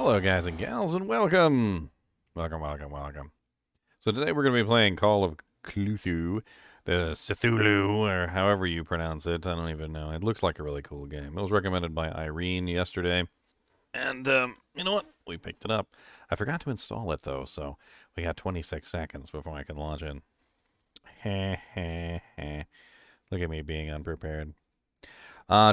Hello, guys and gals, and welcome! Welcome. So today we're going to be playing Call of Cthulhu, the Cthulhu, or however you pronounce it. I don't even know. It looks like a really cool game. It was recommended by Irene yesterday, and you know what? We picked it up. I forgot to install it, though, so we got 26 seconds before I can launch it. Look at me being unprepared.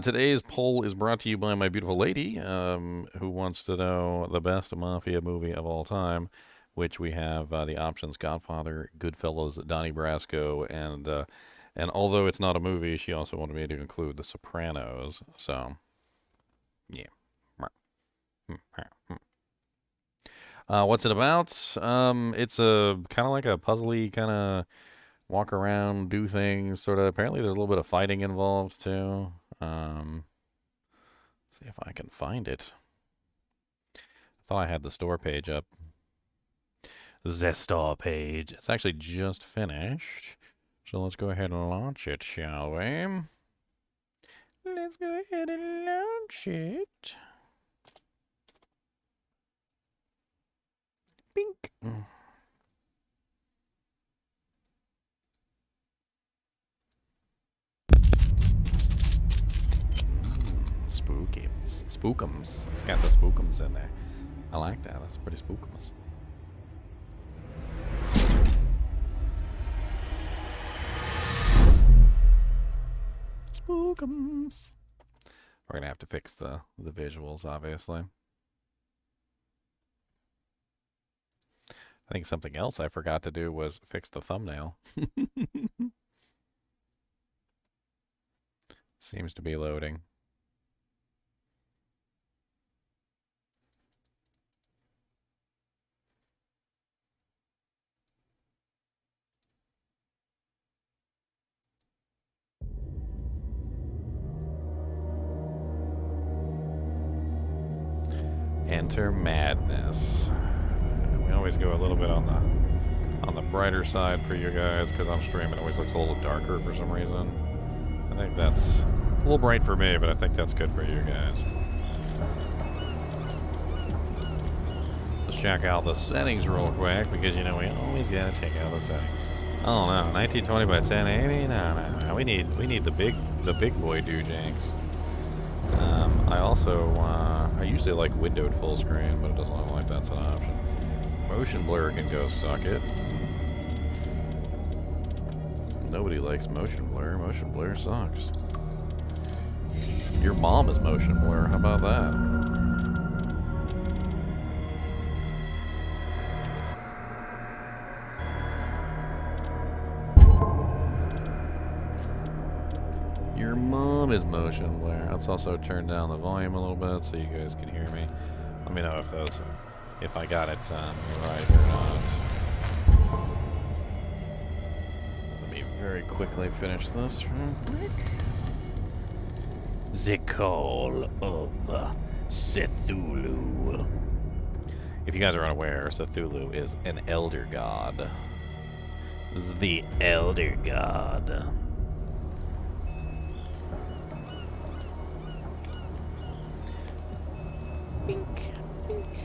Today's poll is brought to you by my beautiful lady, who wants to know the best mafia movie of all time, which we have the options Godfather, Goodfellas, Donnie Brasco, and although it's not a movie, she also wanted me to include The Sopranos. So, yeah. What's it about? It's a kind of like a puzzly kind of walk around, do things sort of. Apparently, there's a little bit of fighting involved too. See if I can find it. I thought I had the store page up. The store page. It's actually just finished. So let's go ahead and launch it, shall we? Let's go ahead and launch it. Bink. Spooky. Spookums. It's got the spookums in there. I like that. That's pretty spookums. Spookums. We're gonna have to fix the visuals, obviously. I think something else I forgot to do was fix the thumbnail. Seems to be loading. Enter madness. We always go a little bit on the brighter side for you guys because I'm streaming. It always looks a little darker for some reason. I think it's a little bright for me, but I think that's good for you guys. Let's check out the settings real quick because you know we always gotta check out the settings. Oh no, 1920 by 1080? No. We need the big boy doojanks. I also, I usually like windowed full screen, but it doesn't look like that's an option. Motion blur can go suck it. Nobody likes motion blur. Motion blur sucks. Your mom is motion blur. How about that? Your mom is motion blur. Let's also turn down the volume a little bit so you guys can hear me. Let me know if I got it right or not. Let me very quickly finish this real quick. The Call of Cthulhu. If you guys are unaware, Cthulhu is an elder god. This is the elder god. Bink, bink.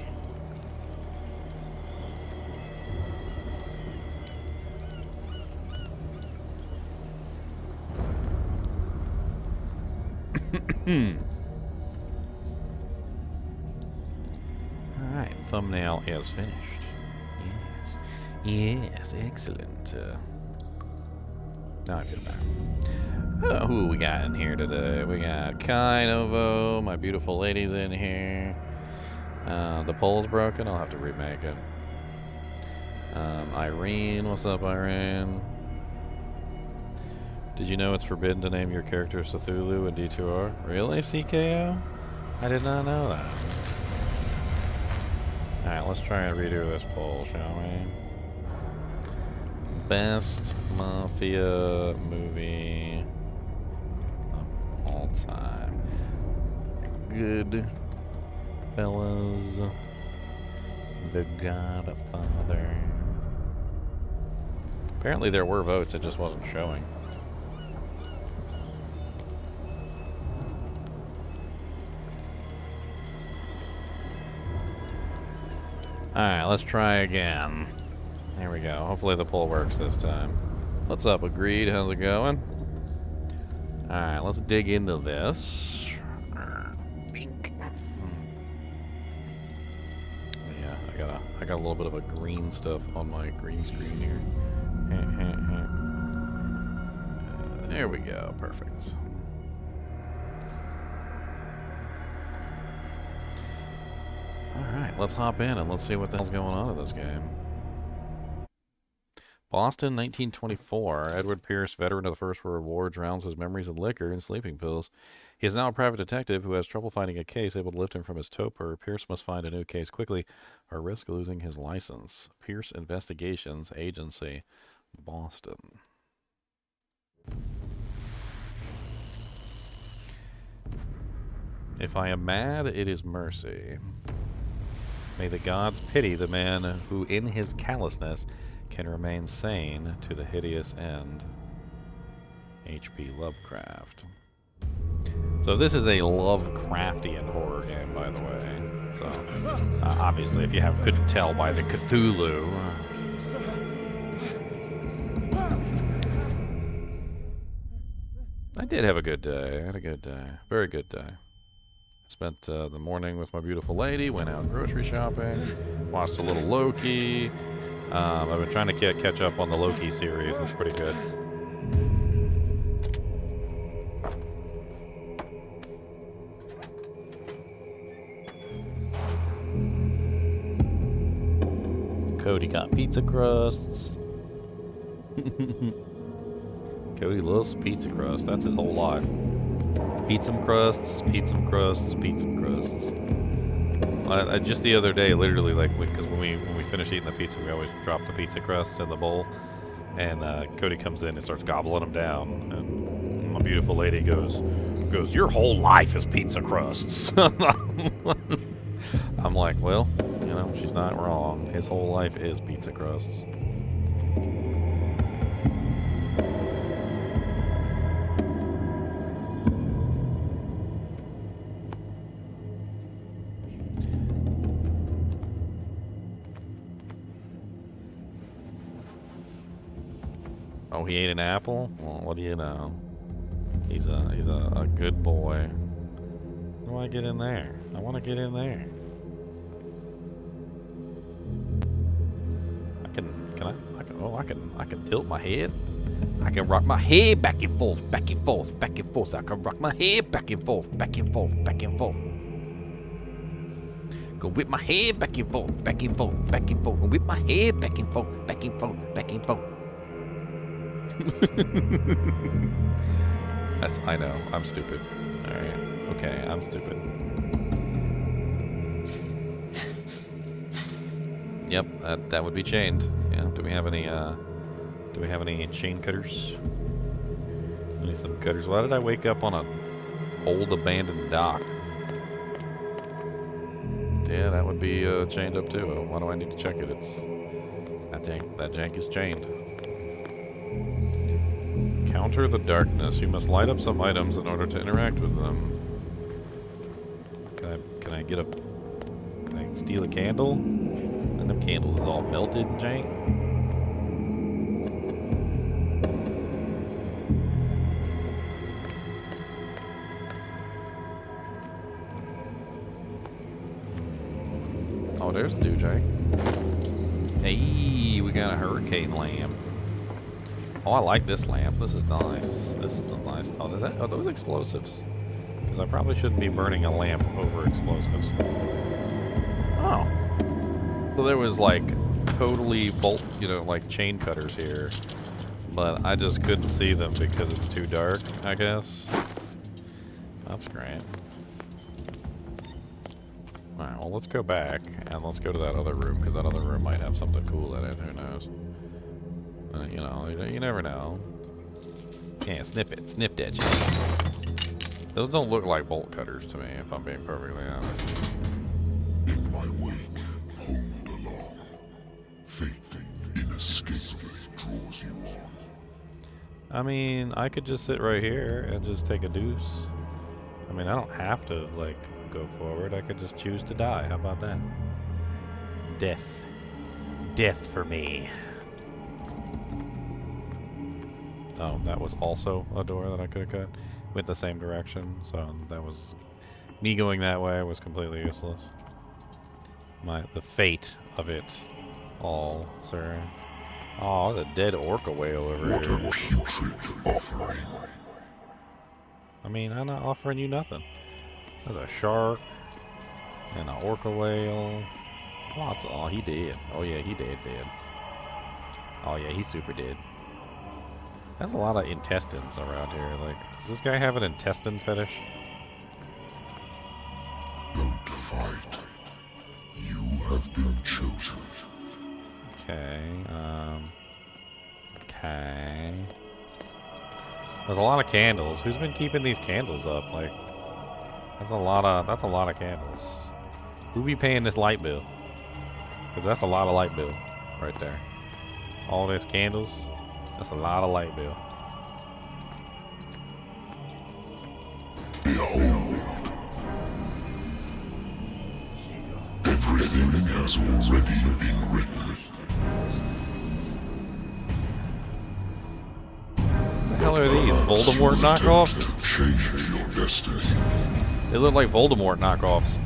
Alright, thumbnail is finished. Yes, excellent. Now I feel better. Oh, who we got in here today? We got Kai Novo, my beautiful lady's in here. The poll's broken, I'll have to remake it. Irene, what's up, Irene? Did you know it's forbidden to name your character Cthulhu in D2R? Really, CKO? I did not know that. Alright, let's try and redo this poll, shall we? Best mafia movie of all time. Good fellas. The Godfather. Apparently there were votes, it just wasn't showing. Alright, let's try again. There we go. Hopefully the pull works this time. What's up, Agreed? How's it going? Alright, let's dig into this. Yeah, I got a little bit of a green stuff on my green screen here. There we go. Perfect. Alright, let's hop in and let's see what the hell's going on in this game. Boston, 1924. Edward Pierce, veteran of the First World War, drowns his memories in liquor and sleeping pills. He is now a private detective who has trouble finding a case able to lift him from his torpor. Pierce must find a new case quickly or risk losing his license. Pierce Investigations Agency, Boston. If I am mad, it is mercy. May the gods pity the man who in his callousness can remain sane to the hideous end. H.P. Lovecraft. So this is a Lovecraftian horror game, by the way. So obviously, if you couldn't tell by the Cthulhu. I did have a good day. I had a good day. Very good day. Spent the morning with my beautiful lady, went out grocery shopping, watched a little Loki. I've been trying to catch up on the Loki series. It's pretty good. Cody got pizza crusts. Cody loves pizza crust. That's his whole life. Pizza crusts, pizza crusts, pizza crusts. Just the other day, literally, like, because when we finish eating the pizza, we always drop the pizza crusts in the bowl, and Cody comes in and starts gobbling them down, and my beautiful lady goes, "Your whole life is pizza crusts." I'm like, well, you know, she's not wrong. His whole life is pizza crusts. Oh, he ate an apple? Well, what do you know? He's a good boy. How do I get in there? I want to get in there. I can tilt my head. I can rock my head back and forth, back and forth, back and forth. I can rock my head back and forth, back and forth, back and forth. Go whip my head back and forth, back and forth, back and forth. Go whip my head back and forth, back and forth, back and forth. I know, I'm stupid. Alright, okay, I'm stupid. Yep, that would be chained. Yeah, do we have any chain cutters? I need some cutters. Why did I wake up on an old abandoned dock? Yeah, that would be chained up too. Why do I need to check it? That jank is chained. Counter the darkness. You must light up some items in order to interact with them. Can I steal a candle? And them candles is all melted and jank. Oh, there's the jank. Hey, we got a hurricane lamp. Oh, I like this lamp. This is nice. This is a nice... Oh, are those explosives? Because I probably shouldn't be burning a lamp over explosives. Oh. So there was, like, totally bolt, like chain cutters here. But I just couldn't see them because it's too dark, I guess. That's great. Alright, well, let's go back, and let's go to that other room, because that other room might have something cool in it. Who knows? You never know. Yeah, snip that shit. Those don't look like bolt cutters to me, if I'm being perfectly honest. In my wake, hold along. Fate inescapably draws you on. I mean, I could just sit right here and just take a deuce. I mean, I don't have to, like, go forward. I could just choose to die. How about that? Death. Death for me. Oh, that was also a door that I could have cut. Went the same direction, so that was... Me going that way was completely useless. The fate of it all, sir. Oh, there's a dead orca whale over What here. a putrid offering. I mean, I'm not offering you nothing. There's a shark and an orca whale. Lots. Oh, he dead. Oh yeah, he dead. Oh yeah, he's super dead. There's a lot of intestines around here. Like, does this guy have an intestine fetish? Don't fight. You have been chosen. Okay. Okay. There's a lot of candles. Who's been keeping these candles up? Like, that's a lot of candles. Who be paying this light bill? Because that's a lot of light bill right there. All these candles. That's a lot of light bill. Behold. Everything has already been written. What the hell are these? Voldemort knockoffs? Change your destiny. They look like Voldemort knockoffs.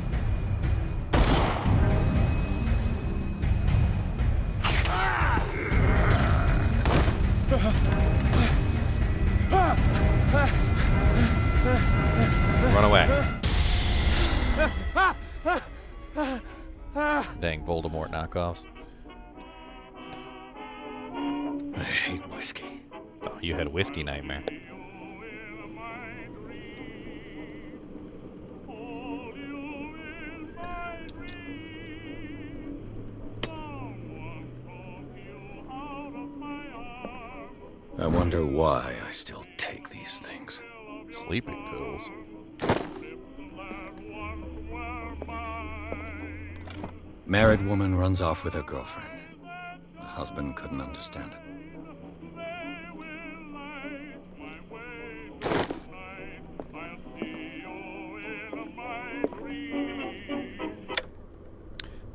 Run away. Dang Voldemort knockoffs. I hate whiskey. Oh, you had whiskey nightmare. I wonder why I still take these things. Sleeping pills. Married woman runs off with her girlfriend. The husband couldn't understand it.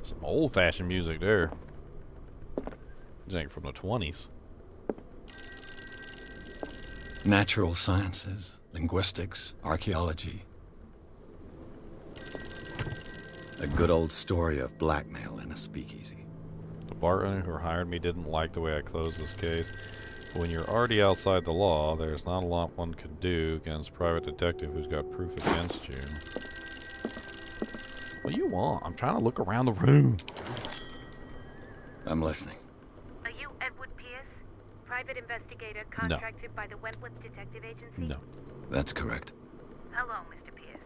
Some old-fashioned music there. Jank from the 20s. Natural sciences, linguistics, archaeology. A good old story of blackmail in a speakeasy. The bartender who hired me didn't like the way I closed this case. But when you're already outside the law, there's not a lot one can do against a private detective who's got proof against you. What do you want? I'm trying to look around the room. I'm listening. Are you Edward Pierce, private investigator contracted by the Wentworth Detective Agency? No. That's correct. Hello, Mr. Pierce.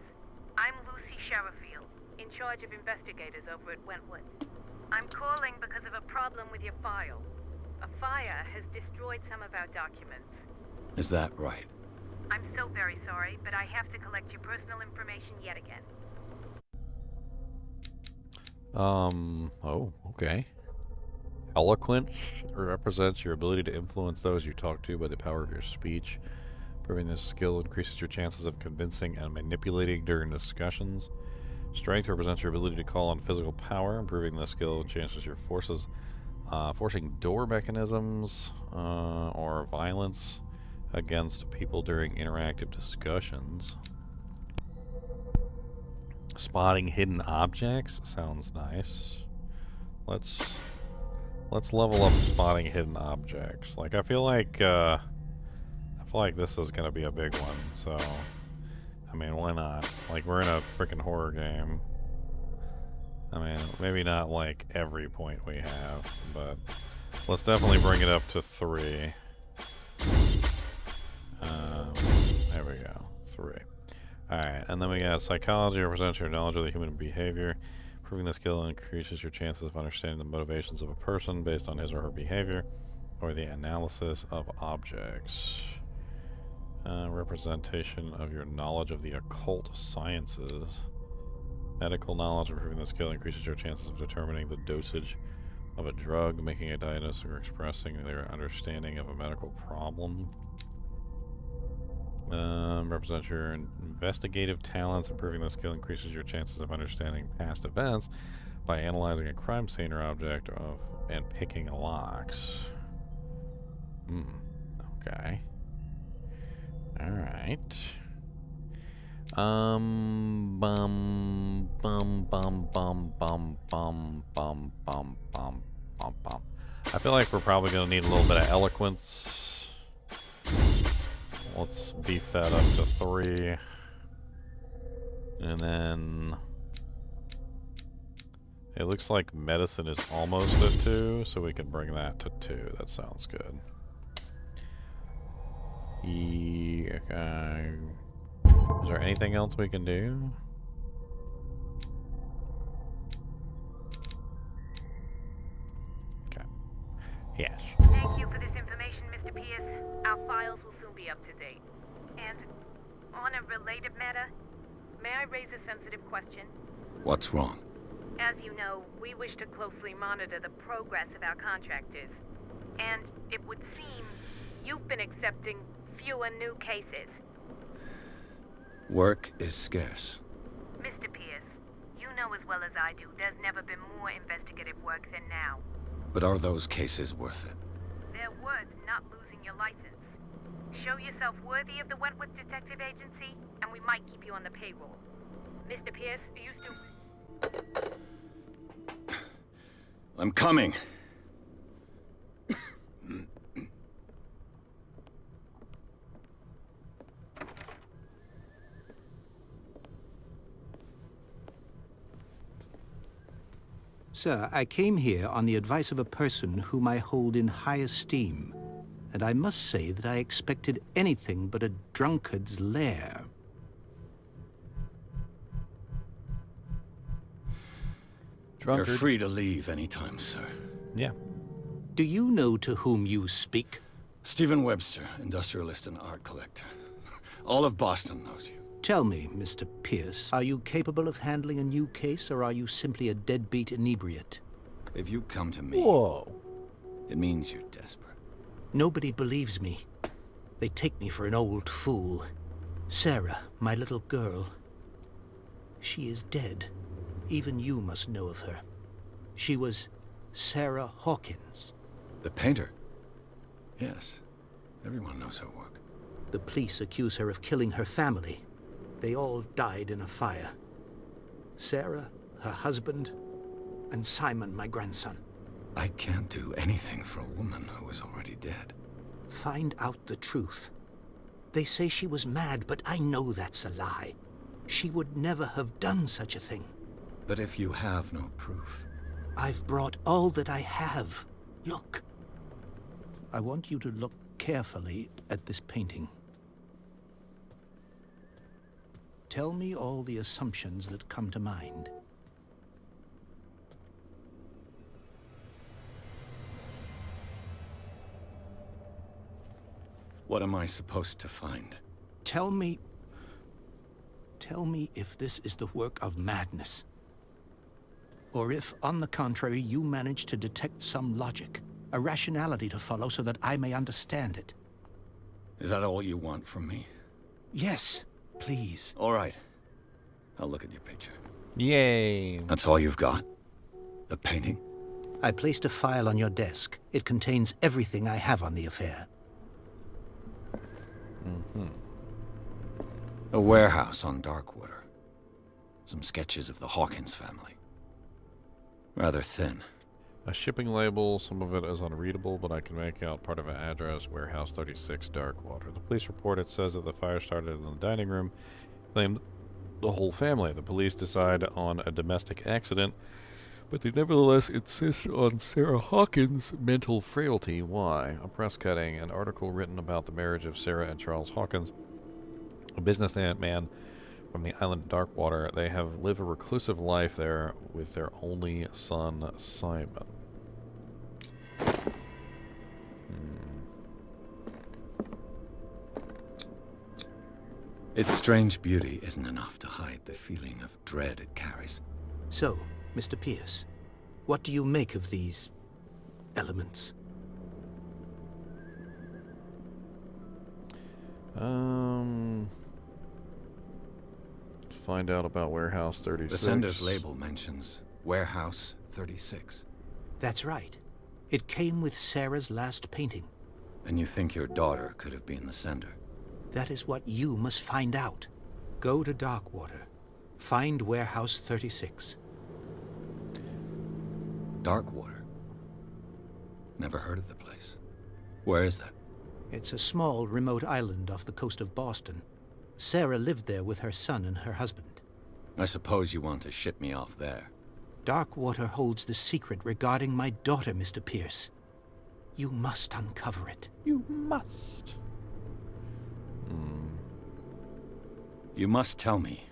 I'm Lucy Sherifield, in charge of investigators over at Wentworth. I'm calling because of a problem with your file. A fire has destroyed some of our documents. Is that right? I'm so very sorry, but I have to collect your personal information yet again. Oh, okay. Eloquence represents your ability to influence those you talk to by the power of your speech. Proving this skill increases your chances of convincing and manipulating during discussions. Strength represents your ability to call on physical power. Improving this skill chances your forcing door mechanisms or violence against people during interactive discussions. Spotting hidden objects sounds nice. Let's level up spotting hidden objects. Like I feel like this is gonna be a big one. So I mean, why not? Like we're in a freaking horror game. I mean, maybe not like every point we have, but let's definitely bring it up to 3. There we go, 3. Alright, and then we got psychology represents your knowledge of the human behavior. Proving the skill increases your chances of understanding the motivations of a person based on his or her behavior, or the analysis of objects. Representation of your knowledge of the occult sciences. Medical knowledge. Improving the skill increases your chances of determining the dosage of a drug, making a diagnosis, or expressing their understanding of a medical problem. Represents your investigative talents. Improving the skill increases your chances of understanding past events by analyzing a crime scene or object and picking locks. Okay. All right. Bum bum bum bum bum bum bum bum bum bum bum. I feel like we're probably gonna need a little bit of eloquence. Let's beef that up to 3. And then it looks like medicine is almost at 2, so we can bring that to 2. That sounds good. Okay. Is there anything else we can do? Okay. Yes. Thank you for this information, Mr. Pierce. Our files will soon be up to date. And on a related matter, may I raise a sensitive question? What's wrong? As you know, we wish to closely monitor the progress of our contractors. And it would seem you've been accepting fewer new cases. Work is scarce. Mr. Pierce, you know as well as I do, there's never been more investigative work than now. But are those cases worth it? They're worth not losing your license. Show yourself worthy of the Wentworth Detective Agency, and we might keep you on the payroll. Mr. Pierce, are you still... I'm coming. Sir, I came here on the advice of a person whom I hold in high esteem, and I must say that I expected anything but a drunkard's lair. Drunkard. You're free to leave anytime, sir. Yeah. Do you know to whom you speak? Stephen Webster, industrialist and art collector. All of Boston knows you. Tell me, Mr. Pierce, are you capable of handling a new case, or are you simply a deadbeat inebriate? If you come to me, Whoa. it means you're desperate. Nobody believes me. They take me for an old fool. Sarah, my little girl. She is dead. Even you must know of her. She was Sarah Hawkins. The painter? Yes. Everyone knows her work. The police accuse her of killing her family. They all died in a fire. Sarah, her husband, and Simon, my grandson. I can't do anything for a woman who is already dead. Find out the truth. They say she was mad, but I know that's a lie. She would never have done such a thing. But if you have no proof... I've brought all that I have. Look. I want you to look carefully at this painting. Tell me all the assumptions that come to mind. What am I supposed to find? Tell me if this is the work of madness. Or if, on the contrary, you manage to detect some logic, a rationality to follow so that I may understand it. Is that all you want from me? Yes, please. All right. I'll look at your picture. Yay. That's all you've got? The painting? I placed a file on your desk. It contains everything I have on the affair. A warehouse on Darkwater. Some sketches of the Hawkins family. Rather thin. A shipping label, some of it is unreadable, but I can make out part of an address, Warehouse 36, Darkwater. The police report, it says that the fire started in the dining room, claimed the whole family. The police decide on a domestic accident, but they nevertheless insist on Sarah Hawkins' mental frailty. Why? A press cutting, an article written about the marriage of Sarah and Charles Hawkins, a businessman from the island of Darkwater. They have lived a reclusive life there with their only son, Simon. Its strange beauty isn't enough to hide the feeling of dread it carries. So, Mr. Pierce, what do you make of these elements? Find out about Warehouse 36. The sender's label mentions Warehouse 36. That's right. It came with Sarah's last painting. And you think your daughter could have been the sender? That is what you must find out. Go to Darkwater. Find Warehouse 36. Darkwater? Never heard of the place. Where is that? It's a small, remote island off the coast of Boston. Sarah lived there with her son and her husband. I suppose you want to ship me off there. Darkwater holds the secret regarding my daughter, Mr. Pierce. You must uncover it. You must. You must tell me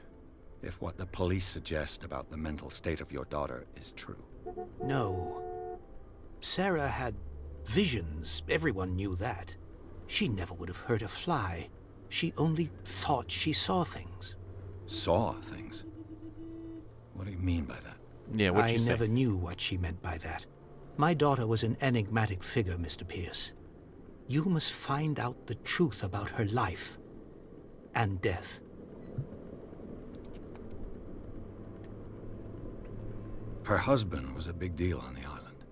if what the police suggest about the mental state of your daughter is true. No. Sarah had visions. Everyone knew that. She never would have hurt a fly. She only thought she saw things. Saw things? What do you mean by that? Yeah, what'd I you say? never knew what she meant by that. My daughter was an enigmatic figure, Mr. Pierce. You must find out the truth about her life and death. Her husband was a big deal on the island.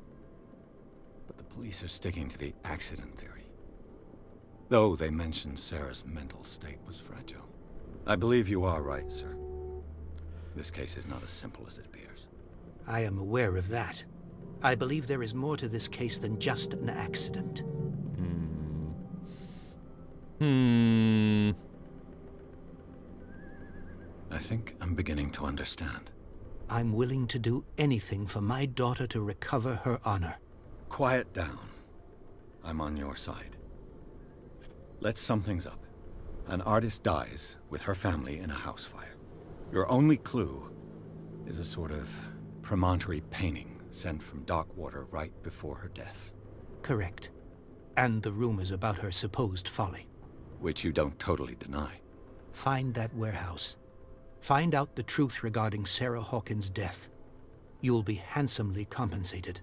But the police are sticking to the accident theory. Though they mentioned Sarah's mental state was fragile. I believe you are right, sir. This case is not as simple as it appears. I am aware of that. I believe there is more to this case than just an accident. I think I'm beginning to understand. I'm willing to do anything for my daughter to recover her honor. Quiet down. I'm on your side. Let's sum things up. An artist dies with her family in a house fire. Your only clue is a sort of promontory painting sent from Darkwater right before her death. Correct. And the rumors about her supposed folly. Which you don't totally deny. Find that warehouse. Find out the truth regarding Sarah Hawkins' death. You'll be handsomely compensated.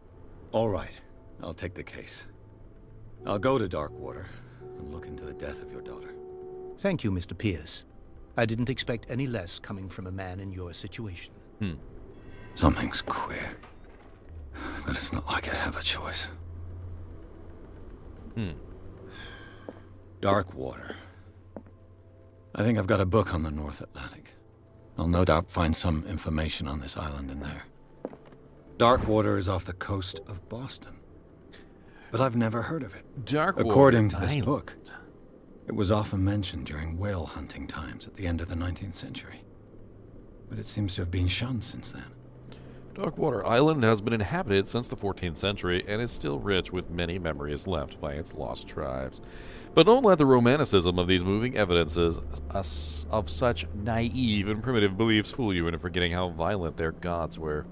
All right, I'll take the case. I'll go to Darkwater and look into the death of your daughter. Thank you, Mr. Pierce. I didn't expect any less coming from a man in your situation. Something's queer. But it's not like I have a choice. Darkwater. I think I've got a book on the North Atlantic. I'll no doubt find some information on this island in there. Darkwater is off the coast of Boston. But I've never heard of it. Darkwater According to this Island. book, it was often mentioned during whale hunting times at the end of the 19th century. But it seems to have been shunned since then. Darkwater Island has been inhabited since the 14th century and is still rich with many memories left by its lost tribes. But don't let the romanticism of these moving evidences of such naive and primitive beliefs fool you into forgetting how violent their gods were.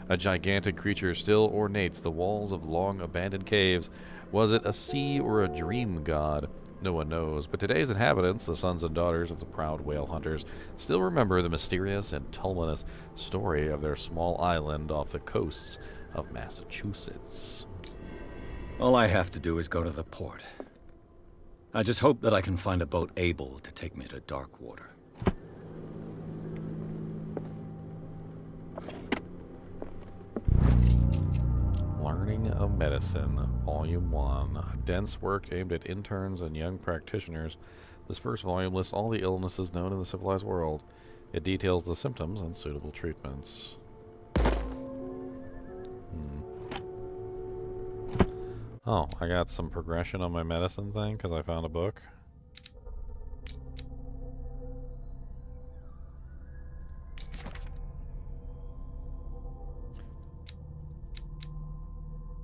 A gigantic creature still ornates the walls of long abandoned caves. Was it a sea or a dream god? No one knows, but today's inhabitants, the sons and daughters of the proud whale hunters, still remember the mysterious and tumultuous story of their small island off the coasts of Massachusetts. All I have to do is go to the port. I just hope that I can find a boat able to take me to Darkwater. Learning of Medicine, Volume 1. A dense work aimed at interns and young practitioners. This first volume lists all the illnesses known in the civilized world. It details the symptoms and suitable treatments. Oh, I got some progression on my medicine thing because I found a book.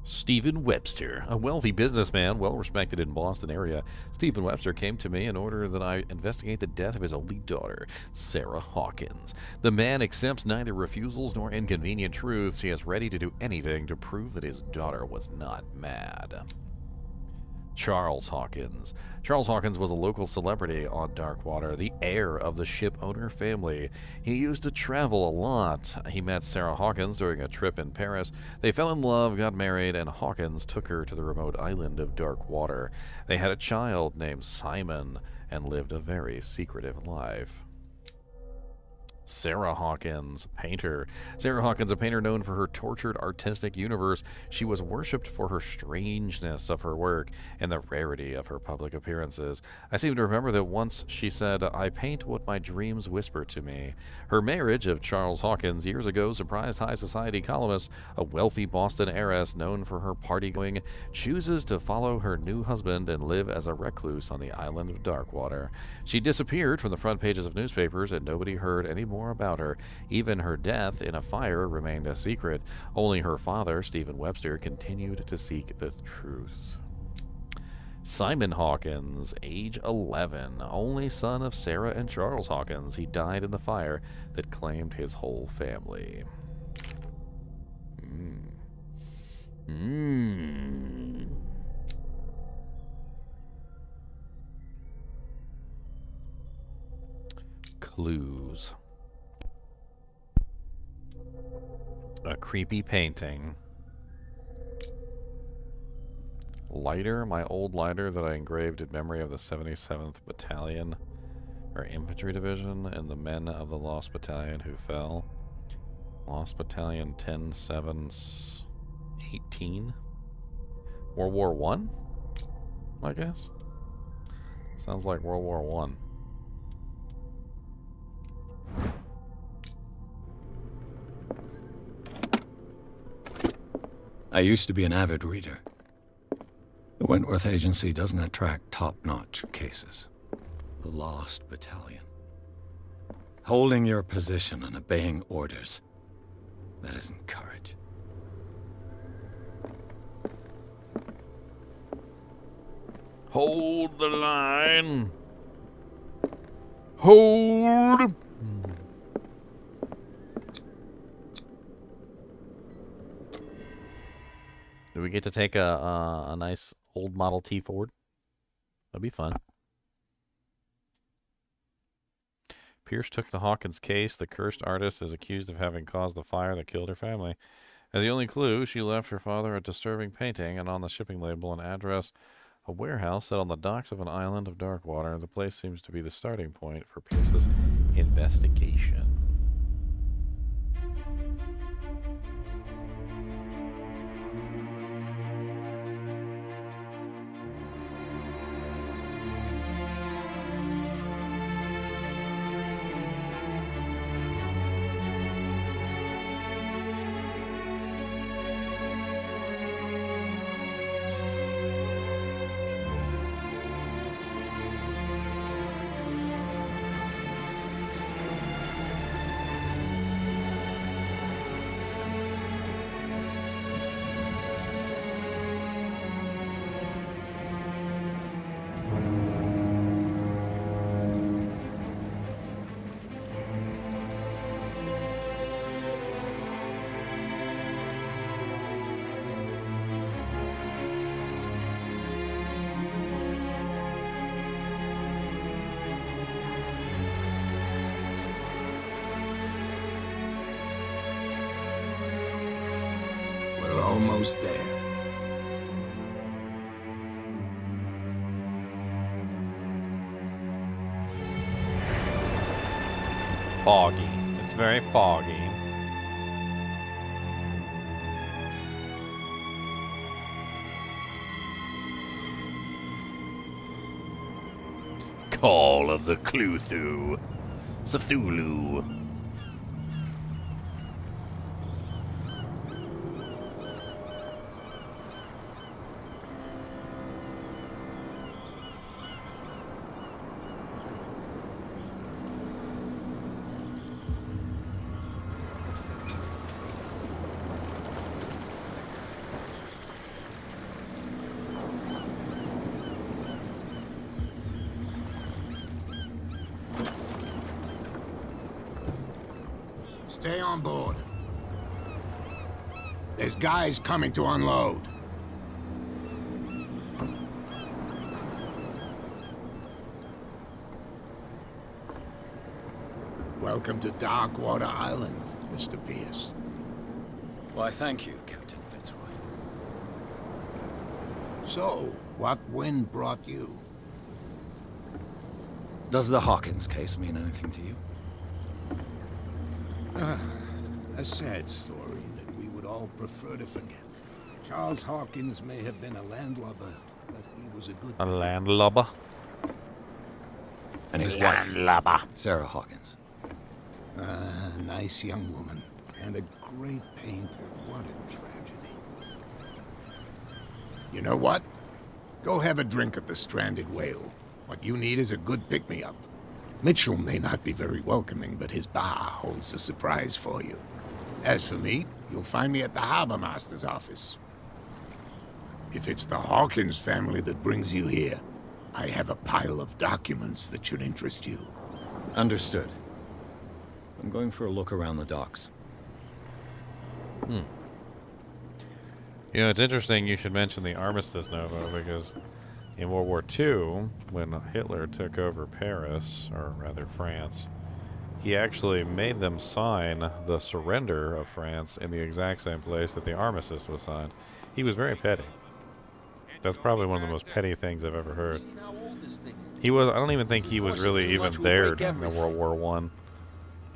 Stephen Webster, a wealthy businessman, well respected in Boston area. Stephen Webster came to me in order that I investigate the death of his only daughter, Sarah Hawkins. The man accepts neither refusals nor inconvenient truths. He is ready to do anything to prove that his daughter was not mad. Charles Hawkins. Charles Hawkins was a local celebrity on Darkwater, the heir of the ship owner family. He used to travel a lot. He met Sarah Hawkins during a trip in Paris. They fell in love, got married, and Hawkins took her to the remote island of Darkwater. They had a child named Simon and lived a very secretive life. Sarah Hawkins, painter. Sarah Hawkins, a painter known for her tortured artistic universe. She was worshipped for her strangeness of her work and the rarity of her public appearances. I seem to remember that once she said, "I paint what my dreams whisper to me." Her marriage of Charles Hawkins years ago surprised high society columnists. A wealthy Boston heiress known for her party-going chooses to follow her new husband and live as a recluse on the island of Darkwater. She disappeared from the front pages of newspapers, and nobody heard any more about her. Even her death in a fire remained a secret. Only her father, Stephen Webster, continued to seek the truth. Simon Hawkins, age 11, only son of Sarah and Charles Hawkins. He died in the fire that claimed his whole family. Clues. A creepy painting. Lighter, my old lighter that I engraved in memory of the 77th Battalion, or Infantry Division, and the men of the Lost Battalion who fell. Lost Battalion 10-7-18. World War One, I guess. Sounds like World War One. I used to be an avid reader. The Wentworth Agency doesn't attract top-notch cases. The Lost Battalion. Holding your position and obeying orders. That isn't courage. Hold the line. Hold. Do we get to take a nice old Model T Ford? That'd be fun. Pierce took the Hawkins case. The cursed artist is accused of having caused the fire that killed her family. As the only clue, she left her father a disturbing painting, and on the shipping label an address, a warehouse set on the docks of an island of Darkwater. The place seems to be the starting point for Pierce's investigation. Almost there. Foggy. It's very foggy. Call of the Cthulhu. Cthulhu. Stay on board. There's guys coming to unload. Welcome to Darkwater Island, Mr. Pierce. Why, thank you, Captain Fitzroy. So, what wind brought you? Does the Hawkins case mean anything to you? A sad story that we would all prefer to forget. Charles Hawkins may have been a landlubber, but he was a good A man. landlubber. And his wife, Sarah Hawkins. A nice young woman, and a great painter. What a tragedy. You know what? Go have a drink at the Stranded Whale. What you need is a good pick-me-up. Mitchell may not be very welcoming, but his bar holds a surprise for you. As for me, you'll find me at the Harbor Master's office. If it's the Hawkins family that brings you here, I have a pile of documents that should interest you. Understood. I'm going for a look around the docks. You know, it's interesting you should mention the Armistice Nova, because in World War II, when Hitler took over Paris, or rather France, he actually made them sign the surrender of France in the exact same place that the Armistice was signed. He was very petty. That's probably one of the most petty things I've ever heard. He was, I don't even think he was really even there in World War One.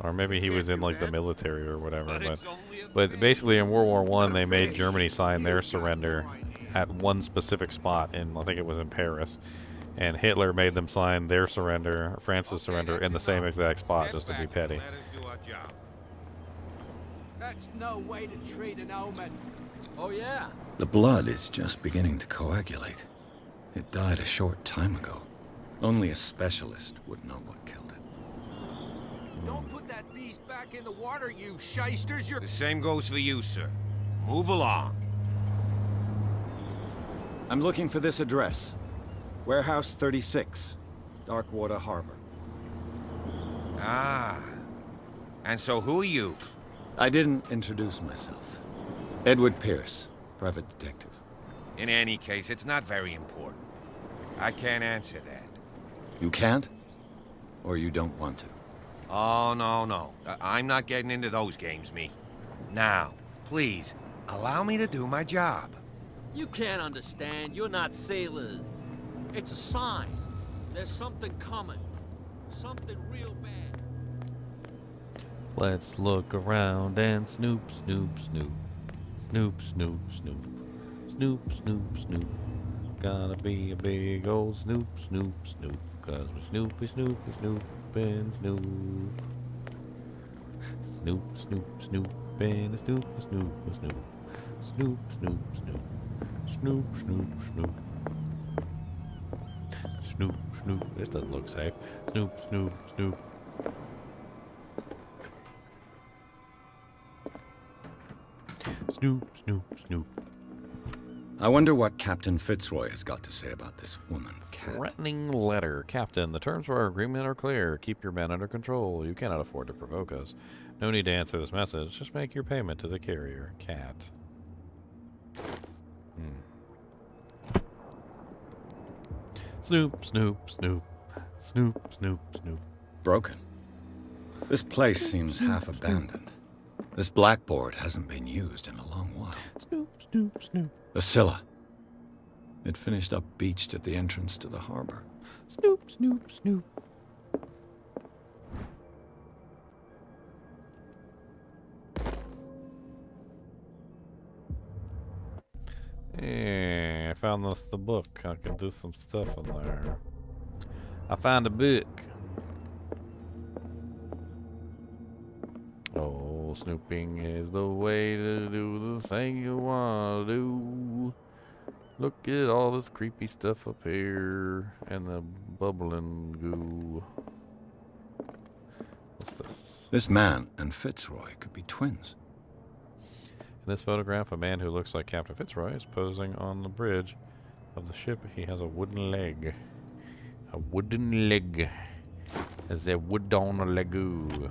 Or maybe he was in like the military or whatever. But basically in World War One, they made Germany sign their surrender at one specific spot in, I think it was in Paris. And Hitler made them sign their surrender, France's surrender, in the same exact spot just to be petty. That's no way to treat an omen. Oh, yeah. The blood is just beginning to coagulate. It died a short time ago. Only a specialist would know what killed it. Don't put that beast back in the water, you shysters. You're... The same goes for you, sir. Move along. I'm looking for this address. Warehouse 36, Darkwater Harbor. Ah. And so who are you? I didn't introduce myself. Edward Pierce, private detective. In any case, it's not very important. I can't answer that. You can't? Or you don't want to? Oh, no. I'm not getting into those games, me. Now, please, allow me to do my job. You can't understand. You're not sailors. It's a sign. There's something coming. Something real bad. Let's look around and snoop, snoop, snoop. Snoop, snoop, snoop. Snoop, snoop, snoop. Gotta be a big old snoop, snoop, snoop. 'Cause we're snoopy, snoopy, snoopin', snoop. Snoop, snoop, snoopin', snoop, snoop, snoop. Snoop, snoop, snoop. Snoop, snoop, snoop. Snoop, snoop. This doesn't look safe. Snoop, snoop, snoop. Snoop, snoop, snoop. I wonder what Captain Fitzroy has got to say about this woman, Cat. Threatening letter. Captain, the terms of our agreement are clear. Keep your men under control. You cannot afford to provoke us. No need to answer this message. Just make your payment to the carrier. Cat. Snoop, snoop, snoop. Snoop, snoop, snoop. Broken. This place seems half abandoned. This blackboard hasn't been used in a long while. Snoop, snoop, snoop. The Scylla. It finished up beached at the entrance to the harbor. Snoop, snoop, snoop. Hey, I found the book. I can do some stuff in there. I found a book. Oh, snooping is the way to do the thing you want to do. Look at all this creepy stuff up here and the bubbling goo. What's this? This man and Fitzroy could be twins. In this photograph, a man who looks like Captain Fitzroy is posing on the bridge of the ship. He has a wooden leg. A wooden leg. The wood on a legoo.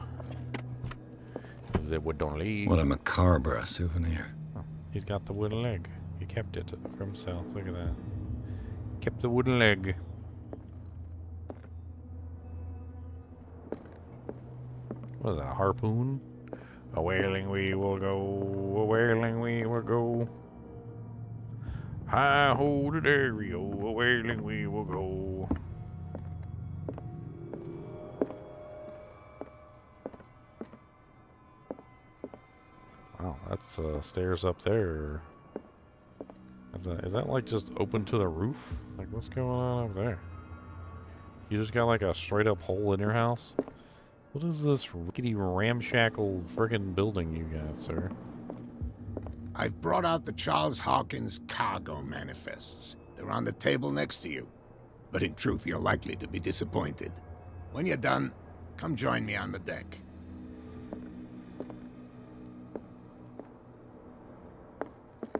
The wood on leg. What a macabre souvenir. Oh, he's got the wooden leg. He kept it for himself. Look at that. Kept the wooden leg. What is that, a harpoon? A whaling we will go, a whaling we will go. Hi ho to Dario, a whaling we will go. that's stairs up there. Is that like just open to the roof? Like what's going on up there? You just got like a straight up hole in your house? What is this rickety ramshackle friggin' building you got, sir? I've brought out the Charles Hawkins cargo manifests. They're on the table next to you. But in truth, you're likely to be disappointed. When you're done, come join me on the deck.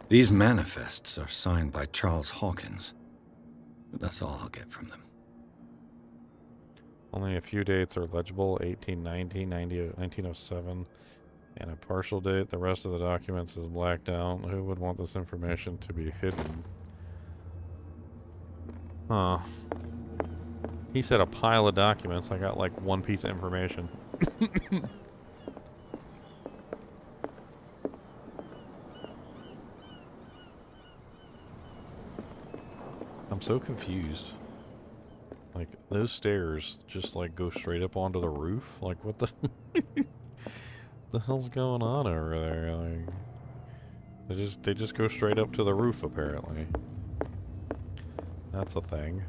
These manifests are signed by Charles Hawkins. But that's all I'll get from them. Only a few dates are legible, 1890, 1907, and a partial date. The rest of the documents is blacked out. Who would want this information to be hidden? Huh. He said a pile of documents. I got like one piece of information. I'm so confused. Like, those stairs just, like, go straight up onto the roof? Like, what the... the hell's going on over there? Like, they just go straight up to the roof, apparently. That's a thing.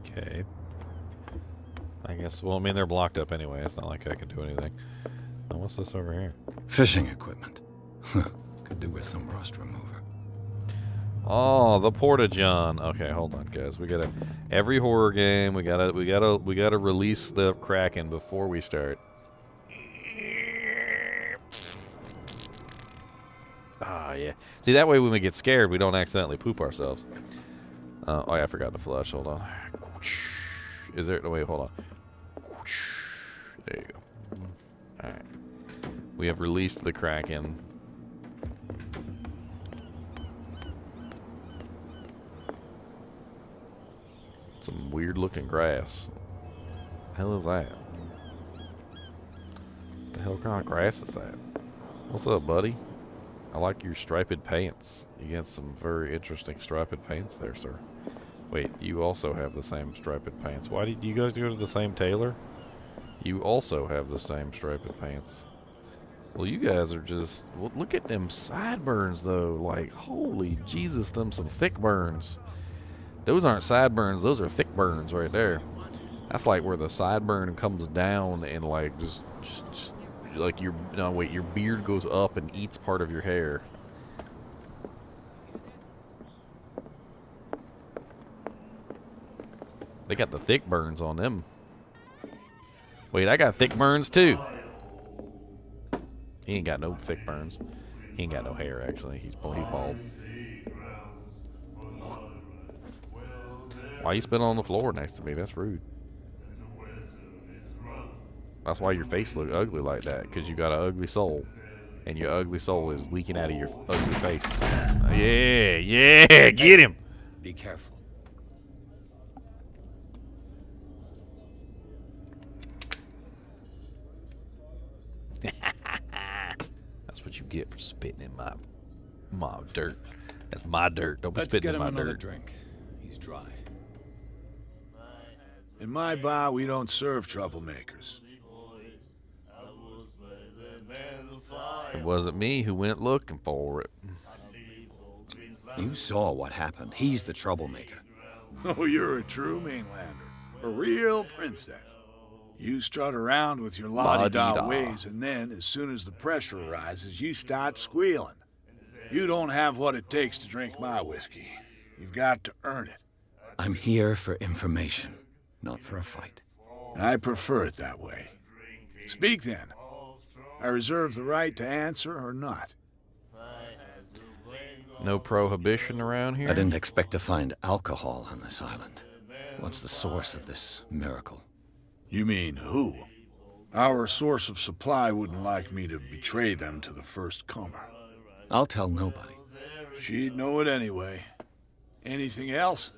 Okay. I guess, well, I mean, they're blocked up anyway. It's not like I can do anything. Now, what's this over here? Fishing equipment. Could do with some rust remover. Oh, the porta-john. Okay, hold on, guys. We gotta, every horror game, we gotta release the Kraken before we start. Ah, yeah. See, that way when we get scared, we don't accidentally poop ourselves. Oh, yeah, I forgot to flush. Hold on. Is there, no, wait, hold on. There you go. Alright. We have released the Kraken. Some weird looking grass. The hell is that? The hell kind of grass is that? What's up, buddy? I like your striped pants. You got some very interesting striped pants there, sir. Wait, you also have the same striped pants. Why did you guys go to the same tailor? You also have the same striped pants. Well, you guys are just... Well, look at them sideburns, though. Like, holy Jesus, them some thick burns. Those aren't sideburns. Those are thick burns right there. That's like where the sideburn comes down and, like, just like your... No, wait, your beard goes up and eats part of your hair. They got the thick burns on them. Wait, I got thick burns too. He ain't got no thick burns. He ain't got no hair, actually. He's bald. Why you spit on the floor next to me? That's rude. That's why your face look ugly like that, because you got an ugly soul. And your ugly soul is leaking out of your ugly face. Yeah, yeah, get him. Be careful. That's what you get for spitting in my dirt. That's my dirt. Don't be spitting in my dirt. Let's get him another drink. He's dry. In my bar, we don't serve troublemakers. It wasn't me who went looking for it. You saw what happened. He's the troublemaker. Oh, you're a true mainlander. A real princess. You strut around with your la-di-da ways, and then, as soon as the pressure arises, you start squealing. You don't have what it takes to drink my whiskey. You've got to earn it. I'm here for information, not for a fight. I prefer it that way. Speak then. I reserve the right to answer or not. No prohibition around here? I didn't expect to find alcohol on this island. What's the source of this miracle? You mean who? Our source of supply wouldn't like me to betray them to the first comer. I'll tell nobody. She'd know it anyway. Anything else?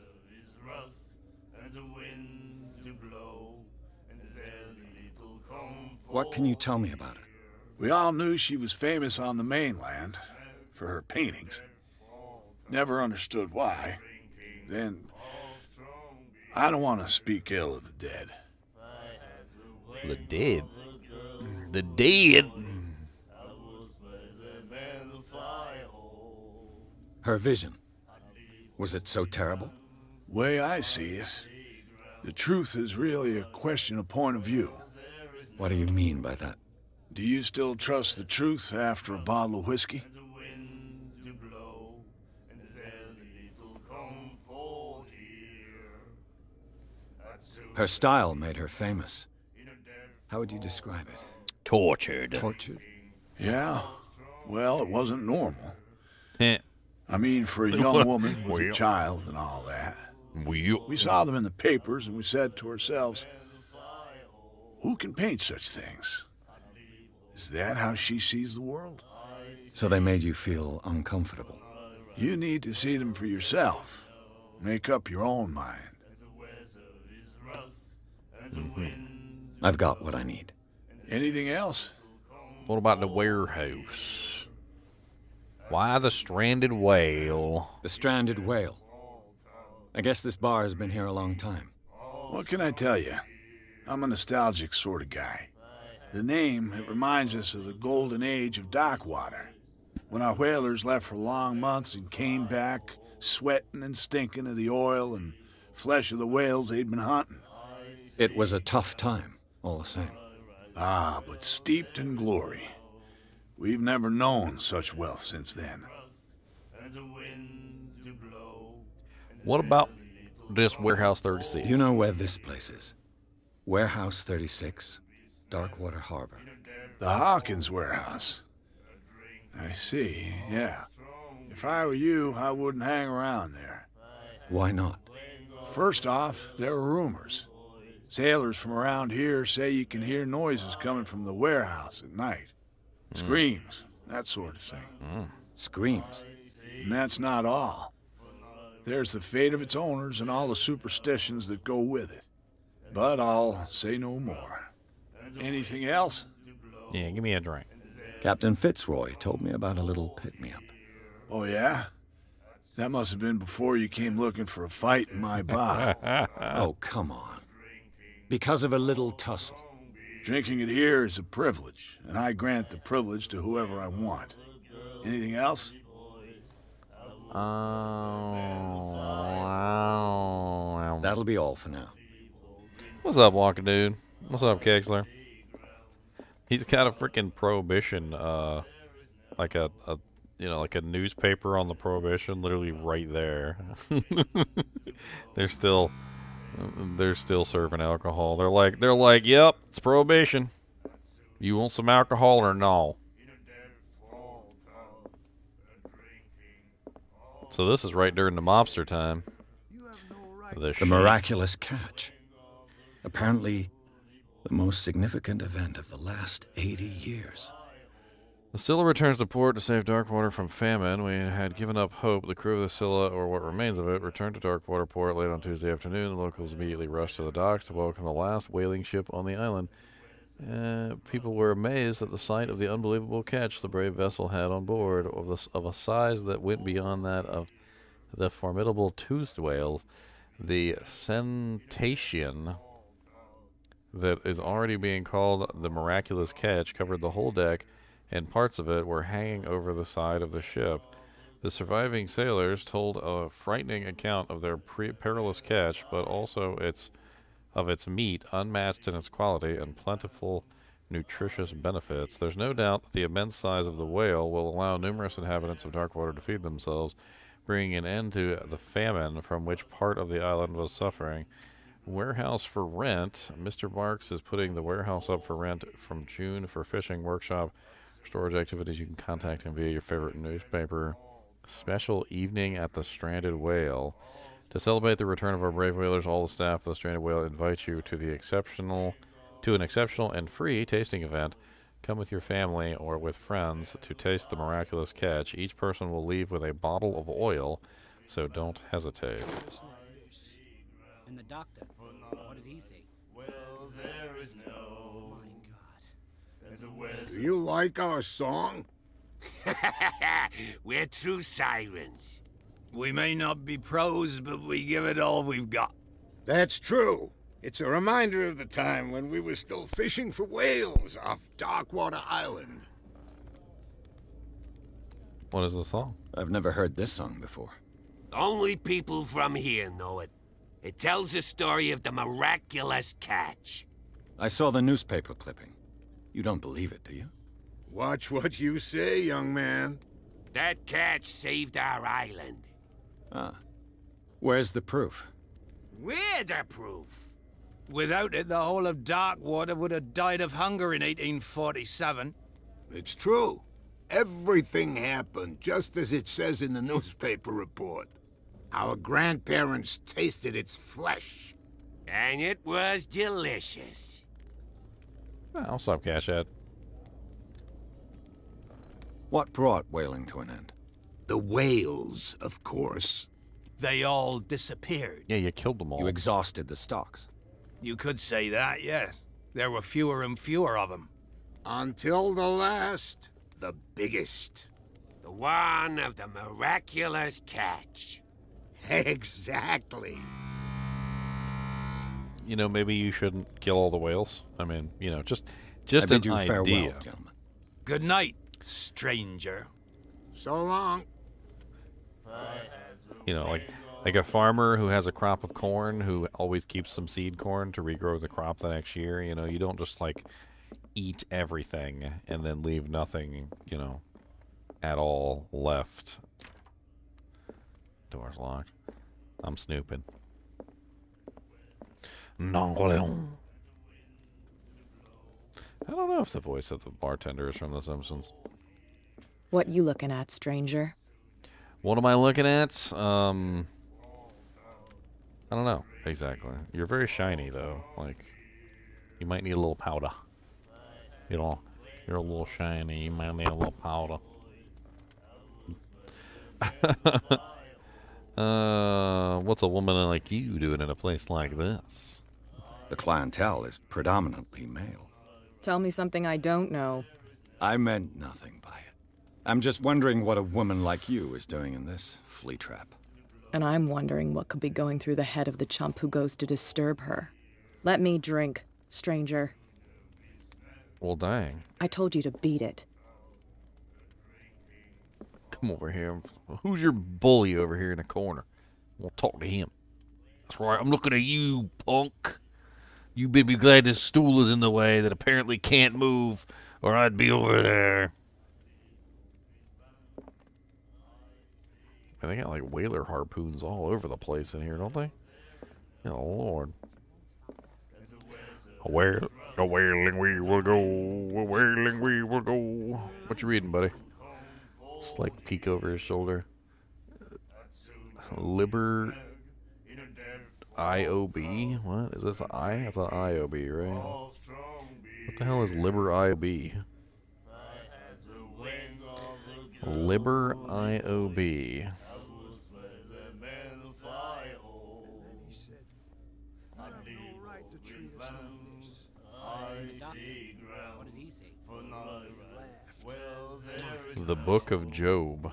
What can you tell me about her? We all knew she was famous on the mainland for her paintings. Never understood why. then I don't want to speak ill of the dead. The dead? The dead? Her vision, was it so terrible? Way I see it, the truth is really a question of point of view. What do you mean by that? Do you still trust the truth after a bottle of whiskey? Her style made her famous. How would you describe it? Tortured. Tortured? Yeah. Well, it wasn't normal. Heh. I mean, for a young woman with a child and all that. We saw them in the papers and we said to ourselves, who can paint such things? Is that how she sees the world? So they made you feel uncomfortable. You need to see them for yourself. Make up your own mind. I've got what I need. Anything else? What about the warehouse? Why the stranded whale? The stranded whale. I guess this bar has been here a long time. What can I tell you? I'm a nostalgic sort of guy. The name, it reminds us of the golden age of Darkwater, when our whalers left for long months and came back sweating and stinking of the oil and flesh of the whales they'd been hunting. It was a tough time, all the same. Ah, but steeped in glory. We've never known such wealth since then. What about this Warehouse 36? Do you know where this place is? Warehouse 36, Darkwater Harbor. The Hawkins warehouse. I see, yeah. If I were you, I wouldn't hang around there. Why not? First off, there are rumors. Sailors from around here say you can hear noises coming from the warehouse at night. Screams, that sort of thing. Screams. And that's not all. There's the fate of its owners and all the superstitions that go with it. But I'll say no more. Anything else? Yeah, give me a drink. Captain Fitzroy told me about a little pick-me-up. Oh, yeah? That must have been before you came looking for a fight in my bar. Oh, come on. Because of a little tussle. Drinking it here is a privilege, and I grant the privilege to whoever I want. Anything else? That'll be all for now. What's up, Walker Dude? What's up, Kexler? He's got a freaking prohibition, like a like a newspaper on the prohibition, literally right there. They're still serving alcohol. They're like, yep, it's prohibition. You want some alcohol or no? So this is right during the mobster time. The miraculous catch. Apparently, the most significant event of the last 80 years. The Scylla returns to port to save Darkwater from famine. We had given up hope. The crew of the Scylla, or what remains of it, returned to Darkwater port late on Tuesday afternoon. The locals immediately rushed to the docks to welcome the last whaling ship on the island. People were amazed at the sight of the unbelievable catch the brave vessel had on board, of a size that went beyond that of the formidable toothed whales. The Centacean, that is already being called the miraculous catch, covered the whole deck, and parts of it were hanging over the side of the ship. The surviving sailors told a frightening account of their perilous catch, but also of its meat, unmatched in its quality and plentiful nutritious benefits. There's no doubt that the immense size of the whale will allow numerous inhabitants of Darkwater to feed themselves, bringing an end to the famine from which part of the island was suffering. Warehouse for rent. Mr. Marks is putting the warehouse up for rent from June for fishing, workshop, storage activities. You can contact him via your favorite newspaper. Special evening at the Stranded Whale. To celebrate the return of our brave whalers, all the staff of the Stranded Whale invite you to an exceptional and free tasting event. Come with your family or with friends to taste the miraculous catch. Each person will leave with a bottle of oil, so don't hesitate. And the doctor, what did he say? Well, there is no... My God. Do you like our song? We're true sirens. We may not be pros, but we give it all we've got. That's true. It's a reminder of the time when we were still fishing for whales off Darkwater Island. What is the song? I've never heard this song before. Only people from here know it. It tells the story of the miraculous catch. I saw the newspaper clipping. You don't believe it, do you? Watch what you say, young man. That catch saved our island. Ah. Where's the proof? We're the proof. Without it, the whole of Darkwater would have died of hunger in 1847. It's true. Everything happened just as it says in the newspaper report. Our grandparents tasted its flesh. And it was delicious. I'll stop Cash Ad. What brought Wailing to an end? The whales, of course. They all disappeared. Yeah, you killed them all. You exhausted the stocks. You could say that, yes. There were fewer and fewer of them. Until the last, the biggest. The one of the miraculous catch. Exactly. You know, maybe you shouldn't kill all the whales. I mean, you know, just I an bid you idea. farewell, gentlemen. Good night, stranger. So long. You know, like a farmer who has a crop of corn who always keeps some seed corn to regrow the crop the next year. You know, you don't just like eat everything and then leave nothing, you know, at all left. Door's locked. I'm snooping. Napoleon. I don't know if the voice of the bartender is from The Simpsons. What you looking at, stranger? What am I looking at? I don't know exactly. You're very shiny though. Like, you might need a little powder. You know, you're a little shiny. You might need a little powder. What's a woman like you doing in a place like this? The clientele is predominantly male. Tell me something I don't know. I meant nothing by it. I'm just wondering what a woman like you is doing in this flea trap. And I'm wondering what could be going through the head of the chump who goes to disturb her. Let me drink, stranger. Well, dang. I told you to beat it. Come over here. Who's your bully over here in the corner? We'll talk to him. That's right. I'm looking at you, punk. You better be glad this stool is in the way that apparently can't move, or I'd be over there. Man, they got like whaler harpoons all over the place in here, don't they? Oh, Lord. A whaling we will go. A whaling we will go. What you reading, buddy? Just like peek over his shoulder. Liber IOB? What? Is this an I? That's an IOB, right? What the hell is Liber IOB? Liber IOB. The Book of Job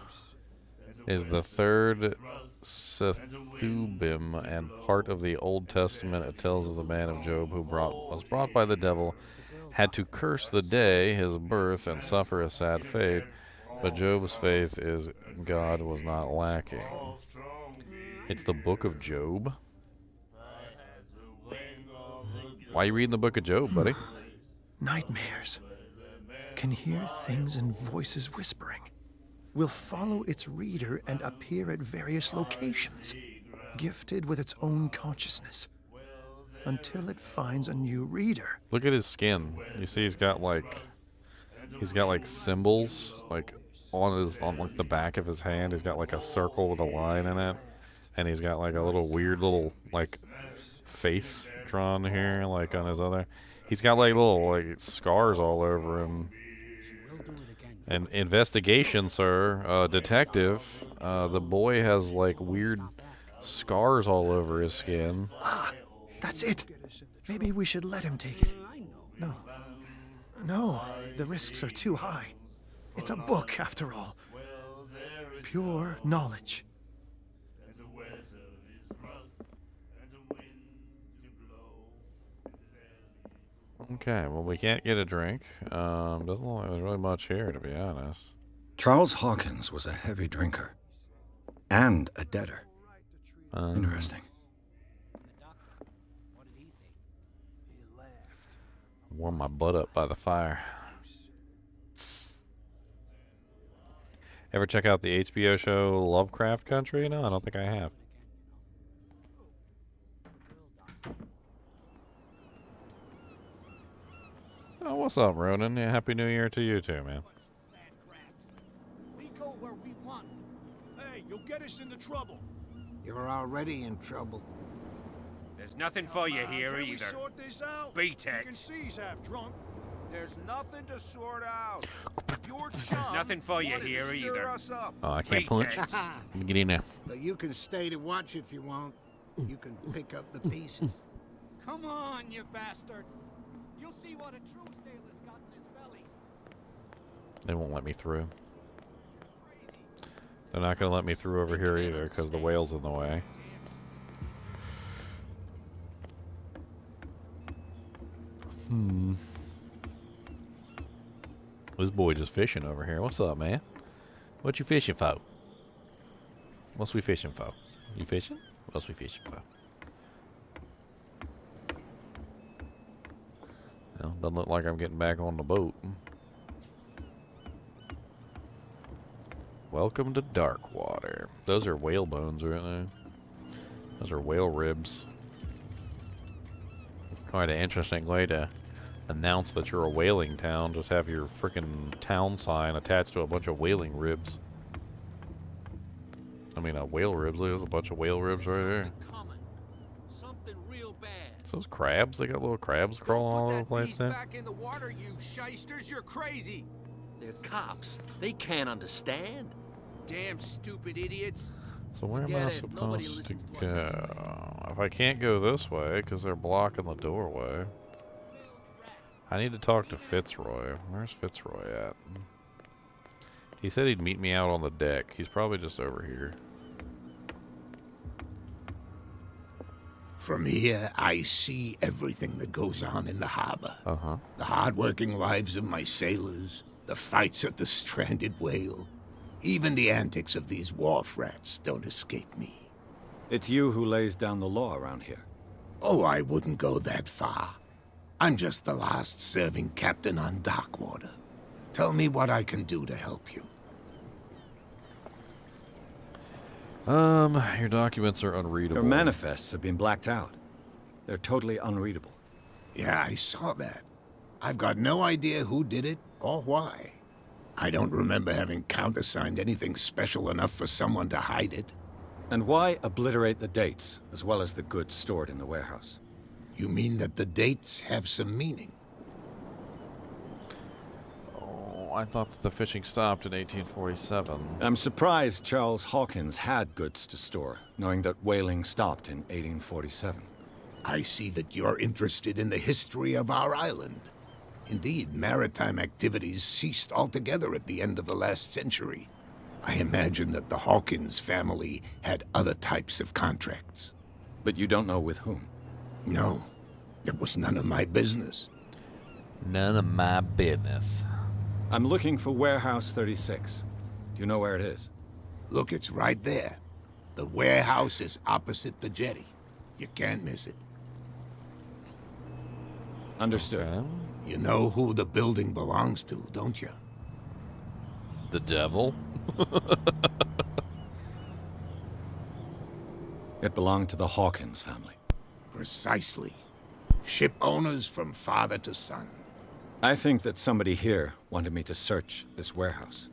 is the third Sethubim and part of the Old Testament. It tells of the man of Job who was brought by the devil, had to curse the day, his birth, and suffer a sad fate. But Job's faith is God was not lacking. It's the Book of Job. Why are you reading the Book of Job, buddy? Nightmares. Can hear things and voices whispering. Will follow its reader and appear at various locations, gifted with its own consciousness, until it finds a new reader. Look at his skin. You see he's got like symbols like on like the back of his hand. He's got like a circle with a line in it, and he's got like a little weird little like face drawn here like on his other. He's got like little like scars all over him. An investigation, sir. Detective. The boy has like weird scars all over his skin. Ah, that's it. Maybe we should let him take it. No, the risks are too high. It's a book, after all. Pure knowledge. Okay, well, we can't get a drink. Doesn't look like there's really much here, to be honest. Charles Hawkins was a heavy drinker. And a debtor. Interesting. Warm my butt up by the fire. Ever check out the HBO show Lovecraft Country? No, I don't think I have. Oh, what's up, Ronan? Yeah, Happy New Year to you too, man. We go where we want. Hey, you'll get us into trouble. You're already in trouble. There's nothing for you here Can we either. sort this out? Beat You it. can see he's half drunk. There's nothing to sort out. Your chum nothing for you wanted to here stir either. us up. Oh, I can't Beat punch. it. Let me get in there. So you can stay to watch if you want. You can pick up the pieces. Come on, you bastard. You'll see what a true sailor's got in his belly. They won't let me through. They're not going to let me through over here either because the whale's in the way. This boy just fishing over here. What's up, man? What you fishing for? What's we fishing for? You fishing? What's we fishing for? Well, doesn't look like I'm getting back on the boat. Welcome to Darkwater. Those are whale bones, aren't they? Those are whale ribs. Quite an interesting way to announce that you're a whaling town. Just have your freaking town sign attached to a bunch of whaling ribs. I mean, whale ribs. There's a bunch of whale ribs right there. Something real bad. It's those crabs. They got little crabs crawling all over the place there. Back in the water, you shysters. You're crazy. They're cops. They can't understand. Damn stupid idiots. So where am Forget I it. Nobody supposed to listens to us go? If I can't go this way because they're blocking the doorway, I need to talk to Fitzroy. Where's Fitzroy at? He said he'd meet me out on the deck. He's probably just over here. From here, I see everything that goes on in the harbor. Uh-huh. The hard-working lives of my sailors, the fights at the stranded whale. Even the antics of these wharf rats don't escape me. It's you who lays down the law around here. Oh, I wouldn't go that far. I'm just the last serving captain on Darkwater. Tell me what I can do to help you. Your documents are unreadable. Your manifests have been blacked out. They're totally unreadable. Yeah, I saw that. I've got no idea who did it or why. I don't remember having countersigned anything special enough for someone to hide it. And why obliterate the dates, as well as the goods stored in the warehouse? You mean that the dates have some meaning? Oh, I thought that the fishing stopped in 1847. I'm surprised Charles Hawkins had goods to store, knowing that whaling stopped in 1847. I see that you're interested in the history of our island. Indeed, maritime activities ceased altogether at the end of the last century. I imagine that the Hawkins family had other types of contracts. But you don't know with whom? No, it was none of my business. None of my business. I'm looking for Warehouse 36. Do you know where it is? Look, it's right there. The warehouse is opposite the jetty. You can't miss it. Understood. Okay. You know who the building belongs to, don't you? The devil? It belonged to the Hawkins family. Precisely. Ship owners from father to son. I think that somebody here wanted me to search this warehouse.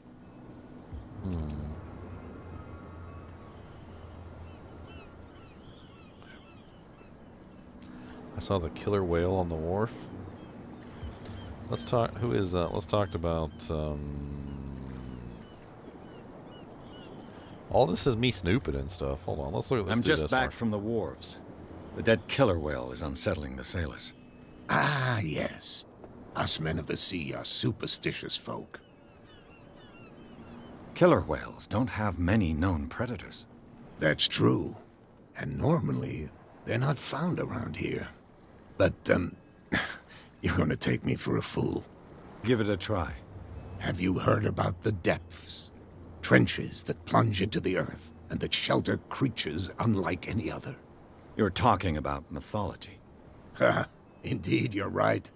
I saw the killer whale on the wharf. Let's talk. Who is? Let's talk about. All this is me snooping and stuff. Hold on. Let's look at this. I'm just back from the wharves. The dead killer whale is unsettling the sailors. Ah, yes. Us men of the sea are superstitious folk. Killer whales don't have many known predators. That's true. And normally, they're not found around here. But, You're gonna take me for a fool. Give it a try. Have you heard about the depths? Trenches that plunge into the earth and that shelter creatures unlike any other. You're talking about mythology. Ha! Indeed, you're right.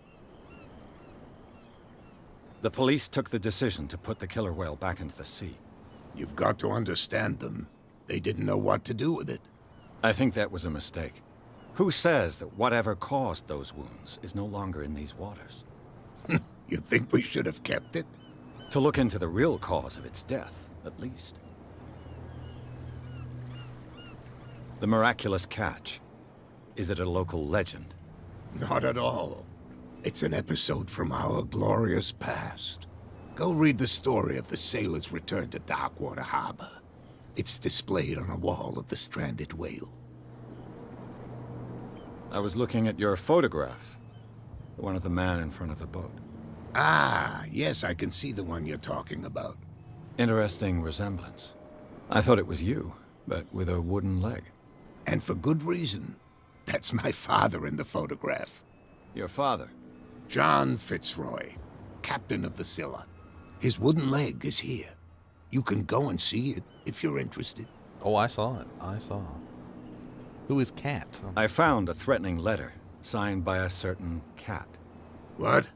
The police took the decision to put the killer whale back into the sea. You've got to understand them. They didn't know what to do with it. I think that was a mistake. Who says that whatever caused those wounds is no longer in these waters? You think we should have kept it? To look into the real cause of its death, at least. The miraculous catch. Is it a local legend? Not at all. It's an episode from our glorious past. Go read the story of the sailor's return to Darkwater Harbor. It's displayed on a wall of the stranded whale. I was looking at your photograph. The one of the man in front of the boat. Ah, yes, I can see the one you're talking about. Interesting resemblance. I thought it was you, but with a wooden leg. And for good reason. That's my father in the photograph. Your father? John Fitzroy, captain of the Scylla. His wooden leg is here. You can go and see it if you're interested. Oh, I saw it. I saw. Who is Cat? I found a threatening letter signed by a certain Cat. What?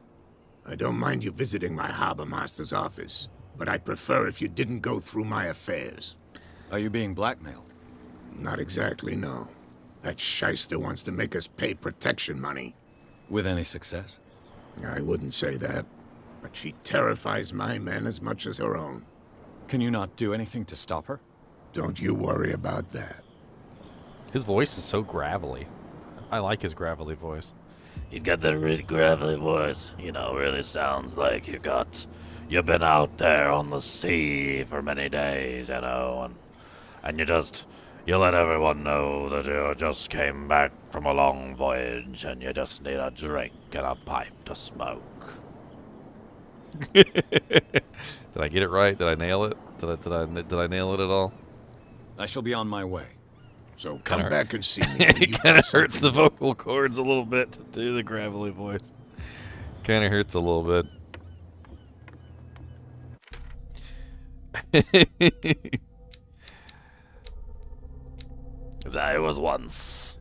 I don't mind you visiting my harbor master's office, but I'd prefer if you didn't go through my affairs. Are you being blackmailed? Not exactly, no. That shyster wants to make us pay protection money. With any success? I wouldn't say that, but she terrifies my men as much as her own. Can you not do anything to stop her? Don't you worry about that. His voice is so gravelly. I like his gravelly voice. He's got that really gravelly voice. You know, really sounds like you've been out there on the sea for many days, you know, and you let everyone know that you just came back from a long voyage and you just need a drink and a pipe to smoke. Did I get it right? Did I nail it? Did I nail it at all? I shall be on my way. So come back and see me. It kind of hurts the vocal cords a little bit to do the gravelly voice. Kind of hurts a little bit. I was once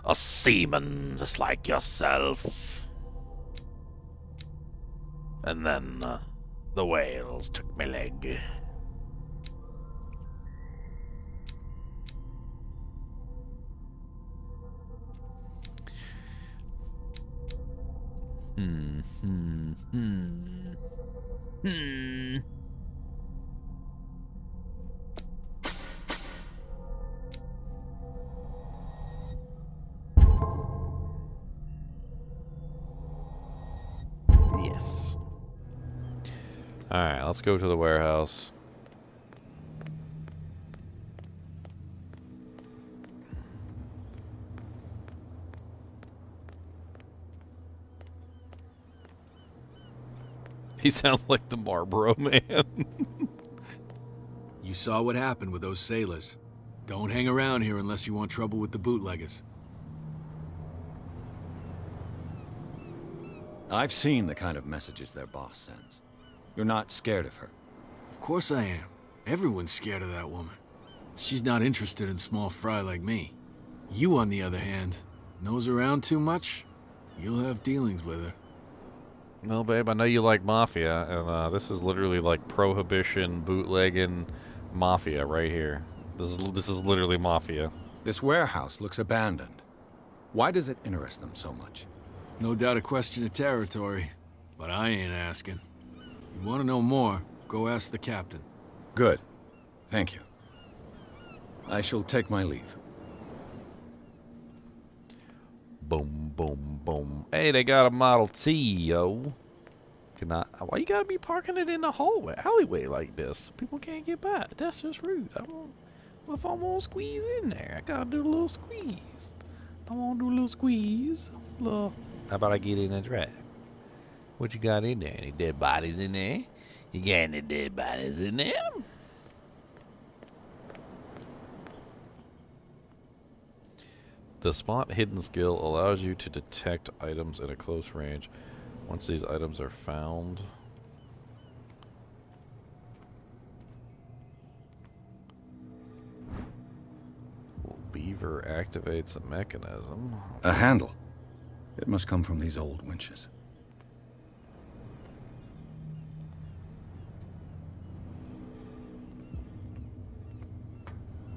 a seaman just like yourself. And then the whales took my leg. Yes. Alright, let's go to the warehouse. He sounds like the Marlboro Man. You saw what happened with those sailors. Don't hang around here unless you want trouble with the bootleggers. I've seen the kind of messages their boss sends. You're not scared of her? Of course I am. Everyone's scared of that woman. She's not interested in small fry like me. You, on the other hand, nose around too much, you'll have dealings with her. Well, babe, I know you like Mafia, and this is literally like Prohibition, bootlegging Mafia right here. This is literally Mafia. This warehouse looks abandoned. Why does it interest them so much? No doubt a question of territory, but I ain't asking. You want to know more, go ask the captain. Good. Thank you. I shall take my leave. Boom, boom, boom. Hey, they got a Model T, yo. Why you gotta be parking it in the alleyway like this? People can't get by. That's just rude. If I'm gonna squeeze in there, I gotta do a little squeeze. I wanna do a little squeeze. How about I get in and drive? What you got in there? Any dead bodies in there? You got any dead bodies in there? The spot hidden skill allows you to detect items at a close range. Once these items are found, lever activates a mechanism. A handle. It must come from these old winches.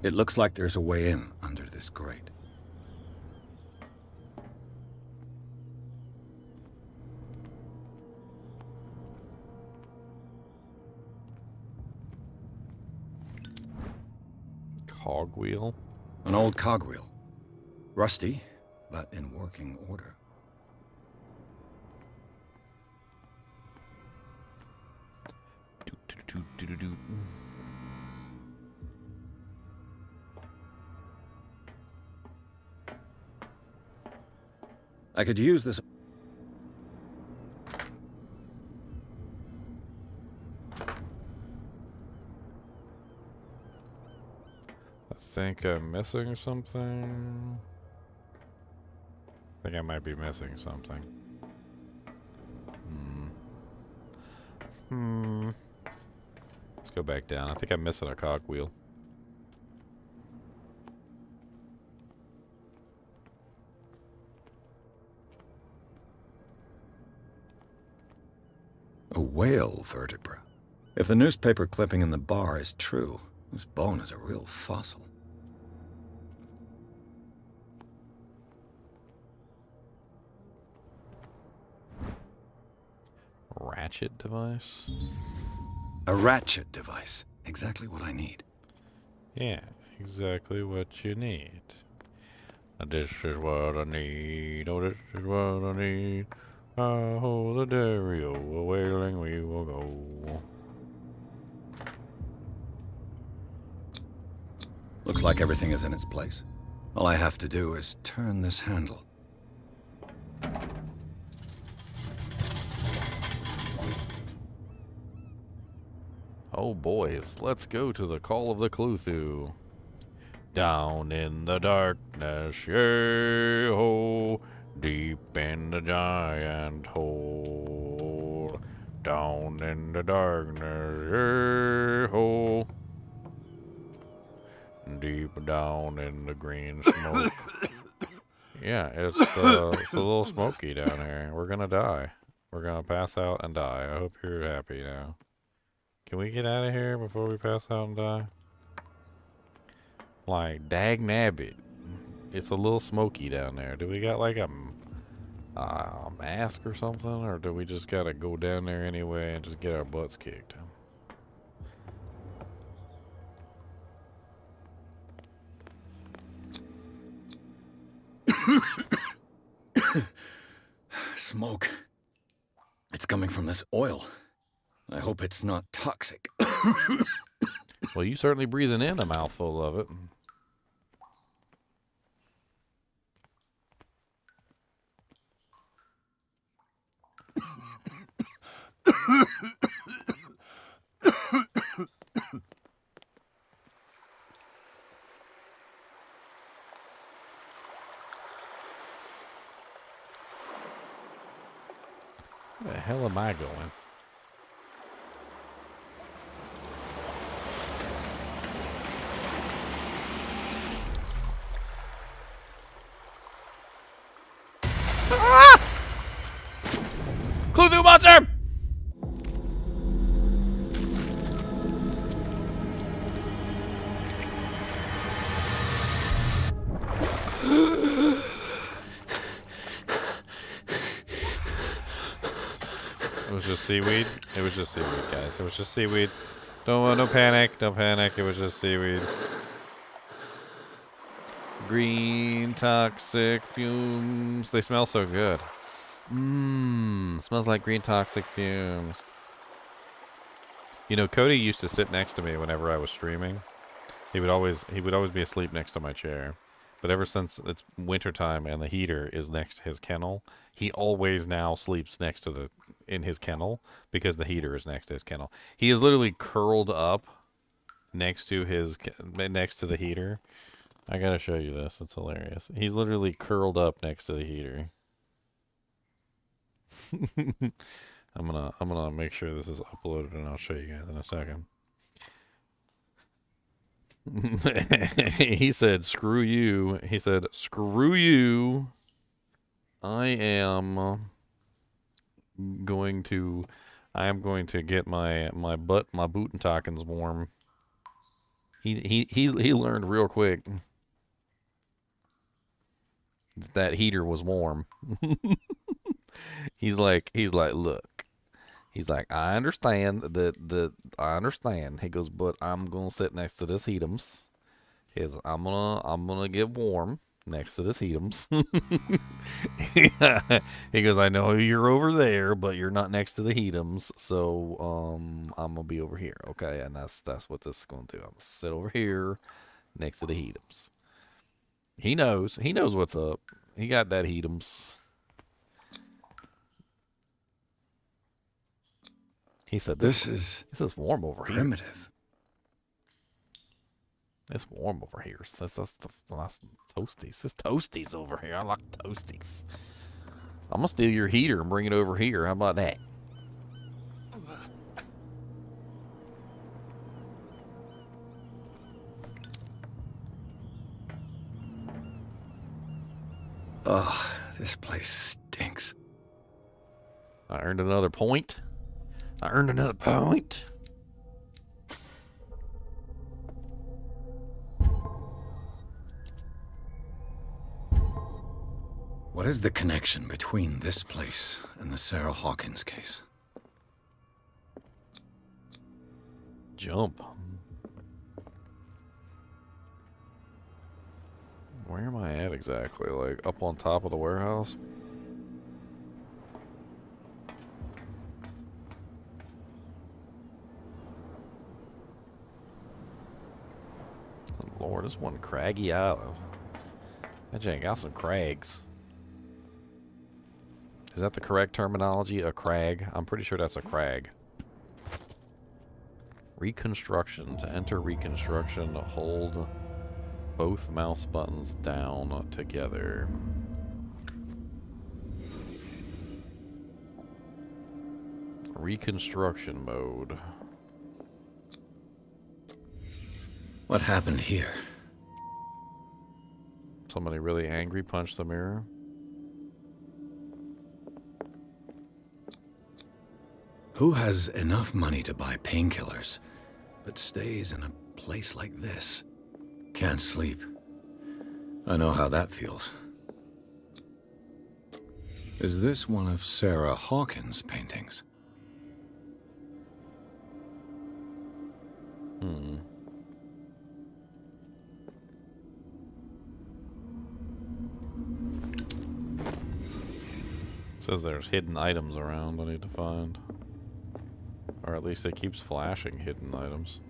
It looks like there's a way in under this grate. Cogwheel? An old cogwheel. Rusty, but in working order. I could use this. I think I'm missing something. I think I might be missing something. Let's go back down. I think I'm missing a cogwheel. A whale vertebra. If the newspaper clipping in the bar is true, this bone is a real fossil. Ratchet device? A ratchet device. Exactly what I need. Yeah, exactly what you need. This is what I need. Oh, this is what I need. Oh, the Dario, a wailing we will go. Looks like everything is in its place. All I have to do is turn this handle. Oh boys, let's go to the Call of Cthulhu. Down in the darkness, yea-ho, deep in the giant hole. Down in the darkness, yea-ho, deep down in the green smoke. Yeah, it's a little smoky down here. We're gonna die. We're gonna pass out and die. I hope you're happy now. Can we get out of here before we pass out and die? Like, dag nabbit. It's a little smoky down there. Do we got like a mask or something? Or do we just gotta go down there anyway and just get our butts kicked? Smoke. It's coming from this oil. I hope it's not toxic. Well, you certainly breathing in a mouthful of it. Where the hell am I going? Ah! Cthulhu monster! It was just seaweed. It was just seaweed, guys. It was just seaweed. Don't panic. Don't panic. It was just seaweed. Green toxic fumes. They smell so good. Smells like green toxic fumes. You know, Cody used to sit next to me whenever I was streaming. He would always be asleep next to my chair. But ever since it's wintertime and the heater is next to his kennel, he always now sleeps in his kennel because the heater is next to his kennel. He is literally curled up next to the heater. I gotta show you this. It's hilarious. He's literally curled up next to the heater. I'm gonna make sure this is uploaded, and I'll show you guys in a second. He said, "Screw you." He said, "Screw you. I am going to get my boot and tockins warm." He learned real quick that heater was warm. He's like, look. He's like, I understand I understand. He goes, but I'm gonna sit next to this heatums. I'm gonna get warm next to this heatums. He goes, I know you're over there, but you're not next to the heatums, so I'm gonna be over here, okay? And that's what this is gonna do. I'm gonna sit over here next to the heatums. He knows what's up. He got that heatums. He said, this is warm over here. Primitive. It's warm over here. That's toasties. It's toasties over here. I like toasties. I'm gonna steal your heater and bring it over here. How about that? Oh, this place stinks. I earned another point. What is the connection between this place and the Sarah Hawkins case? Jump. Where am I at exactly? Like up on top of the warehouse? Oh, Lord, this one craggy island. That ain't got some crags. Is that the correct terminology? A crag? I'm pretty sure that's a crag. Reconstruction. To enter Reconstruction, hold both mouse buttons down together. Reconstruction mode. What happened here? Somebody really angry punched the mirror. Who has enough money to buy painkillers, but stays in a place like this? Can't sleep. I know how that feels. Is this one of Sarah Hawkins' paintings? Says there's hidden items around I need to find. Or at least it keeps flashing hidden items.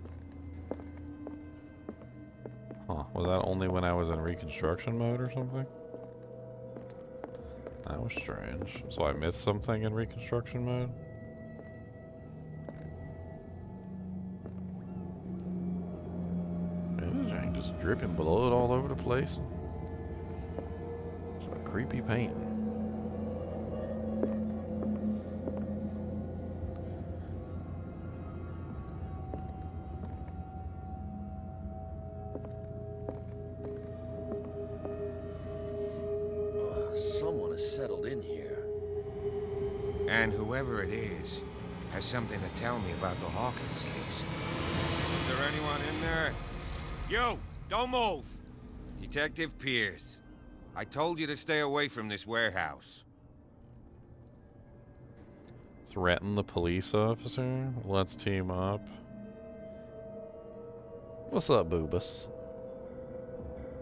Huh, was that only when I was in Reconstruction mode or something? That was strange. So I missed something in Reconstruction mode? Man, this thing just dripping blood all over the place. It's a creepy painting. Someone has settled in here. And whoever it is has something to tell me about the Hawkins case. Is there anyone in there? You! Don't move! Detective Pierce. I told you to stay away from this warehouse. Threaten the police officer? Let's team up. What's up, Boobus?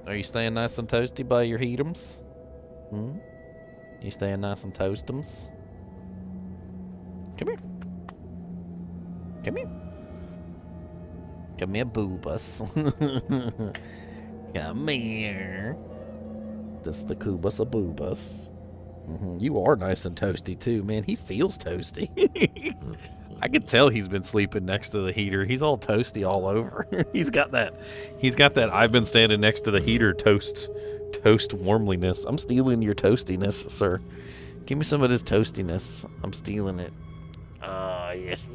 Are you staying nice and toasty by your heatums? You staying nice and toastums? Come here. Come here. Come here, Boobus. Come here. This the Kubus of Boobus. You are nice and toasty too, man. He feels toasty. I can tell he's been sleeping next to the heater. He's all toasty all over. He's got that I've been standing next to the heater toast warmliness. I'm stealing your toastiness, sir. Give me some of this toastiness. I'm stealing it. Ah, yes.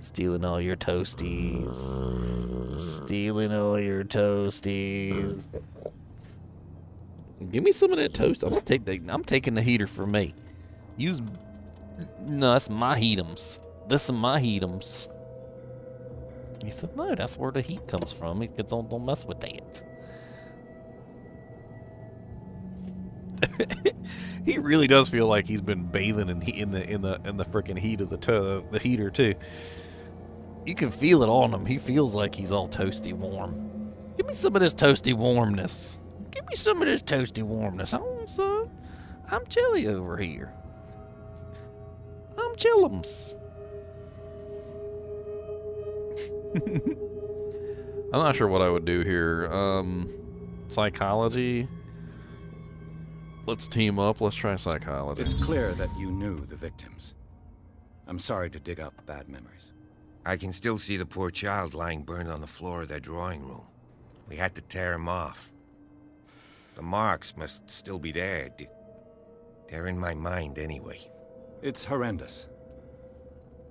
Stealing all your toasties. Stealing all your toasties. Give me some of that toast. I'm taking the heater for me. No, that's my heatums. This is my heatums. He said, no, that's where the heat comes from. He said, don't mess with that. He really does feel like he's been bathing in the freaking heat of the heater too. You can feel it on him. He feels like he's all toasty warm. Give me some of this toasty warmness. Give me some of this toasty warmness. Oh, son, I'm chilly over here. I'm chillums. I'm not sure what I would do here. Psychology. Let's team up. Let's try psychology. It's clear that you knew the victims. I'm sorry to dig up bad memories. I can still see the poor child lying burned on the floor of their drawing room. We had to tear him off. The marks must still be there. They're in my mind anyway. It's horrendous.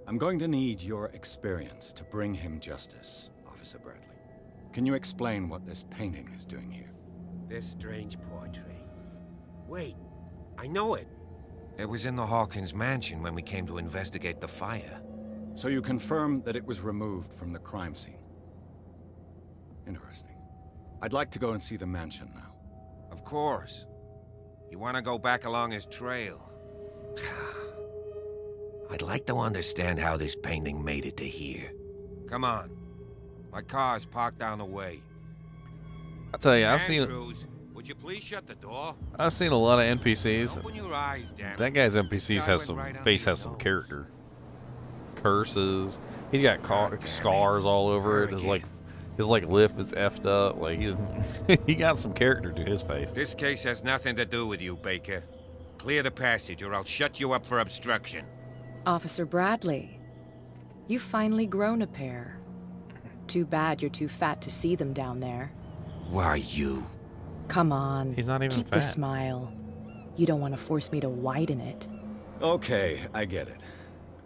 I'm going to need your experience to bring him justice, Officer Bradley. Can you explain what this painting is doing here? This strange portrait. Wait, I know it. It was in the Hawkins mansion when we came to investigate the fire. So you confirm that it was removed from the crime scene? Interesting. I'd like to go and see the mansion now. Of course. You want to go back along his trail? I'd like to understand how this painting made it to here. Come on. My car's parked down the way. I'll tell you, Andrews, would you please shut the door? I've seen a lot of NPCs. Open your eyes, damn it. That guy's NPCs has some right face has some character. Curses. He's got scars all over it. His lip is effed up. Like he got some character to his face. This case has nothing to do with you, Baker. Clear the passage or I'll shut you up for obstruction. Officer Bradley, you've finally grown a pair. Too bad you're too fat to see them down there. Why you? Come on. He's not even keep fat. the smile. You don't want to force me to widen it. Okay, I get it.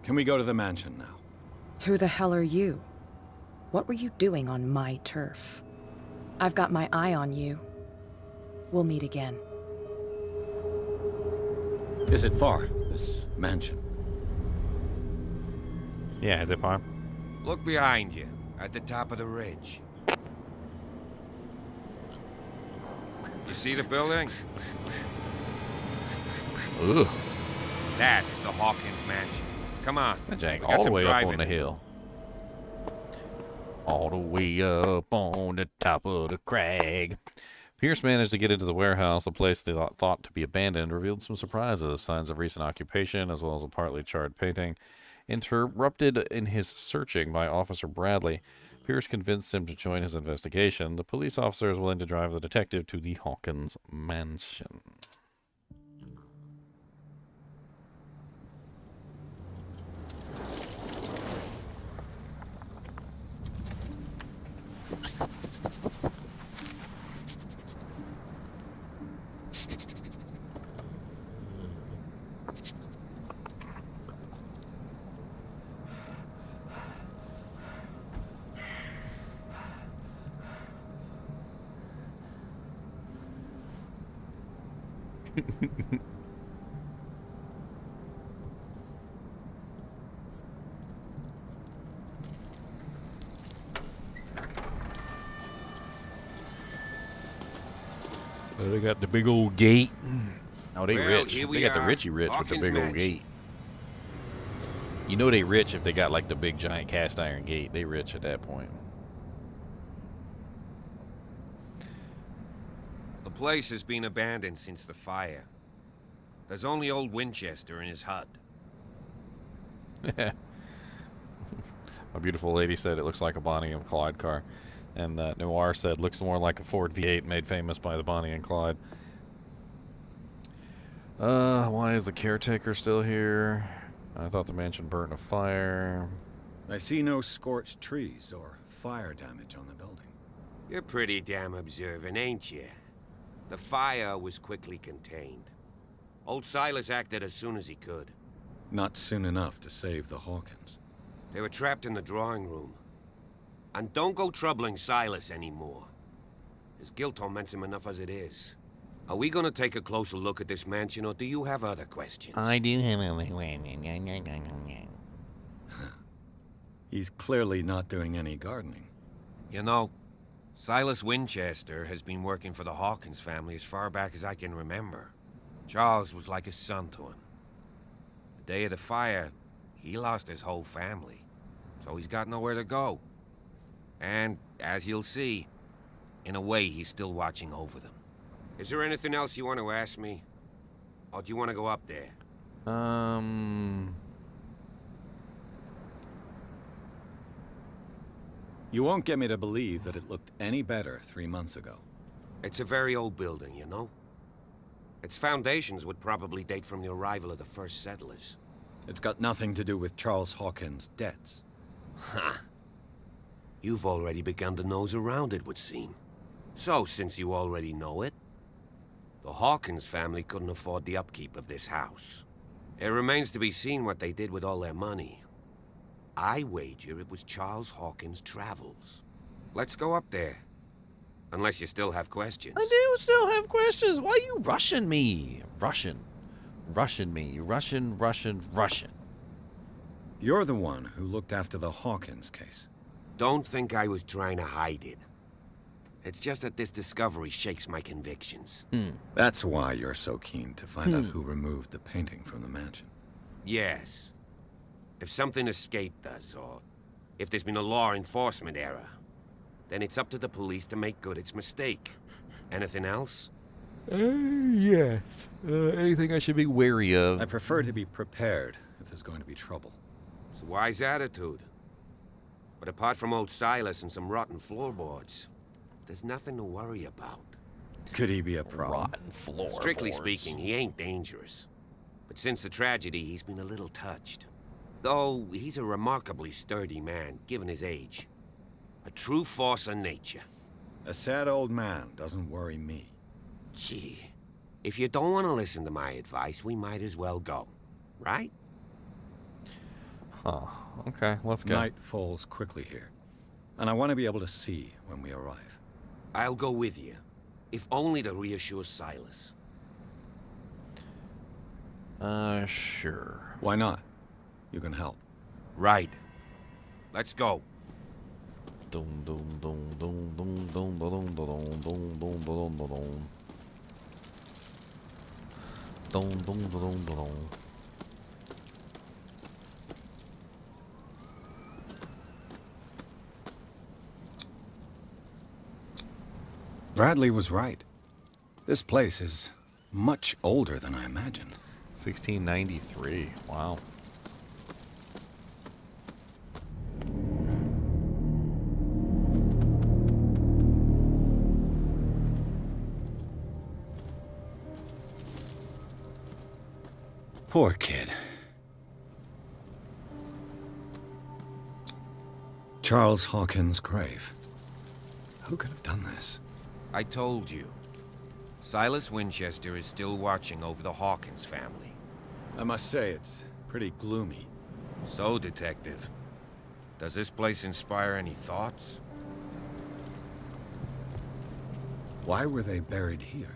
Can we go to the mansion now? Who the hell are you? What were you doing on my turf? I've got my eye on you. We'll meet again. Is it far, this mansion? Yeah, is it far? Look behind you, at the top of the ridge. You see the building? Ugh. That's the Hawkins mansion. Come on. That jank We got all the some way up driving on the to do. hill. All the way up on the top of the crag. Pierce managed to get into the warehouse, a place they thought to be abandoned, revealed some surprises, signs of recent occupation, as well as a partly charred painting. Interrupted in his searching by Officer Bradley, Pierce convinced him to join his investigation. The police officer is willing to drive the detective to the Hawkins mansion. Oh, they got the big old gate. Oh, they Well, rich. here They we got the are. richy rich with the Hawkins big old Mansion. gate. You know they rich if they got like the big giant cast iron gate. They rich at that point. The place has been abandoned since the fire. There's only old Winchester in his hut. A beautiful lady said it looks like a Bonnie and Clyde car. And Noir said looks more like a Ford V8 made famous by the Bonnie and Clyde. Why is the caretaker still here? I thought the mansion burnt in a fire. I see no scorched trees or fire damage on the building. You're pretty damn observant, ain't you? The fire was quickly contained. Old Silas acted as soon as he could. Not soon enough to save the Hawkins. They were trapped in the drawing room. And don't go troubling Silas anymore. His guilt torments him enough as it is. Are we gonna take a closer look at this mansion, or do you have other questions? I do have other questions. He's clearly not doing any gardening. You know, Silas Winchester has been working for the Hawkins family as far back as I can remember. Charles was like a son to him. The day of the fire, he lost his whole family, so he's got nowhere to go. And, as you'll see, in a way, he's still watching over them. Is there anything else you want to ask me? Or do you want to go up there? You won't get me to believe that it looked any better 3 months ago. It's a very old building, you know? Its foundations would probably date from the arrival of the first settlers. It's got nothing to do with Charles Hawkins' debts. Ha! You've already begun to nose around, it would seem. So, since you already know it, the Hawkins family couldn't afford the upkeep of this house. It remains to be seen what they did with all their money. I wager it was Charles Hawkins' travels. Let's go up there. Unless you still have questions. I do still have questions. Why are you rushing me? Rushing me. Russian. You're the one who looked after the Hawkins case. Don't think I was trying to hide it. It's just that this discovery shakes my convictions. That's why you're so keen to find out who removed the painting from the mansion. Yes. If something escaped us, or if there's been a law enforcement error, then it's up to the police to make good its mistake. Anything else? Yes. Anything I should be wary of? I prefer to be prepared if there's going to be trouble. It's a wise attitude. But apart from old Silas and some rotten floorboards, there's nothing to worry about. Could he be a problem? Rotten floorboards. Strictly speaking, he ain't dangerous. But since the tragedy, he's been a little touched. Though he's a remarkably sturdy man, given his age. A true force of nature. A sad old man doesn't worry me. Gee, if you don't want to listen to my advice, we might as well go. Right? Huh. Okay, let's go. Night falls quickly here, and I want to be able to see when we arrive. I'll go with you, if only to reassure Silas. Sure. Why not? You can help. Right. Let's go. Bradley was right. This place is much older than I imagined. 1693. Wow. Poor kid. Charles Hawkins' grave. Who could have done this? I told you. Silas Winchester is still watching over the Hawkins family. I must say, it's pretty gloomy. So, Detective, does this place inspire any thoughts? Why were they buried here?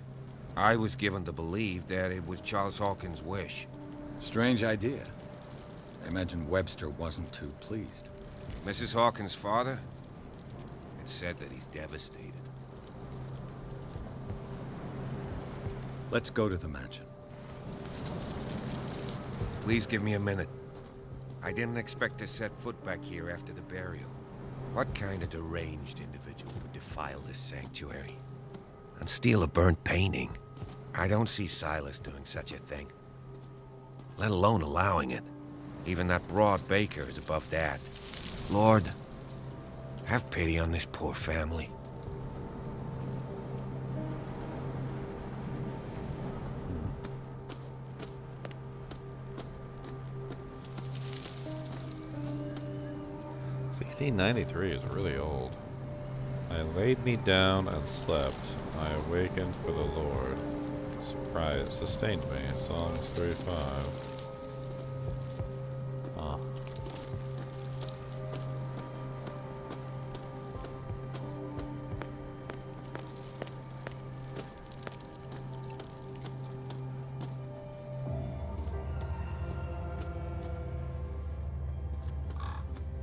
I was given to believe that it was Charles Hawkins' wish. Strange idea. I imagine Webster wasn't too pleased. Mrs. Hawkins' father? It's said that he's devastated. Let's go to the mansion. Please give me a minute. I didn't expect to set foot back here after the burial. What kind of deranged individual would defile this sanctuary? And steal a burnt painting? I don't see Silas doing such a thing. Let alone allowing it. Even that broad baker is above that. Lord, have pity on this poor family. 1693 is really old. I laid me down and slept. I awakened for the Lord. Surprise sustained me. Psalms 35. Huh.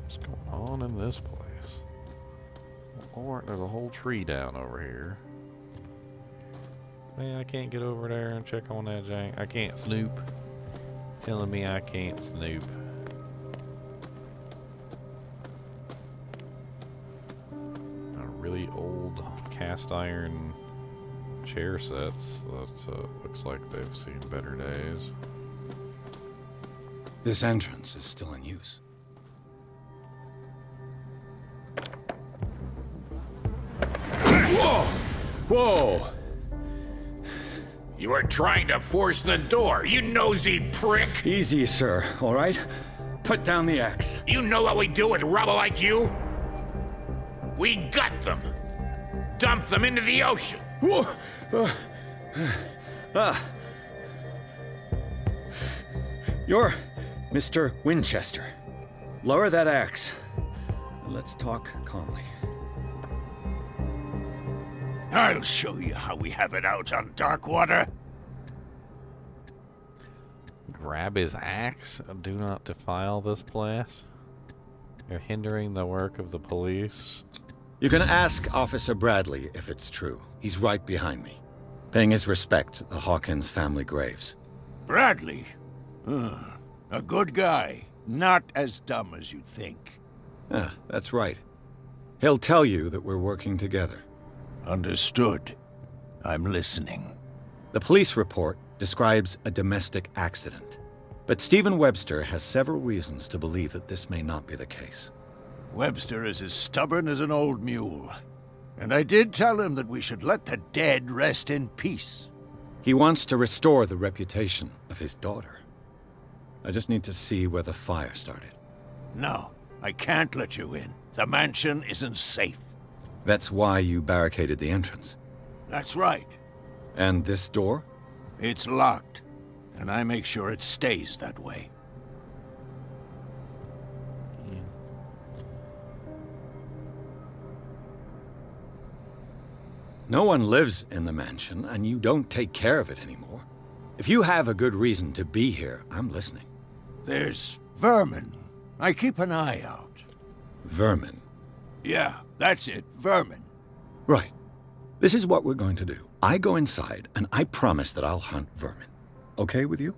What's going on in this place? Or there's a whole tree down over here. Man, I can't get over there and check on that jank. I can't snoop. Telling me I can't snoop. A really old cast iron chair sets that looks like they've seen better days. This entrance is still in use. Whoa! Whoa! You were trying to force the door, you nosy prick! Easy, sir, all right? Put down the axe. You know what we do with rubble like you? We gut them. Dump them into the ocean. Whoa! You're Mr. Winchester. Lower that axe. Let's talk calmly. I'll show you how we have it out on Darkwater. Grab his axe. Do not defile this place. You're hindering the work of the police. You can ask Officer Bradley if it's true. He's right behind me, paying his respects at the Hawkins family graves. Bradley? A good guy. Not as dumb as you think. Yeah, that's right. He'll tell you that we're working together. Understood. I'm listening. The police report describes a domestic accident, but Stephen Webster has several reasons to believe that this may not be the case. Webster is as stubborn as an old mule. And I did tell him that we should let the dead rest in peace. He wants to restore the reputation of his daughter. I just need to see where the fire started. No, I can't let you in. The mansion isn't safe. That's why you barricaded the entrance. That's right. And this door? It's locked, and I make sure it stays that way. No one lives in the mansion, and you don't take care of it anymore. If you have a good reason to be here, I'm listening. There's vermin. I keep an eye out. Vermin? Yeah, that's it, vermin. Right. This is what we're going to do. I go inside, and I promise that I'll hunt vermin. Okay with you?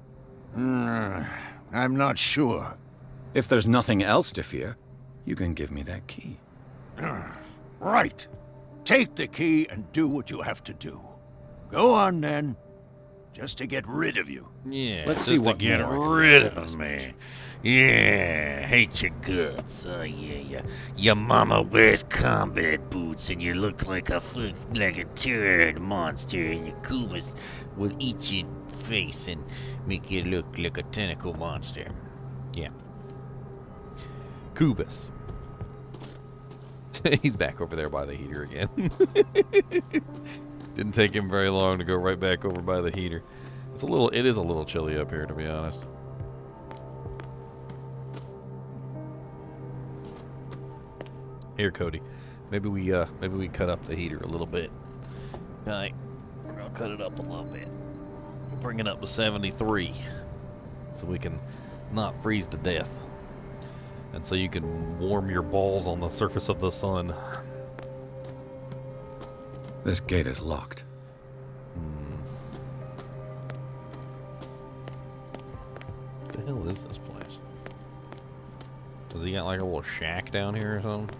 I'm not sure. If there's nothing else to fear, you can give me that key. Right. Take the key and do what you have to do. Go on, then. Just to get rid of you. Yeah, Let's just see what to get more rid of me. Yeah, hate your guts. Oh yeah. Your mama wears combat boots, and you look like a turd monster, and your Kubas will eat your face and make you look like a tentacle monster. Yeah. Kubus. He's back over there by the heater again. Didn't take him very long to go right back over by the heater. It is a little chilly up here, to be honest. Here, Cody. Maybe we cut up the heater a little bit. Okay, we're gonna cut it up a little bit. Bring it up to 73. So we can not freeze to death. And so you can warm your balls on the surface of the sun. This gate is locked. What the hell is this place? Has he got like a little shack down here or something?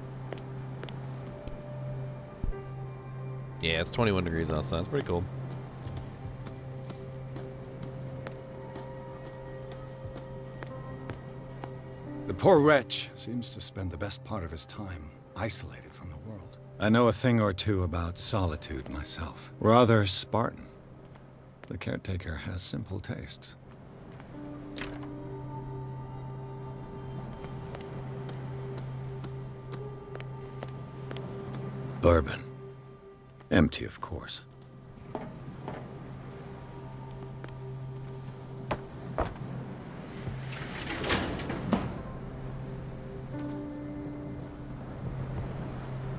Yeah, it's 21 degrees outside. It's pretty cool. The poor wretch seems to spend the best part of his time isolated from the world. I know a thing or two about solitude myself. Rather Spartan. The caretaker has simple tastes. Bourbon. Empty, of course.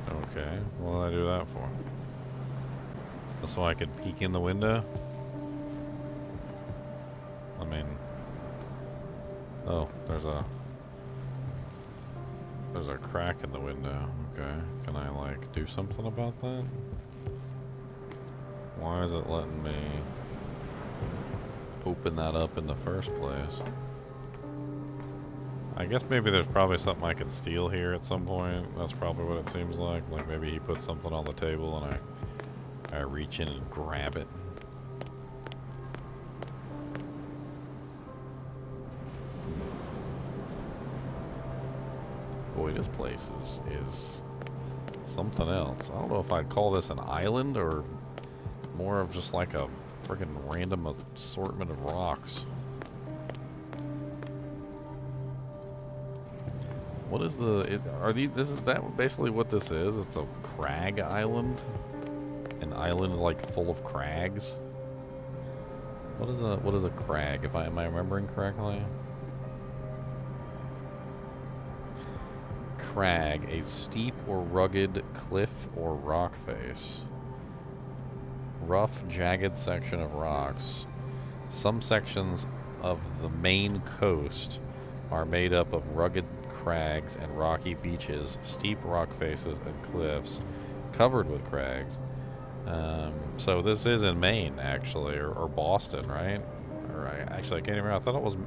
Okay, what did I do that for? Just so I could peek in the window? I mean... Oh, there's a crack in the window. Okay, can I, like, do something about that? Why is it letting me open that up in the first place? I guess maybe there's probably something I can steal here at some point. That's probably what it seems like. Like maybe he put something on the table and I reach in and grab it. Boy, this place is something else. I don't know if I'd call this an island or more of just like a friggin' random assortment of rocks. What is is that basically what this is? It's a crag island? An island like full of crags? What is a crag, am I remembering correctly? Crag, a steep or rugged cliff or rock face. Rough, jagged section of rocks. Some sections of the main coast are made up of rugged crags and rocky beaches, steep rock faces and cliffs covered with crags. So this is in Maine, actually, or Boston, right? Or I can't even remember.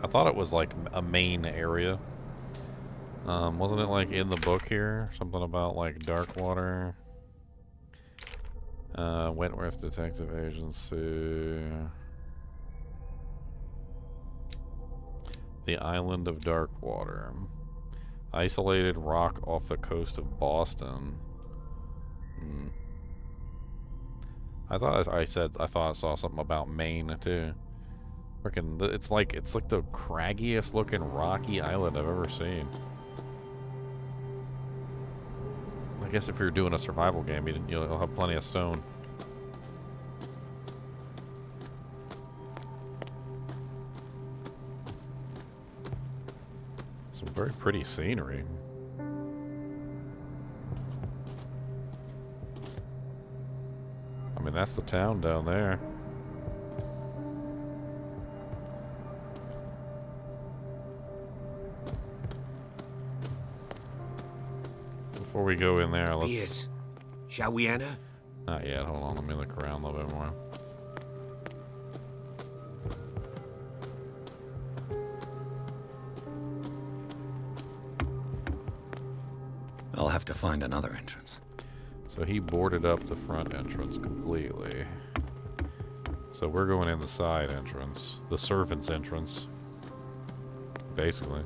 I thought it was like a Maine area. Wasn't it like in the book here? Something about like Darkwater. Wentworth Detective Agency. The island of Darkwater. Isolated rock off the coast of Boston. I thought I saw something about Maine too. Freaking, it's like the craggiest looking rocky island I've ever seen. I guess if you're doing a survival game, you'll have plenty of stone. Some very pretty scenery. I mean, that's the town down there. Before we go in there, let's... Yes. Shall we enter? Not yet. Hold on. Let me look around a little bit more. I'll have to find another entrance. So he boarded up the front entrance completely. So we're going in the side entrance. The servant's entrance. Basically.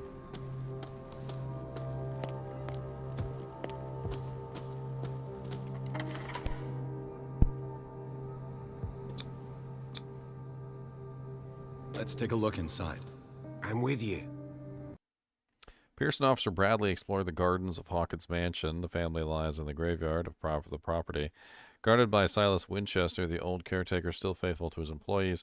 Let's take a look inside. I'm with you. Pierce and Officer Bradley explore the gardens of Hawkins' mansion. The family lies in the graveyard of the property. Guarded by Silas Winchester, the old caretaker, still faithful to his employers,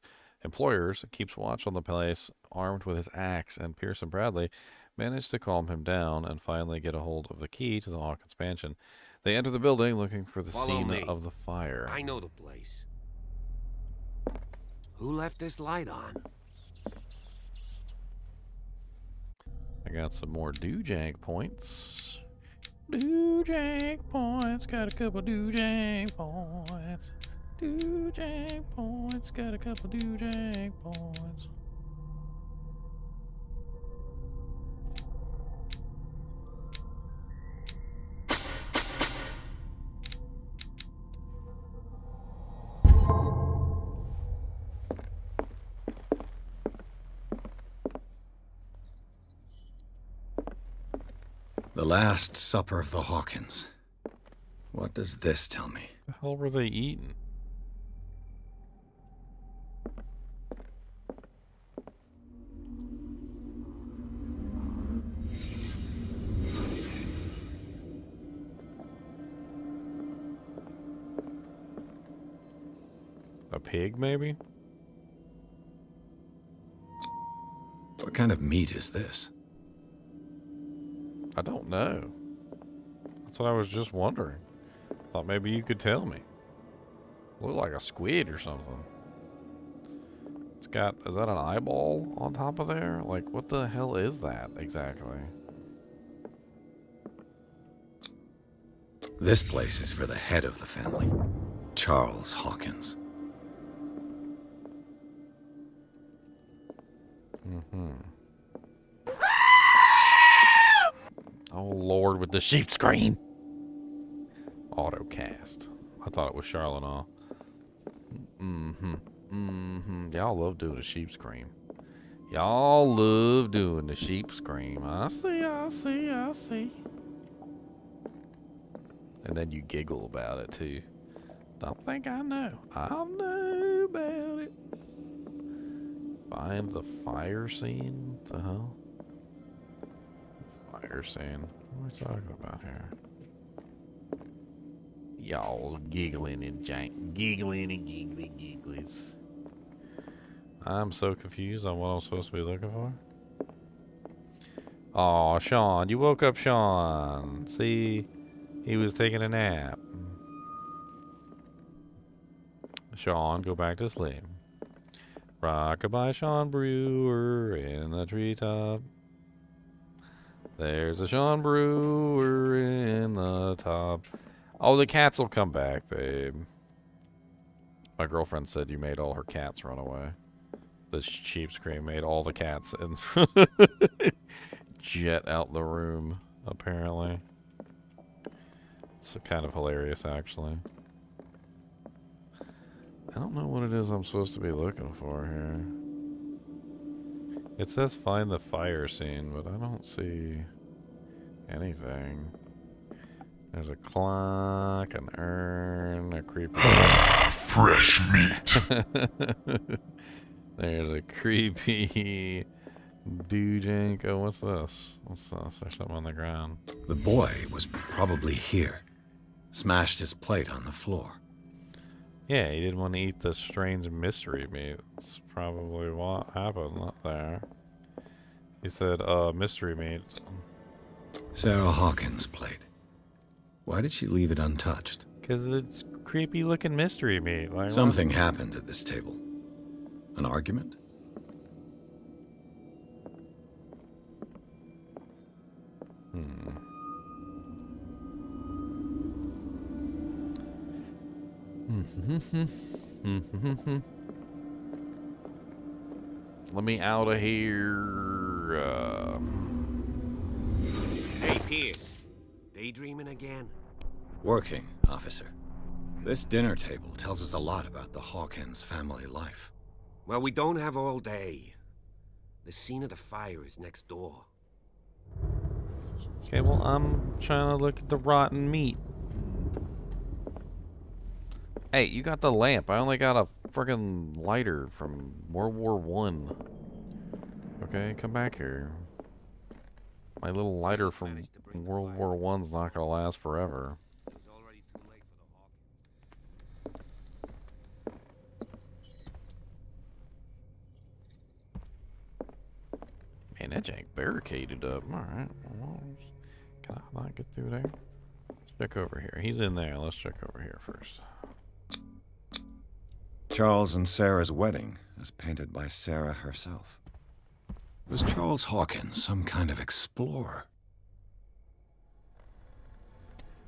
keeps watch on the place, armed with his axe, and Pierce and Bradley manage to calm him down and finally get a hold of the key to the Hawkins mansion. They enter the building looking for the scene of the fire. I know the place. Who left this light on? I got some more doojang points. Doojang points. Got a couple doojang points. Doojang points. Got a couple doojang points. The Last Supper of the Hawkins. What does this tell me? The hell were they eating? pig, maybe? What kind of meat is this? I don't know. That's what I was just wondering. Thought maybe you could tell me. Look like a squid or something. It's got, is that an eyeball on top of there? Like, what the hell is that exactly? This place is for the head of the family, Charles Hawkins. Oh Lord, with the sheep scream. Autocast. I thought it was Charlotte. Y'all love doing the sheep scream. Y'all love doing the sheep scream. I see, I see, I see. And then you giggle about it too. Don't think I know. I'll know about it. Find the fire scene? What the hell? Fire scene. What are we talking about here? Y'all's giggling and giggling and gigglies. I'm so confused on what I'm supposed to be looking for. Aw, Sean. You woke up Sean. See? He was taking a nap. Sean, go back to sleep. Rockabye Sean Brewer in the treetop. There's a Sean Brewer in the top. Oh, the cats will come back, babe. My girlfriend said you made all her cats run away. The sheep scream made all the cats and jet out the room, apparently. It's kind of hilarious, actually. I don't know what it is I'm supposed to be looking for here. It says find the fire scene, but I don't see anything. There's a clock, an urn, a creepy... Fresh meat! There's a creepy doojink. Oh, what's this? What's this? There's something on the ground. The boy was probably here. Smashed his plate on the floor. Yeah, he didn't want to eat the strange mystery meat. That's probably what happened up there. He said, mystery meat. Sarah Hawkins' plate. Why did she leave it untouched? Because it's creepy looking mystery meat. Like, something happened at this table. An argument? Let me out of here. Hey, Pierce. Daydreaming again? Working, officer. This dinner table tells us a lot about the Hawkins family life. Well, we don't have all day. The scene of the fire is next door. Okay, well, I'm trying to look at the rotten meat. Hey, you got the lamp. I only got a friggin' lighter from World War I. Okay, come back here. My little lighter from World War I's not gonna last forever. Man, that jank barricaded up. Alright, well, can I not get through there? Let's check over here. He's in there. Let's check over here first. Charles and Sarah's wedding, as painted by Sarah herself. Was Charles Hawkins some kind of explorer?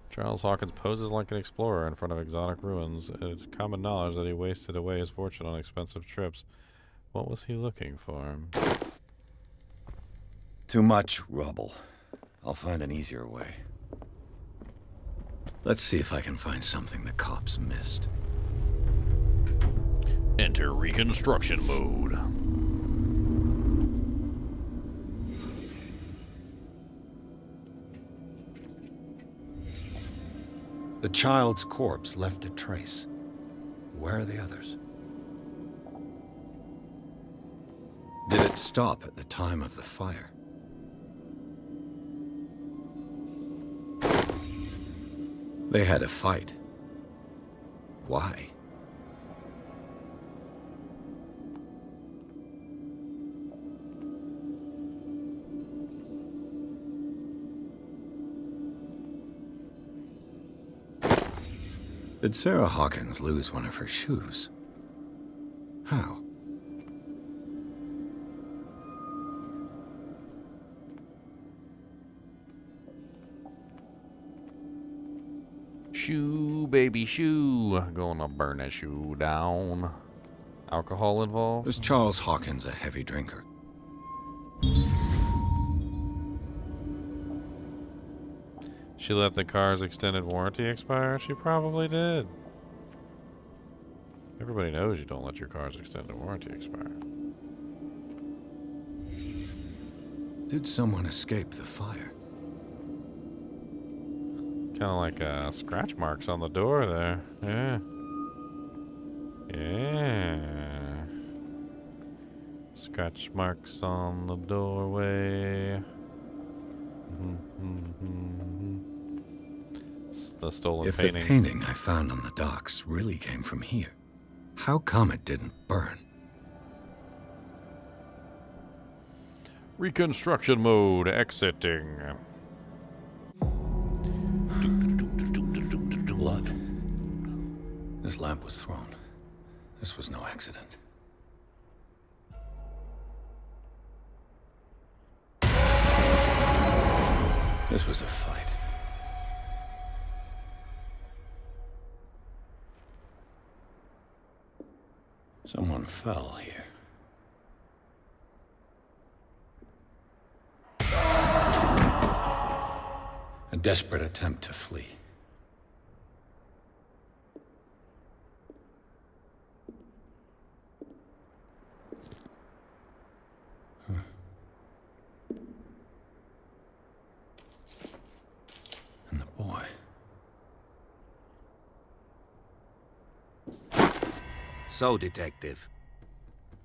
Charles Hawkins poses like an explorer in front of exotic ruins. It's common knowledge that he wasted away his fortune on expensive trips. What was he looking for? Too much rubble. I'll find an easier way. Let's see if I can find something the cops missed. Enter Reconstruction mode. The child's corpse left a trace. Where are the others? Did it stop at the time of the fire? They had a fight. Why? Did Sarah Hawkins lose one of her shoes? How? Shoe, baby, shoe. Gonna burn a shoe down. Alcohol involved? Was Charles Hawkins a heavy drinker? She let the car's extended warranty expire? She probably did. Everybody knows you don't let your car's extended warranty expire. Did someone escape the fire? Kind of like scratch marks on the door there. Yeah. Yeah. Scratch marks on the doorway. It's the stolen painting. If the painting I found on the docks really came from here, how come it didn't burn? Reconstruction mode, exiting. Blood. This lamp was thrown. This was no accident. This was a fight. Someone fell here. A desperate attempt to flee. And the boy. So, Detective,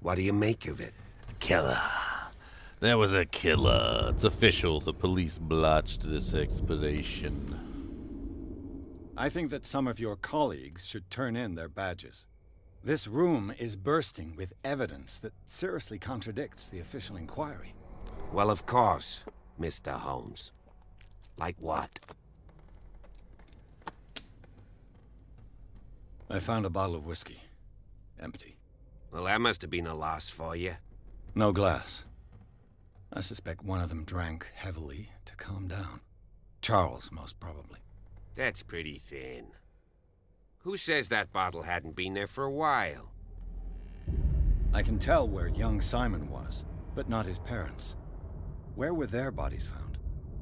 what do you make of it? Killer. There was a killer. It's official. The police blotched this expedition. I think that some of your colleagues should turn in their badges. This room is bursting with evidence that seriously contradicts the official inquiry. Well, of course, Mr. Holmes. Like what? I found a bottle of whiskey. Empty. Well, that must have been a loss for you. No glass. I suspect one of them drank heavily to calm down. Charles, most probably. That's pretty thin. Who says that bottle hadn't been there for a while? I can tell where young Simon was, but not his parents. Where were their bodies found?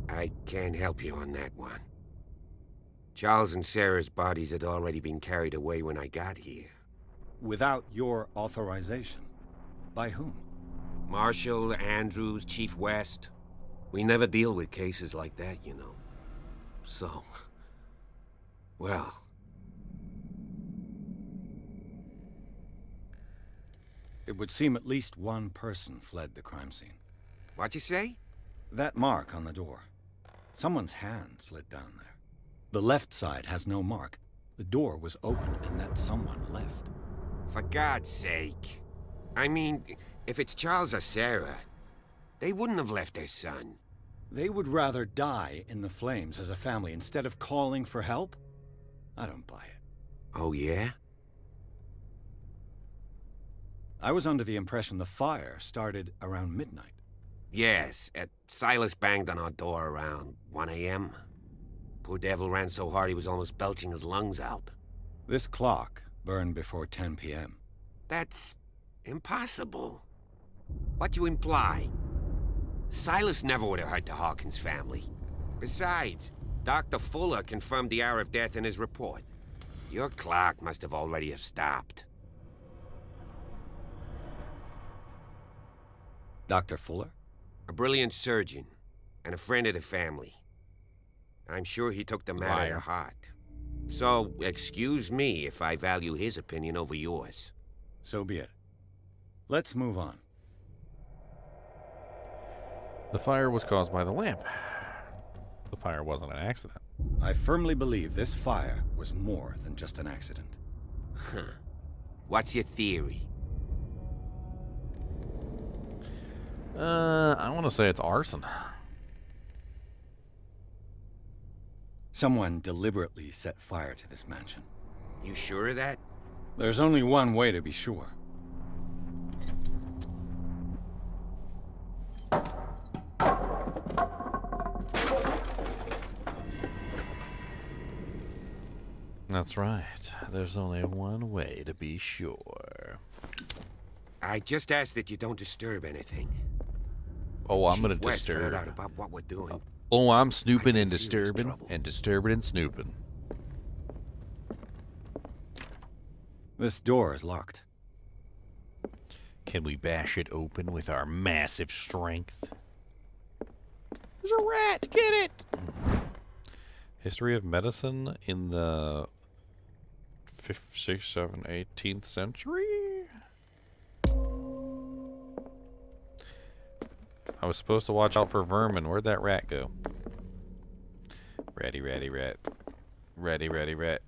I can't help you on that one. Charles and Sarah's bodies had already been carried away when I got here. Without your authorization? By whom? Marshall, Andrews, Chief West. We never deal with cases like that, you know. So... well... It would seem at least one person fled the crime scene. What'd you say? That mark on the door. Someone's hand slid down there. The left side has no mark. The door was open and that someone left. For God's sake. I mean, if it's Charles or Sarah, they wouldn't have left their son. They would rather die in the flames as a family instead of calling for help? I don't buy it. Oh, yeah? I was under the impression the fire started around midnight. Yes, Silas banged on our door around 1 a.m. Poor devil ran so hard he was almost belching his lungs out. This clock burned before 10 p.m. That's impossible. What you imply? Silas never would have hurt the Hawkins family. Besides, Dr. Fuller confirmed the hour of death in his report. Your clock must have already have stopped. Dr. Fuller? A brilliant surgeon, and a friend of the family. I'm sure he took the matter to heart. So, excuse me if I value his opinion over yours. So be it. Let's move on. The fire was caused by the lamp. The fire wasn't an accident. I firmly believe this fire was more than just an accident. Huh. What's your theory? I want to say it's arson. Someone deliberately set fire to this mansion. You sure of that? There's only one way to be sure. That's right. There's only one way to be sure. I just ask that you don't disturb anything. Oh, I'm gonna Chief West disturb. found out about what we're doing. Oh, I'm snooping and see there's disturbing trouble. and disturbing and snooping. This door is locked. Can we bash it open with our massive strength? There's a rat! Get it! History of medicine in the 5th, 6th, 7th, 18th century? I was supposed to watch out for vermin. Where'd that rat go? Ratty, ratty, rat. Ratty, ratty, rat.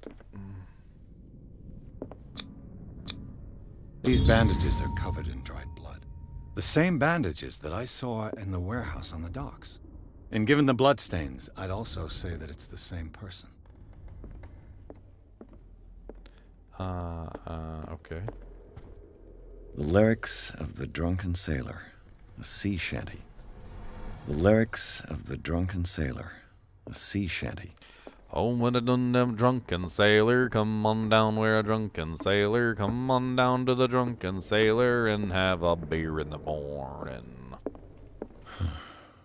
These bandages are covered in dried blood. The same bandages that I saw in the warehouse on the docks. And given the bloodstains, I'd also say that it's the same person. Okay. The lyrics of the drunken sailor, a sea shanty. The lyrics of the drunken sailor, a sea shanty. Oh, when a dun drunken sailor, come on down where a drunken sailor, come on down to the drunken sailor and have a beer in the morning.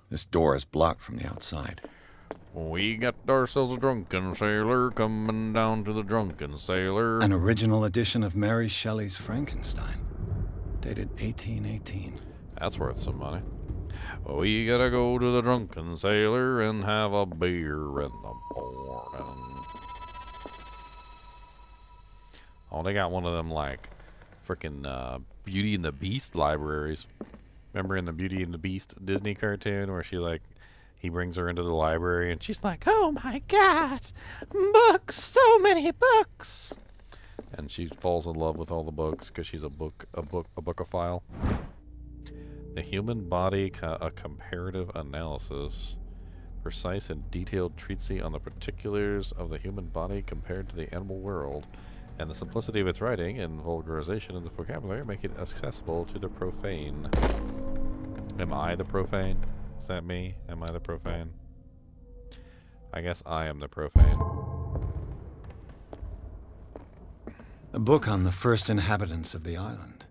This door is blocked from the outside. We got ourselves a drunken sailor coming down to the drunken sailor. An original edition of Mary Shelley's Frankenstein, dated 1818. That's worth some money. We gotta go to the drunken sailor and have a beer in the morning. Oh, they got one of them, like, frickin' Beauty and the Beast libraries. Remember in the Beauty and the Beast Disney cartoon where she, like, he brings her into the library and she's like, oh my god, books, so many books. And she falls in love with all the books because she's a bookophile. The human body, a comparative analysis. Precise and detailed treatise on the particulars of the human body compared to the animal world. And the simplicity of its writing and vulgarization of the vocabulary make it accessible to the profane. Am I the profane? Is that me? Am I the profane? I guess I am the profane. A book on the first inhabitants of the island.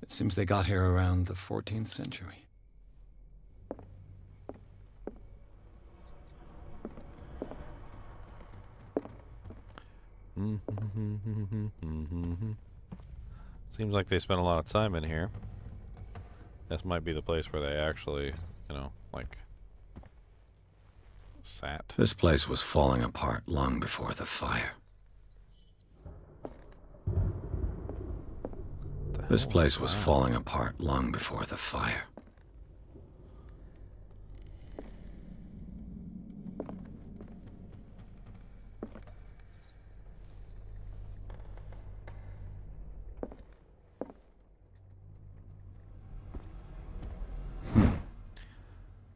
It seems they got here around the 14th century. Seems like they spent a lot of time in here. This might be the place where they actually, you know, like, sat. This place was falling apart long before the fire. This place was falling apart long before the fire.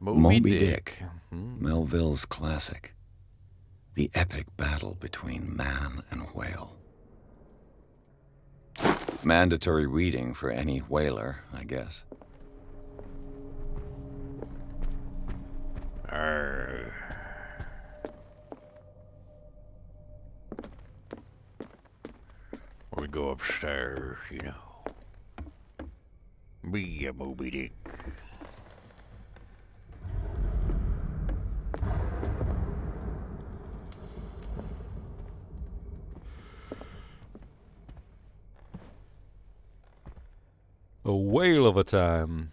Moby Dick. Melville's classic. The epic battle between man and whale. Mandatory reading for any whaler, I guess. Arr. We go upstairs, you know. Be a Moby Dick. A whale of a time.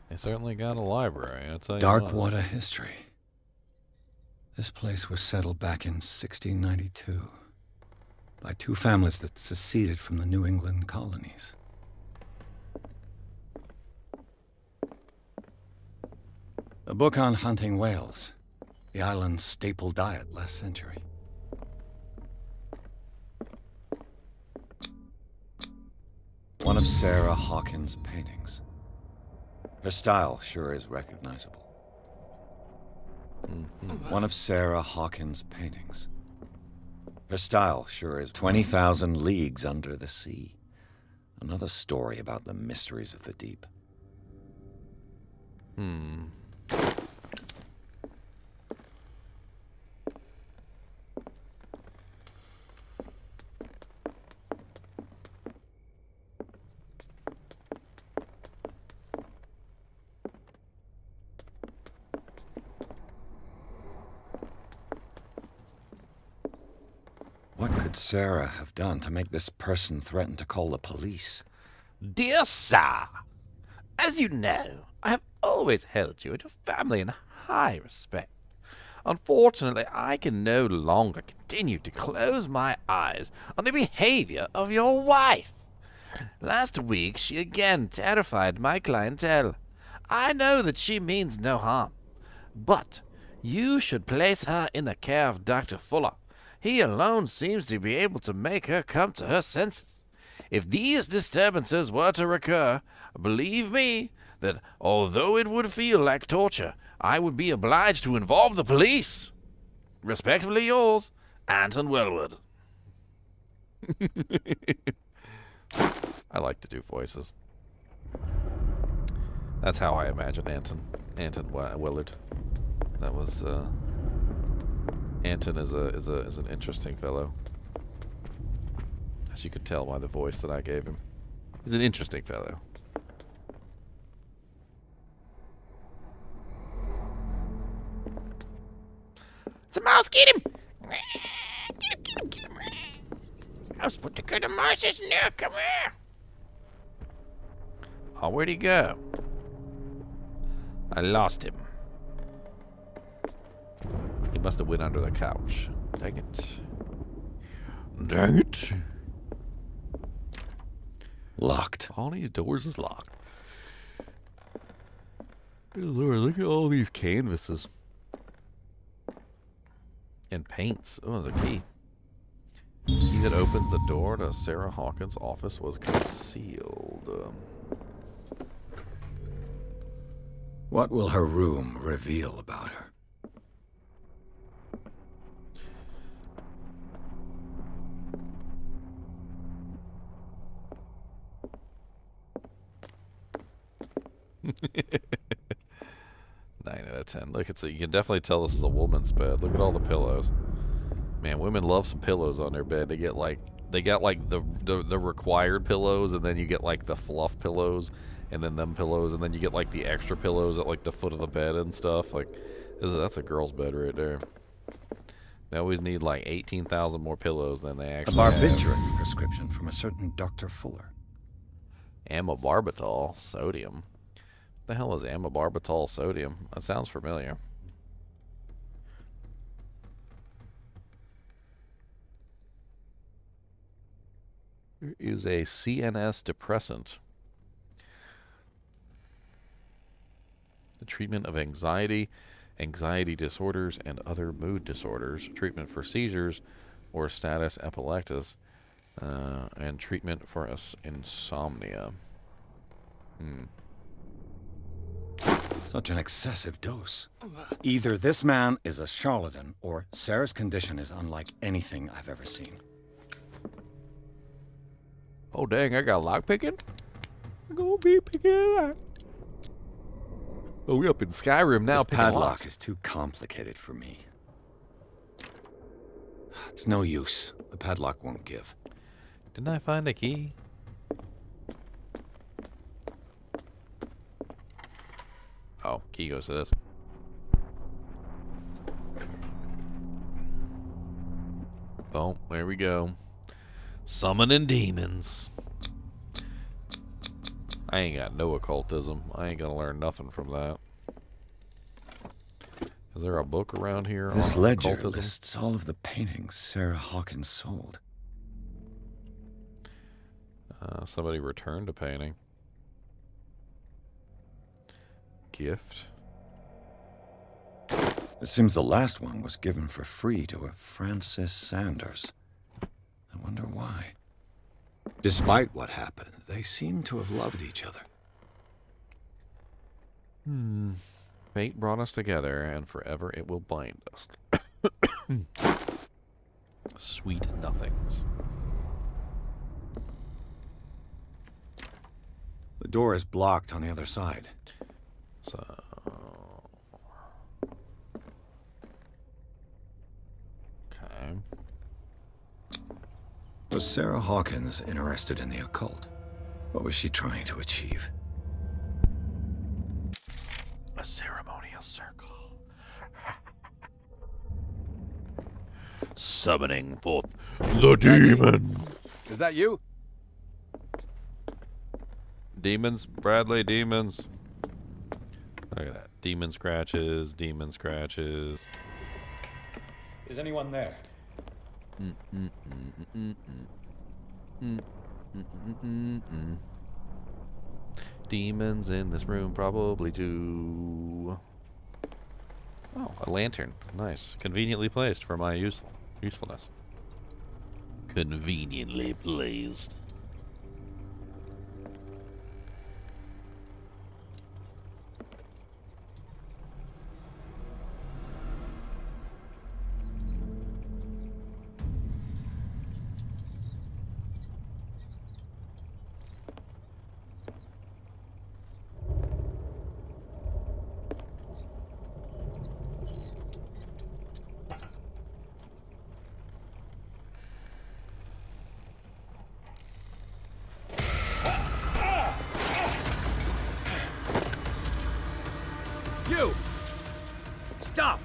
They certainly got a library, I'll tell you what. Darkwater history. This place was settled back in 1692 by two families that seceded from the New England colonies. A book on hunting whales, the island's staple diet last century. One of Sarah Hawkins' paintings. Her style sure is recognizable. One of Sarah Hawkins' paintings. Her style sure is 20,000 leagues under the sea. Another story about the mysteries of the deep. What could Sarah have done to make this person threaten to call the police? Dear Sir, as you know, I have always held you and your family in high respect. Unfortunately, I can no longer continue to close my eyes on the behavior of your wife. Last week, she again terrified my clientele. I know that she means no harm, but you should place her in the care of Dr. Fuller. He alone seems to be able to make her come to her senses. If these disturbances were to recur, believe me that although it would feel like torture, I would be obliged to involve the police. Respectfully yours, Anton Wellwood. I like to do voices. That's how I imagine Anton Willard. That was Anton is an interesting fellow. As you could tell by the voice that I gave him. He's an interesting fellow. It's a mouse, get him! Get him. Mouse, put the good Marsh's neck, come here! Oh, where'd he go? I lost him. He must have went under the couch. Dang it. Dang it. Locked. All these doors is locked. Good Lord, look at all these canvases. And paints. Oh, the key. Key that opens the door to Sarah Hawkins' office was concealed. What will her room reveal about her? Nine out of 10. Look, you can definitely tell this is a woman's bed. Look at all the pillows. Man, women love some pillows on their bed. They got like the required pillows, and then you get like the fluff pillows, and then them pillows, and then you get like the extra pillows at like the foot of the bed and stuff. Like, that's a girl's bed right there. They always need like 18,000 more pillows than they actually have. A barbiturate prescription from a certain Dr. Fuller. Amobarbital sodium. What the hell is amobarbital sodium? That sounds familiar. There is a CNS depressant. The treatment of anxiety, anxiety disorders, and other mood disorders. Treatment for seizures or status epilepticus. And treatment for insomnia. Such an excessive dose. Either this man is a charlatan, or Sarah's condition is unlike anything I've ever seen. Oh, dang, I got lock picking? I'm gonna be picking a lock. Oh, we're up in Skyrim now. This padlock is too complicated for me. It's no use. The padlock won't give. Didn't I find a key? Oh, key goes to this. Oh, there we go. Summoning demons. I ain't got no occultism. I ain't gonna learn nothing from that. Is there a book around here This on ledger occultism? lists all of the paintings Sarah Hawkins sold. Somebody returned a painting. Gift. It seems the last one was given for free to a Francis Sanders. I wonder why. Despite what happened, they seem to have loved each other. Fate brought us together, and forever it will bind us. Sweet nothings. The door is blocked on the other side. So... Okay. Was Sarah Hawkins interested in the occult? What was she trying to achieve? A ceremonial circle. Summoning forth the demon. Is that you? Demons, Bradley, demons. Look at that. Demon scratches, demon scratches. Is anyone there? Demons in this room, probably too. Oh, a lantern. Nice. Conveniently placed for my usefulness. Conveniently placed. You! Stop!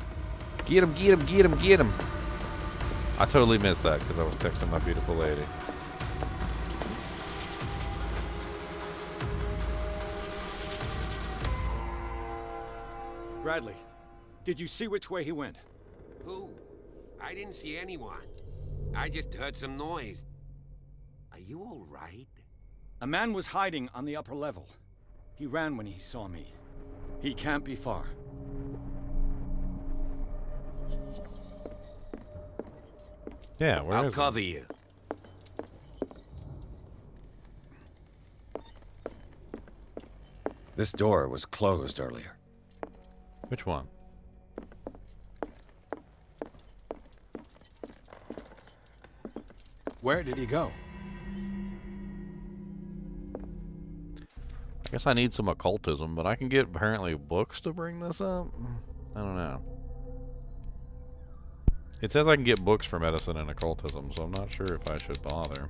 Get him, get him, get him, get him. I totally missed that because I was texting my beautiful lady. Bradley, did you see which way he went? Who? I didn't see anyone. I just heard some noise. Are you all right? A man was hiding on the upper level. He ran when he saw me. He can't be far. Yeah, where I'll is cover you. This door was closed earlier. Which one? Where did he go? I guess I need some occultism, but I can get apparently books to bring this up. I don't know. It says I can get books for medicine and occultism, so I'm not sure if I should bother.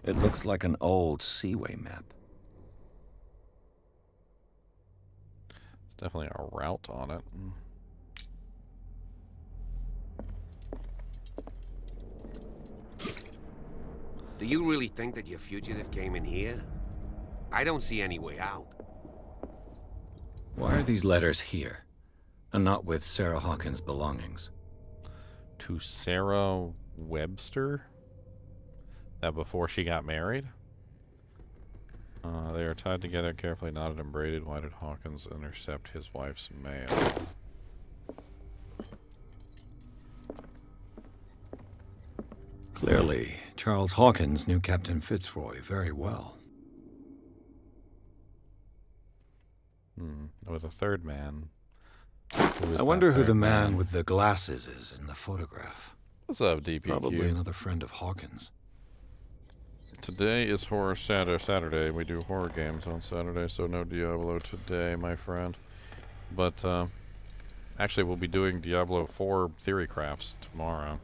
It looks like an old seaway map. There's definitely a route on it. Do you really think that your fugitive came in here? I don't see any way out. Why are these letters here, and not with Sarah Hawkins' belongings? To Sarah Webster? That before she got married? They are tied together, carefully knotted and braided. Why did Hawkins intercept his wife's mail? Clearly, Charles Hawkins knew Captain Fitzroy very well. There was a third man. I wonder who the man with the glasses is in the photograph. What's up, DPQ? Probably another friend of Hawkins. Today is Horror Saturday. We do horror games on Saturday, so no Diablo today, my friend. But, actually, we'll be doing Diablo 4 theory crafts tomorrow.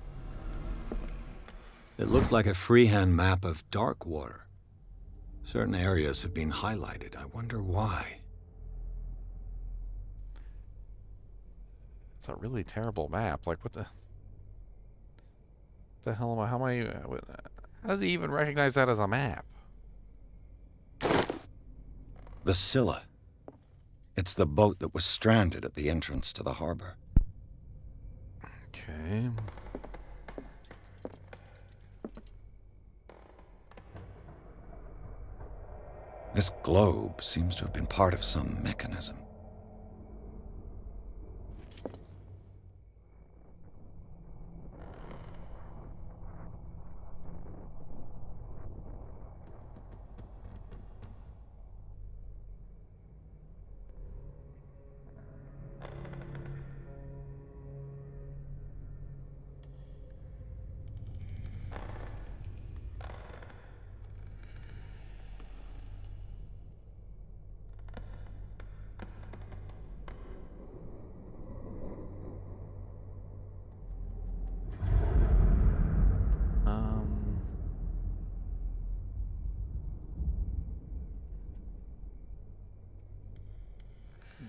It looks like a freehand map of Darkwater. Certain areas have been highlighted. I wonder why. It's a really terrible map. Like, what the hell am I? How am I? How does he even recognize that as a map? The Scylla. It's the boat that was stranded at the entrance to the harbor. Okay. This globe seems to have been part of some mechanism.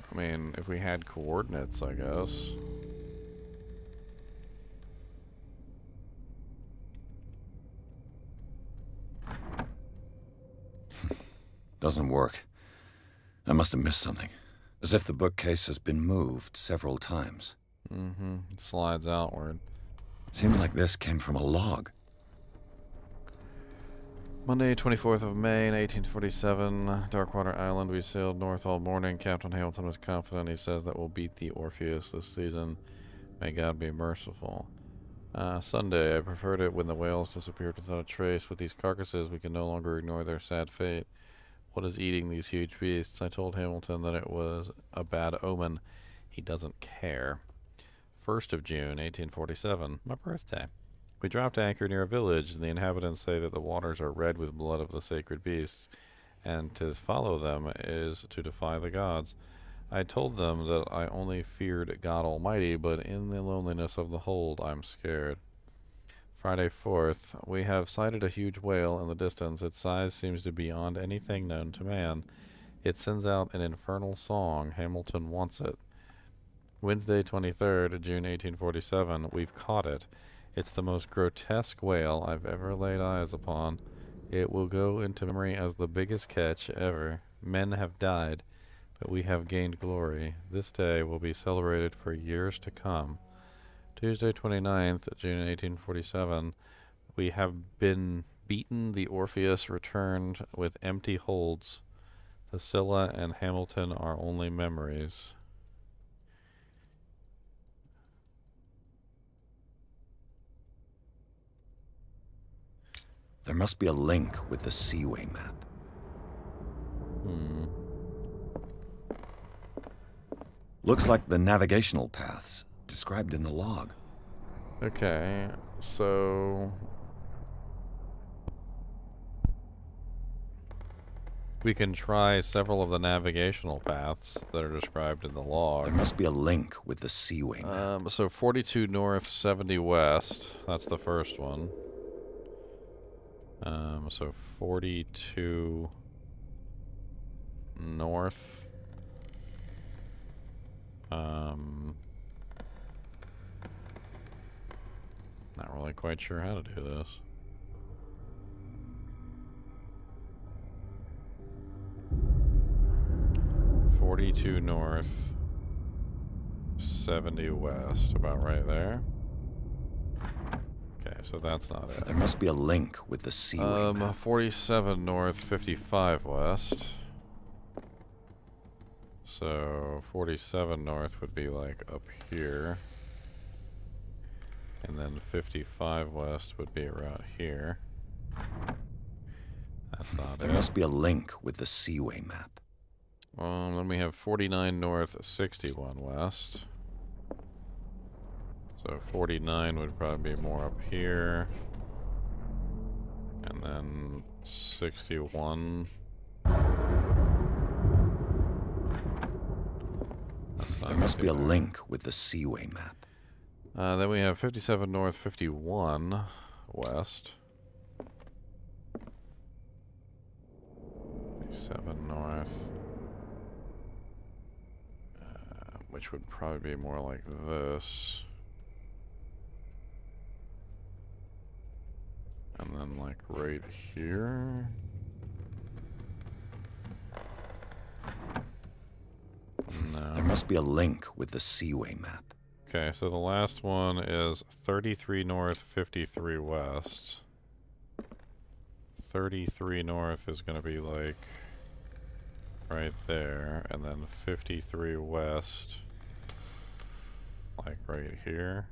I mean, if we had coordinates, I guess. Doesn't work. I must have missed something. As if the bookcase has been moved several times. Mm-hmm. It slides outward. Seems like this came from a log. Monday, 24th of May, in 1847, Darkwater Island. We sailed north all morning. Captain Hamilton was confident. He says that we'll beat the Orpheus this season. May God be merciful. Sunday, I preferred it when the whales disappeared without a trace. With these carcasses, we can no longer ignore their sad fate. What is eating these huge beasts? I told Hamilton that it was a bad omen. He doesn't care. 1st of June, 1847, my birthday. We dropped anchor near a village, and the inhabitants say that the waters are red with blood of the sacred beasts, and to follow them is to defy the gods. I told them that I only feared God Almighty, but in the loneliness of the hold, I'm scared. Friday 4th, we have sighted a huge whale in the distance. Its size seems to be beyond anything known to man. It sends out an infernal song. Hamilton wants it. Wednesday 23rd, June 1847, we've caught it. It's the most grotesque whale I've ever laid eyes upon. It will go into memory as the biggest catch ever. Men have died, but we have gained glory. This day will be celebrated for years to come. Tuesday 29th, June 1847, we have been beaten. The Orpheus returned with empty holds. The Scylla and Hamilton are only memories. There must be a link with the Seaway map. Looks like the navigational paths described in the log. Okay, so we can try several of the navigational paths that are described in the log. There must be a link with the Seaway map. So 42 north, 70 west. That's the first one. So 42 north. Not really quite sure how to do this. "42 north, 70 west," about right there. Okay, so that's not it. There must be a link with the Seaway map. 47 north, 55 west. So 47 north would be like up here. And then 55 west would be around here. That's not There it. must be a link with the Seaway map. Then we have 49 north, 61 west. So 49 would probably be more up here. And then 61. There must be a link with the Seaway map. Then we have 57 north, 51 west. 57 north. Which would probably be more like this. And then like right here. No. There must be a link with the Seaway map. Okay, so the last one is 33 north, 53 west. 33 north is going to be like right there, and then 53 west, like right here.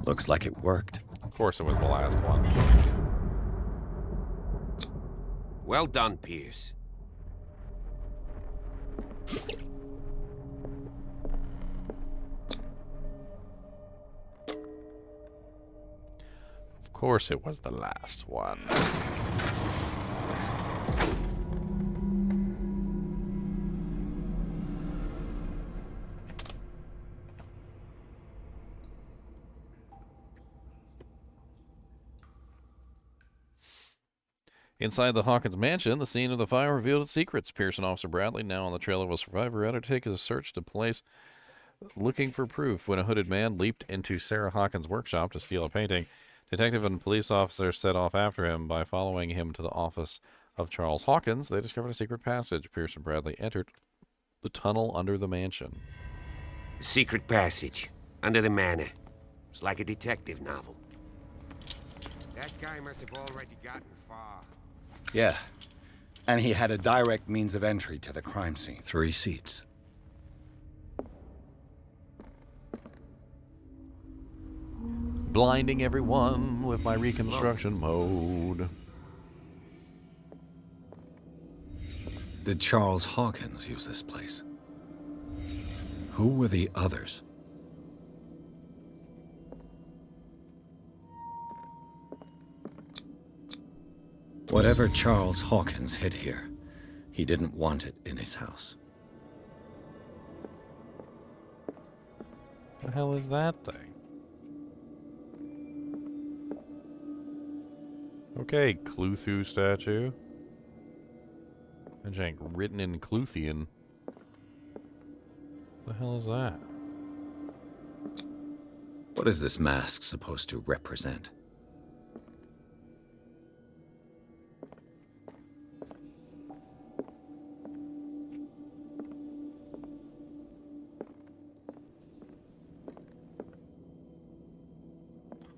Looks like it worked. Of course, it was the last one. Well done, Pierce. Of course, it was the last one. Inside the Hawkins mansion, the scene of the fire revealed its secrets. Pierce and Officer Bradley, now on the trail of a survivor, undertake a search to place looking for proof when a hooded man leaped into Sarah Hawkins' workshop to steal a painting. Detective and police officers set off after him. By following him to the office of Charles Hawkins, they discovered a secret passage. Pierce and Bradley entered the tunnel under the mansion. Secret passage under the manor. It's like a detective novel. That guy must have already gotten far. Yeah. And he had a direct means of entry to the crime scene. 3 seats. Blinding everyone with my reconstruction mode. Did Charles Hawkins use this place? Who were the others? Whatever Charles Hawkins hid here, he didn't want it in his house. What the hell is that thing? Okay, Cthulhu statue. And Jank written in Cthulhian. What the hell is that? What is this mask supposed to represent?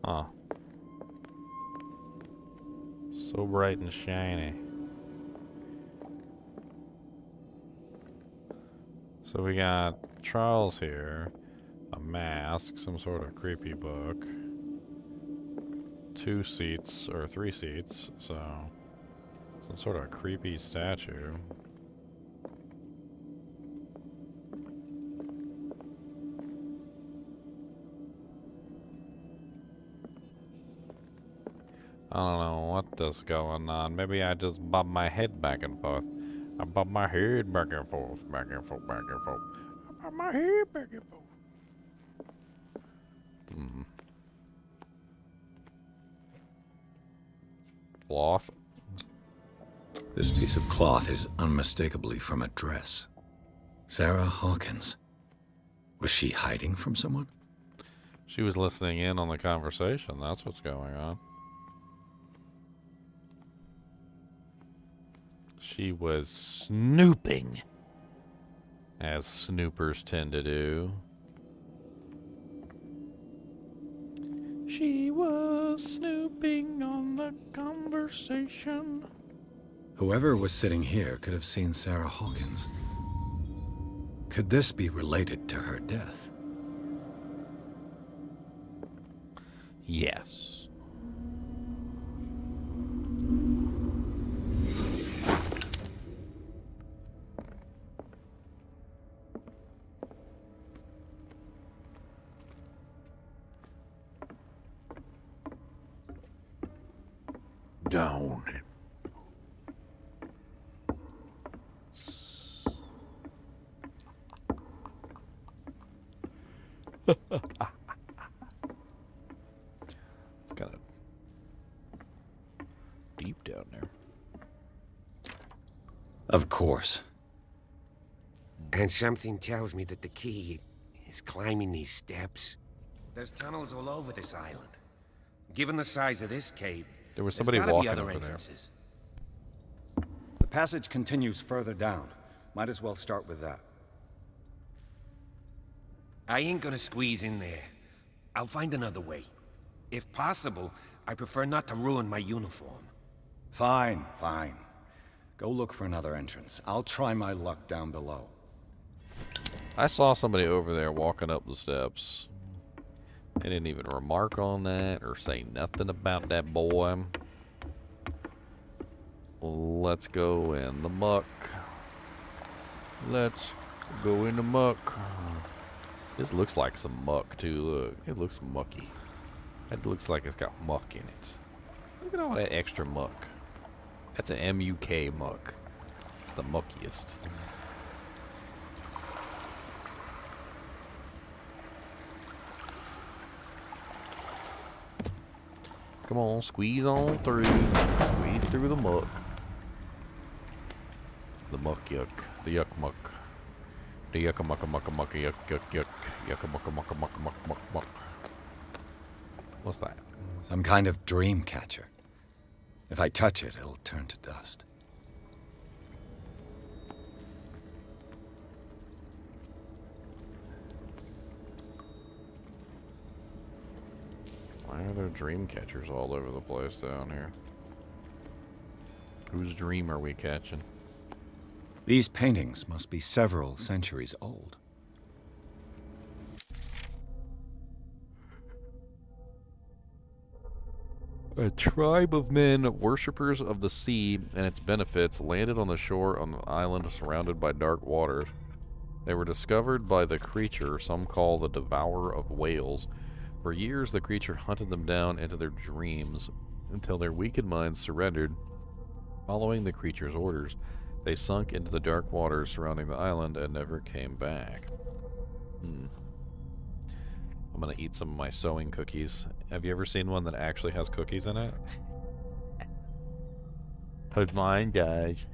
Huh. So bright and shiny. So we got Charles here, a mask, some sort of creepy book, 2 seats, or 3 seats, so some sort of creepy statue. I don't know what is going on. Maybe I just bob my head back and forth. I bob my head back and forth, back and forth, back and forth. I bob my head back and forth. Cloth. This piece of cloth is unmistakably from a dress. Sarah Hawkins. Was she hiding from someone? She was listening in on the conversation. That's what's going on. She was snooping, as snoopers tend to do. She was snooping on the conversation. Whoever was sitting here could have seen Sarah Hawkins. Could this be related to her death? Yes. Down. It's kind of deep down there. Of course. And something tells me that the key is climbing these steps. There's tunnels all over this island. Given the size of this cave, there was somebody walking over there. The passage continues further down. Might as well start with that. I ain't gonna squeeze in there. I'll find another way. If possible, I prefer not to ruin my uniform. Fine, fine. Go look for another entrance. I'll try my luck down below. I saw somebody over there walking up the steps. They didn't even remark on that or say nothing about that boy. Let's go in the muck. Let's go in the muck. This looks like some muck too, look. It looks mucky. It looks like it's got muck in it. Look at all that extra muck. That's an MUK muck. It's the muckiest. Come on, squeeze on through. Squeeze through the muck. The muck yuck. The yuck muck. The yucka mucka mucka mucka yuck yuck yuck. Yucka mucka mucka mucka muck muck muck. What's that? Some kind of dream catcher. If I touch it, it'll turn to dust. Why are there dream catchers all over the place down here? Whose dream are we catching? These paintings must be several centuries old. A tribe of men, worshippers of the sea and its benefits, landed on the shore on an island surrounded by dark waters. They were discovered by the creature some call the Devourer of Whales. For years, the creature hunted them down into their dreams until their weakened minds surrendered. Following the creature's orders, they sunk into the dark waters surrounding the island and never came back. I'm gonna eat some of my sewing cookies. Have you ever seen one that actually has cookies in it? Put mine, guys.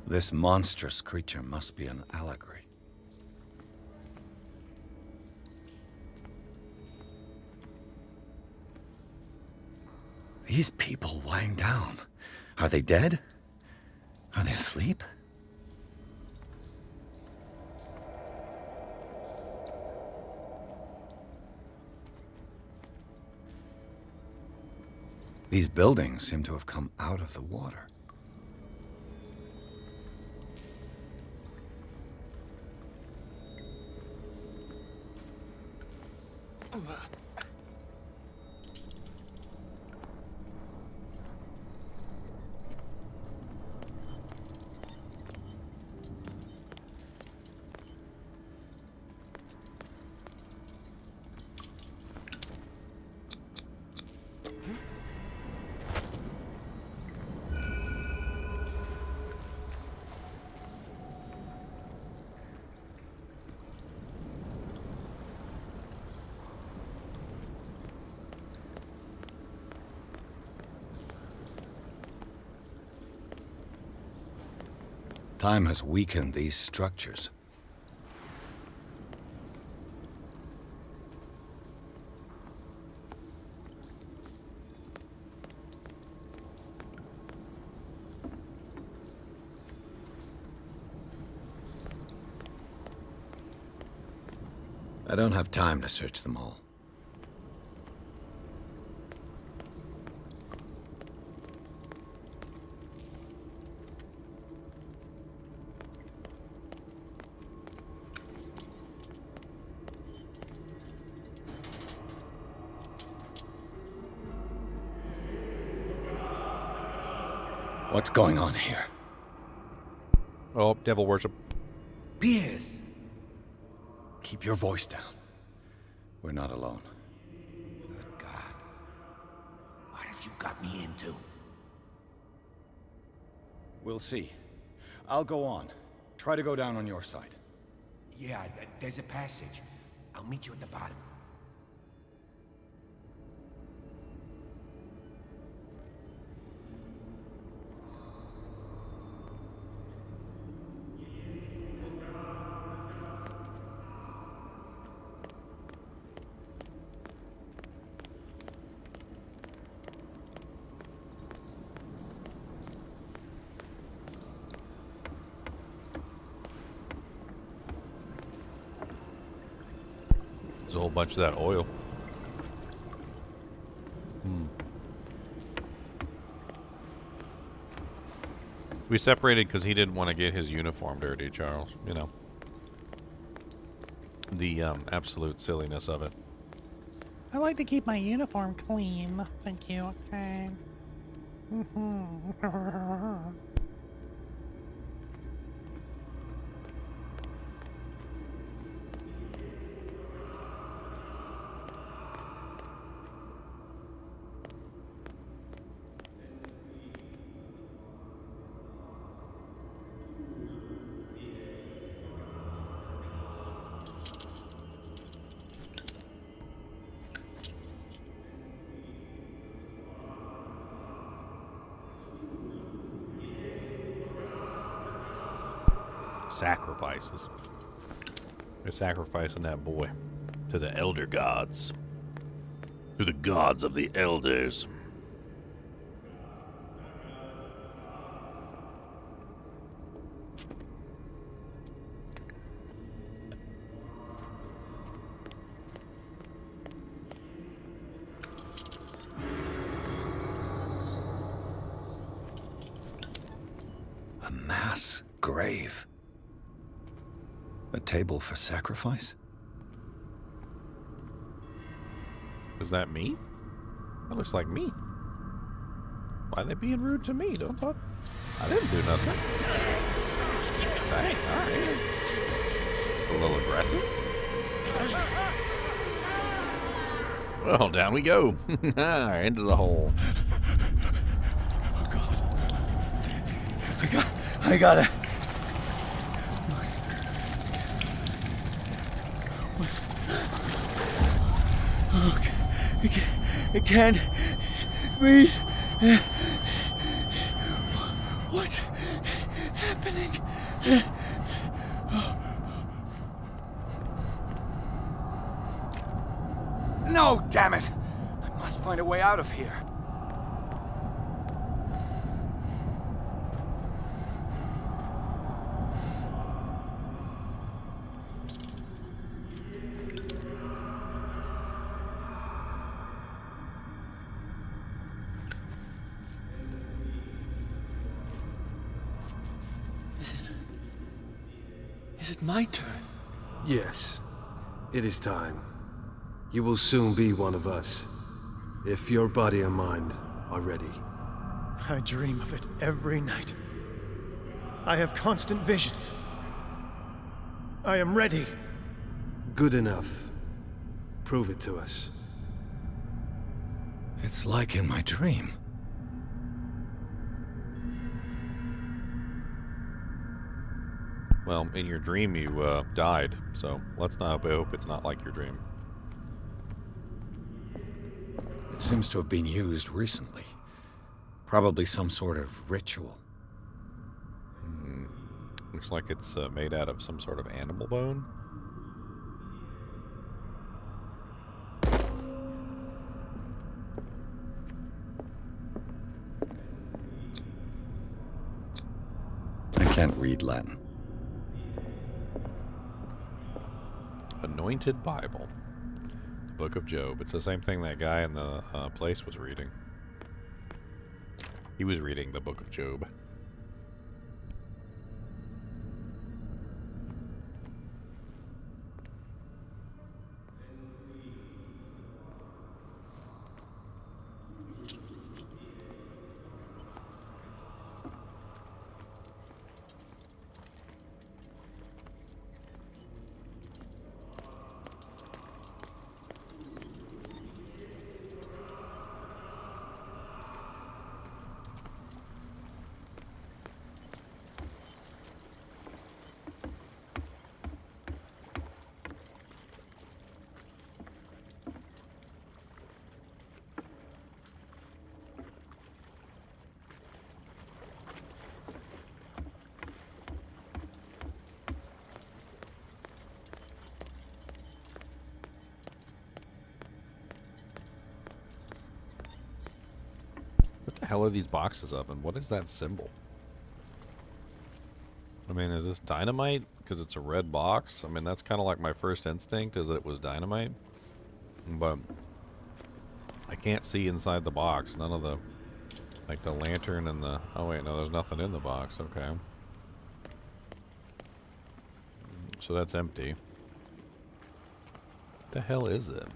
This monstrous creature must be an allegory. These people lying down, are they dead? Are they asleep? These buildings seem to have come out of the water. Time has weakened these structures. I don't have time to search them all. What's going on here? Oh, devil worship. Pierce! Keep your voice down. We're not alone. Good God. What have you got me into? We'll see. I'll go on. Try to go down on your side. Yeah, there's a passage. I'll meet you at the bottom. a whole bunch of that oil. We separated because he didn't want to get his uniform dirty, Charles. You know. The absolute silliness of it. I like to keep my uniform clean. Thank you. Okay. Sacrifices. They're sacrificing that boy to the elder gods. To the gods of the elders. A mass grave. A table for sacrifice? Is that me? That looks like me. Why are they being rude to me? Don't talk. I didn't do nothing. Thanks, alright. A little aggressive. Well, down we go. Into the hole. I gotta. I can't breathe. What's happening? No, damn it! I must find a way out of here. Is it my turn? Yes. It is time. You will soon be one of us, if your body and mind are ready. I dream of it every night. I have constant visions. I am ready. Good enough. Prove it to us. It's like in my dream. Well, in your dream you died, so let's not hope it's not like your dream. It seems to have been used recently. Probably some sort of ritual. Looks like it's made out of some sort of animal bone. I can't read Latin. Anointed Bible. The Book of Job. It's the same thing that guy in the place was reading. He was reading the Book of Job. What the hell are these boxes of, and what is that symbol? I mean, is this dynamite? Because it's a red box. I mean, that's kind of like my first instinct, is that it was dynamite. But I can't see inside the box. None of the, like the lantern and the, oh wait, no, there's nothing in the box. Okay. So that's empty. What the hell is it?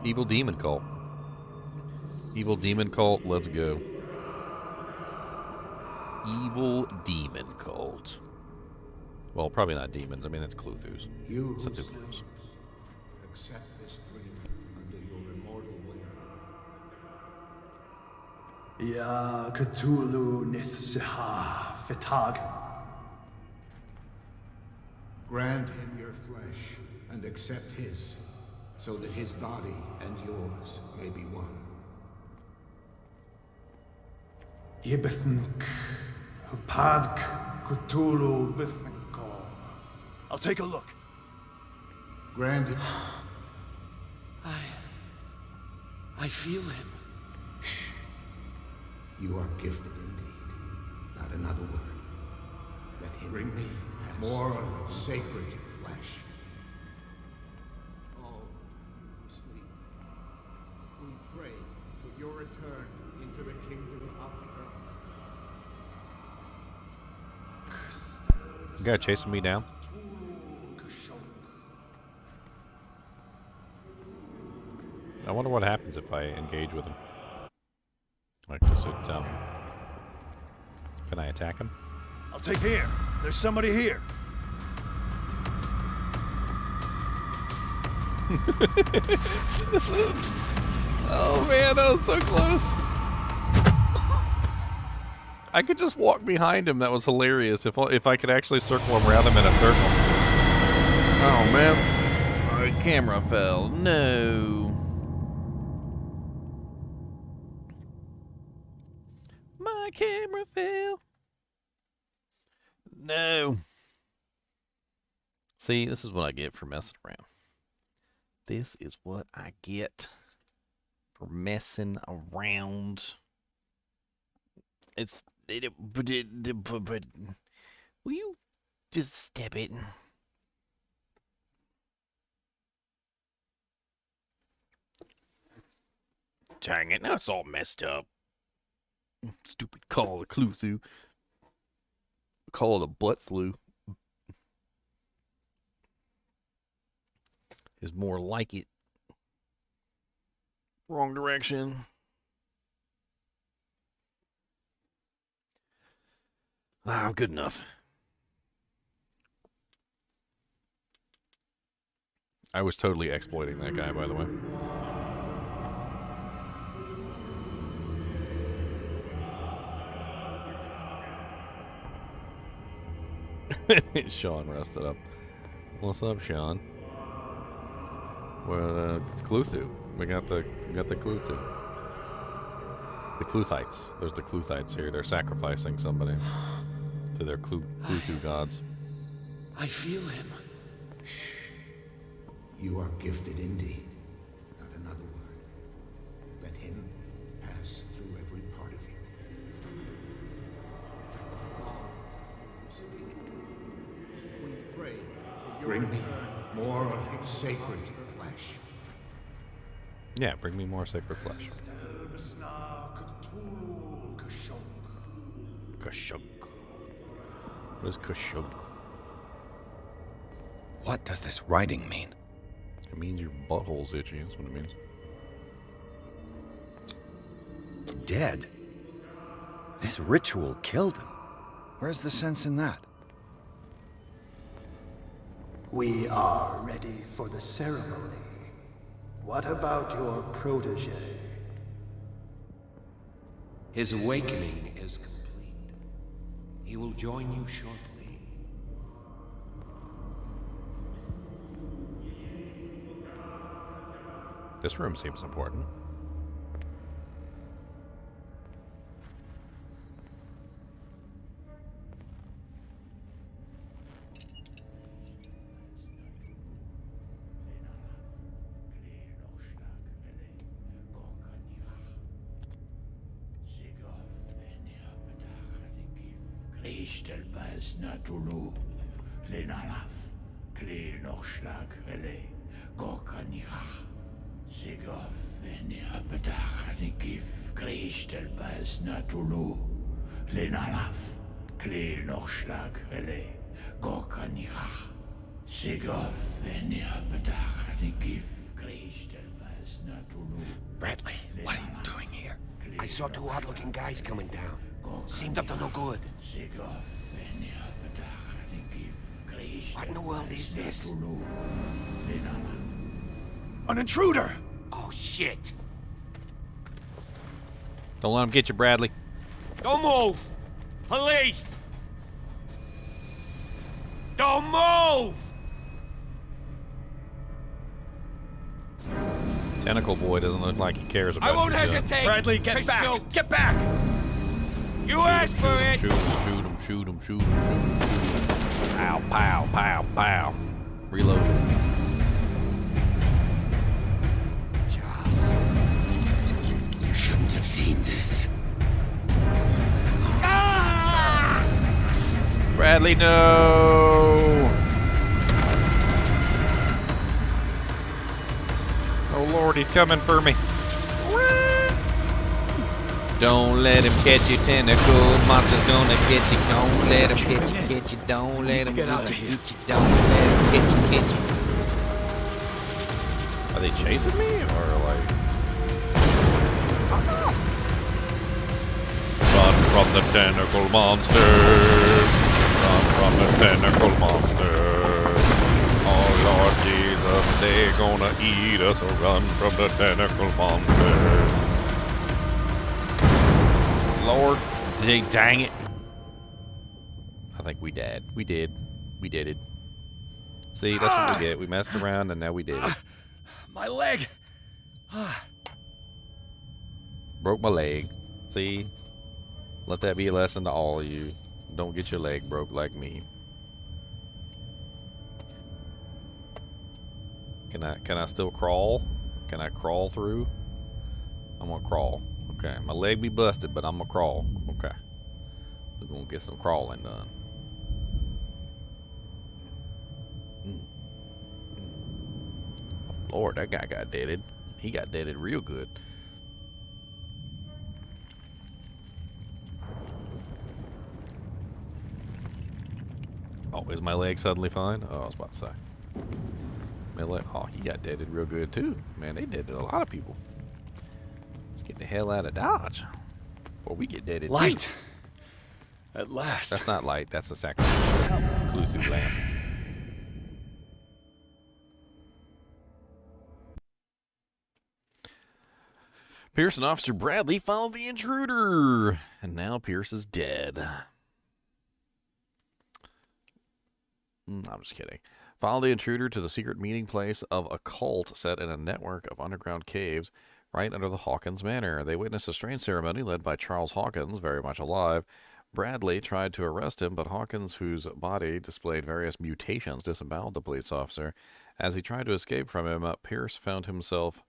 Evil Demon Cult. Evil Demon Cult, let's go. Evil Demon Cult. Well, probably not demons. I mean, it's Cthulhu's. You it's Cthulhu's. accept this dream under your immortal wing. Ya Cthulhu Nithsiha Fitag. Grant him your flesh and accept his, so that his body and yours may be one. Yibithink Hupadk Cthulhu Bithinko. I'll take a look. Grant him. I feel him. You are gifted indeed. Not another word. Let him bring me more sacred flesh. All you who sleep, we pray for your return into the kingdom of the earth. You guy chasing me down? I wonder what happens if I engage with him. Like, does it, can I attack him? I'll take here. There's somebody here. Oh man, that was so close. I could just walk behind him. That was hilarious. If I could actually circle him around him in a circle. Oh man, my camera fell. No. My camera fell. No. See, this is what I get for messing around. This is what I get for messing around. But will you just step it? Dang it, now it's all messed up. Stupid Call of Cthulhu. Call it a butt flu. Is more like it. Wrong direction. Ah, good enough. I was totally exploiting that guy, by the way. Sean rested up. What's up, Sean? Well, it's Cthulhu. We got the Cthulhu. The Cthulhites. There's the Cthulhites here. They're sacrificing somebody to their Cthulhu gods. I feel him. You are gifted indeed. Not another word. Let him pass through every part of you. We pray for your Bring me more sacred flesh. Yeah, bring me more sacred flesh. Kashunk. What is Kashunk? What does this writing mean? It means your butthole's itchy. That's what it means. Dead? This ritual killed him. Where's the sense in that? We are ready for the ceremony. What about your protege? His awakening is complete. He will join you shortly. This room seems important. Kristelbas natulu. Lenalaf. Klil noch schlag ele. Gorkanira. Sigov enia bedach gif. Kristelbas natulu. Lenalaf. Klil noch schlag ele. Gorkanira. Sigov enia bedach gif. Kristelbas natulu. Bradley, what are you doing here? I saw two odd-looking guys coming down. Seemed up to no good. What in the world is this? An intruder! Oh, shit! Don't let him get you, Bradley. Don't move! Police! Don't move! Tentacle boy doesn't look like he cares about I won't you, hesitate! Bradley, get back! Shoot. Get back! You asked for it! Shoot him, shoot him, shoot him, shoot him, shoot him. Pow, pow, pow, pow. Reload. Charles, you shouldn't have seen this. Bradley, no! Oh Lord, he's coming for me. Don't let him catch you, tentacle monster's gonna get you. Don't let him catch you, don't let him get you. Don't let him catch you. Are they chasing me, or like... Run from the tentacle monsters. Run from the tentacle monsters. Oh Lord Jesus, they're gonna eat us. Run from the tentacle monsters. Lord, dang it. I think we died. We did. We did it. See, that's what we get. We messed around and now we did it. My leg! Broke my leg. See? Let that be a lesson to all of you. Don't get your leg broke like me. Can I still crawl? Can I crawl through? I'm gonna crawl. Okay, my leg be busted, but I'm gonna crawl. Okay. We're gonna get some crawling done. Oh, Lord, that guy got deaded. He got deaded real good. Oh, is my leg suddenly fine? Oh, I was about to say. My leg, oh, he got deaded real good too. Man, they deaded a lot of people. Let's get the hell out of Dodge. Or we get deaded. Light! Too. At last. That's not light, that's a sacrificial Cthulhu lamp. Pierce and Officer Bradley followed the intruder. And now Pierce is dead. I'm just kidding. Follow the intruder to the secret meeting place of a cult set in a network of underground caves right under the Hawkins Manor. They witnessed a strange ceremony led by Charles Hawkins, very much alive. Bradley tried to arrest him, but Hawkins, whose body displayed various mutations, disemboweled the police officer. As he tried to escape from him, Pierce found himself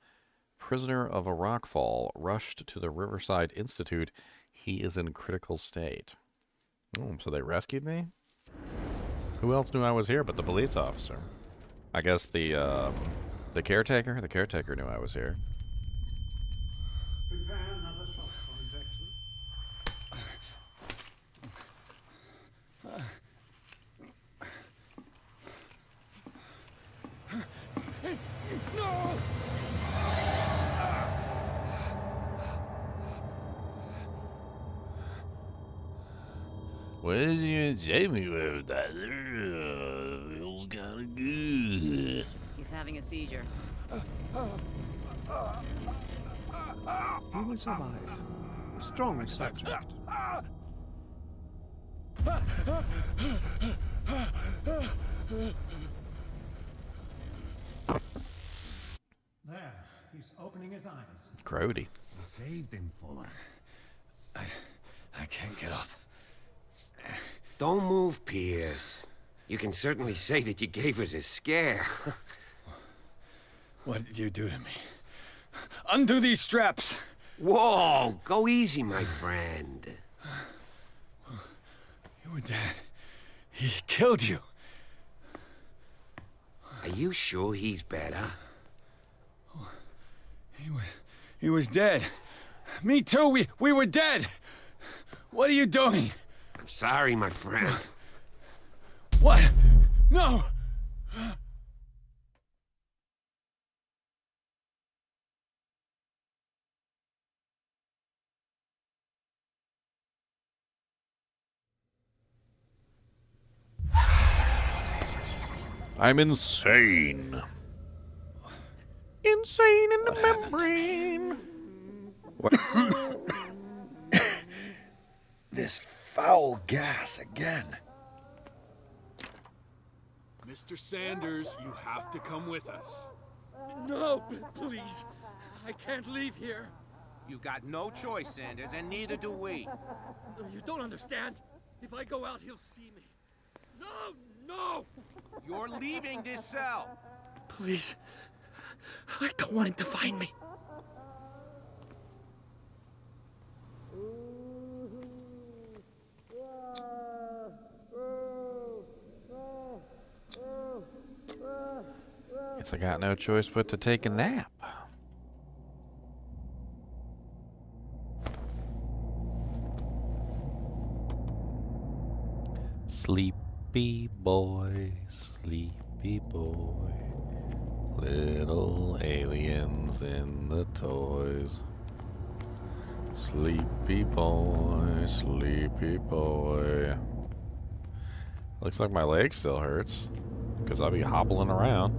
prisoner of a rockfall, rushed to the Riverside Institute. He is in critical state. Oh, so they rescued me? Who else knew I was here but the police officer? I guess the caretaker? The caretaker knew I was here. Prepare another shot for injection. No! What did you say me about that? Feels kind of good. He's having a seizure. He will survive. A strong subject. There, he's opening his eyes. Grody. You saved him, Fuller. I can't get up. Don't move, Pierce. You can certainly say that you gave us a scare. What did you do to me? Undo these straps! Whoa! Go easy, my friend. You were dead. He killed you. Are you sure he's better? He was dead. Me too. We were dead. What are you doing? I'm sorry, my friend. What? No! I'm insane. Insane in the membrane. This foul gas again. Mr. Sanders, you have to come with us. No, please. I can't leave here. You've got no choice, Sanders, and neither do we. You don't understand. If I go out, he'll see me. No, no! You're leaving this cell. Please. I don't want him to find me. Guess I got no choice but to take a nap. Sleepy boy, little aliens in the toys. Sleepy boy, sleepy boy. Looks like my leg still hurts, because I'll be hobbling around.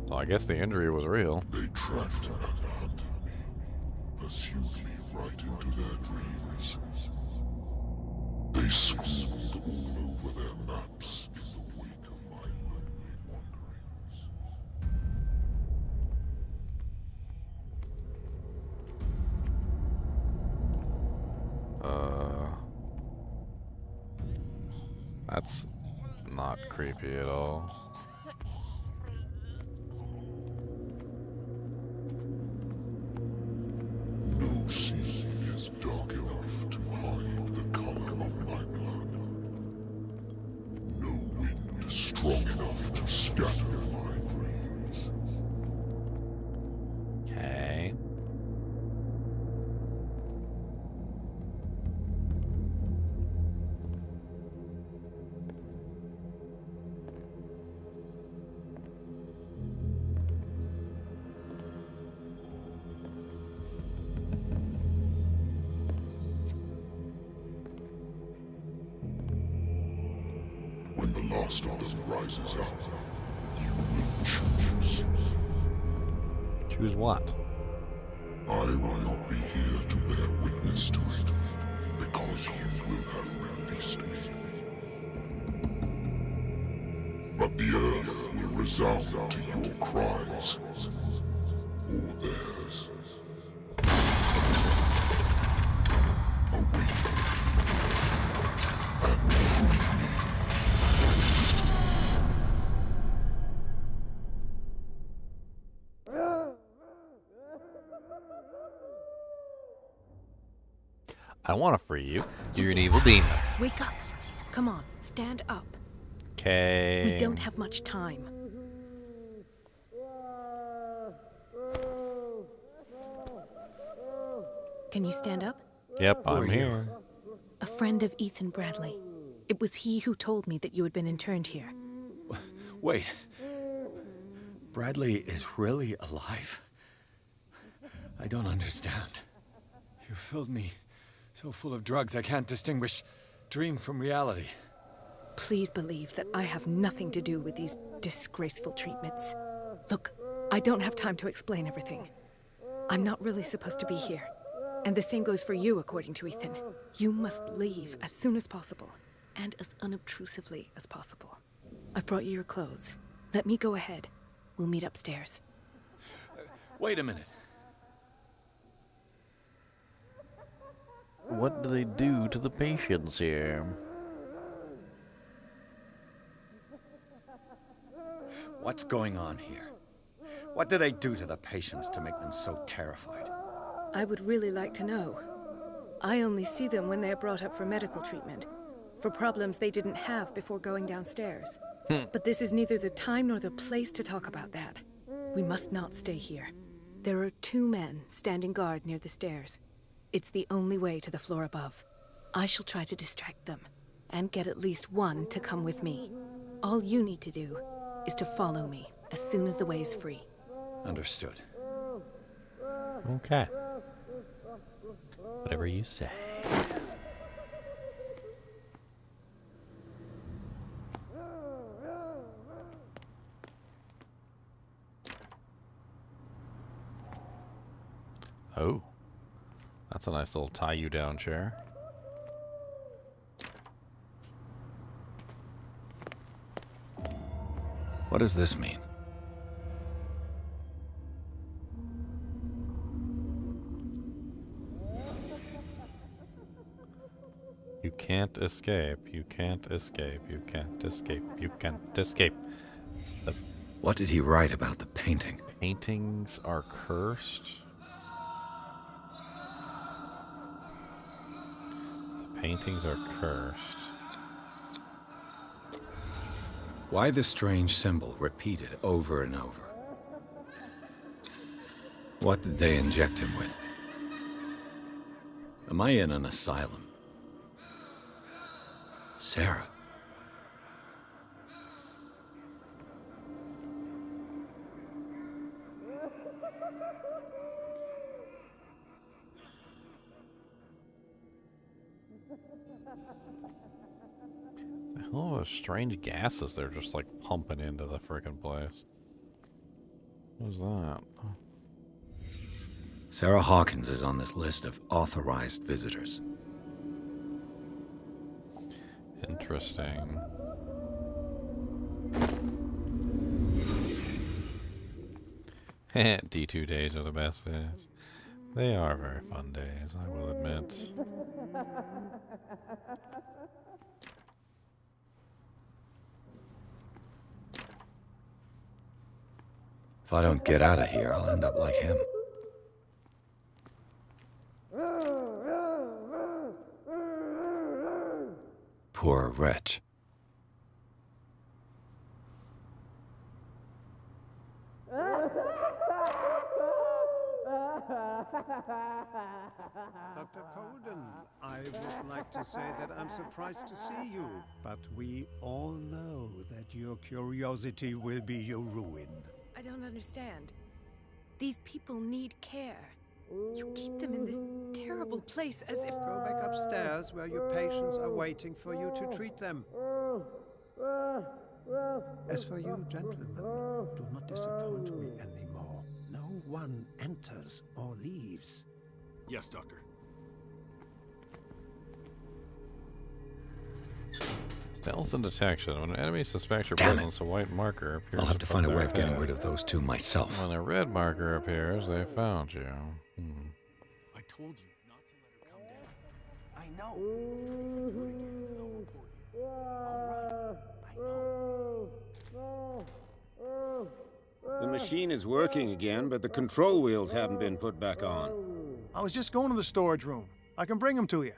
So I guess the injury was real. They tracked and hunted me, pursued me right into their dreams. They scrawled all over their maps in the wake of my lonely wanderings. That's not creepy at all. No sea is dark enough to hide the color of my blood. No wind strong enough to scatter my dreams. Okay. When the last of them rises up, you will choose. Choose what? I will not be here to bear witness to it, because you will have released me. But the earth will resound to your cries, or theirs. Awaken and free me. I don't want to free you. You're an evil demon. Wake up. Come on, stand up. Okay. We don't have much time. Can you stand up? Yep, I'm here. A friend of Ethan Bradley. It was he who told me that you had been interned here. Wait. Bradley is really alive? I don't understand. You filled me so full of drugs I can't distinguish dream from reality. Please believe that I have nothing to do with these disgraceful treatments. Look, I don't have time to explain everything. I'm not really supposed to be here. And the same goes for you, according to Ethan. You must leave as soon as possible, and as unobtrusively as possible. I've brought you your clothes. Let me go ahead. We'll meet upstairs. Wait a minute. What do they do to the patients here? What's going on here? What do they do to the patients to make them so terrified? I would really like to know. I only see them when they are brought up for medical treatment. for problems they didn't have before going downstairs. But this is neither the time nor the place to talk about that. We must not stay here. There are 2 men standing guard near the stairs. It's the only way to the floor above. I shall try to distract them, and get at least one to come with me. All you need to do is to follow me as soon as the way is free. Understood. Okay. Whatever you say. Oh. That's a nice little tie-you-down chair. What does this mean? You can't escape. You can't escape. You can't escape. You can't escape. What did he write about the painting? Paintings are cursed. The paintings are cursed. Why the strange symbol repeated over and over? What did they inject him with? Am I in an asylum? Sarah. The hell are those strange gases they're just like pumping into the frickin' place? What was that? Sarah Hawkins is on this list of authorized visitors. Interesting. D2 days are the best days. They are very fun days, I will admit. If I don't get out of here, I'll end up like him. Poor wretch. Dr. Colden, I would like to say that I'm surprised to see you, but we all know that your curiosity will be your ruin. I don't understand. These people need care. You keep them in this terrible place as if... Go back upstairs where your patients are waiting for you to treat them. As for you, gentlemen, do not disappoint me anymore. No one enters or leaves. Yes, Doctor. Stealth and detection. When an enemy suspects your Damn presence, a white marker appears. I'll have to find a above way of their getting head. rid of those 2 myself. When a red marker appears, they found you. I told you not to let her come down. I know. Do it again and I'll report you. All right. I know. The machine is working again, but the control wheels haven't been put back on. I was just going to the storage room. I can bring them to you.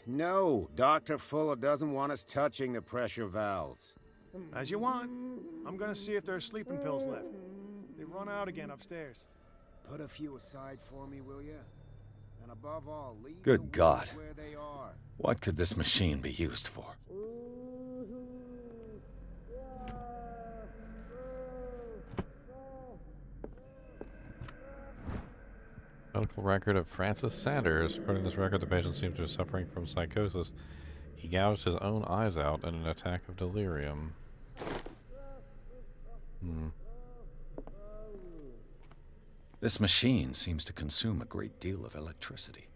No, Dr. Fuller doesn't want us touching the pressure valves. As you want. I'm gonna see if there's sleeping pills left. They've run out again upstairs. Put a few aside for me, will you? And above all, leave Good the God. wheels where they are. What could this machine be used for? Medical record of Francis Sanders. According to this record, the patient seems to be suffering from psychosis. He gouged his own eyes out in an attack of delirium. This machine seems to consume a great deal of electricity.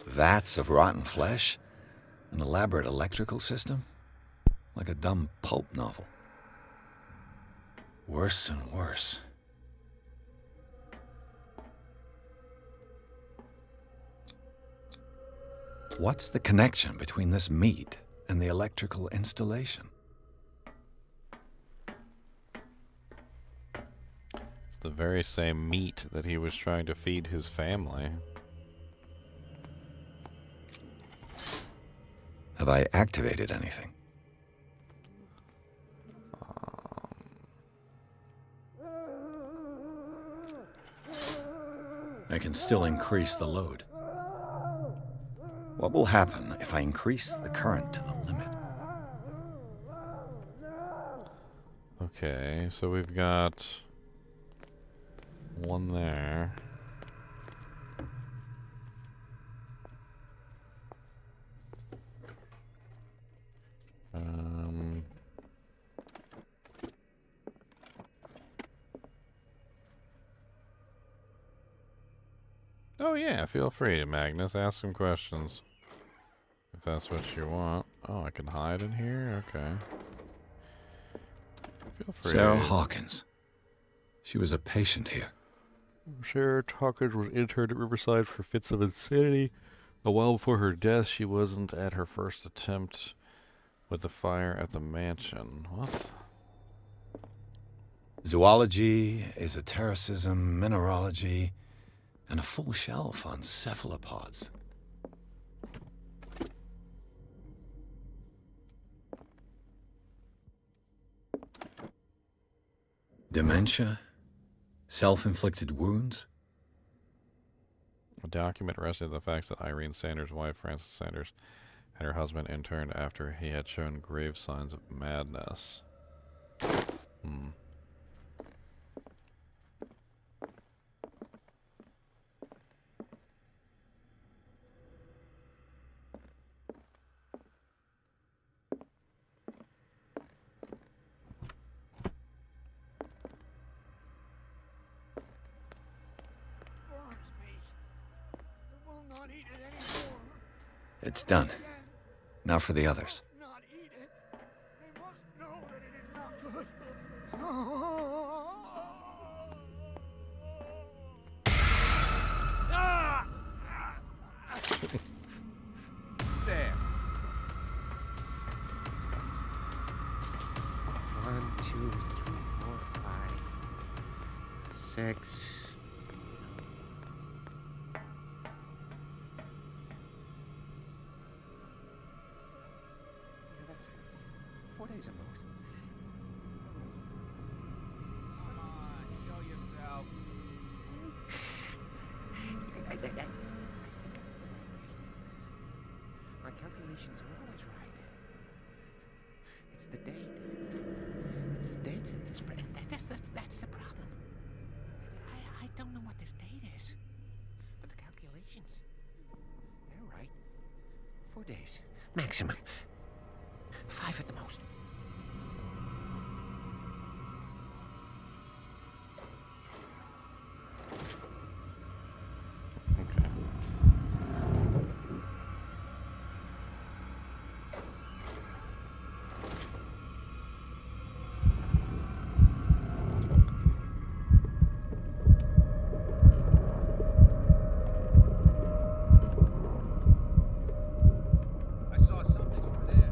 Vats of rotten flesh? An elaborate electrical system? Like a dumb pulp novel. Worse and worse. What's the connection between this meat and the electrical installation? It's the very same meat that he was trying to feed his family. Have I activated anything? I can still increase the load. What will happen if I increase the current to the limit? Okay, so we've got one there. Oh yeah, feel free, Magnus. Ask some questions. If that's what you want. Oh, I can hide in here? Okay. Feel free. Sarah Hawkins. She was a patient here. Sarah Hawkins was interned at Riverside for fits of insanity. A while before her death, she wasn't at her first attempt with the fire at the mansion. What? Zoology, esotericism, mineralogy, and a full shelf on cephalopods. Dementia? Self-inflicted wounds? A document rested the facts that Irene Sanders' wife, Frances Sanders, and her husband interned after he had shown grave signs of madness. It's done. Now for the others. There. 1, 2, 3, 4, 5, 6. Yeah, that's 4 days at most. Come on, show yourself. I think I got the right date. My calculations are always right. It's the date. It's the dates that that's the problem. I don't know what this date is, but the calculations, they're right. 4 days maximum. 5 at the most. I saw something over there.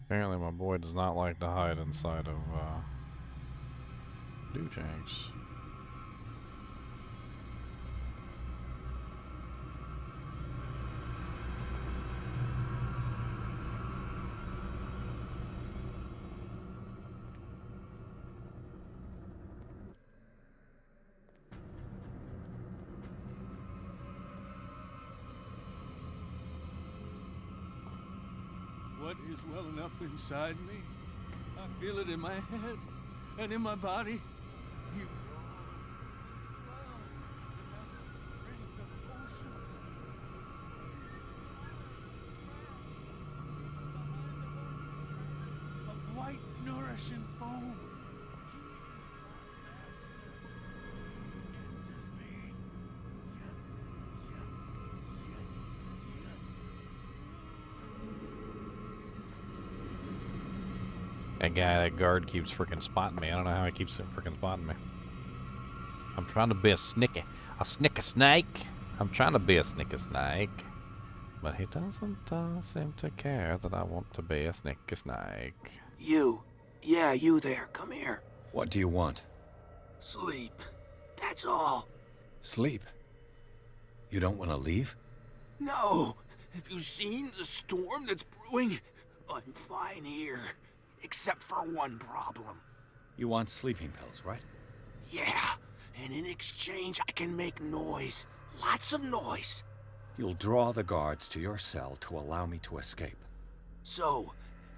Apparently my boy does not like to hide inside of, Dujang's. What is welling up inside me? I feel it in my head and in my body. You of white, nourishing foam. That guy, that guard keeps freaking spotting me. I don't know how he keeps freaking spotting me. I'm trying to be a snicker snake. I'm trying to be a snicker snake. But he doesn't seem to care that I want to be a snicker snake. You. Yeah, you there. Come here. What do you want? Sleep. That's all. Sleep? You don't want to leave? No. Have you seen the storm that's brewing? I'm fine here. Except for one problem. You want sleeping pills, right? Yeah. And in exchange, I can make noise. Lots of noise. You'll draw the guards to your cell to allow me to escape. So,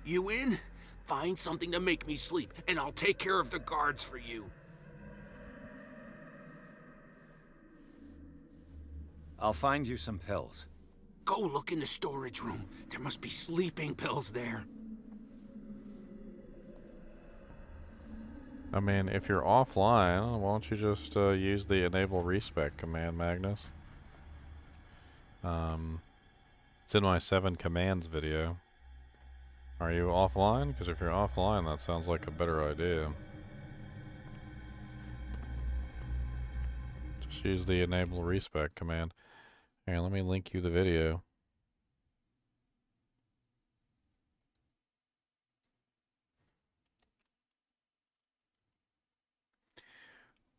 you in? Find something to make me sleep, and I'll take care of the guards for you. I'll find you some pills. Go look in the storage room. There must be sleeping pills there. I mean, if you're offline, why don't you just use the enable respec command, Magnus? It's in my 7 commands video. Are you offline? Because if you're offline, that sounds like a better idea. Just use the enable respec command. Here, let me link you the video.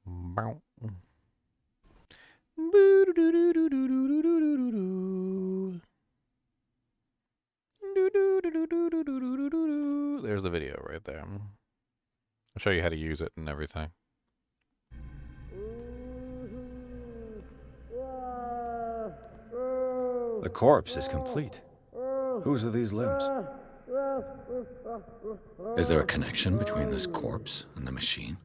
Bow. There's the video right there. I'll show you how to use it and everything. The corpse is complete. Whose are these limbs? Is there a connection between this corpse and the machine?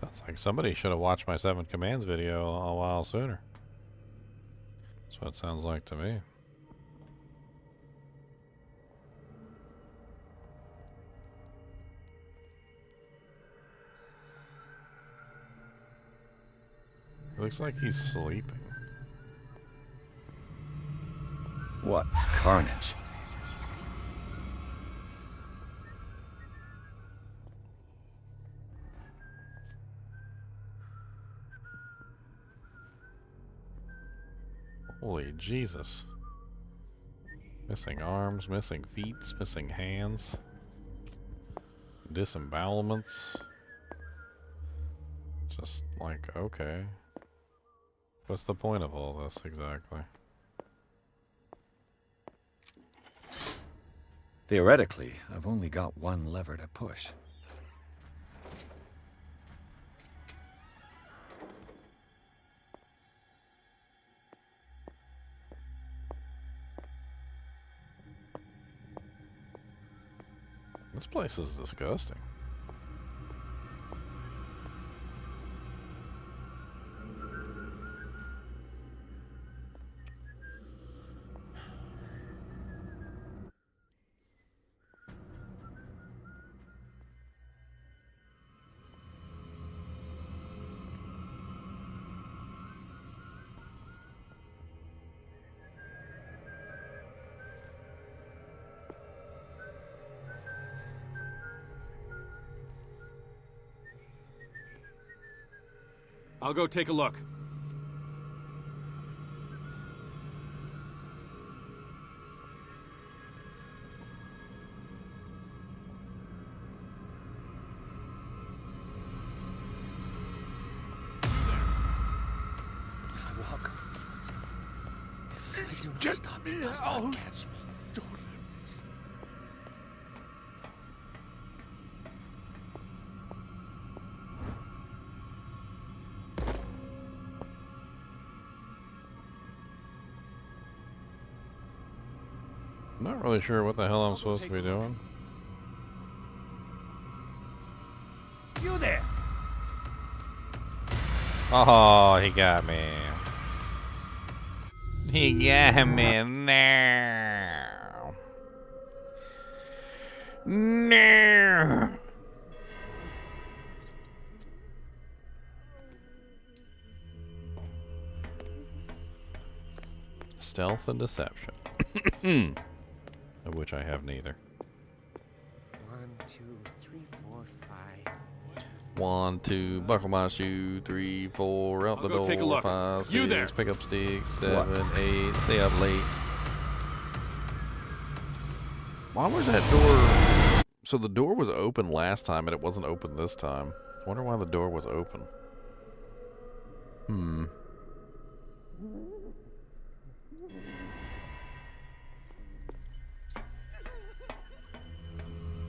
Sounds like somebody should have watched my 7 commands video a while sooner. That's what it sounds like to me. It looks like he's sleeping. What carnage? Holy Jesus. Missing arms, missing feet, missing hands. Disembowelments. Just like, okay. What's the point of all this exactly? Theoretically, I've only got one lever to push. This place is disgusting. I'll go take a look. If I walk, if I do not stop, it does not catch me. Don't let me. not really sure what the hell I'm supposed to be doing. You there! Oh, he got me. He got me now. No. Stealth and deception. Of which I have neither. 1, 2, 3, 4, 5. 1, 2, buckle my shoe. 3, 4, out the I'll go door. take a look. 5, 6, You there. pick up sticks. 7, 8, stay up late. Why was that door? So the door was open last time and it wasn't open this time. I wonder why the door was open.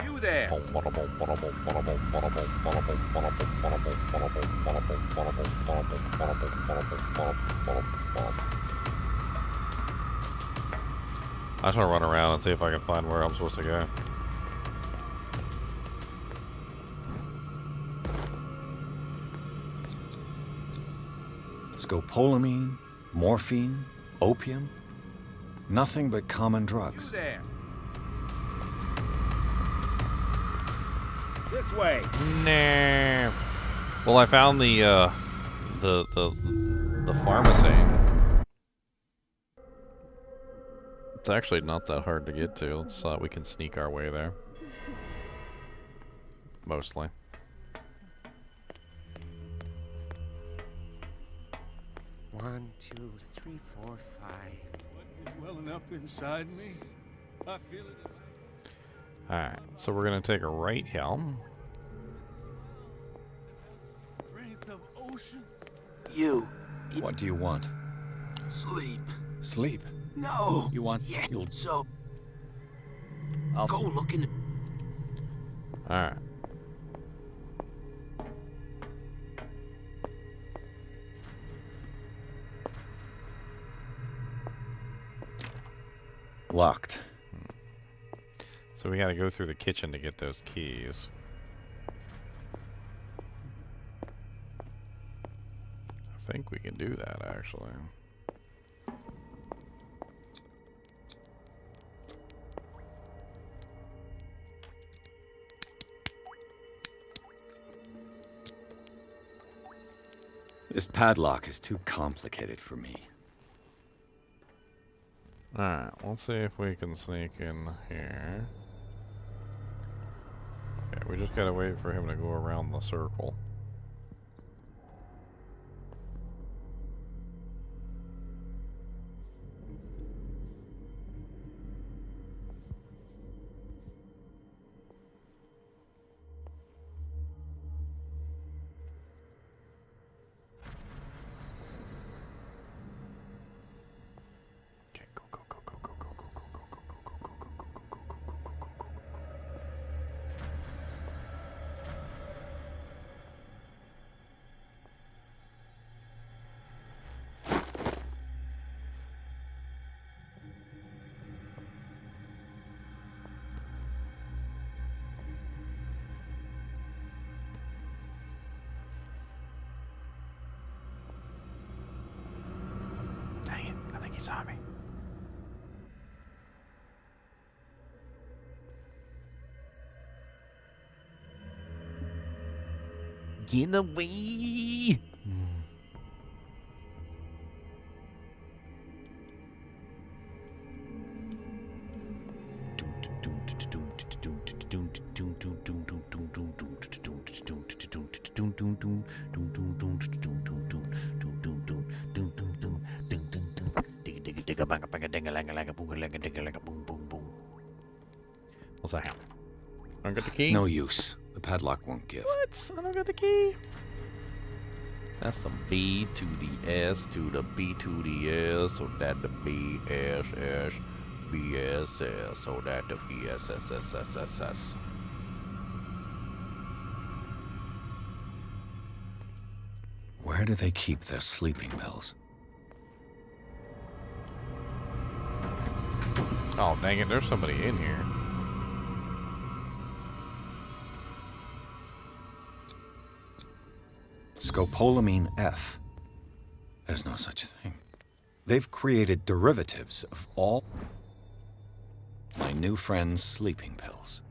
You there! I just want to run around and see if I can find where I'm supposed to go. Scopolamine, morphine, opium. Nothing but common drugs. You there. This way. Nah. Well, I found the pharmacy. It's actually not that hard to get to. Let's we can sneak our way there. Mostly. One, 2, 3, 4, 5. What is welling up inside me? I feel it. Alright, so we're gonna take a right here. Strength of ocean. You. What do you want? Sleep. Sleep? No. You want... Yeah. You'll... So. I'll... Go look in. Alright. Locked. So we gotta go through the kitchen to get those keys. I think we can do that, actually. This padlock is too complicated for me. Alright, let's see if we can sneak in here. Okay, we just gotta wait for him to go around the circle. Dang it, I think he saw me. Get away! What's that? I don't get the key? It's no use. The padlock won't give. What? I don't got the key. That's some B to the S to the B to the S, so that the B S S B S S, so that the B S S S S S S. Where do they keep their sleeping pills? Oh, dang it, there's somebody in here. Scopolamine F. There's no such thing. They've created derivatives of all my new friend's sleeping pills.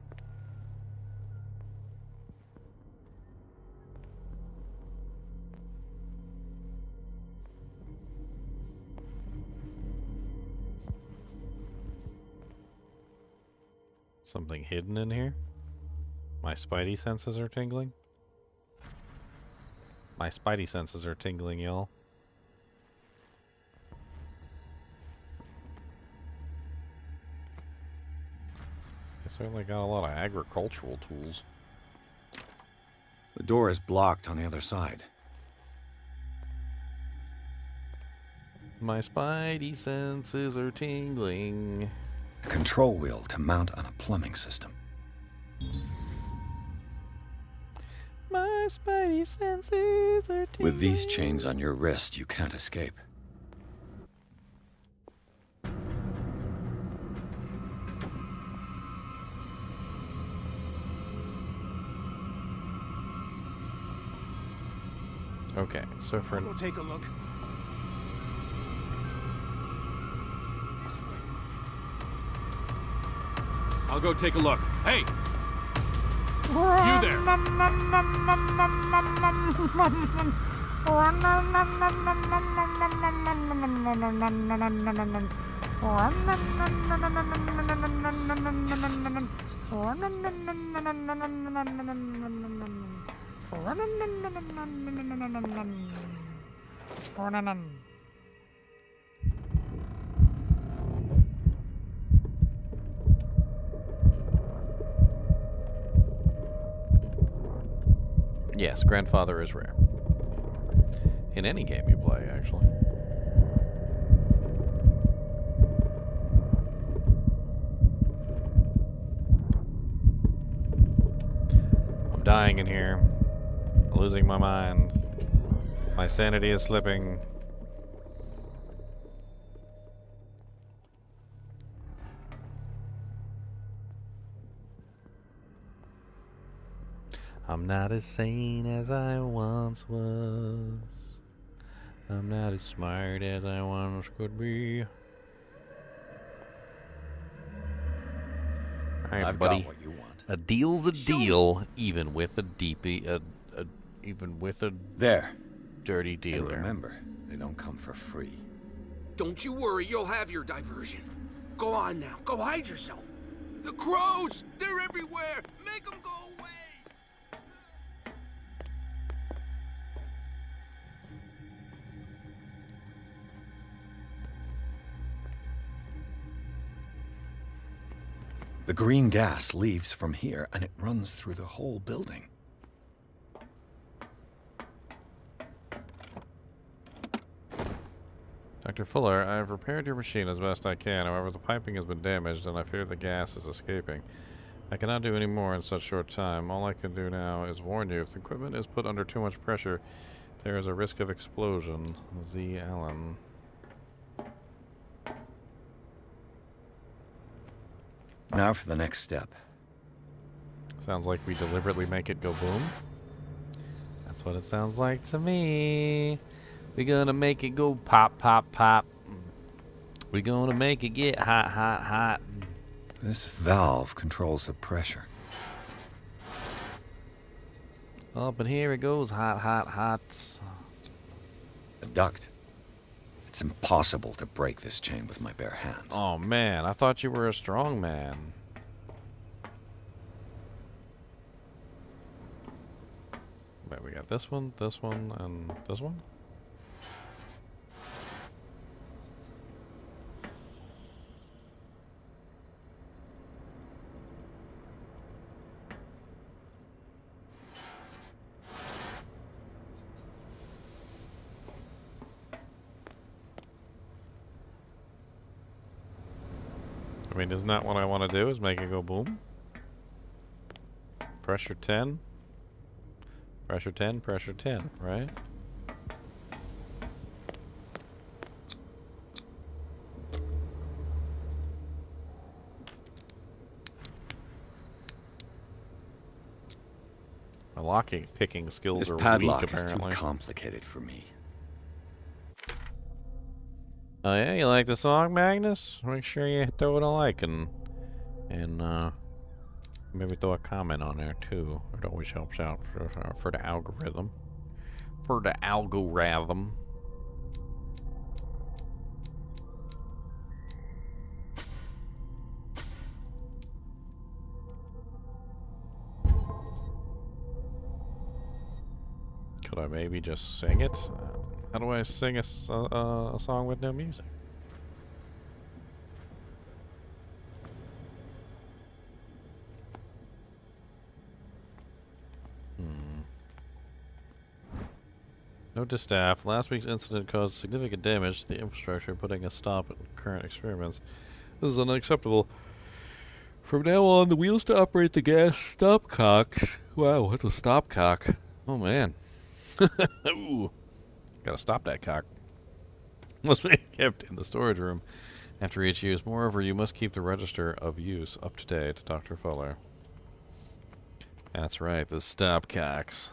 Something hidden in here? My spidey senses are tingling? My spidey senses are tingling, y'all. I certainly got a lot of agricultural tools. The door is blocked on the other side. My spidey senses are tingling. A control wheel to mount on a plumbing system. My spidey senses are tingling. With these chains on your wrist, you can't escape. Okay, so for We'll take a look. I'll go take a look. Hey! You there! Yes, grandfather is rare. In any game you play, actually. I'm dying in here. I'm losing my mind. My sanity is slipping. I'm not as sane as I once was. I'm not as smart as I once could be. Alright, I've buddy. got what you want. A deal's a deal, even with a even with a there dirty dealer. And remember, they don't come for free. Don't you worry, you'll have your diversion. Go on now, go hide yourself. The crows, they're everywhere. Make them go away. The green gas leaves from here, and it runs through the whole building. Dr. Fuller, I have repaired your machine as best I can. However, the piping has been damaged, and I fear the gas is escaping. I cannot do any more in such short time. All I can do now is warn you. If the equipment is put under too much pressure, there is a risk of explosion. Z. Allen. Now for the next step. Sounds like we deliberately make it go boom. That's what it sounds like to me. We're gonna make it go pop, pop, pop. We're gonna make it get hot, hot, hot. This valve controls the pressure. Up and here it goes, hot, hot, hot. A duct. It's impossible to break this chain with my bare hands. Oh man, I thought you were a strong man. Wait, we got this one, and this one? I mean, isn't that what I want to do, is make it go boom? Pressure 10. Pressure 10, pressure 10, right? My locking picking skills This are padlock weak, is too apparently. complicated for me. Oh yeah, you like the song, Magnus? Make sure you throw it a like and maybe throw a comment on there too. It always helps out for the algorithm. For the algorithm. Could I maybe just sing it? How do I sing a song with no music? Note to staff, last week's incident caused significant damage to the infrastructure, putting a stop at current experiments. This is unacceptable. From now on, the wheels to operate the gas stopcocks. Wow, what's a stopcock? Oh man. Ooh. Gotta stop that cock. Must be kept in the storage room after each use. Moreover, you must keep the register of use up to date, Dr. Fuller. That's right, the stopcocks.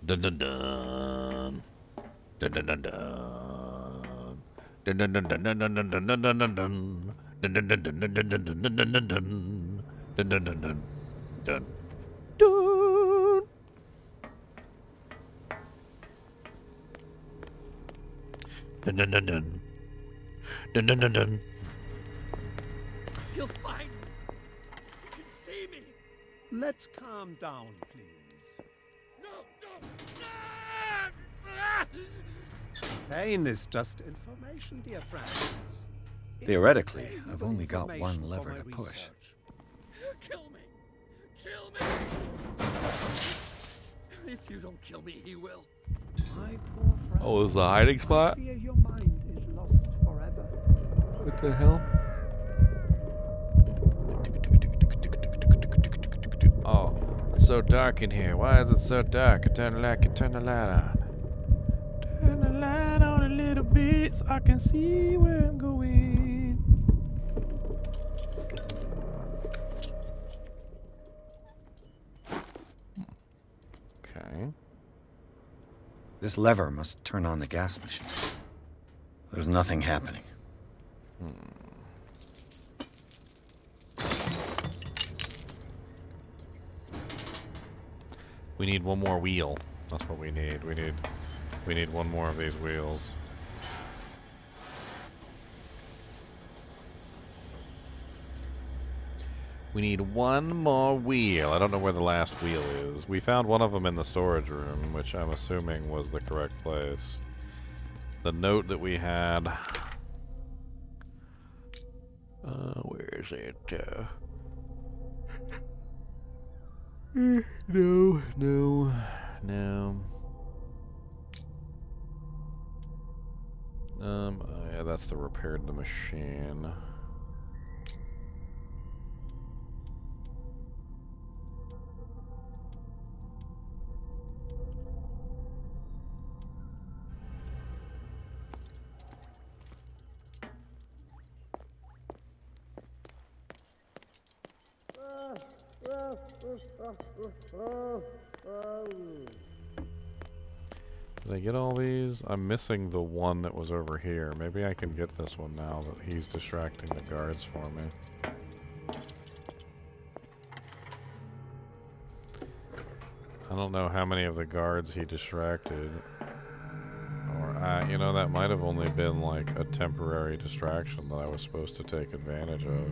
Dun dun dun. Dun dun dun dun. Dun dun dun dun dun dun dun dun dun dun dun. Dun dun dun dun dun dun dun dun dun dun dun. Dun dun dun dun dun. Dun. Dun dun dun dun. Dun dun dun dun. You'll find me. You can see me. Let's calm down, please. Pain is just information, dear friends. Theoretically, I've only got one lever to push. Kill me! Kill me! If you don't kill me, he will. My poor friend. Oh, is the hiding spot? I fear your mind is lost forever. What the hell? Oh, it's so dark in here. Why is it so dark? Turn the light on. Turn the light on a little bit so I can see where I'm going. Okay. This lever must turn on the gas machine. There's nothing happening. We need one more wheel. That's what we need. We need one more of these wheels. We need one more wheel. I don't know where the last wheel is. We found one of them in the storage room, which I'm assuming was the correct place. The note that we had... where is it? No. Yeah, that's the repaired the machine. Did I get all these? I'm missing the one that was over here. Maybe I can get this one now that he's distracting the guards for me. I don't know how many of the guards he distracted. Or, you know, that might have only been like a temporary distraction that I was supposed to take advantage of.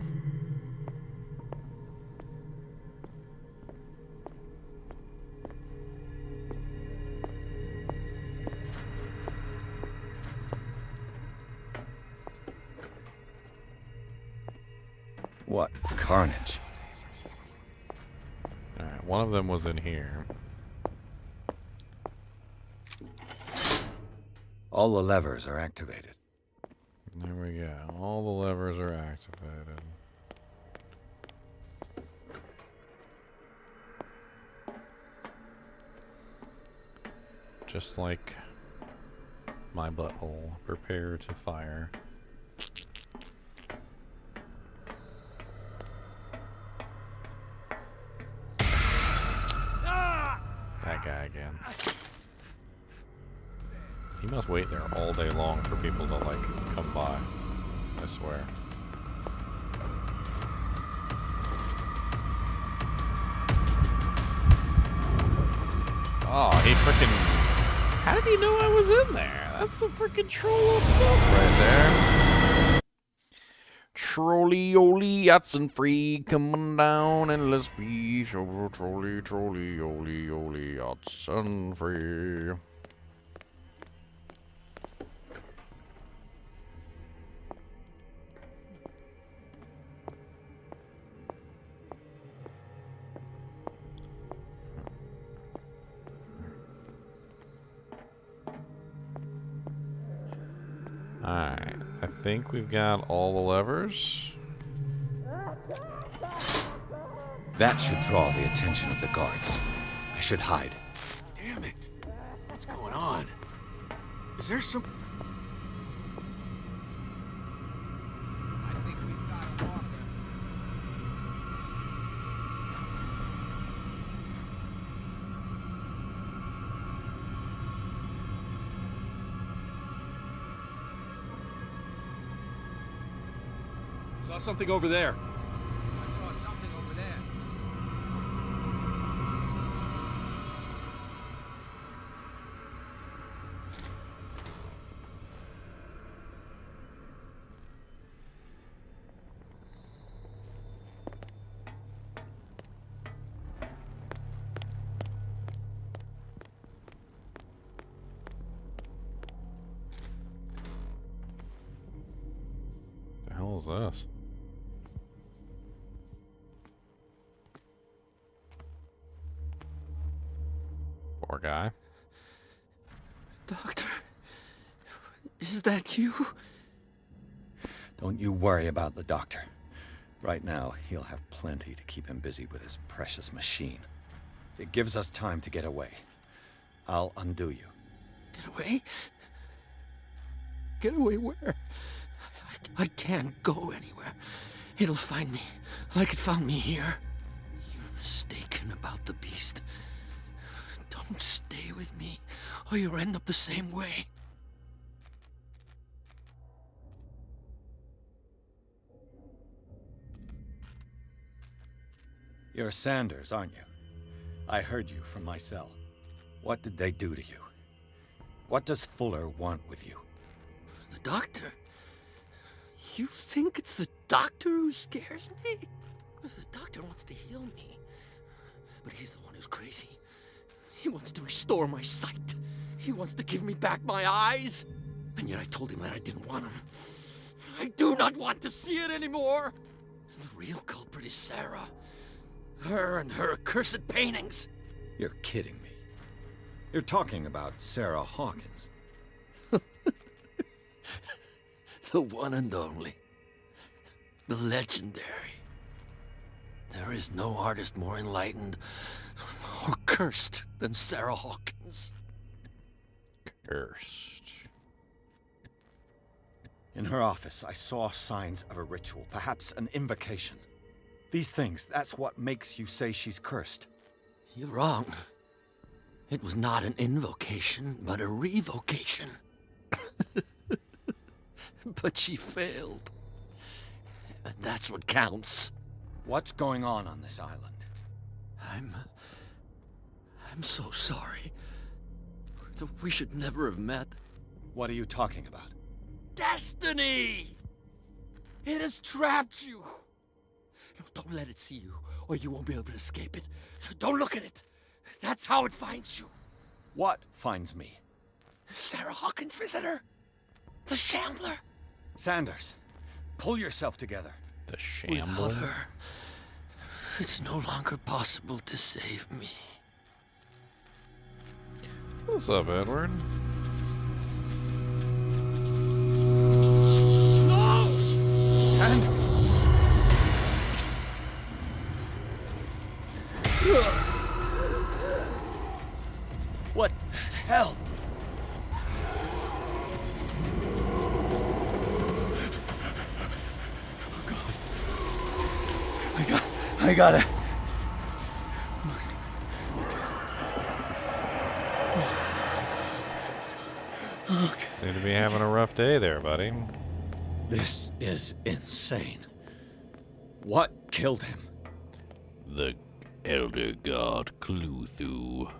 What carnage. Alright, one of them was in here. All the levers are activated. There we go. All the levers are activated. Just like my butthole. Prepare to fire. guy again. He must wait there all day long for people to, like, come by. I swear. Oh, he frickin'... How did he know I was in there? That's some frickin' troll stuff right there. Trolley-oly, yachts and free, coming down and let's be so trolley-oly, yachts and free. Alright, I think we've got all the levers. That should draw the attention of the guards. I should hide. Damn it. What's going on? Is there some... I think we've got a walker. Saw something over there. I saw something over there. The hell is this? Poor guy. Doctor, is that you? Don't you worry about the doctor. Right now, he'll have plenty to keep him busy with his precious machine. It gives us time to get away. I'll undo you. Get away? Get away where? I can't go anywhere. It'll find me, like it found me here. You're mistaken about the beast. Don't stay with me, or you'll end up the same way. You're Sanders, aren't you? I heard you from my cell. What did they do to you? What does Fuller want with you? The doctor? You think it's the doctor who scares me? The doctor wants to heal me. But he's the one who's crazy. He wants to restore my sight. He wants to give me back my eyes. And yet I told him that I didn't want him. I do not want to see it anymore. The real culprit is Sarah. Her and her accursed paintings. You're kidding me. You're talking about Sarah Hawkins. The one and only. The legendary. There is no artist more enlightened or cursed than Sarah Hawkins. Cursed. In her office, I saw signs of a ritual, perhaps an invocation. These things, that's what makes you say she's cursed. You're wrong. It was not an invocation, but a revocation. But she failed. And that's what counts. What's going on this island? I'm so sorry. We should never have met. What are you talking about? Destiny! It has trapped you. No, don't let it see you, or you won't be able to escape it. Don't look at it. That's how it finds you. What finds me? Sarah Hawkins' visitor. The shambler. Sanders, pull yourself together. The shambler? Without her, it's no longer possible to save me. What's up, Edward? No! Sanders! What the hell? I gotta... Seem to be having a rough day there, buddy. This is insane. What killed him? The Elder God Cthulhu.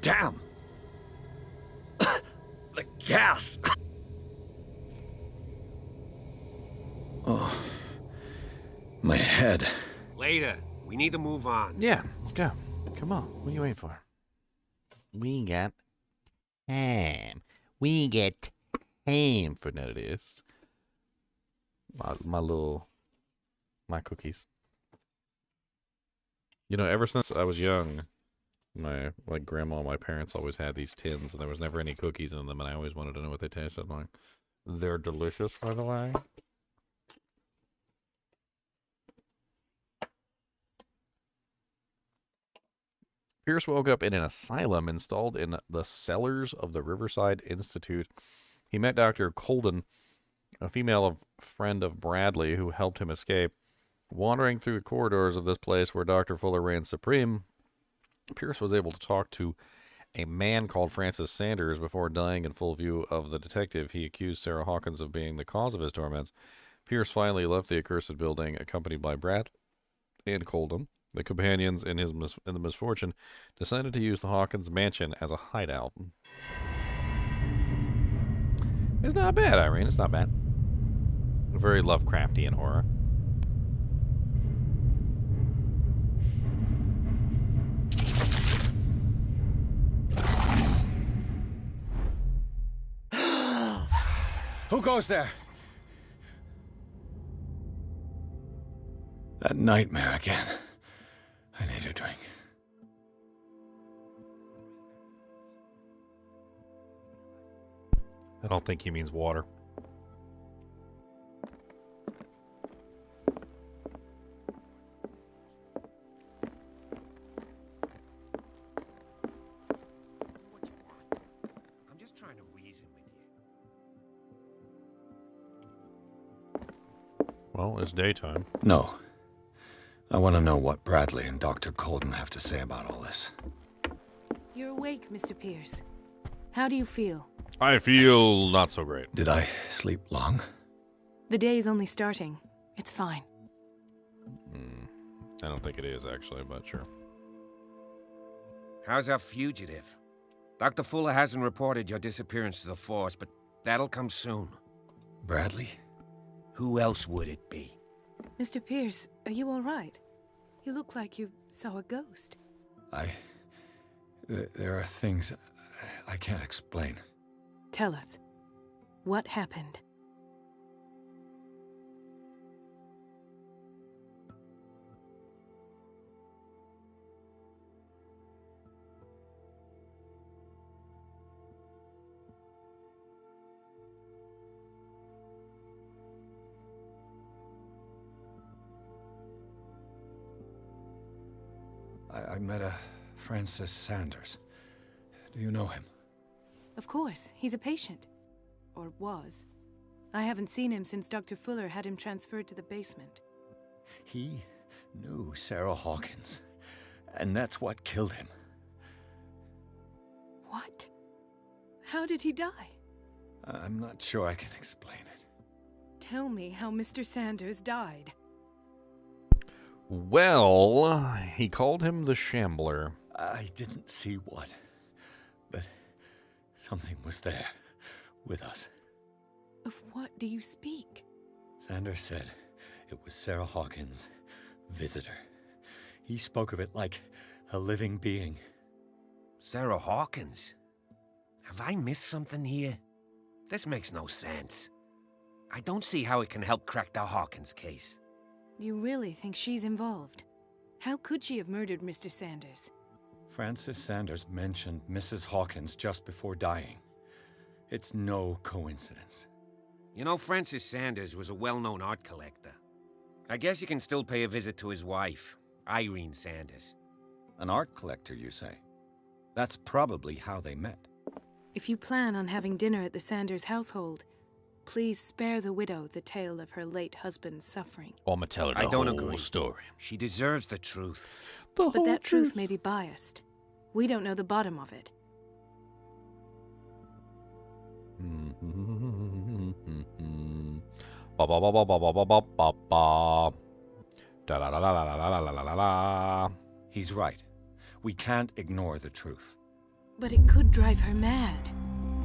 Damn! The gas! Oh, my head. Later. We need to move on. Yeah, let's go. Come on. What are you waiting for? We got time. We get time for none of this. My cookies. You know, ever since I was young, my grandma and my parents always had these tins, and there was never any cookies in them, and I always wanted to know what they tasted like. They're delicious, by the way. Pierce woke up in an asylum installed in the cellars of the Riverside Institute. He met Dr. Colden, a female friend of Bradley, who helped him escape. Wandering through the corridors of this place where Dr. Fuller reigns supreme, Pierce was able to talk to a man called Francis Sanders before dying in full view of the detective. He accused Sarah Hawkins of being the cause of his torments. Pierce finally left the accursed building, accompanied by Brad and Colden. The companions in the misfortune decided to use the Hawkins mansion as a hideout. It's not bad, Irene. It's not bad. Very Lovecraftian horror. Who goes there? That nightmare again. I need a drink. I don't think he means water. I'm just trying to reason with you. Well, it's daytime. No. I want to know what Bradley and Dr. Colden have to say about all this. You're awake, Mr. Pierce. How do you feel? I feel not so great. Did I sleep long? The day is only starting. It's fine. I don't think it is, actually, but sure. How's our fugitive? Dr. Fuller hasn't reported your disappearance to the force, but that'll come soon. Bradley? Who else would it be? Mr. Pierce, are you all right? You look like you saw a ghost. There are things I can't explain. Tell us. What happened? I met a Francis Sanders. Do you know him? Of course, he's a patient. Or was. I haven't seen him since Dr. Fuller had him transferred to the basement. He knew Sarah Hawkins, and that's what killed him. What? How did he die? I'm not sure I can explain it. Tell me how Mr. Sanders died. Well, he called him the Shambler. I didn't see what, but something was there with us. Of what do you speak? Sanders said it was Sarah Hawkins' visitor. He spoke of it like a living being. Sarah Hawkins? Have I missed something here? This makes no sense. I don't see how it can help crack the Hawkins case. You really think she's involved? How could she have murdered Mr. Sanders? Francis Sanders mentioned Mrs. Hawkins just before dying. It's no coincidence. You know, Francis Sanders was a well-known art collector. I guess you can still pay a visit to his wife, Irene Sanders. An art collector, you say? That's probably how they met. If you plan on having dinner at the Sanders household, please spare the widow the tale of her late husband's suffering. Or I'm tell her the I don't whole agree. story. She deserves the truth. But that truth may be biased. We don't know the bottom of it. Ba ba ba ba ba ba ba ba ba ba. Da da da da da da da da da da. He's right. We can't ignore the truth. But it could drive her mad.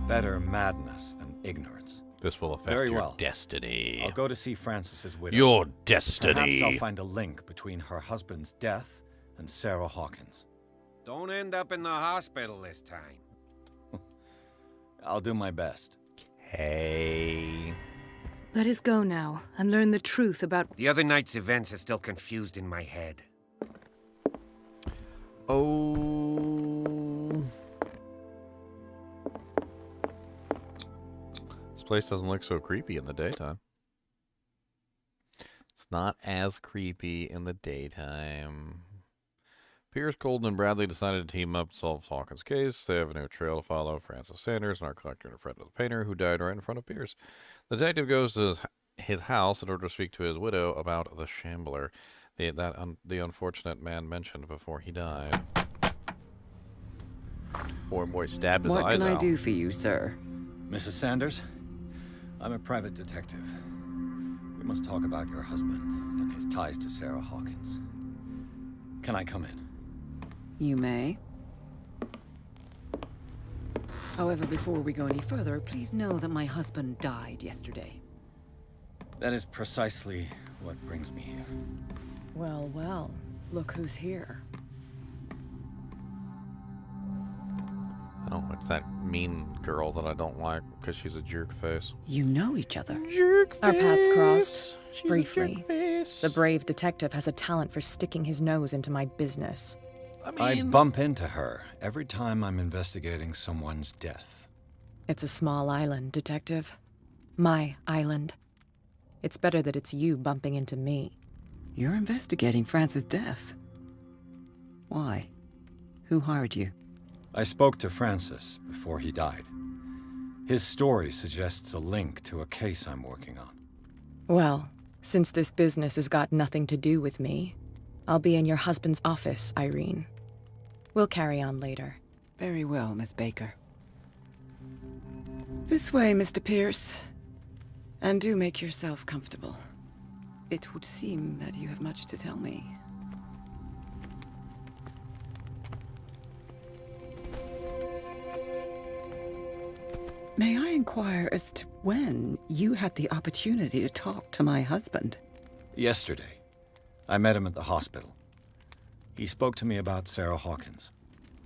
Better madness than ignorance. This will affect Very your well. destiny. I'll go to see Francis's widow. Your destiny. Perhaps I'll find a link between her husband's death and Sarah Hawkins. Don't end up in the hospital this time. I'll do my best. Hey. Let us go now and learn the truth about... The other night's events are still confused in my head. Oh. This place doesn't look so creepy in the daytime. It's not as creepy in the daytime. Pierce, Colden, and Bradley decided to team up to solve Hawkins' case. They have a new trail to follow. Francis Sanders, an art collector and a friend of the painter, who died right in front of Pierce. The detective goes to his house in order to speak to his widow about the shambler, the unfortunate man mentioned before he died. Poor boy stabbed his eyes out. What can I do for you, sir? Mrs. Sanders, I'm a private detective. We must talk about your husband and his ties to Sarah Hawkins. Can I come in? You may. However, before we go any further, please know that my husband died yesterday. That is precisely what brings me here. Well, well, look who's here. Oh, it's that mean girl that I don't like because she's a jerk face. You know each other. Jerk Our paths crossed, She's a briefly. jerk face. The brave detective has a talent for sticking his nose into my business. I bump into her every time I'm investigating someone's death. It's a small island, detective. My island. It's better that it's you bumping into me. You're investigating Francis' death. Why? Who hired you? I spoke to Francis before he died. His story suggests a link to a case I'm working on. Well, since this business has got nothing to do with me, I'll be in your husband's office, Irene. We'll carry on later. Very well, Miss Baker. This way, Mr. Pierce. And do make yourself comfortable. It would seem that you have much to tell me. May I inquire as to when you had the opportunity to talk to my husband? Yesterday, I met him at the hospital. He spoke to me about Sarah Hawkins.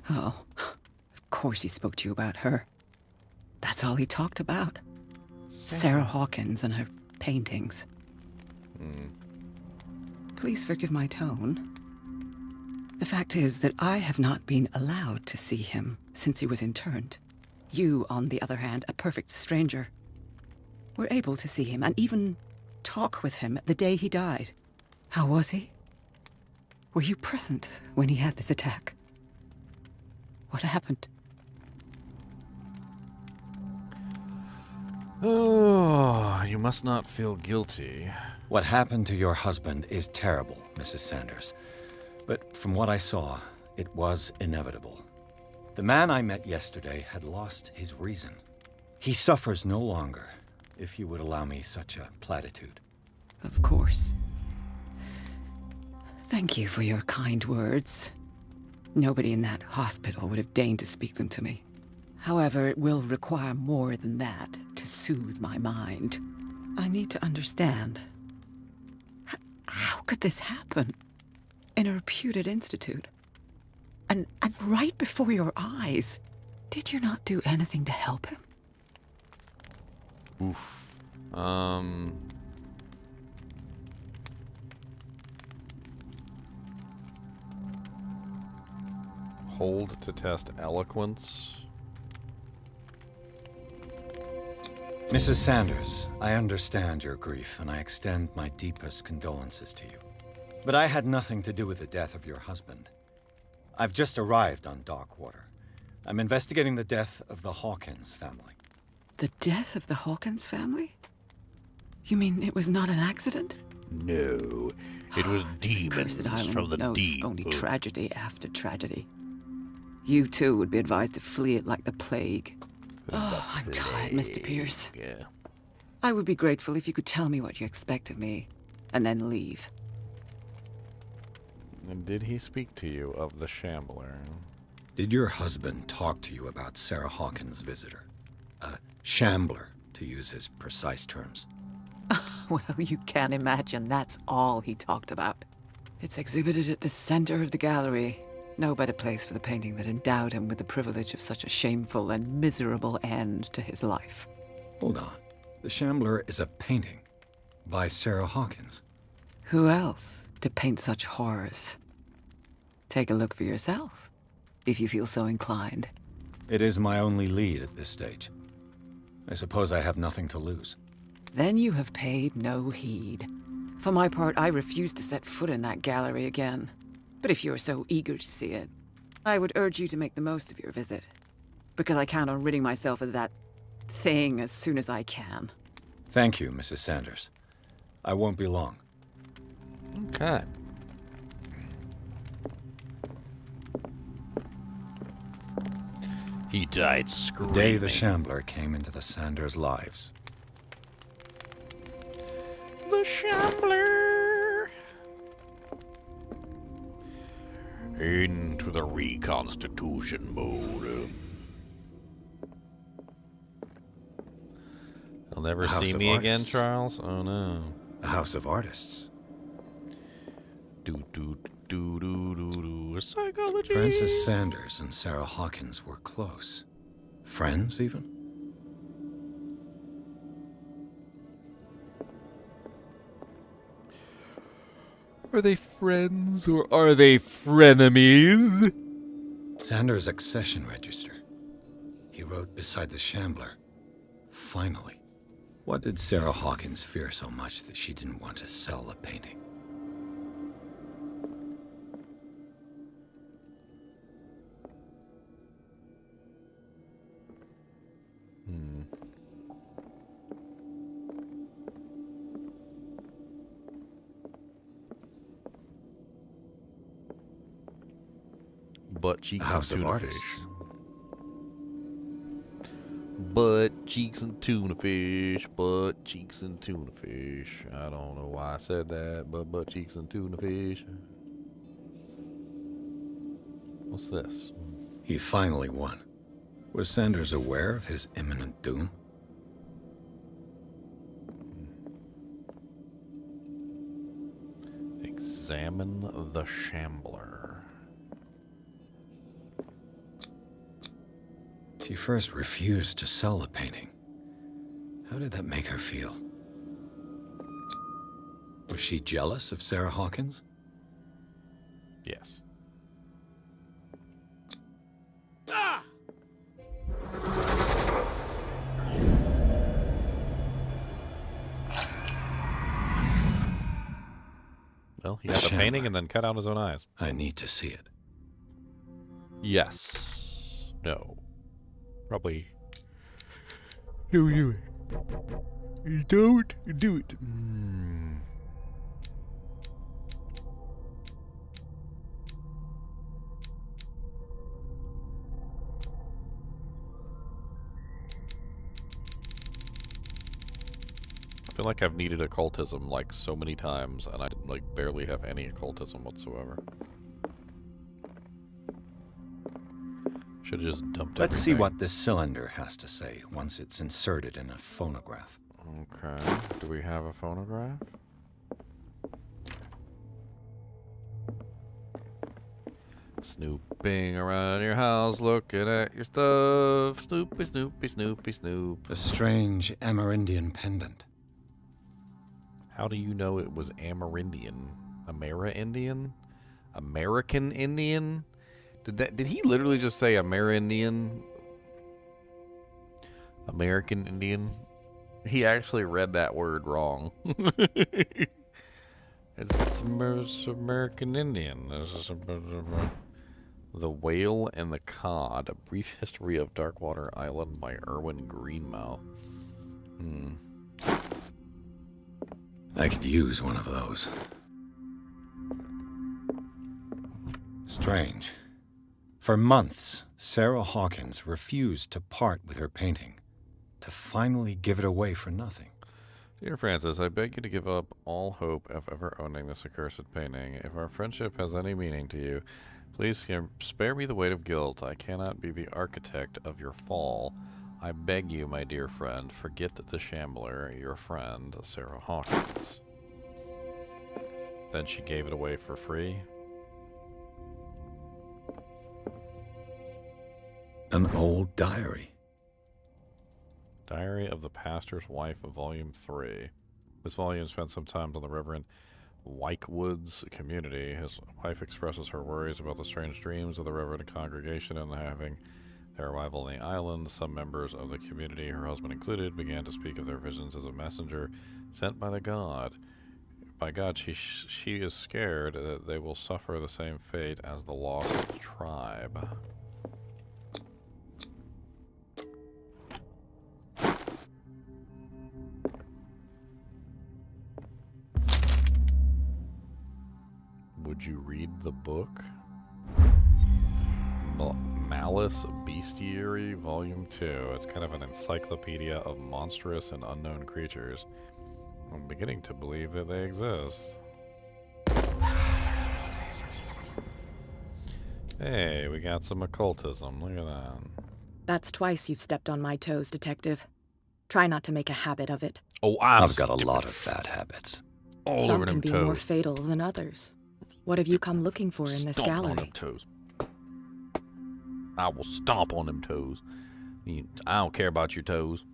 Oh, of course he spoke to you about her. That's all he talked about. Sarah Hawkins and her paintings. Please forgive my tone. The fact is that I have not been allowed to see him since he was interned. You, on the other hand, a perfect stranger, were able to see him and even talk with him the day he died. How was he? Were you present when he had this attack? What happened? Oh, you must not feel guilty. What happened to your husband is terrible, Mrs. Sanders. But from what I saw, it was inevitable. The man I met yesterday had lost his reason. He suffers no longer, if you would allow me such a platitude. Of course. Thank you for your kind words. Nobody in that hospital would have deigned to speak them to me. However, it will require more than that to soothe my mind. I need to understand. How could this happen? In a reputed institute? And right before your eyes? Did you not do anything to help him? Oof. Hold to test eloquence. Mrs. Sanders, I understand your grief, and I extend my deepest condolences to you. But I had nothing to do with the death of your husband. I've just arrived on Darkwater. I'm investigating the death of the Hawkins family. The death of the Hawkins family? You mean it was not an accident? No, it was demons Cursed island from the knows deep. only tragedy after tragedy. You too would be advised to flee it like the plague. Oh, I'm tired, Mr. Pierce. Yeah. I would be grateful if you could tell me what you expect of me, and then leave. And did he speak to you of the shambler? Did your husband talk to you about Sarah Hawkins' visitor? A shambler, to use his precise terms. Well, you can imagine that's all he talked about. It's exhibited at the center of the gallery. No better place for the painting that endowed him with the privilege of such a shameful and miserable end to his life. Hold on. The Shambler is a painting by Sarah Hawkins. Who else to paint such horrors? Take a look for yourself, if you feel so inclined. It is my only lead at this stage. I suppose I have nothing to lose. Then you have paid no heed. For my part, I refuse to set foot in that gallery again. But if you're so eager to see it, I would urge you to make the most of your visit. Because I count on ridding myself of that thing as soon as I can. Thank you, Mrs. Sanders. I won't be long. Okay. He died screaming. The day the Shambler came into the Sanders' lives. The Shambler! Into the Reconstitution mode. You'll never A house see of me again, artists. Charles? Oh no. A house of artists. Do do do do do do. Psychology. Francis Sanders and Sarah Hawkins were close. Friends, even? Are they friends or are they frenemies? Sanders' accession register. He wrote beside the Shambler. Finally. What did Sarah Hawkins fear so much that she didn't want to sell the painting? Butt cheeks A house and of tuna artists. fish. Butt cheeks and tuna fish. Butt cheeks and tuna fish. I don't know why I said that, but butt cheeks and tuna fish. What's this? He finally won. Was Sanders aware of his imminent doom? Examine the Shambler. She first refused to sell the painting. How did that make her feel? Was she jealous of Sarah Hawkins? Yes. Ah! Well, he got the Shambler. painting and then cut out his own eyes. I need to see it. Yes. No. Probably. Don't do it. Don't do it. I feel like I've needed occultism like so many times, and I like barely have any occultism whatsoever. Should have just dumped Let's see everything. what this cylinder has to say once it's inserted in a phonograph. Okay. Do we have a phonograph? Snooping around your house, looking at your stuff. Snoopy, Snoopy, Snoopy, Snoop. A strange Amerindian pendant. How do you know it was Amerindian? Amerindian? American Indian? Did he literally just say Amerindian? American Indian? He actually read that word wrong. It's American Indian. The Whale and the Cod, A Brief History of Darkwater Island by Erwin Greenmouth. I could use one of those. Strange. For months, Sarah Hawkins refused to part with her painting, to finally give it away for nothing. Dear Francis, I beg you to give up all hope of ever owning this accursed painting. If our friendship has any meaning to you, please spare me the weight of guilt. I cannot be the architect of your fall. I beg you, my dear friend, forget the shambler, your friend, Sarah Hawkins. Then she gave it away for free. An old diary. Diary of the Pastor's Wife, Volume 3. This volume spent some time on the Reverend Wykewoods community. His wife expresses her worries about the strange dreams of the Reverend congregation and having their arrival on the island. Some members of the community, her husband included, began to speak of their visions as a messenger sent by the God. By God, she is scared that they will suffer the same fate as the lost tribe. Would you read the book? Malice Bestiary, Volume 2. It's kind of an encyclopedia of monstrous and unknown creatures. I'm beginning to believe that they exist. Hey, we got some occultism. Look at that. That's twice you've stepped on my toes, Detective. Try not to make a habit of it. Oh, I've got a lot of bad habits. All Some over can them be toes. more fatal than others. What have you come looking for in this Stomp on gallery? them toes. I will stomp on them toes. I don't care about your toes.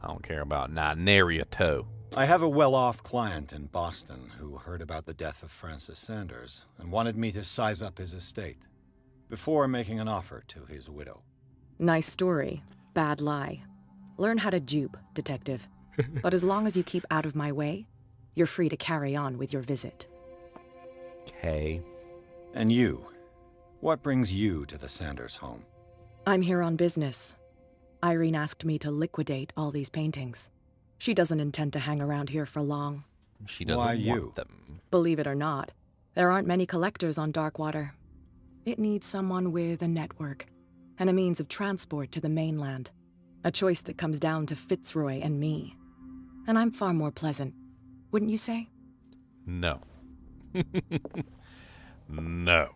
I don't care about nary a toe. I have a well-off client in Boston who heard about the death of Francis Sanders and wanted me to size up his estate before making an offer to his widow. Nice story. Bad lie. Learn how to dupe, Detective. But as long as you keep out of my way, you're free to carry on with your visit. Okay. And you? What brings you to the Sanders home? I'm here on business. Irene asked me to liquidate all these paintings. She doesn't intend to hang around here for long. She doesn't Why want you? them. Believe it or not, there aren't many collectors on Darkwater. It needs someone with a network and a means of transport to the mainland. A choice that comes down to Fitzroy and me. And I'm far more pleasant, wouldn't you say? No. No.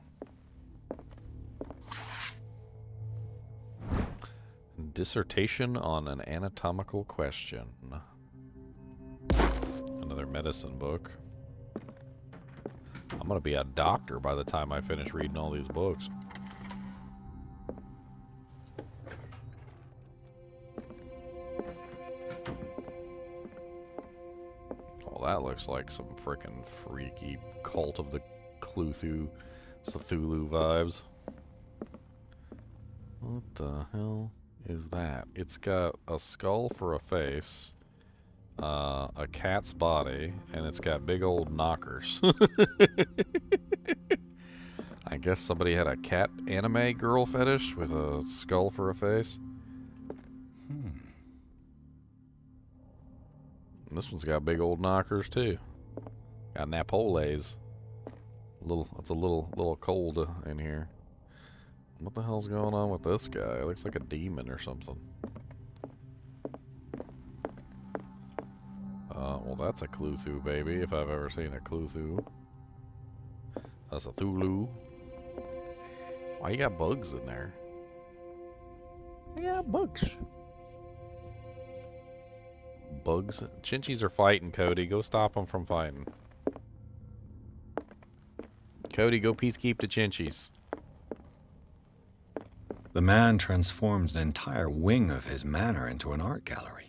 Dissertation on an anatomical question. Another medicine book. I'm gonna be a doctor by the time I finish reading all these books. Oh, that looks like some frickin' freaky Cult of the Cthulhu vibes. What the hell is that? It's got a skull for a face, a cat's body, and it's got big old knockers. I guess somebody had a cat anime girl fetish with a skull for a face. This one's got big old knockers too. Got napoles. It's a little cold in here. What the hell's going on with this guy? It looks like a demon or something. Well, that's a Cthulhu, baby, if I've ever seen a Cthulhu. That's a Thulu. Why you got bugs in there? Yeah, bugs. Bugs? Chinchies are fighting, Cody. Go stop them from fighting. Cody, go peacekeep the Chinchies. The man transformed an entire wing of his manor into an art gallery.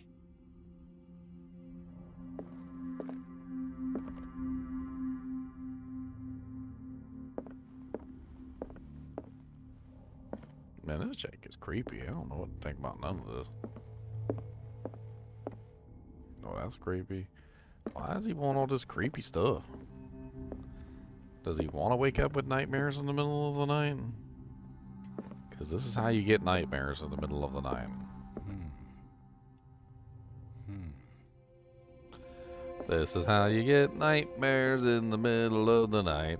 Man, this chick is creepy. I don't know what to think about none of this. Oh, that's creepy. Why does he want all this creepy stuff? Does he want to wake up with nightmares in the middle of the night? Because this is how you get nightmares in the middle of the night. This is how you get nightmares in the middle of the night.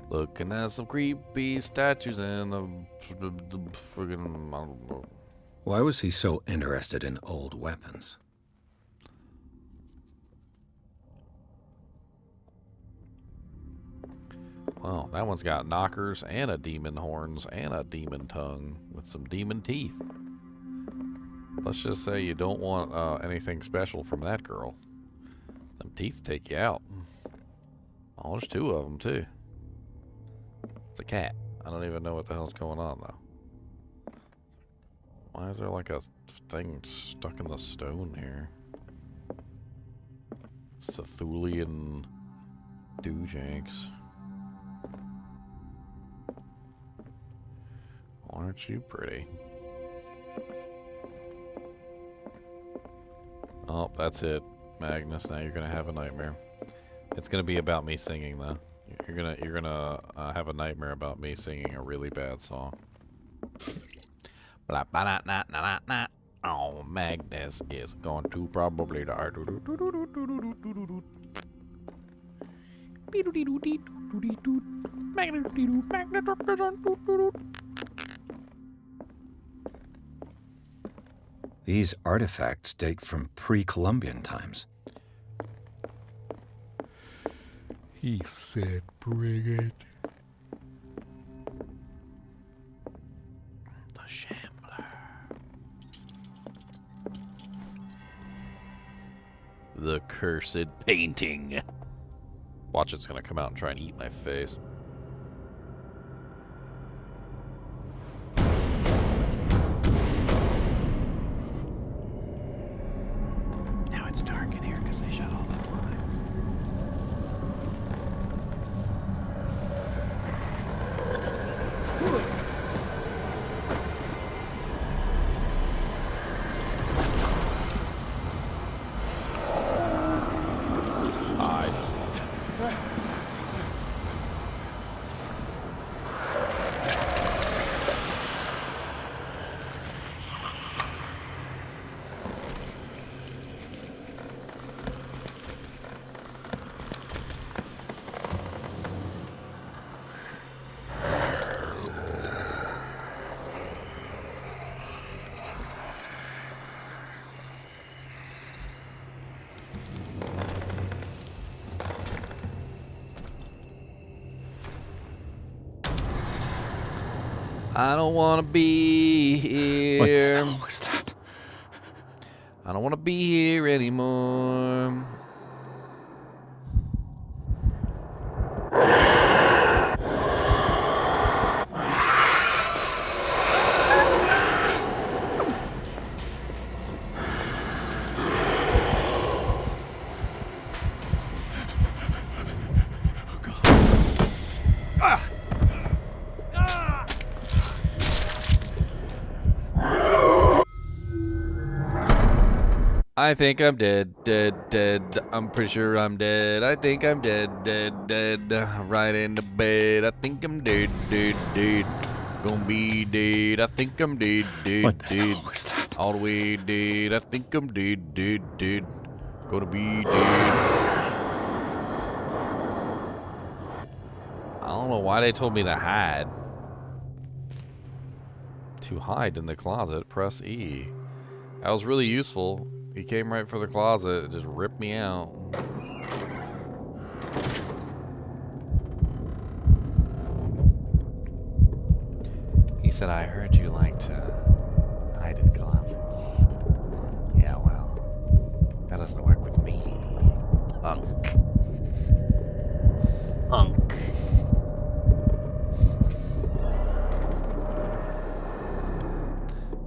Looking at some creepy statues and the friggin', I don't know. Why was he so interested in old weapons? Well, that one's got knockers and a demon horns and a demon tongue with some demon teeth. Let's just say you don't want anything special from that girl. Them teeth take you out. Oh, there's two of them, too. It's a cat. I don't even know what the hell's going on, though. Why is there like a thing stuck in the stone here? Cthulian doojanks. Aren't you pretty? Oh, that's it, Magnus. Now you're gonna have a nightmare. It's gonna be about me singing, though. You're gonna have a nightmare about me singing a really bad song. Blah, blah, nah, nah, nah, nah. Oh, Magnus is going to probably die. These artifacts date from pre-Columbian times. He said, bring it. The shambler. The cursed painting. Watch, it's gonna come out and try and eat my face. Now it's dark in here because they shut all the blinds. I don't want to be here. What the hell was that? I don't want to be here anymore. I think I'm dead. I'm pretty sure I'm dead. I think I'm dead. Right in the bed. I think I'm dead. Gonna be dead. I think I'm dead. What the hell was that? All the way dead. I think I'm dead. Gonna be dead. I don't know why they told me to hide. To hide in the closet, press E. That was really useful. He came right for the closet and just ripped me out. He said, I heard you like to hide in closets. Yeah, well, that doesn't work with me. Hunk.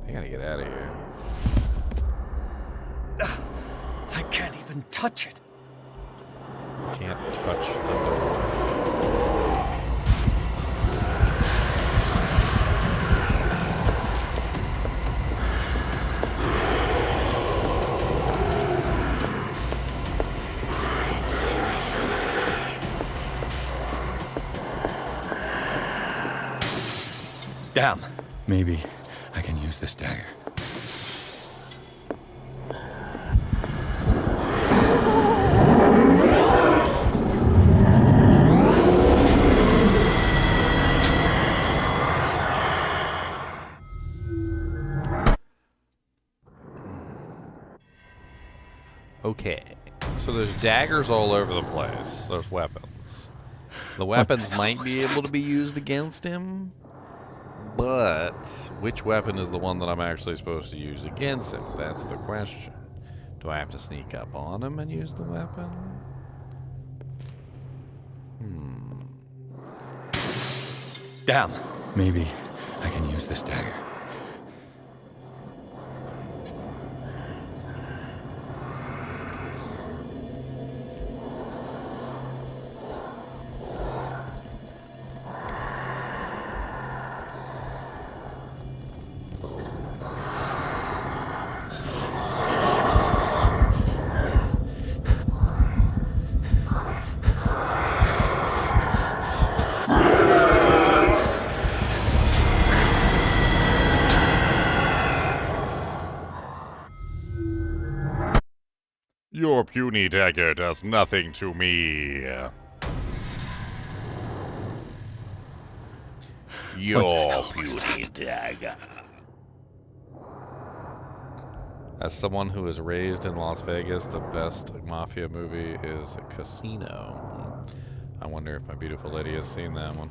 I gotta get out of here. I can't even touch it. Can't touch the door. Damn. Maybe I can use this dagger. Okay, so there's daggers all over the place. There's weapons. The weapons might be able to be used against him, but which weapon is the one that I'm actually supposed to use against him? That's the question. Do I have to sneak up on him and use the weapon? Damn. Maybe I can use this dagger. Your puny dagger does nothing to me. Your puny dagger. As someone who was raised in Las Vegas, the best mafia movie is Casino. I wonder if my beautiful lady has seen that one.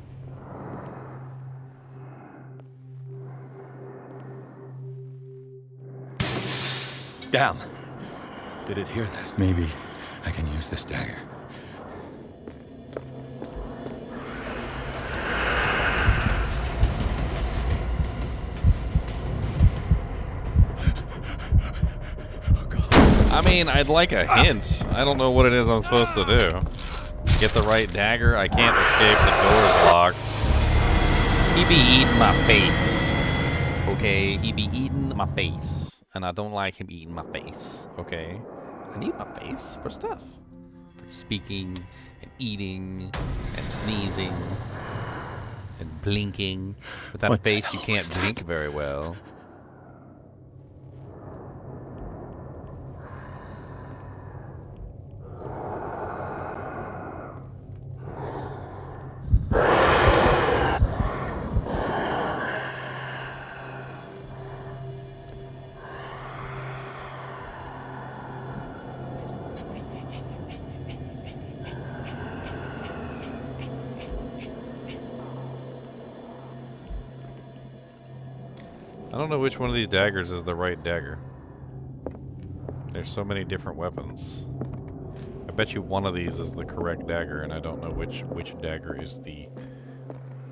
Damn. Did it hear that? Maybe I can use this dagger. I mean, I'd like a hint. I don't know what it is I'm supposed to do. Get the right dagger? I can't escape, the door's locked. He be eating my face. Okay, he be eating my face. And I don't like him eating my face, okay? I need my face for stuff. For speaking, and eating, and sneezing, and blinking. With that face, you can't blink very well. I don't know which one of these daggers is the right dagger. There's so many different weapons. I bet you one of these is the correct dagger, and I don't know which dagger is the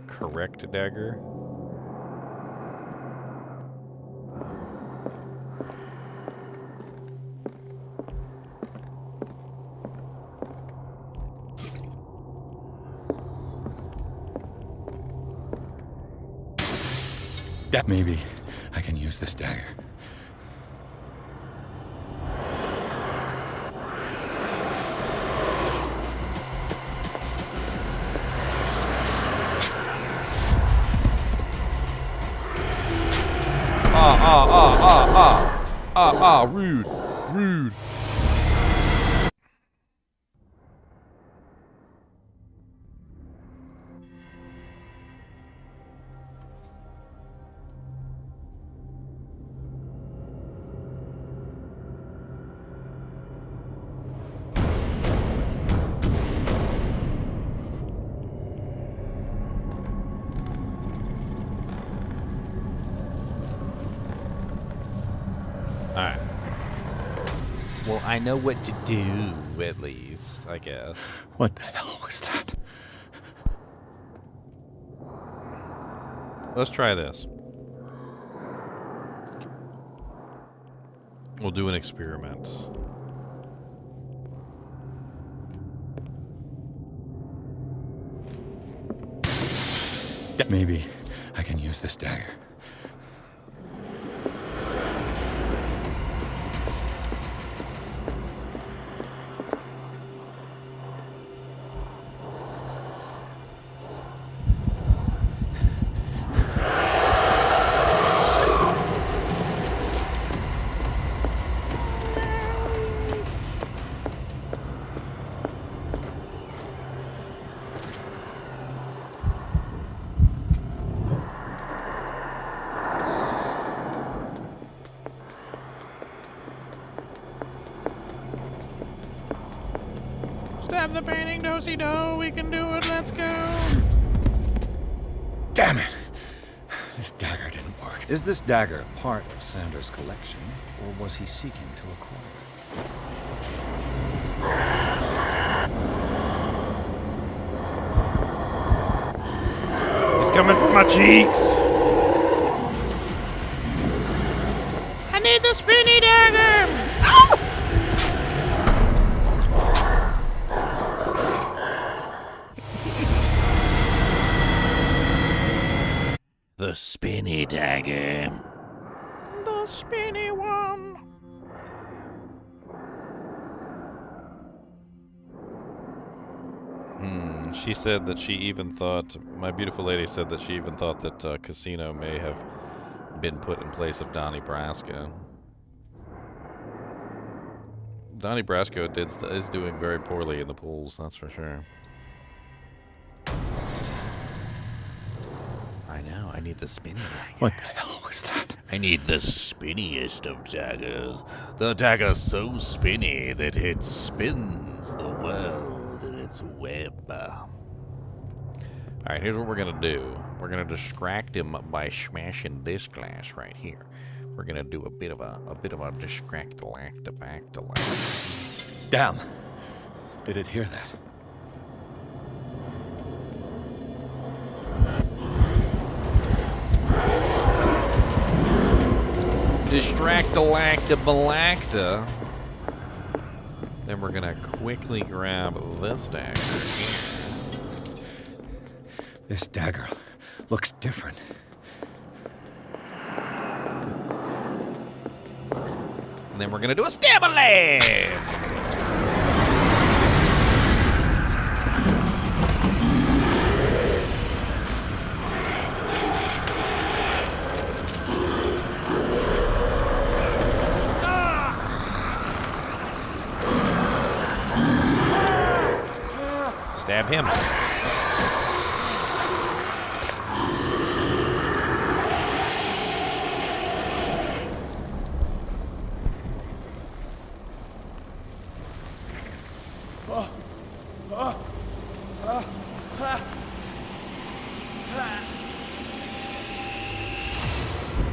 correct dagger. Maybe I can use this dagger. Rude. Rude. Alright. Well, I know what to do, at least, I guess. What the hell was that? Let's try this. We'll do an experiment. Maybe I can use this dagger. Stab the painting, do-si-do. We can do it. Let's go. Damn it! This dagger didn't work. Is this dagger part of Sanders' collection, or was he seeking to acquire it? He's coming for my cheeks. I need the spinny dagger. Ah! The spinny dagger. The spinny one. She said that she even thought, my beautiful lady said that she even thought that Casino may have been put in place of Donnie Brasco. Donnie Brasco is doing very poorly in the polls, that's for sure. I know, I need the spinny dagger. What the hell was that? I need the spinniest of daggers. The dagger so spinny that it spins the world in its web. Alright, here's what we're gonna do. We're gonna distract him by smashing this glass right here. We're gonna do a bit of a distract back to life. Damn! Did it hear that? Distract-a-lacta-balacta. Then we're gonna quickly grab this dagger here. This dagger looks different. And then we're gonna do a stab-a-leg! Stab him.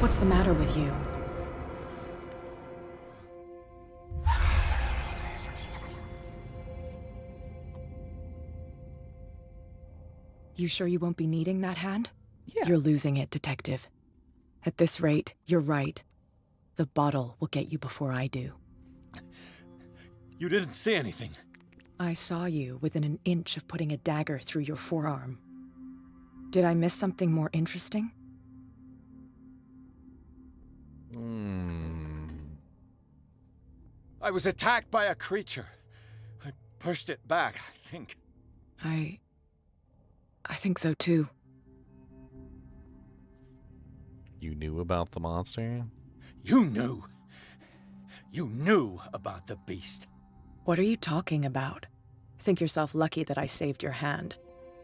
What's the matter with you? You sure you won't be needing that hand? Yeah. You're losing it, Detective. At this rate, you're right. The bottle will get you before I do. You didn't see anything. I saw you within an inch of putting a dagger through your forearm. Did I miss something more interesting? I was attacked by a creature. I pushed it back, I think. I think so too. You knew about the monster? You knew. You knew about the beast. What are you talking about? Think yourself lucky that I saved your hand,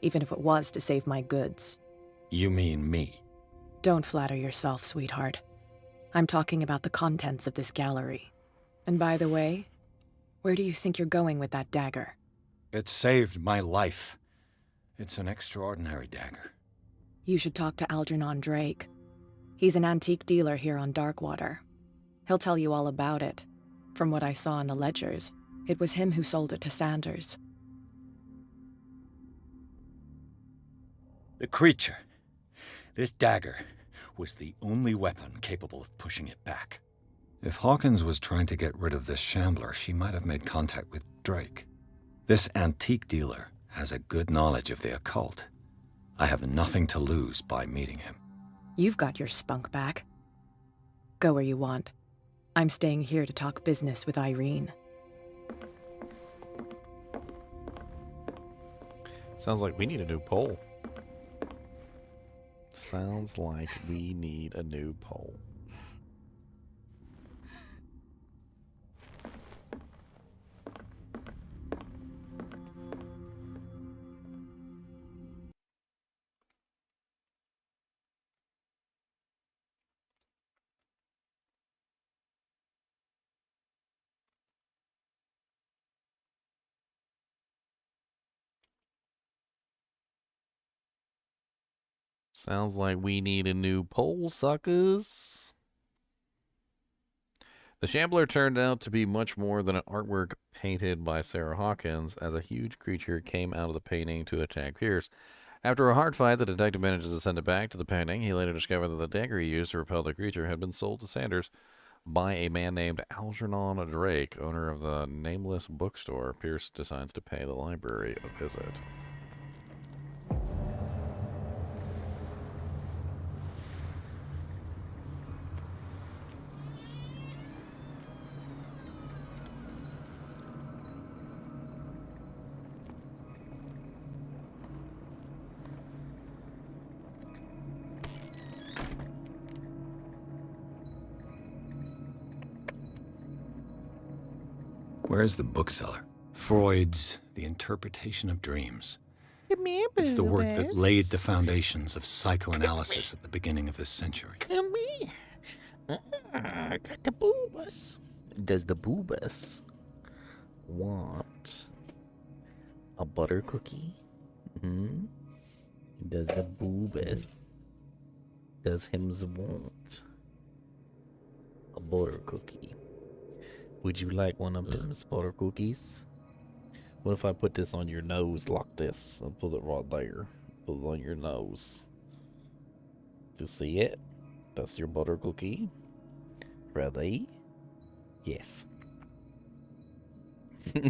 even if it was to save my goods. You mean me? Don't flatter yourself, sweetheart. I'm talking about the contents of this gallery. And by the way, where do you think you're going with that dagger? It saved my life. It's an extraordinary dagger. You should talk to Algernon Drake. He's an antique dealer here on Darkwater. He'll tell you all about it. From what I saw in the ledgers, it was him who sold it to Sanders. The creature. This dagger was the only weapon capable of pushing it back. If Hawkins was trying to get rid of this shambler, she might have made contact with Drake. This antique dealer has a good knowledge of the occult. I have nothing to lose by meeting him. You've got your spunk back. Go where you want. I'm staying here to talk business with Irene. Sounds like we need a new pole. Sounds like we need a new pole. Sounds like we need a new pole, suckers. The shambler turned out to be much more than an artwork painted by Sarah Hawkins, as a huge creature came out of the painting to attack Pierce. After a hard fight, the detective manages to send it back to the painting. He later discovered that the dagger he used to repel the creature had been sold to Sanders by a man named Algernon Drake, owner of the nameless bookstore. Pierce decides to pay the library a visit. Where's the bookseller? Freud's The Interpretation of Dreams. It's the work that laid the foundations of psychoanalysis at the beginning of this century. Come here. I got the boobas. Does the boobas want a butter cookie? Hmm? Does the boobas, does hims want a butter cookie? Would you like one of them butter cookies? What if I put this on your nose like this? I'll put it right there. Put it on your nose. To see it? That's your butter cookie. Ready? Yes. He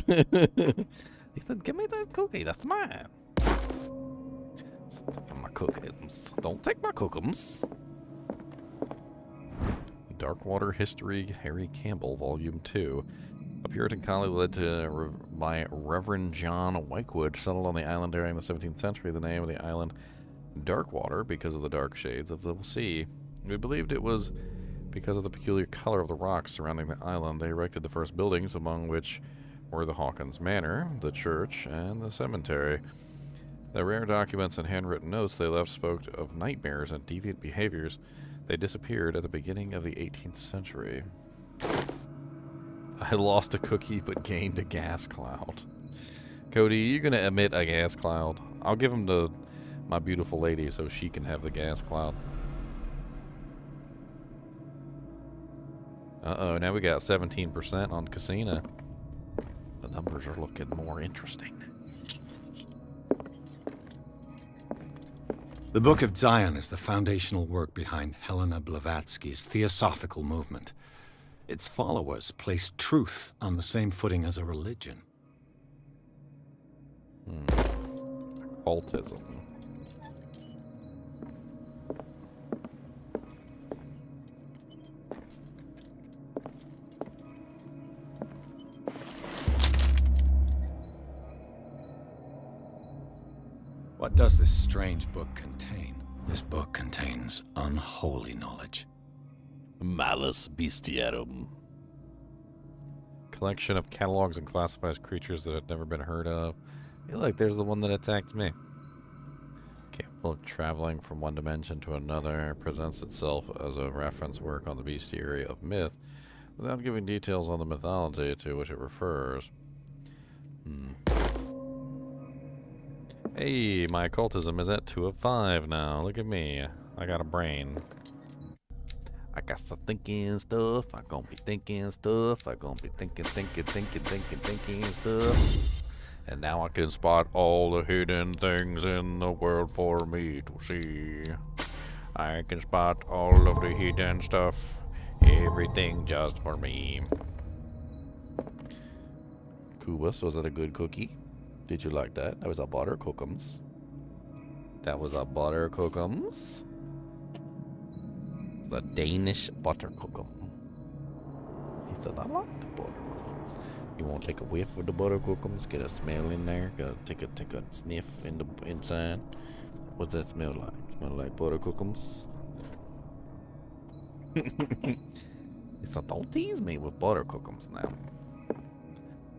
said, give me that cookie. That's mine. Stop my cookies. Don't take my cookies. Darkwater History, Harry Campbell, Volume 2. A Puritan colony led by Reverend John Whitewood settled on the island during the 17th century. The name of the island, Darkwater, because of the dark shades of the sea. They believed it was because of the peculiar color of the rocks surrounding the island. They erected the first buildings, among which were the Hawkins Manor, the church, and the cemetery. The rare documents and handwritten notes they left spoke of nightmares and deviant behaviors. They disappeared at the beginning of the 18th century. I lost a cookie but gained a gas cloud. Cody, you're going to emit a gas cloud. I'll give him to my beautiful lady so she can have the gas cloud. Uh-oh, now we got 17% on Casino. The numbers are looking more interesting. The Book of Zion is the foundational work behind Helena Blavatsky's Theosophical movement. Its followers place truth on the same footing as a religion. Occultism. What does this strange book contain? This book contains unholy knowledge. Malus bestiarum. Collection of catalogs and classifies creatures that had never been heard of. Hey, look, there's the one that attacked me. Capable of traveling from one dimension to another, presents itself as a reference work on the bestiary of myth, without giving details on the mythology to which it refers. Hey, my occultism is at 2 of 5 now. Look at me. I got a brain. I got some thinking stuff. I gonna be thinking stuff. I gonna be thinking stuff. And now I can spot all the hidden things in the world for me to see. I can spot all of the hidden stuff. Everything just for me. Kubus, was that a good cookie? Did you like that? That was a butter cookums. That was a butter cookums. The Danish butter cookum. He said, I like the butter cookums. You want to take a whiff of the butter cookums? Get a smell in there. Gotta take a sniff in the inside. What's that smell like? Smell like butter cookums? He said, don't tease me with butter cookums now.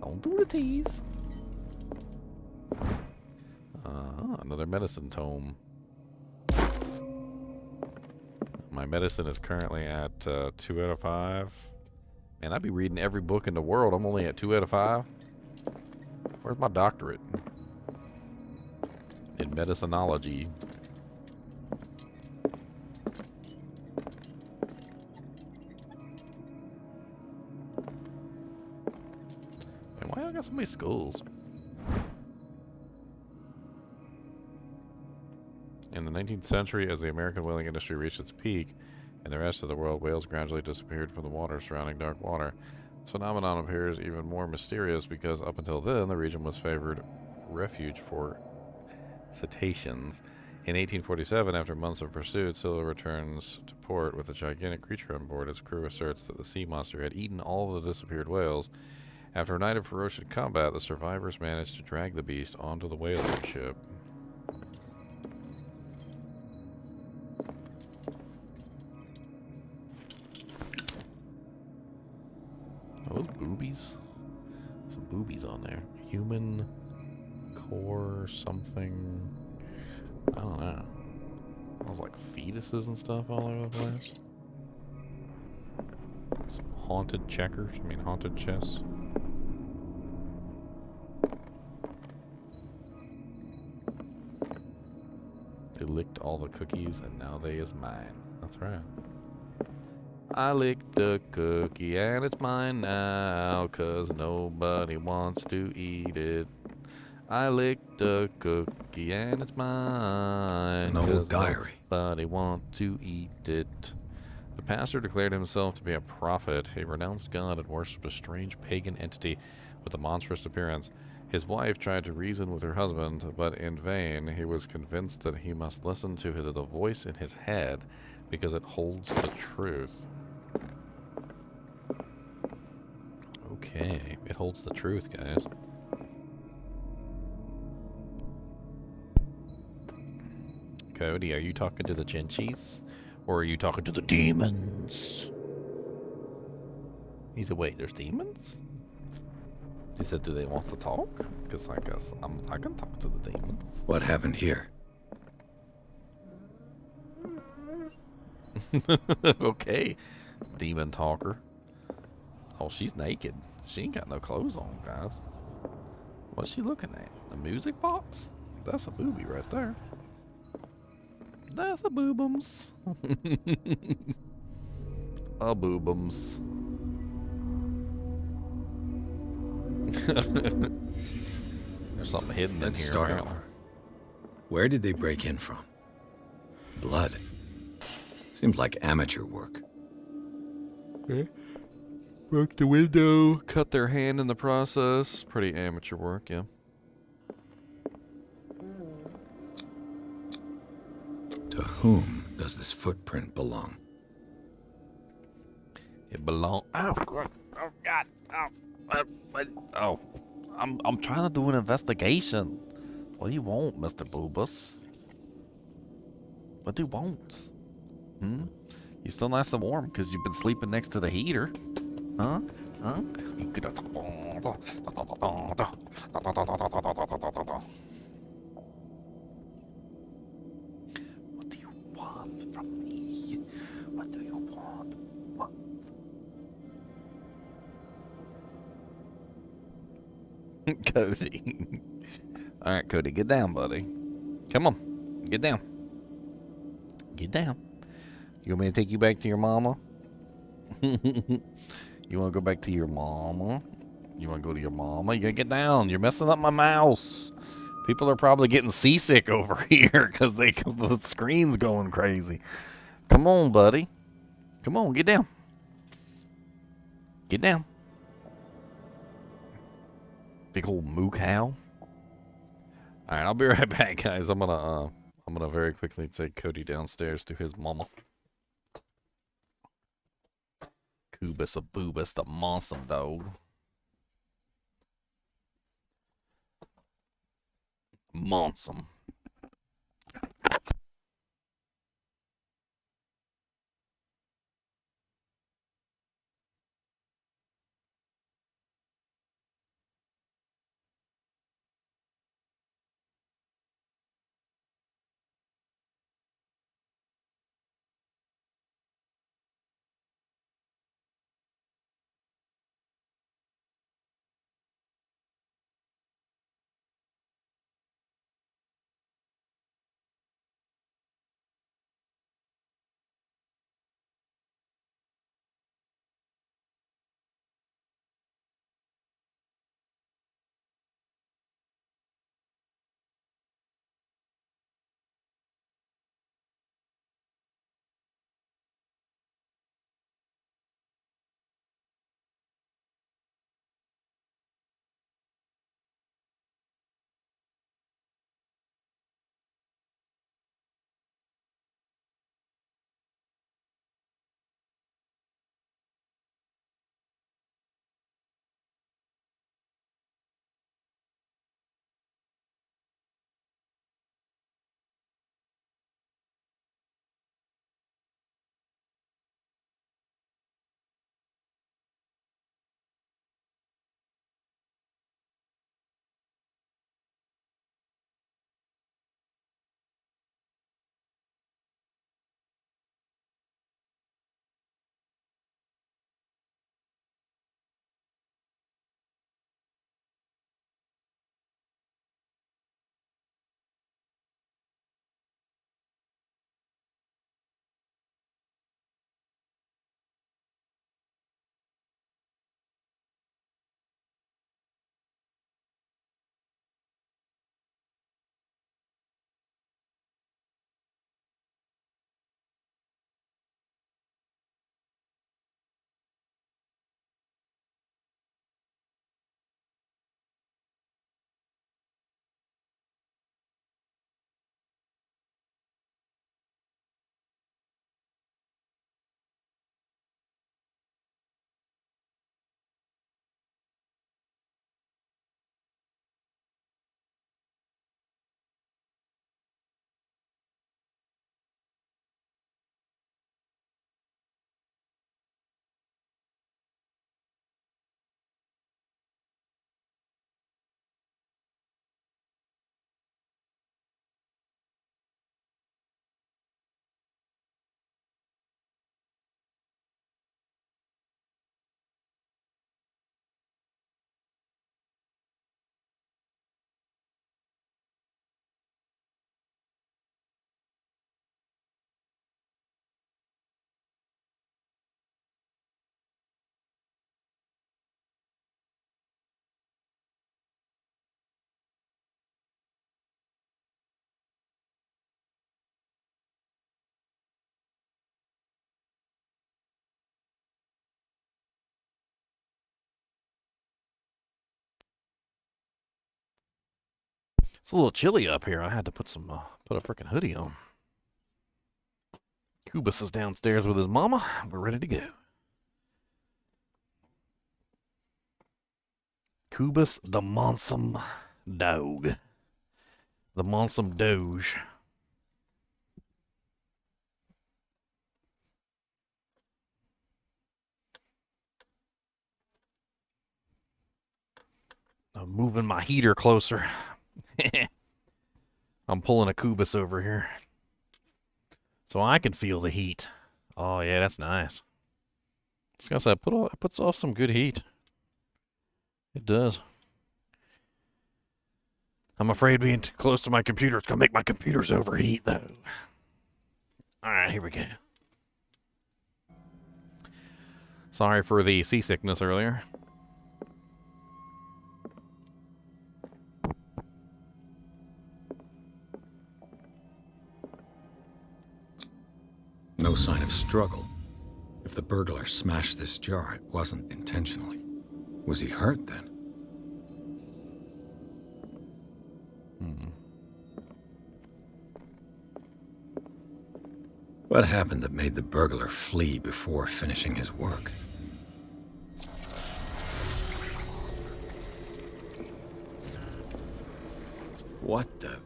Don't do the tease. Another medicine tome. My medicine is currently at 2 out of 5. Man, I'd be reading every book in the world. I'm only at 2 out of 5. Where's my doctorate? In medicinology. Why I got so many skulls? In the 19th century, as the American whaling industry reached its peak, in the rest of the world, whales gradually disappeared from the water surrounding Darkwater. This phenomenon appears even more mysterious because up until then, the region was favored refuge for cetaceans. In 1847, after months of pursuit, Scylla returns to port with a gigantic creature on board. Its crew asserts that the sea monster had eaten all of the disappeared whales. After a night of ferocious combat, the survivors managed to drag the beast onto the whaling ship. Are those boobies? Some boobies on there. Human core something. I don't know. Those like fetuses and stuff all over the place. Some haunted checkers. I mean haunted chess. They licked all the cookies and now they is mine. That's right. I licked the cookie and it's mine now, 'cause nobody wants to eat it. I licked the cookie and it's mine, An old 'cause diary. nobody wants to eat it. The pastor declared himself to be a prophet. He renounced God and worshipped a strange pagan entity with a monstrous appearance. His wife tried to reason with her husband, but in vain. He was convinced that he must listen to the voice in his head because it holds the truth. Okay, it holds the truth, guys. Cody, are you talking to the Chinchies? Or are you talking to the demons? He said, wait, there's demons? He said, do they want to talk? Because I guess I can talk to the demons. What happened here? Okay, demon talker. Oh, she's naked. She ain't got no clothes on, guys. What's she looking at? A music box? That's a booby right there. That's a boobums. A boobums. There's something hidden in Let's here. start Now. over. Where did they break in from? Blood. Seems like amateur work. Broke the window. Cut their hand in the process. Pretty amateur work, yeah. To whom does this footprint belong? It belongs. Oh, oh God! Oh, I'm trying to do an investigation. What do you want, Mr. Boobus? What do you want? You still nice and warm because you've been sleeping next to the heater, huh? Huh? You could. What do you want from me? What do you want? What? Cody. All right, Cody, get down, buddy. Come on, get down. Get down. You want me to take you back to your mama? You want to go back to your mama? You want to go to your mama? You gotta get down. You're messing up my mouse. People are probably getting seasick over here because the screen's going crazy. Come on, buddy. Come on, get down. Get down. Big old moo cow. All right, I'll be right back, guys. I'm gonna very quickly take Cody downstairs to his mama. Kubus a boobus, the monster dog. Monsum. It's a little chilly up here. I had to put a freaking hoodie on. Cubus is downstairs with his mama. We're ready to go. Cubus the Monsum Dog. The Monsum Doge. I'm moving my heater closer. I'm pulling a Cubus over here, so I can feel the heat. Oh yeah, that's nice. It's got that it puts off some good heat. It does. I'm afraid being too close to my computer is gonna make my computers overheat, though. All right, here we go. Sorry for the seasickness earlier. No sign of struggle. If the burglar smashed this jar, it wasn't intentionally. Was he hurt then? What happened that made the burglar flee before finishing his work? What the...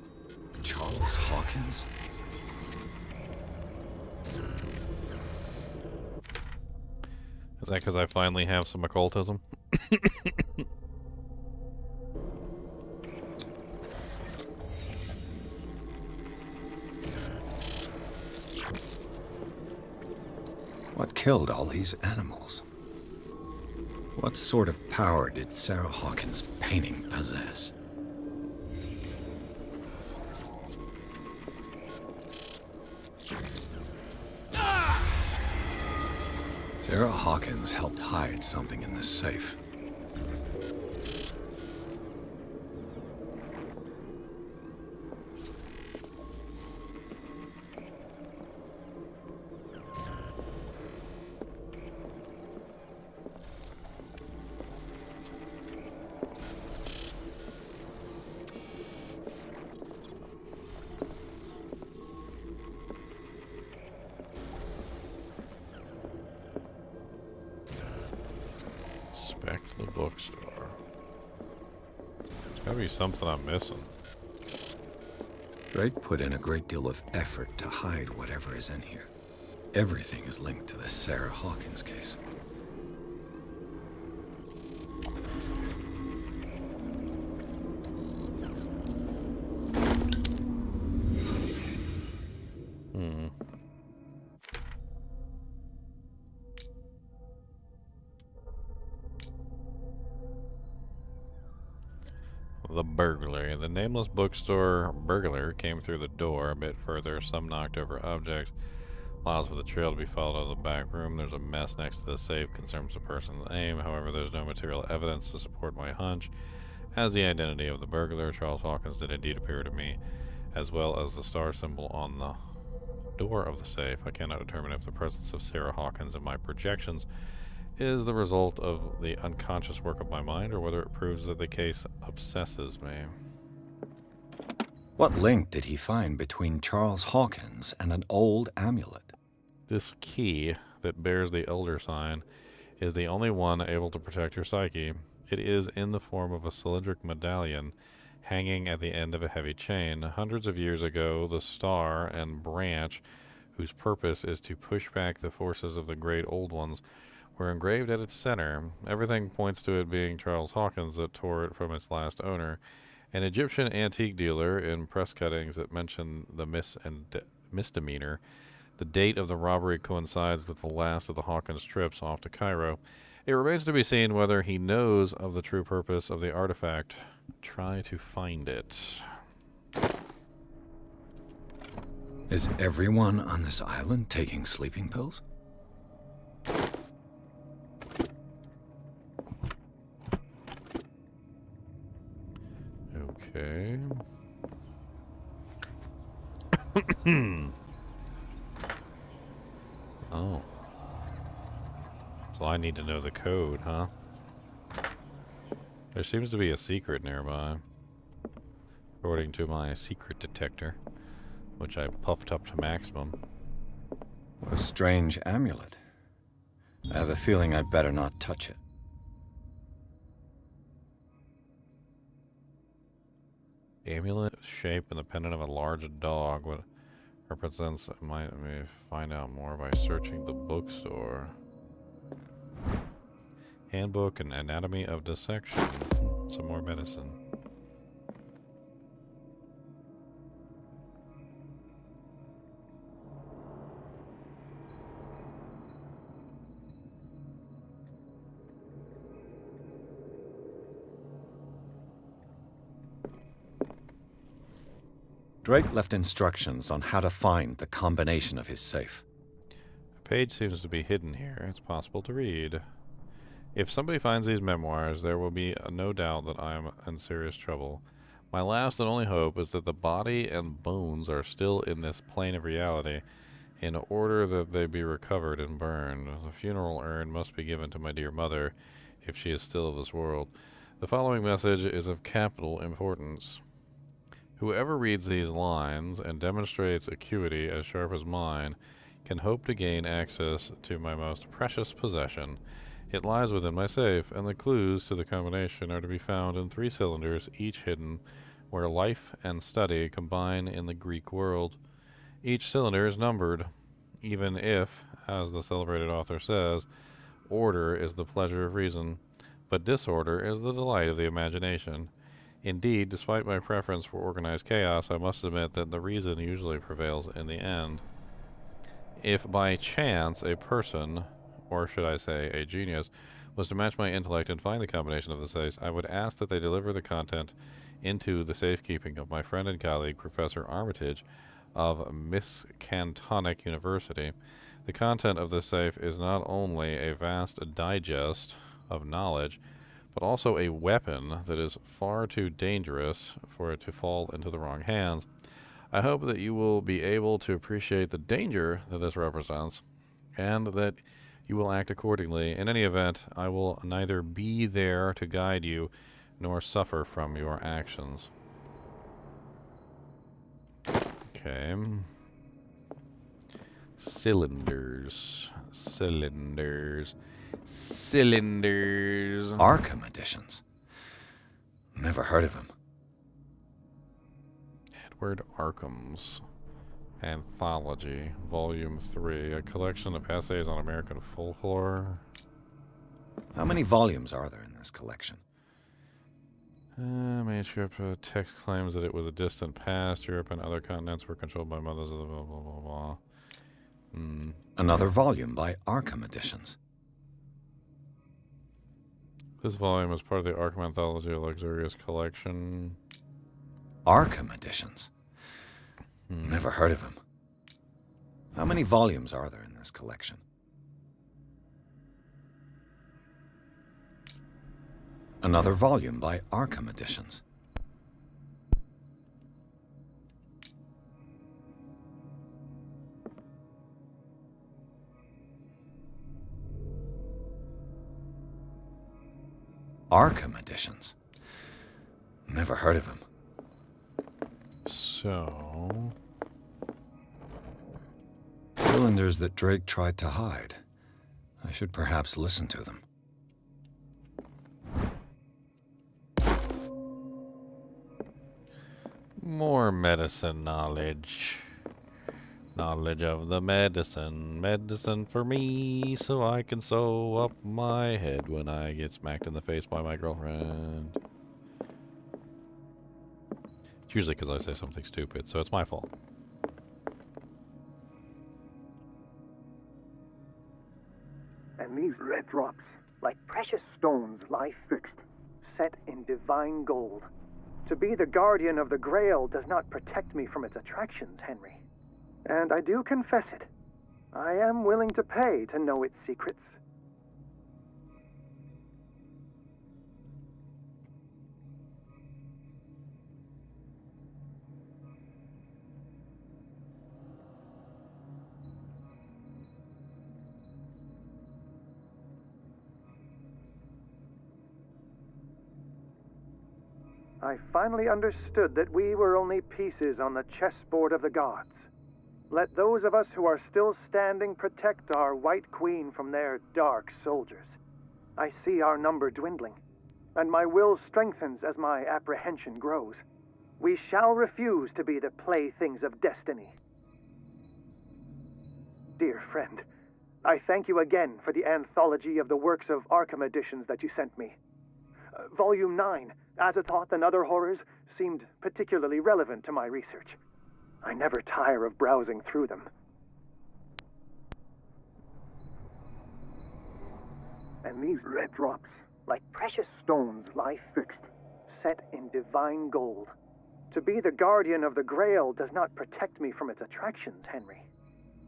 Charles Hawkins? Is that because I finally have some occultism? What killed all these animals? What sort of power did Sarah Hawkins' painting possess? Sarah Hawkins helped hide something in this safe. Inspect the bookstore. There's gotta be something I'm missing. Drake put in a great deal of effort to hide whatever is in here. Everything is linked to the Sarah Hawkins case. The burglary. The nameless bookstore burglar came through the door a bit further. Some knocked over objects. Allows for the trail to be followed out of the back room. There's a mess next to the safe. Concerns the person's aim. However, there's no material evidence to support my hunch. As the identity of the burglar, Charles Hawkins did indeed appear to me, as well as the star symbol on the door of the safe. I cannot determine if the presence of Sarah Hawkins in my projections is the result of the unconscious work of my mind, or whether it proves that the case obsesses me. What link did he find between Charles Hawkins and an old amulet? This key that bears the Elder sign is the only one able to protect your psyche. It is in the form of a cylindric medallion hanging at the end of a heavy chain. Hundreds of years ago, the star and branch, whose purpose is to push back the forces of the great old ones, were engraved at its center. Everything points to it being Charles Hawkins that tore it from its last owner. An Egyptian antique dealer in press cuttings that mention the misdemeanor. The date of the robbery coincides with the last of the Hawkins trips off to Cairo. It remains to be seen whether he knows of the true purpose of the artifact. Try to find it. Is everyone on this island taking sleeping pills? Okay. Oh. So I need to know the code, huh? There seems to be a secret nearby. according to my secret detector, which I puffed up to maximum. What a strange amulet. I have a feeling I'd better not touch it. Amulet shape and the pendant of a large dog. What represents? Let me find out more by searching the bookstore. Handbook and Anatomy of Dissection. Some more medicine. Drake left instructions on how to find the combination of his safe. A page seems to be hidden here. It's possible to read. If somebody finds these memoirs, there will be no doubt that I am in serious trouble. My last and only hope is that the body and bones are still in this plane of reality, in order that they be recovered and burned. The funeral urn must be given to my dear mother, if she is still of this world. The following message is of capital importance. Whoever reads these lines and demonstrates acuity as sharp as mine can hope to gain access to my most precious possession. It lies within my safe, and the clues to the combination are to be found in 3 cylinders, each hidden, where life and study combine in the Greek world. Each cylinder is numbered, even if, as the celebrated author says, order is the pleasure of reason, but disorder is the delight of the imagination. Indeed, despite my preference for organized chaos, I must admit that the reason usually prevails in the end. If by chance a person, or should I say a genius, was to match my intellect and find the combination of the safes, I would ask that they deliver the content into the safekeeping of my friend and colleague, Professor Armitage of Miskatonic University. The content of this safe is not only a vast digest of knowledge, but also a weapon that is far too dangerous for it to fall into the wrong hands. I hope that you will be able to appreciate the danger that this represents, and that you will act accordingly. In any event, I will neither be there to guide you, nor suffer from your actions. Okay. Cylinders. Arkham editions. Never heard of him. Edward Arkham's Anthology, Volume 3, a collection of essays on American folklore. How many volumes are there in this collection? Manuscript text claims that it was a distant past. Europe and other continents were controlled by mothers of the blah, blah, blah, blah. Another volume by Arkham Editions. This volume is part of the Arkham Anthology, a luxurious collection. Arkham Editions. Never heard of him. How many volumes are there in this collection? Another volume by Arkham Editions. Arkham Editions. Never heard of him. So... Cylinders that Drake tried to hide. I should perhaps listen to them. More medicine knowledge. Knowledge of the medicine. Medicine for me, so I can sew up my head when I get smacked in the face by my girlfriend. It's usually because I say something stupid, so it's my fault. And these red drops, like precious stones, lie fixed, set in divine gold. To be the guardian of the Grail does not protect me from its attractions, Henry. And I do confess it. I am willing to pay to know its secrets. I finally understood that we were only pieces on the chessboard of the gods. Let those of us who are still standing protect our White Queen from their dark soldiers. I see our number dwindling, and my will strengthens as my apprehension grows. We shall refuse to be the playthings of destiny. Dear friend, I thank you again for the anthology of the works of Arkham editions that you sent me. Volume 9, Azathoth and Other Horrors, seemed particularly relevant to my research. I never tire of browsing through them. And these red drops, like precious stones, lie fixed, set in divine gold. To be the guardian of the Grail does not protect me from its attractions, Henry.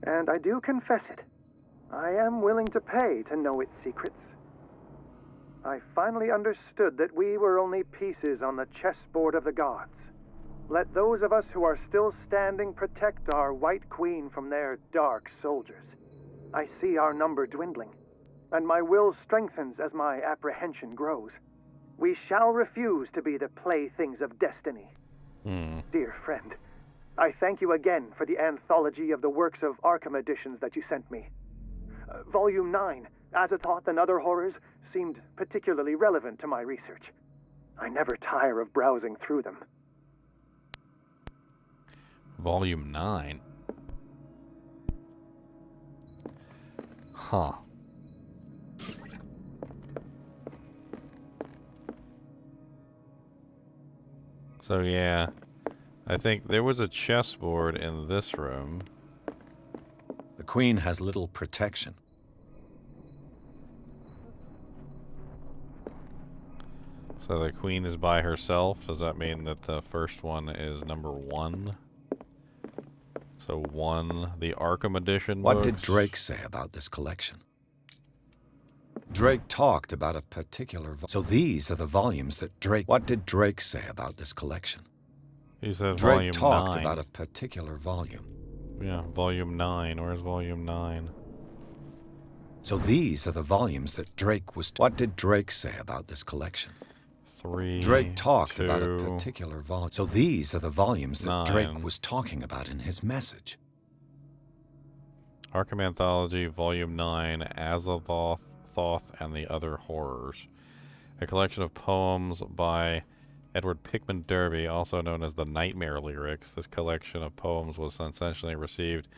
And I do confess it. I am willing to pay to know its secrets. I finally understood that we were only pieces on the chessboard of the gods. Let those of us who are still standing protect our White Queen from their dark soldiers. I see our number dwindling, and my will strengthens as my apprehension grows. We shall refuse to be the playthings of destiny. Dear friend, I thank you again for the anthology of the works of Arkham editions that you sent me. Volume 9, Azathoth and Other Horrors, seemed particularly relevant to my research. I never tire of browsing through them. Volume 9? Huh. So yeah, I think there was a chessboard in this room. The Queen has little protection. So the Queen is by herself. Does that mean that the first one is number 1? So 1, the Arkham edition What books? did Drake say about this collection? Drake talked about a particular... So these are the volumes that Drake... What did Drake say about this collection? He said Drake volume talked 9. about a particular volume. Yeah, volume 9. Where's volume 9? So these are the volumes that Drake was... What did Drake say about this collection? 3, Drake talked 2, about a particular volume. So these are the volumes that 9. Drake was talking about in his message. Arkham Anthology, Volume 9, Azathoth, and the Other Horrors. A collection of poems by Edward Pickman Derby, also known as the Nightmare Lyrics. This collection of poems was sensationally received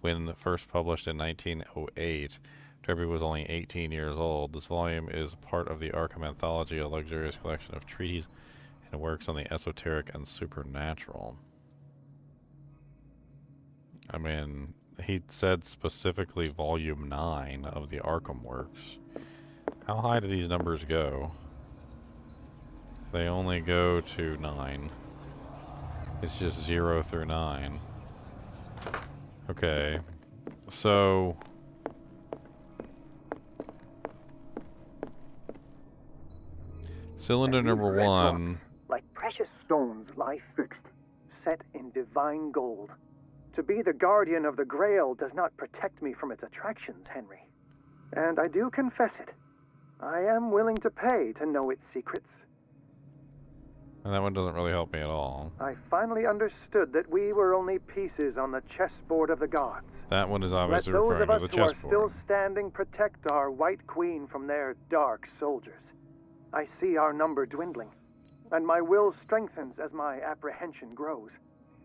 when first published in 1908. Derby was only 18 years old. This volume is part of the Arkham Anthology, a luxurious collection of treatises and works on the esoteric and supernatural. I mean, he said specifically Volume 9 of the Arkham works. How high do these numbers go? They only go to 9. It's just 0 through 9. Okay. So... cylinder number 1... like precious stones lie fixed, set in divine gold. To be the guardian of the Grail does not protect me from its attractions, Henry. And I do confess it. I am willing to pay to know its secrets. And that one doesn't really help me at all. I finally understood that we were only pieces on the chessboard of the gods. That one is obviously Let those referring of to us the who are chessboard. still standing protect our White Queen from their dark soldiers. I see our number dwindling, and my will strengthens as my apprehension grows.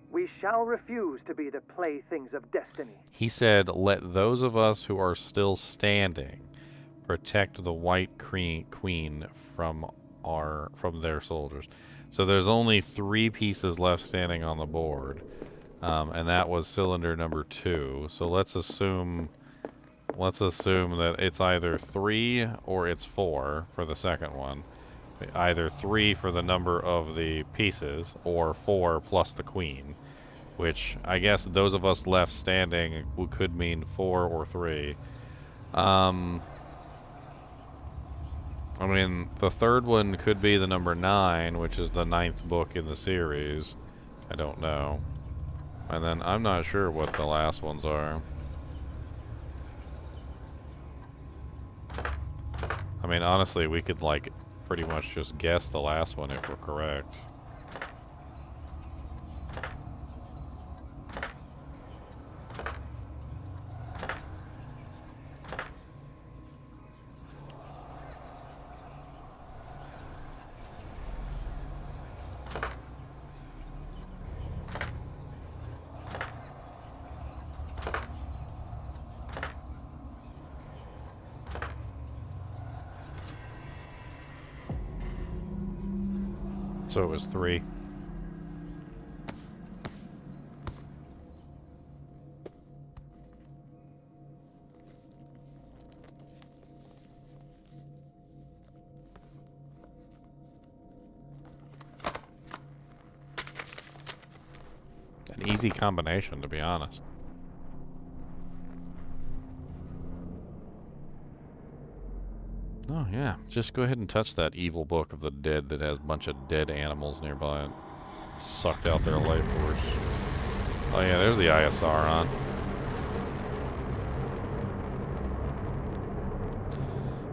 We shall refuse to be the playthings of destiny. He said, let those of us who are still standing protect the White Queen from their soldiers. So there's only 3 pieces left standing on the board, and that was cylinder number 2. So let's assume that it's either 3 or it's 4 for the second one. Either 3 for the number of the pieces, or 4 plus the queen. Which, I guess those of us left standing could mean 4 or 3. I mean, the third one could be the number 9, which is the 9th book in the series. I don't know. And then I'm not sure what the last ones are. I mean, honestly, we could, like, pretty much just guess the last one if we're correct. So it was 3. An easy combination, to be honest. Oh, yeah. Just go ahead and touch that evil book of the dead that has a bunch of dead animals nearby and sucked out their life force. Oh, yeah, there's the ISR on.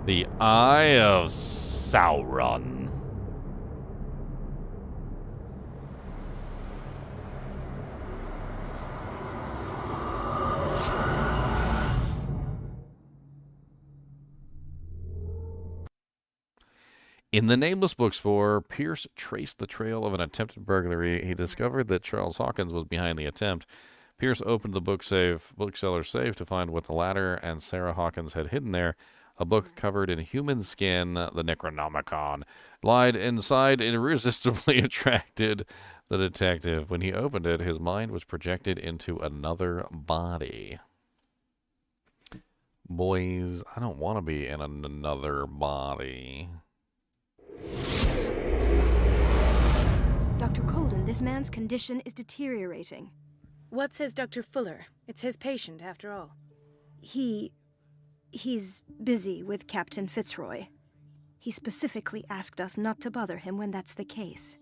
The Eye of Sauron. In the Nameless Bookstore, Pierce traced the trail of an attempted burglary. He discovered that Charles Hawkins was behind the attempt. Pierce opened the bookseller's safe to find what the latter and Sarah Hawkins had hidden there. A book covered in human skin, the Necronomicon, lied inside, irresistibly attracted the detective. When he opened it, his mind was projected into another body. Boys, I don't want to be in another body. Dr. Colden, this man's condition is deteriorating. What says Dr. Fuller? It's his patient, after all. He's busy with Captain Fitzroy. He specifically asked us not to bother him when that's the case.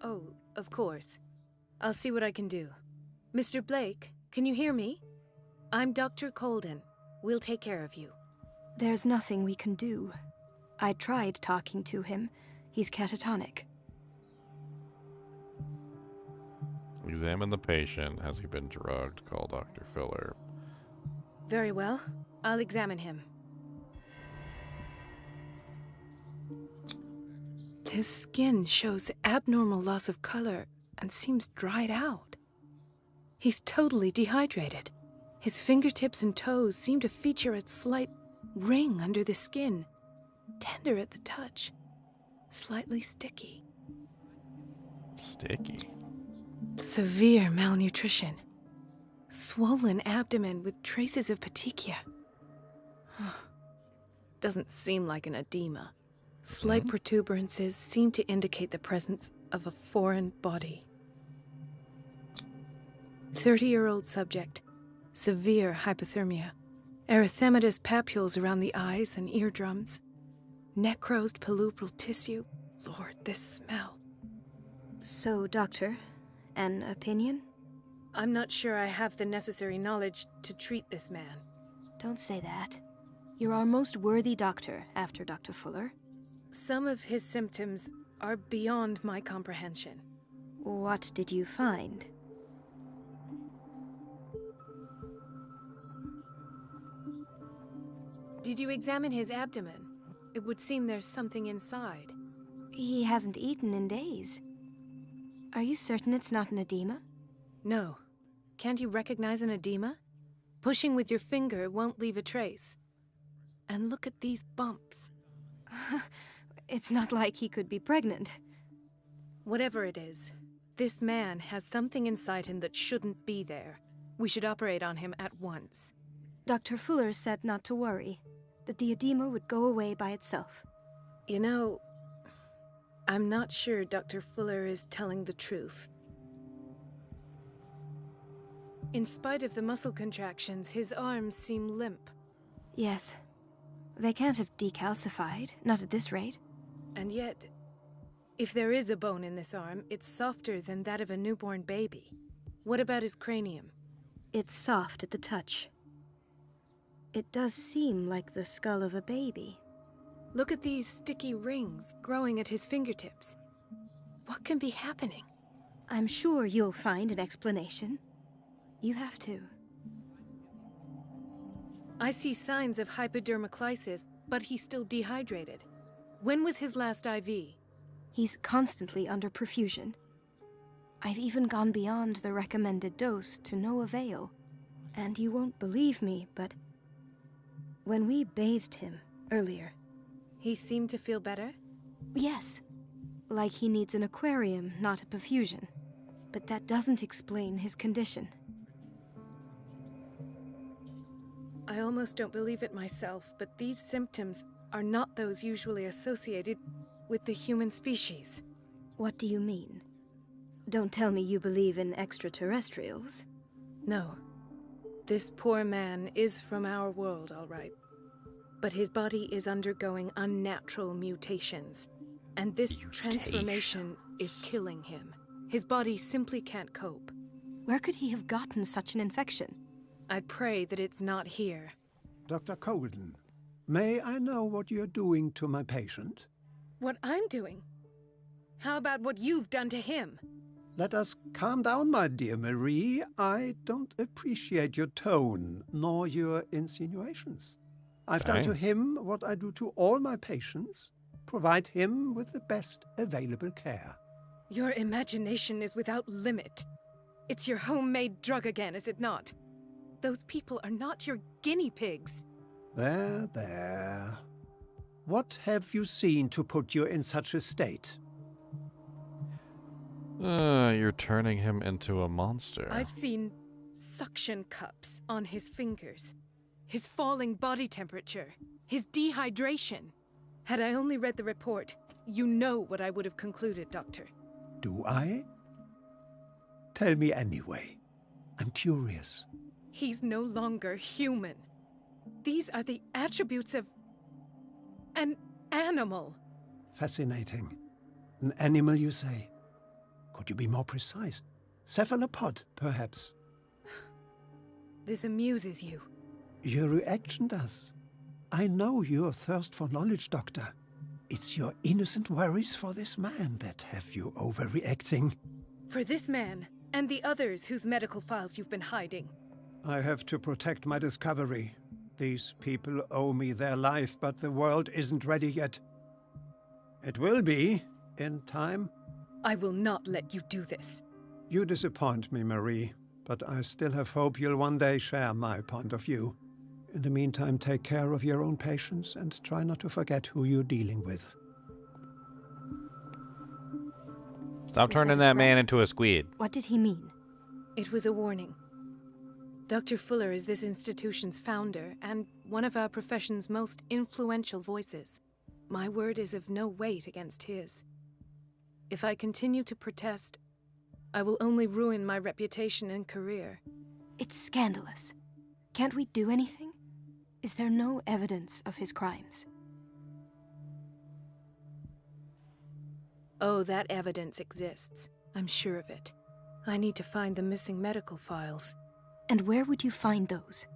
Oh, of course. I'll see what I can do. Mr. Blake, can you hear me? I'm Dr. Colden. We'll take care of you. There's nothing we can do. I tried talking to him. He's catatonic. Examine the patient. Has he been drugged? Call Dr. Fuller. Very well. I'll examine him. His skin shows abnormal loss of color and seems dried out. He's totally dehydrated. His fingertips and toes seem to feature a slight ring under the skin. Tender at the touch. Slightly sticky. Sticky? Severe malnutrition. Swollen abdomen with traces of petechia. Doesn't seem like an edema. Slight protuberances seem to indicate the presence of a foreign body. 30-year-old subject. Severe hypothermia. Erythematous papules around the eyes and eardrums. Necrosed palpebral tissue. Lord, this smell. So, Doctor, an opinion? I'm not sure I have the necessary knowledge to treat this man. Don't say that. You're our most worthy doctor after Dr. Fuller. Some of his symptoms are beyond my comprehension. What did you find? Did you examine his abdomen? It would seem there's something inside. He hasn't eaten in days. Are you certain it's not an edema? No. Can't you recognize an edema? Pushing with your finger won't leave a trace. And look at these bumps. It's not like he could be pregnant. Whatever it is, this man has something inside him that shouldn't be there. We should operate on him at once. Dr. Fuller said not to worry, that the edema would go away by itself. You know, I'm not sure Dr. Fuller is telling the truth. In spite of the muscle contractions, his arms seem limp. Yes. They can't have decalcified, not at this rate. And yet, if there is a bone in this arm, it's softer than that of a newborn baby. What about his cranium? It's soft at the touch. It does seem like the skull of a baby. Look at these sticky rings growing at his fingertips. What can be happening? I'm sure you'll find an explanation. You have to. I see signs of hypodermoclysis, but he's still dehydrated. When was his last IV? He's constantly under perfusion. I've even gone beyond the recommended dose to no avail. And you won't believe me, but when we bathed him earlier... He seemed to feel better? Yes. Like he needs an aquarium, not a perfusion. But that doesn't explain his condition. I almost don't believe it myself, but these symptoms are not those usually associated with the human species. What do you mean? Don't tell me you believe in extraterrestrials. No. This poor man is from our world, all right. But his body is undergoing unnatural mutations. And this transformation is killing him. His body simply can't cope. Where could he have gotten such an infection? I pray that it's not here. Dr. Colden, may I know what you're doing to my patient? What I'm doing? How about what you've done to him? Let us calm down, my dear Marie. I don't appreciate your tone, nor your insinuations. I've done to him what I do to all my patients. Provide him with the best available care. Your imagination is without limit. It's your homemade drug again, is it not? Those people are not your guinea pigs. There, there. What have you seen to put you in such a state? You're turning him into a monster. I've seen suction cups on his fingers. His falling body temperature. His dehydration. Had I only read the report, you know what I would have concluded, Doctor. Do I? Tell me anyway. I'm curious. He's no longer human. These are the attributes of an animal. Fascinating. An animal, you say? Could you be more precise? Cephalopod, perhaps? This amuses you. Your reaction does. I know your thirst for knowledge, Doctor. It's your innocent worries for this man that have you overreacting. For this man, and the others whose medical files you've been hiding. I have to protect my discovery. These people owe me their life, but the world isn't ready yet. It will be, in time. I will not let you do this. You disappoint me, Marie, but I still have hope you'll one day share my point of view. In the meantime, take care of your own patients and try not to forget who you're dealing with. Stop turning that man into a squid. What did he mean? It was a warning. Dr. Fuller is this institution's founder and one of our profession's most influential voices. My word is of no weight against his. If I continue to protest, I will only ruin my reputation and career. It's scandalous. Can't we do anything? Is there no evidence of his crimes? Oh, that evidence exists. I'm sure of it. I need to find the missing medical files. And where would you find those?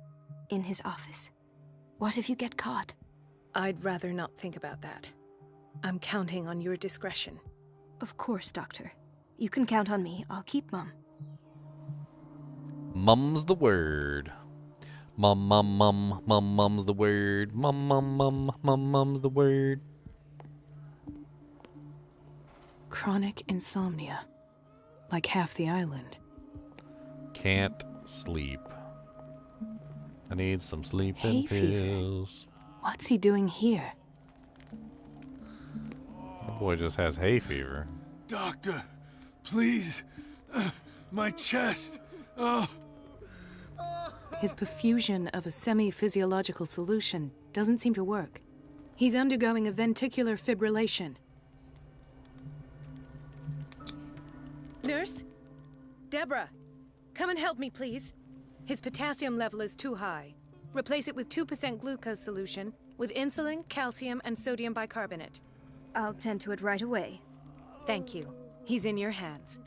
In his office? What if you get caught? I'd rather not think about that. I'm counting on your discretion. Of course, Doctor. You can count on me. I'll keep mum. Mum's the word. Mum, mum, mum, mum, mum's the word. Mum, mum, mum, mum, mum's the word. Chronic insomnia. Like half the island. Can't sleep. I need some sleeping Hay fever. pills. What's he doing here? My boy just has hay fever. Doctor, please. My chest. Oh. His perfusion of a semi-physiological solution doesn't seem to work. He's undergoing a ventricular fibrillation. Nurse? Deborah, come and help me, please. His potassium level is too high. Replace it with 2% glucose solution with insulin, calcium, and sodium bicarbonate. I'll tend to it right away. Thank you. He's in your hands.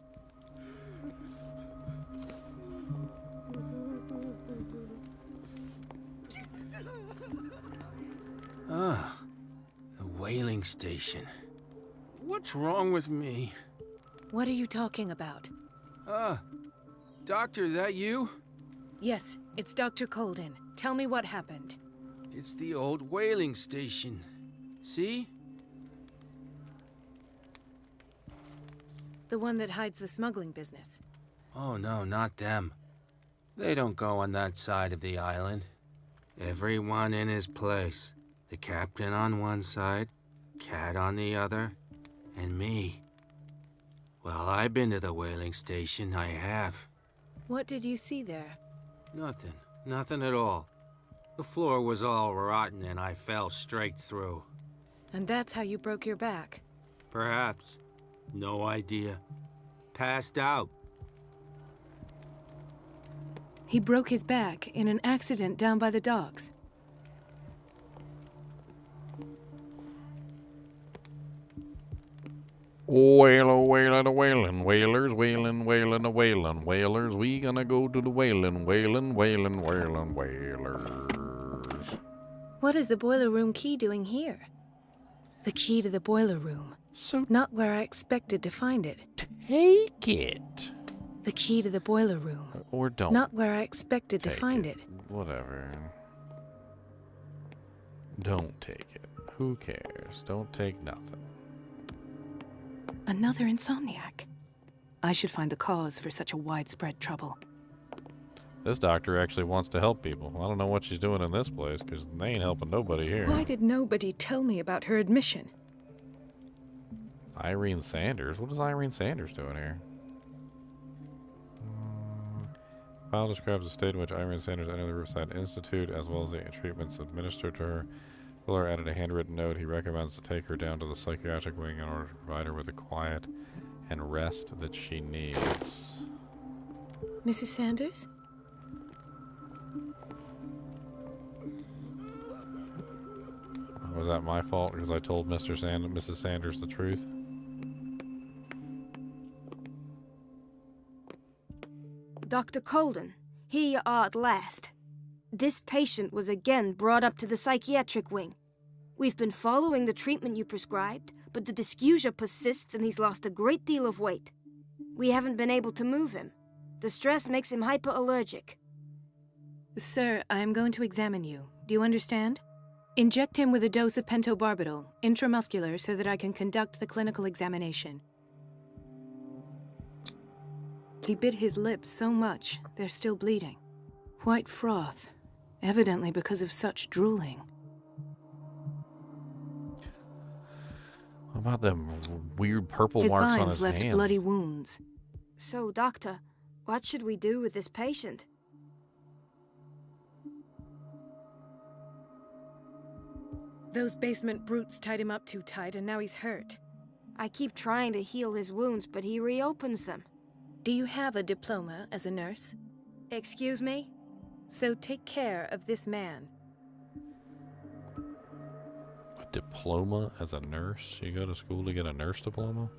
Ah, the whaling station. What's wrong with me? What are you talking about? Doctor, that you? Yes, it's Dr. Colden. Tell me what happened. It's the old whaling station. See? The one that hides the smuggling business. Oh no, not them. They don't go on that side of the island. Everyone in his place. The captain on one side, Cat on the other, and me. Well, I've been to the whaling station, I have. What did you see there? Nothing. Nothing at all. The floor was all rotten and I fell straight through. And that's how you broke your back? Perhaps. No idea. Passed out. He broke his back in an accident down by the docks. Whaling, whalers, whaling, whaling, whalers. We gonna go to the whaling, whalers. What is the boiler room key doing here? The key to the boiler room. So not where I expected to find it. Take it. The key to the boiler room. Or don't. Not where I expected to find it. Whatever. Don't take it. Who cares? Don't take nothing. Another insomniac. I should find the cause for such a widespread trouble. This doctor actually wants to help people. I don't know what she's doing in this place, because they ain't helping nobody here. Why did nobody tell me about her admission? Irene Sanders? What is Irene Sanders doing here? File describes the state in which Irene Sanders entered the Riverside Institute, as well as the treatments administered to her. Fuller added a handwritten note. He recommends to take her down to the psychiatric wing in order to provide her with the quiet and rest that she needs. Mrs. Sanders? Was that my fault because I told Mrs. Sanders the truth? Dr. Colden, here you are at last. This patient was again brought up to the psychiatric wing. We've been following the treatment you prescribed, but the dysgeusia persists and he's lost a great deal of weight. We haven't been able to move him. The stress makes him hyperallergic. Sir, I am going to examine you. Do you understand? Inject him with a dose of pentobarbital, intramuscular, so that I can conduct the clinical examination. He bit his lips so much, they're still bleeding. White froth, evidently because of such drooling. What about them weird purple His marks on binds his left hands? bloody wounds. So, Doctor, what should we do with this patient? Those basement brutes tied him up too tight, and now he's hurt. I keep trying to heal his wounds, but he reopens them. Do you have a diploma as a nurse? Excuse me? So take care of this man. A diploma as a nurse? You go to school to get a nurse diploma?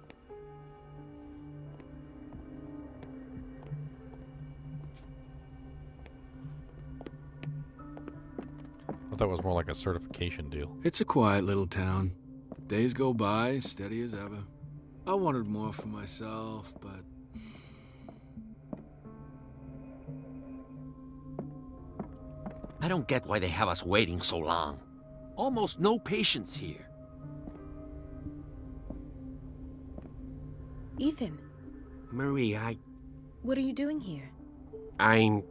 I thought that was more like a certification deal. It's a quiet little town. Days go by, steady as ever. I wanted more for myself, but... I don't get why they have us waiting so long. Almost no patients here. Ethan. Marie, What are you doing here? I'm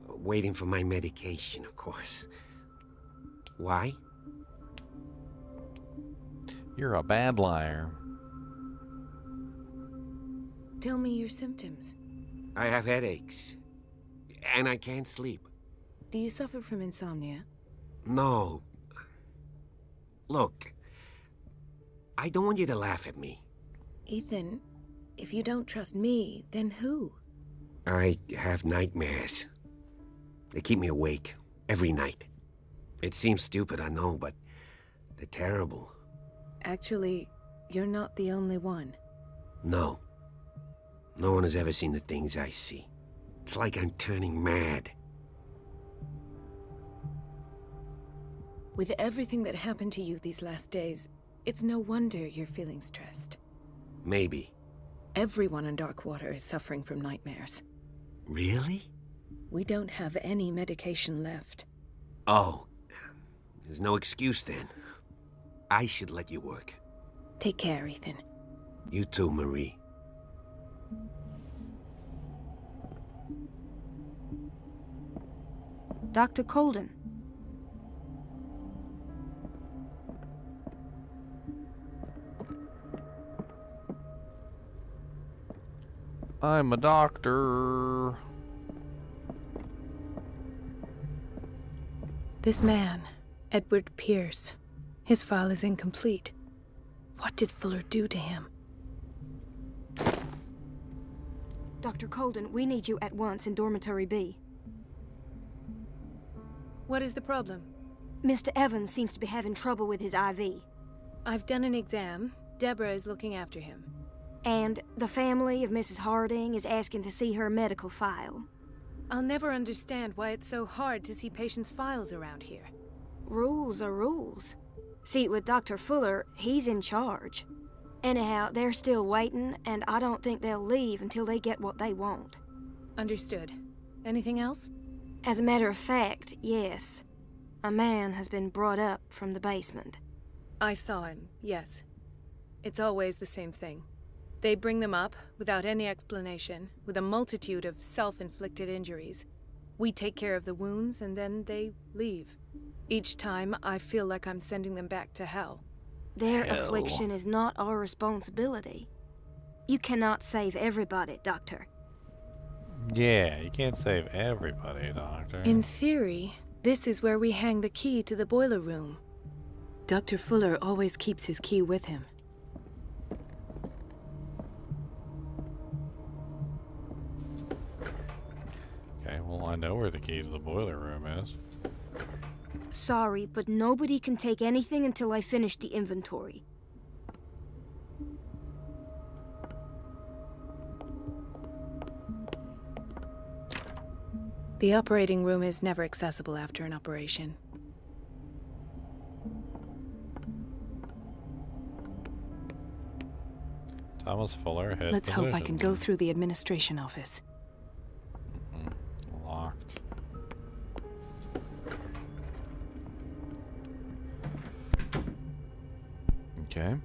waiting for my medication, of course. Why? You're a bad liar. Tell me your symptoms. I have headaches. And I can't sleep. Do you suffer from insomnia? No. Look, I don't want you to laugh at me. Ethan, if you don't trust me, then who? I have nightmares. They keep me awake every night. It seems stupid, I know, but they're terrible. Actually, you're not the only one. No. No one has ever seen the things I see. It's like I'm turning mad. With everything that happened to you these last days, It's no wonder you're feeling stressed. Maybe. Everyone in Darkwater is suffering from nightmares. Really? We don't have any medication left. Oh, there's no excuse then. I should let you work. Take care, Ethan. You too, Marie. Dr. Colden. I'm a doctor. This man, Edward Pierce, his file is incomplete. What did Fuller do to him? Dr. Colden, we need you at once in Dormitory B. What is the problem? Mr. Evans seems to be having trouble with his IV. I've done an exam. Deborah is looking after him. And the family of Mrs. Harding is asking to see her medical file. I'll never understand why it's so hard to see patients' files around here. Rules are rules. See, with Dr. Fuller, he's in charge. Anyhow, they're still waiting, and I don't think they'll leave until they get what they want. Understood. Anything else? As a matter of fact, yes. A man has been brought up from the basement. I saw him, yes. It's always the same thing. They bring them up, without any explanation, with a multitude of self-inflicted injuries. We take care of the wounds, and then they leave. Each time, I feel like I'm sending them back to hell. Their affliction is not our responsibility. You cannot save everybody, Doctor. Yeah, you can't save everybody, Doctor. In theory, this is where we hang the key to the boiler room. Dr. Fuller always keeps his key with him. Okay, well, I know where the key to the boiler room is. Sorry, but nobody can take anything until I finish the inventory. The operating room is never accessible after an operation. Thomas Fuller, head Let's hope I physician. can go through the administration office. Locked. Okay.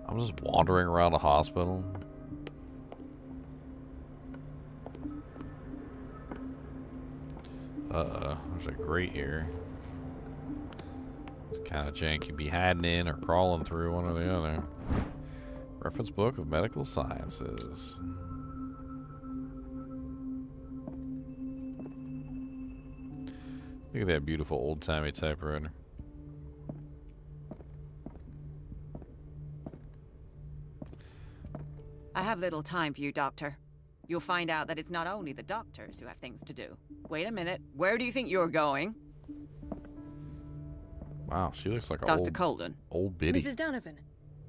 I'm just wandering around a hospital. There's a grate here. It's kind of janky. Be hiding in or crawling through, one or the other. Reference book of medical sciences. Look at that beautiful old-timey typewriter. I have little time for you, Doctor. You'll find out that it's not only the doctors who have things to do. Wait a minute. Where do you think you're going? Wow, she looks like a Dr. Colden. Old biddy. Mrs. Donovan.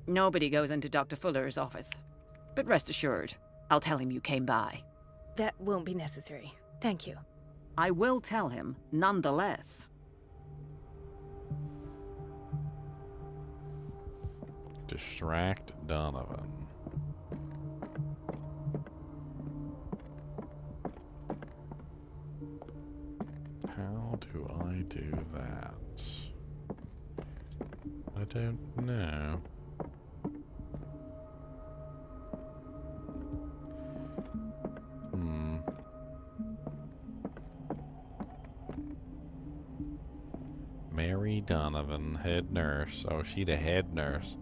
Nobody goes into Dr. Fuller's office. But rest assured, I'll tell him you came by. That won't be necessary. Thank you. I will tell him, nonetheless. Distract Donovan. How do I do that? I don't know. Mary Donovan, head nurse. Oh, she the head nurse.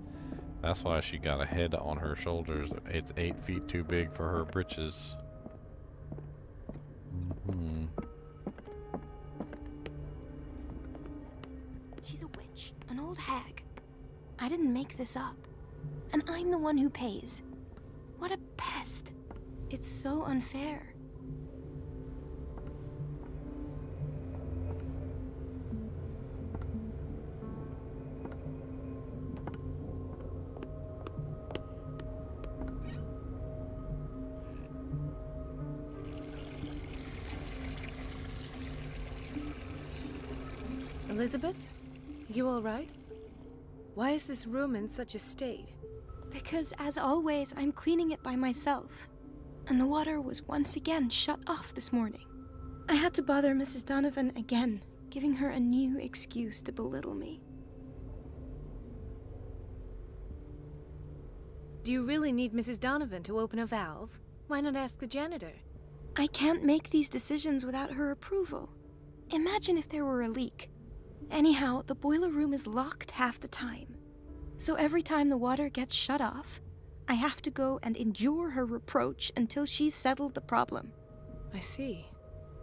That's why she got a head on her shoulders. It's 8 feet too big for her britches. She's a witch, an old hag. I didn't make this up. And I'm the one who pays. What a pest. It's so unfair. Elizabeth? You all right? Why is this room in such a state? Because, as always, I'm cleaning it by myself. And the water was once again shut off this morning. I had to bother Mrs. Donovan again, giving her a new excuse to belittle me. Do you really need Mrs. Donovan to open a valve? Why not ask the janitor? I can't make these decisions without her approval. Imagine if there were a leak. Anyhow, the boiler room is locked half the time. So every time the water gets shut off, I have to go and endure her reproach until she's settled the problem. I see.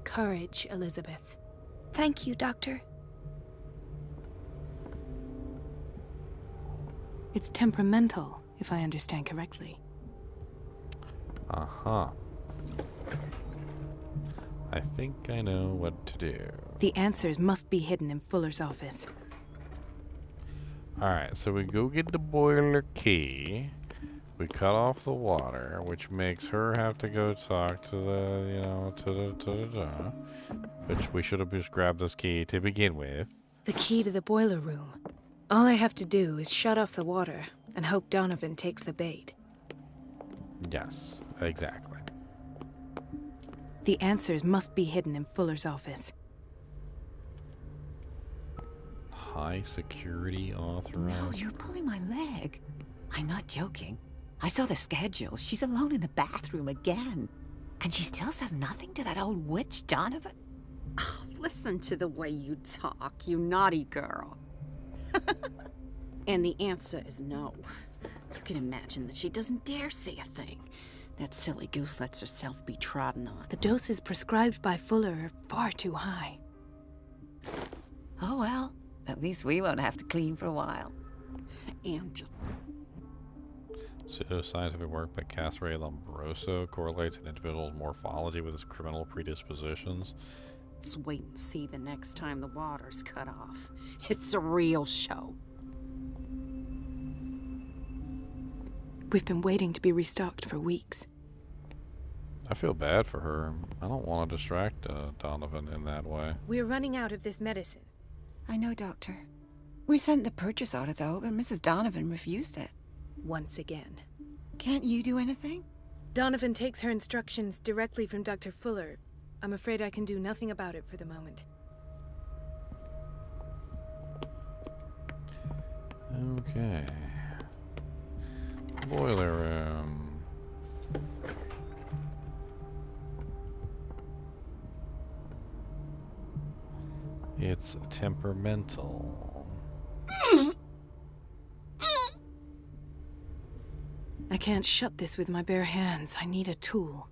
Courage, Elizabeth. Thank you, Doctor. It's temperamental, if I understand correctly. Uh-huh. I think I know what to do. The answers must be hidden in Fuller's office. Alright, so we go get the boiler key. We cut off the water, which makes her have to go talk to the, which we should have just grabbed this key to begin with. The key to the boiler room. All I have to do is shut off the water and hope Donovan takes the bait. Yes, exactly. The answers must be hidden in Fuller's office. High security authorized. No, you're pulling my leg. I'm not joking. I saw the schedule. She's alone in the bathroom again. And she still says nothing to that old witch, Donovan? Oh, listen to the way you talk, you naughty girl. And the answer is no. You can imagine that she doesn't dare say a thing. That silly goose lets herself be trodden on. The doses prescribed by Fuller are far too high. Oh well, at least we won't have to clean for a while. Angel. Pseudoscientific work by Cassere Lombroso correlates an individual's morphology with his criminal predispositions. Let's wait and see the next time the water's cut off. It's a real show. We've been waiting to be restocked for weeks. I feel bad for her. I don't want to distract Donovan in that way. We're running out of this medicine. I know, Doctor. We sent the purchase order, though, but Mrs. Donovan refused it. Once again. Can't you do anything? Donovan takes her instructions directly from Dr. Fuller. I'm afraid I can do nothing about it for the moment. Okay. Boiler room. It's temperamental. I can't shut this with my bare hands. I need a tool.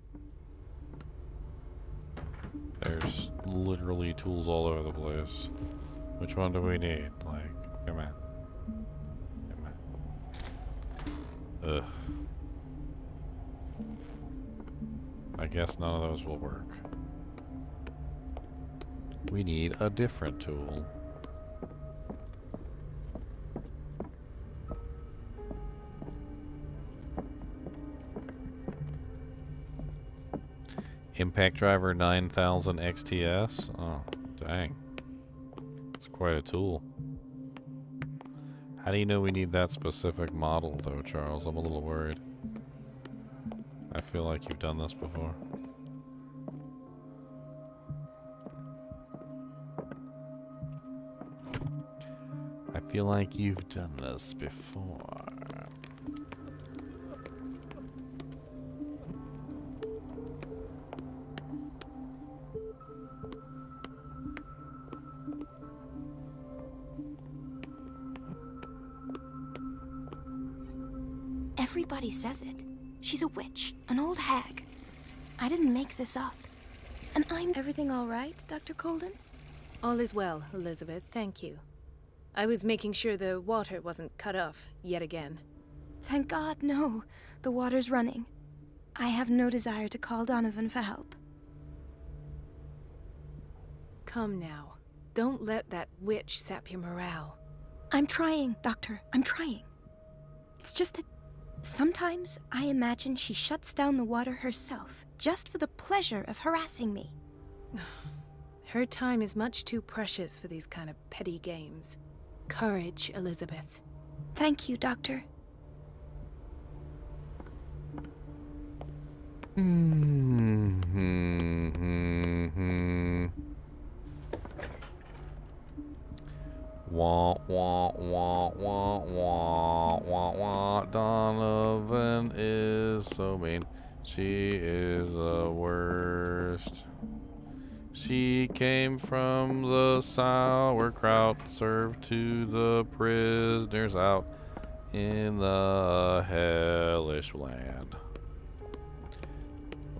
There's literally tools all over the place. Which one do we need? Like, come on. Ugh. I guess none of those will work. We need a different tool. Impact driver 9000 XTS? Oh, dang. It's quite a tool. How do you know we need that specific model, though, Charles? I'm a little worried. I feel like you've done this before. I feel like you've done this before. Everybody says it. She's a witch, an old hag. I didn't make this up. And I'm... Everything all right, Dr. Colden? All is well, Elizabeth, thank you. I was making sure the water wasn't cut off yet again. Thank God, no. The water's running. I have no desire to call Donovan for help. Come now. Don't let that witch sap your morale. I'm trying, Doctor. I'm trying. It's just that sometimes I imagine she shuts down the water herself, just for the pleasure of harassing me. Her time is much too precious for these kind of petty games. Courage, Elizabeth. Thank you, Doctor. Wah, wah, wah, wah, wah, wah, wah. Donovan is so mean. She is the worst. She came from the sauerkraut served to the prisoners out in the hellish land,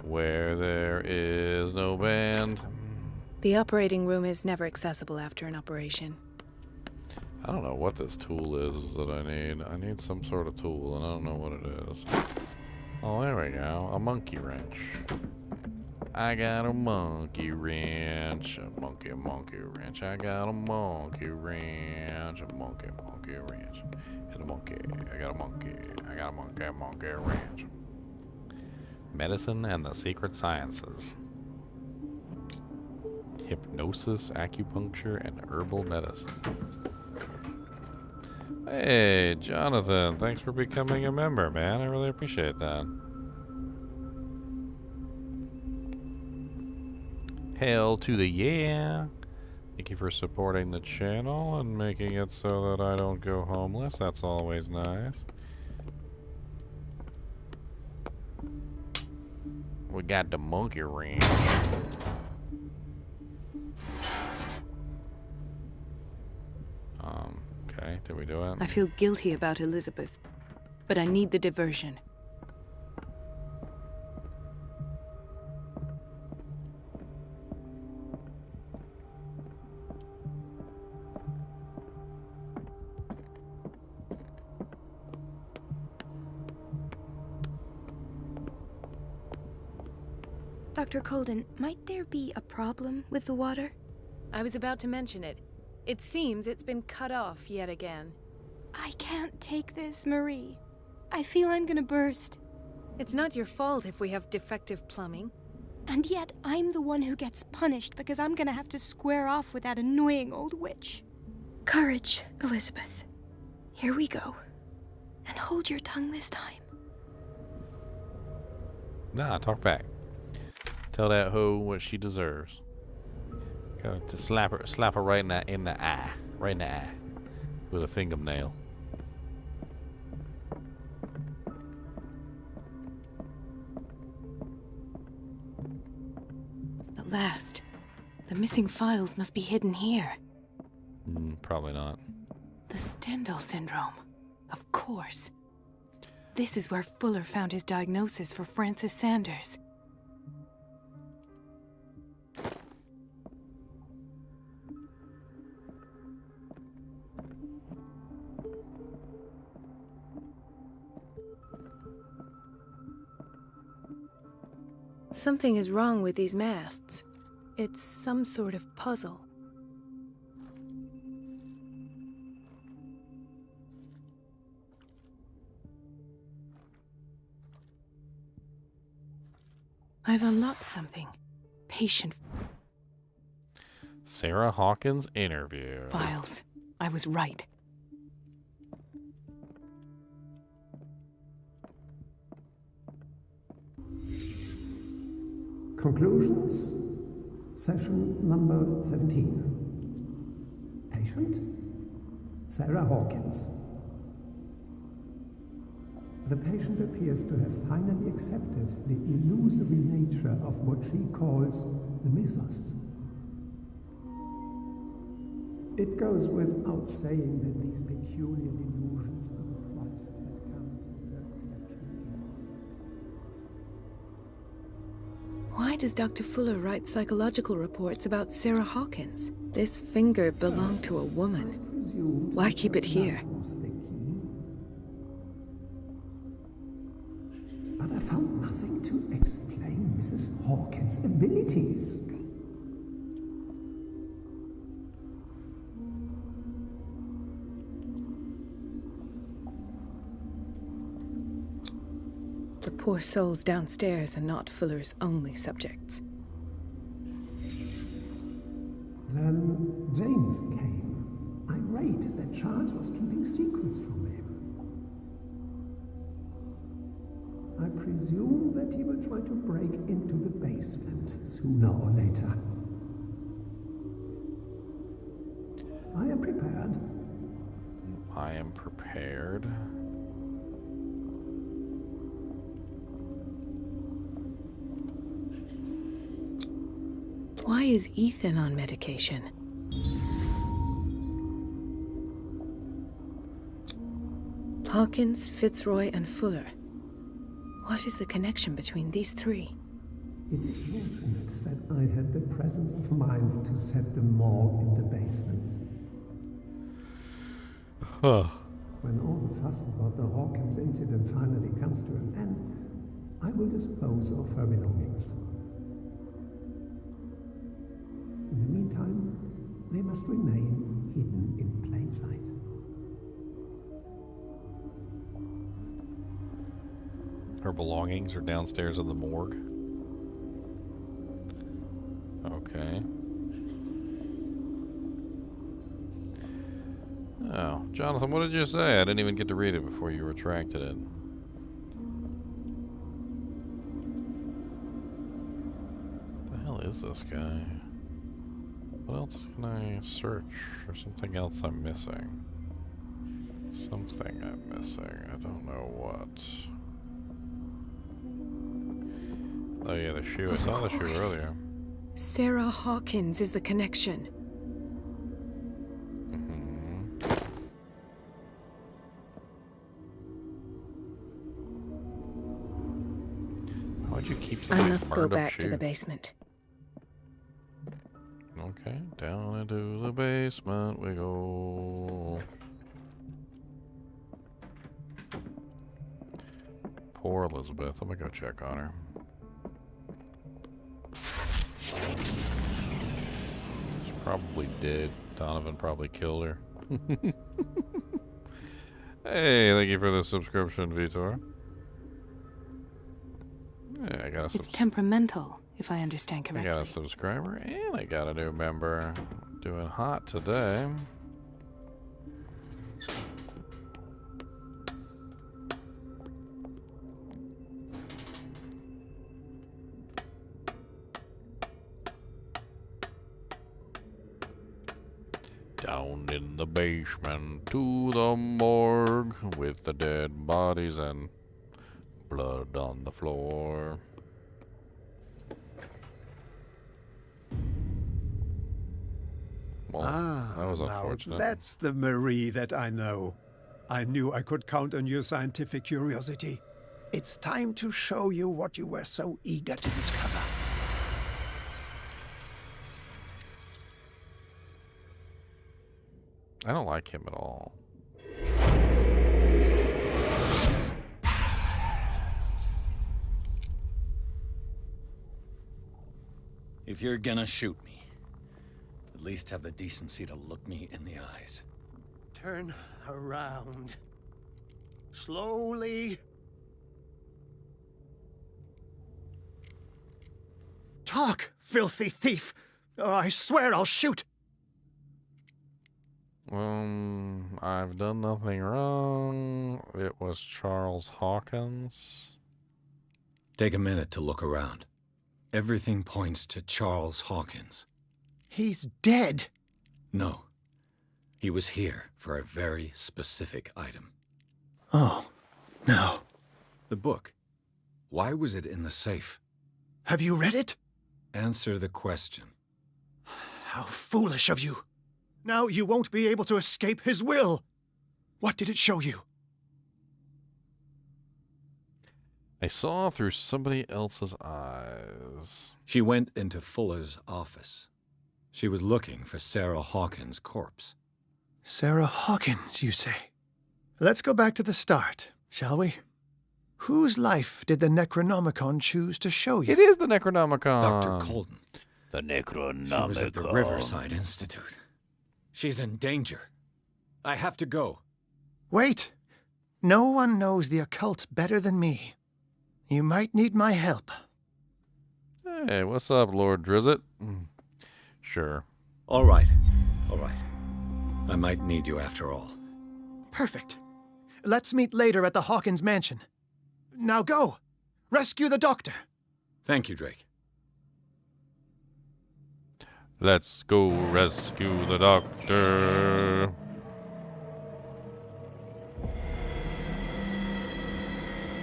where there is no band. The operating room is never accessible after an operation. I don't know what this tool is that I need. I need some sort of tool, and I don't know what it is. Oh, there we go. A monkey wrench. I got a monkey wrench. A monkey wrench. I got a monkey wrench. A monkey wrench. And a monkey. I got a monkey. I got a monkey wrench. Medicine and the secret sciences. Hypnosis, acupuncture, and herbal medicine. Hey, Jonathan, thanks for becoming a member, man. I really appreciate that. Hail to the yeah. Thank you for supporting the channel and making it so that I don't go homeless. That's always nice. We got the monkey wrench. Okay, did we do it? I feel guilty about Elizabeth, but I need the diversion. Dr. Colden, might there be a problem with the water? I was about to mention it. It seems it's been cut off yet again. I can't take this, Marie. I feel I'm gonna burst. It's not your fault if we have defective plumbing. And yet, I'm the one who gets punished because I'm gonna have to square off with that annoying old witch. Courage, Elizabeth. Here we go. And hold your tongue this time. Nah, talk back. Tell that hoe what she deserves. Go to slap her right in the eye, right in the eye, with a fingernail. At last, the missing files must be hidden here. Probably not. The Stendhal syndrome, of course. This is where Fuller found his diagnosis for Francis Sanders. Something is wrong with these masts. It's some sort of puzzle. I've unlocked something. Patient Sarah Hawkins interview. files. I was right. Conclusions, session number 17. Patient, Sarah Hawkins. The patient appears to have finally accepted the illusory nature of what she calls the mythos. It goes without saying that these peculiar delusions are the price that comes with her exceptional gifts. Why does Dr. Fuller write psychological reports about Sarah Hawkins? This finger belonged to a woman. Why keep it here? But I found nothing to explain Mrs. Hawkins' abilities. The poor souls downstairs are not Fuller's only subjects. James came, irate that Charles was keeping secrets from him. I presume that he will try to break into the basement sooner or later. I am prepared. I am prepared. Why is Ethan on medication? Hawkins, Fitzroy, and Fuller. What is the connection between these three? It is fortunate that I had the presence of mind to set the morgue in the basement. Huh. When all the fuss about the Hawkins incident finally comes to an end, I will dispose of her belongings. In the meantime, they must remain hidden in plain sight. Her belongings are downstairs in the morgue. Okay. Oh, Jonathan, what did you say? I didn't even get to read it before you retracted it. What the hell is this guy? What else can I search? Or something else I'm missing? Something I'm missing. I don't know what. Oh yeah, the shoe. I saw the shoe earlier. Sarah Hawkins is the connection. Why'd you keep I must go back to the basement. Okay, down into the basement we go. Poor Elizabeth. I'm gonna go check on her. She's probably dead. Donovan probably killed her. Hey, thank you for the subscription, Vitor. Yeah, I got It's temperamental, if I understand I correctly. got a subscriber and I got a new member. Doing hot today. Down in the basement to the morgue with the dead bodies and blood on the floor. Well, that was now unfortunate. that's the Marie that I know. I knew I could count on your scientific curiosity. It's time to show you what you were so eager to discover. I don't like him at all. If you're gonna shoot me, at least have the decency to look me in the eyes. Turn around. Slowly. Talk, filthy thief! Or I swear I'll shoot! I've done nothing wrong. It was Charles Hawkins. Take a minute to look around. Everything points to Charles Hawkins. He's dead! No. He was here for a very specific item. Oh, no. The book. Why was it in the safe? Have you read it? Answer the question. How foolish of you! Now you won't be able to escape his will! What did it show you? I saw through somebody else's eyes. She went into Fuller's office. She was looking for Sarah Hawkins' corpse. Sarah Hawkins, you say? Let's go back to the start, shall we? Whose life did the Necronomicon choose to show you? It is the Necronomicon. Dr. Colden. The Necronomicon. She was at the Riverside Institute. She's in danger. I have to go. Wait. No one knows the occult better than me. You might need my help. Hey, what's up, Lord Drizzt? Sure. All right. All right. I might need you after all. Perfect. Let's meet later at the Hawkins mansion. Now go! Rescue the doctor! Thank you, Drake. Let's go rescue the doctor.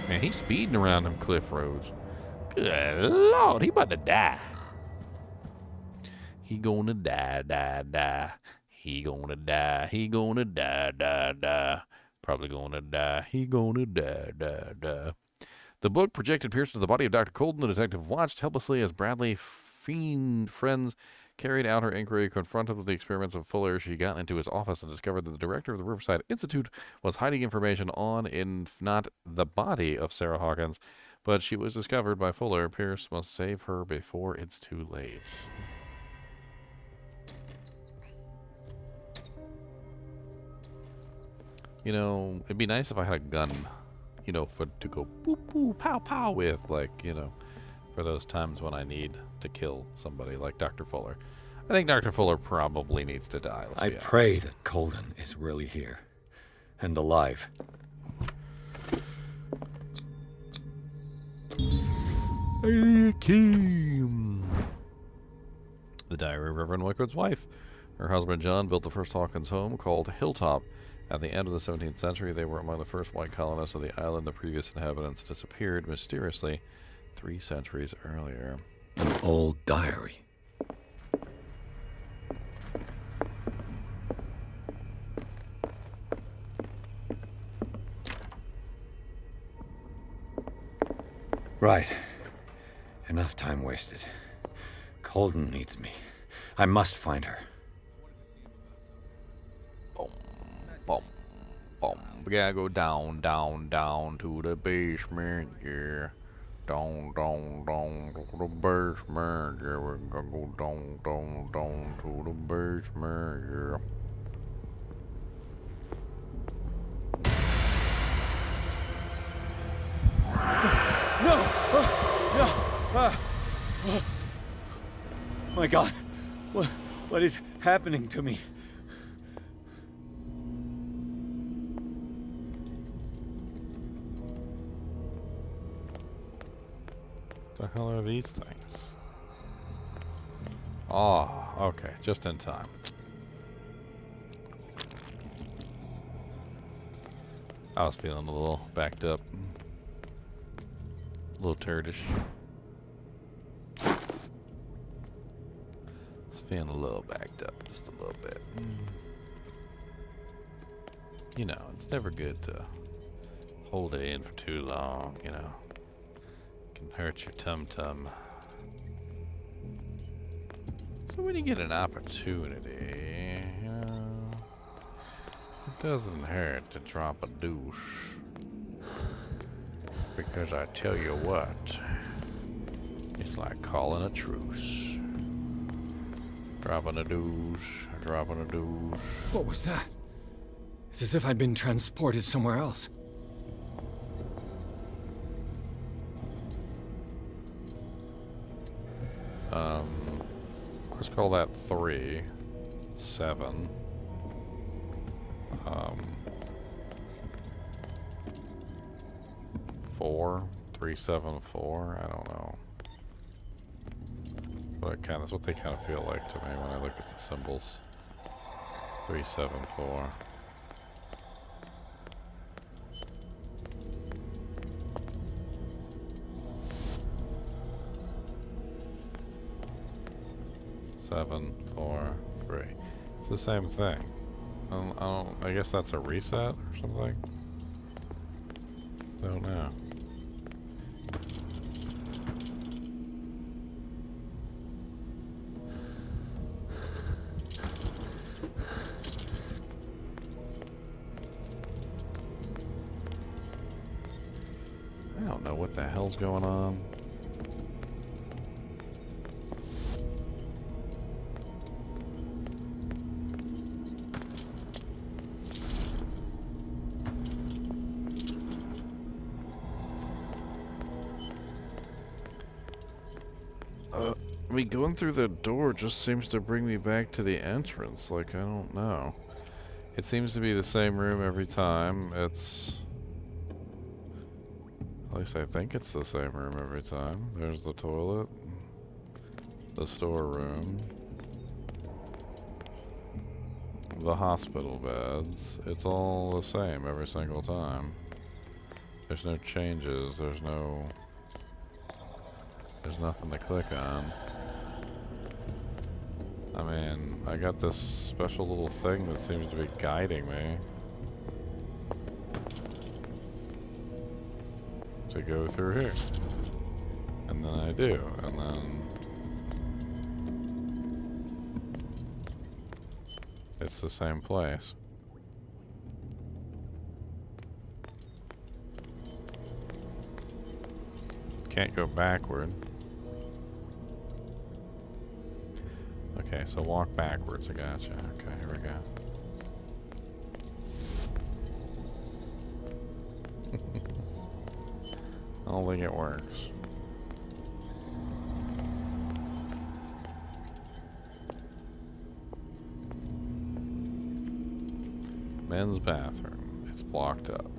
Man, he's speeding around them cliff roads. Good Lord, he about to die. He gonna die, die, die. He gonna die, he gonna die, die, die. Probably gonna die, he gonna die, die, die. The book projected Pierce to the body of Dr. Colden. The detective watched helplessly as Bradley fiend friends carried out her inquiry. Confronted with the experiments of Fuller, she got into his office and discovered that the director of the Riverside Institute was hiding information on, if not the body of Sarah Hawkins, but she was discovered by Fuller. Pierce must save her before it's too late. You know, it'd be nice if I had a gun, you know, to go boop, boop, pow, pow with, like, you know, for those times when I need to kill somebody like Dr. Fuller. I think Dr. Fuller probably needs to die. I pray that Colden is really here and alive. Kim. The diary of Reverend Wickwood's wife. Her husband John built the first Hawkins home called Hilltop. At the end of the 17th century, they were among the first white colonists of the island. The previous inhabitants disappeared mysteriously 3 centuries earlier. An old diary. Right. Enough time wasted. Colden needs me. I must find her. Boom, boom. We gotta go down, down, down to the basement, yeah. Down, down, down to the basement, yeah. We're gonna go down, down, down to the basement, yeah. No! My God. What is happening to me? The hell are these things? Oh, okay, just in time. I was feeling a little backed up. A little turdish. Just feeling a little backed up, just a little bit. You know, it's never good to hold it in for too long, you know. It can hurt your tum-tum. So when you get an opportunity, you know, it doesn't hurt to drop a douche. Because I tell you what, it's like calling a truce. Dropping a douche, dropping a douche. What was that? It's as if I'd been transported somewhere else. Let's call that 3, 7. 4, 3, 7, 4. I don't know. But that's what they kind of feel like to me when I look at the symbols. 3, 7, 4. Seven, 4, 3. It's the same thing. I guess that's a reset or something. Don't know. I don't know what the hell's going on. I mean, going through the door just seems to bring me back to the entrance. Like, I don't know. It seems to be the same room every time. It's... At least I think it's the same room every time. There's the toilet. The storeroom. The hospital beds. It's all the same every single time. There's no changes. There's nothing to click on. I mean, I got this special little thing that seems to be guiding me to go through here. And then I do, and then it's the same place. Can't go backward. Okay, so walk backwards, I gotcha. Okay, here we go. I don't think it works. Men's bathroom, it's blocked up.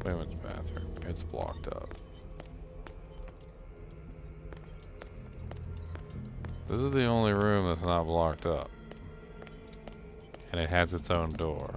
Women's bathroom, it's blocked up. This is the only room that's not blocked up. And it has its own door.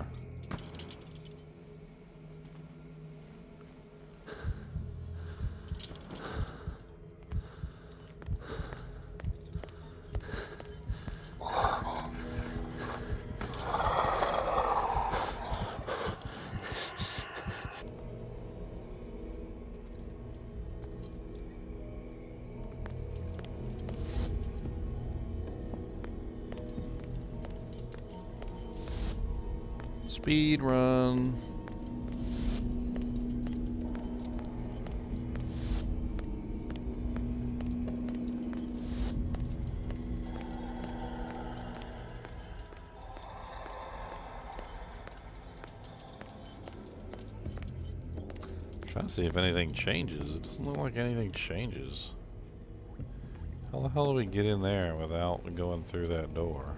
Speed run. Trying to see if anything changes. It doesn't look like anything changes. How the hell do we get in there without going through that door?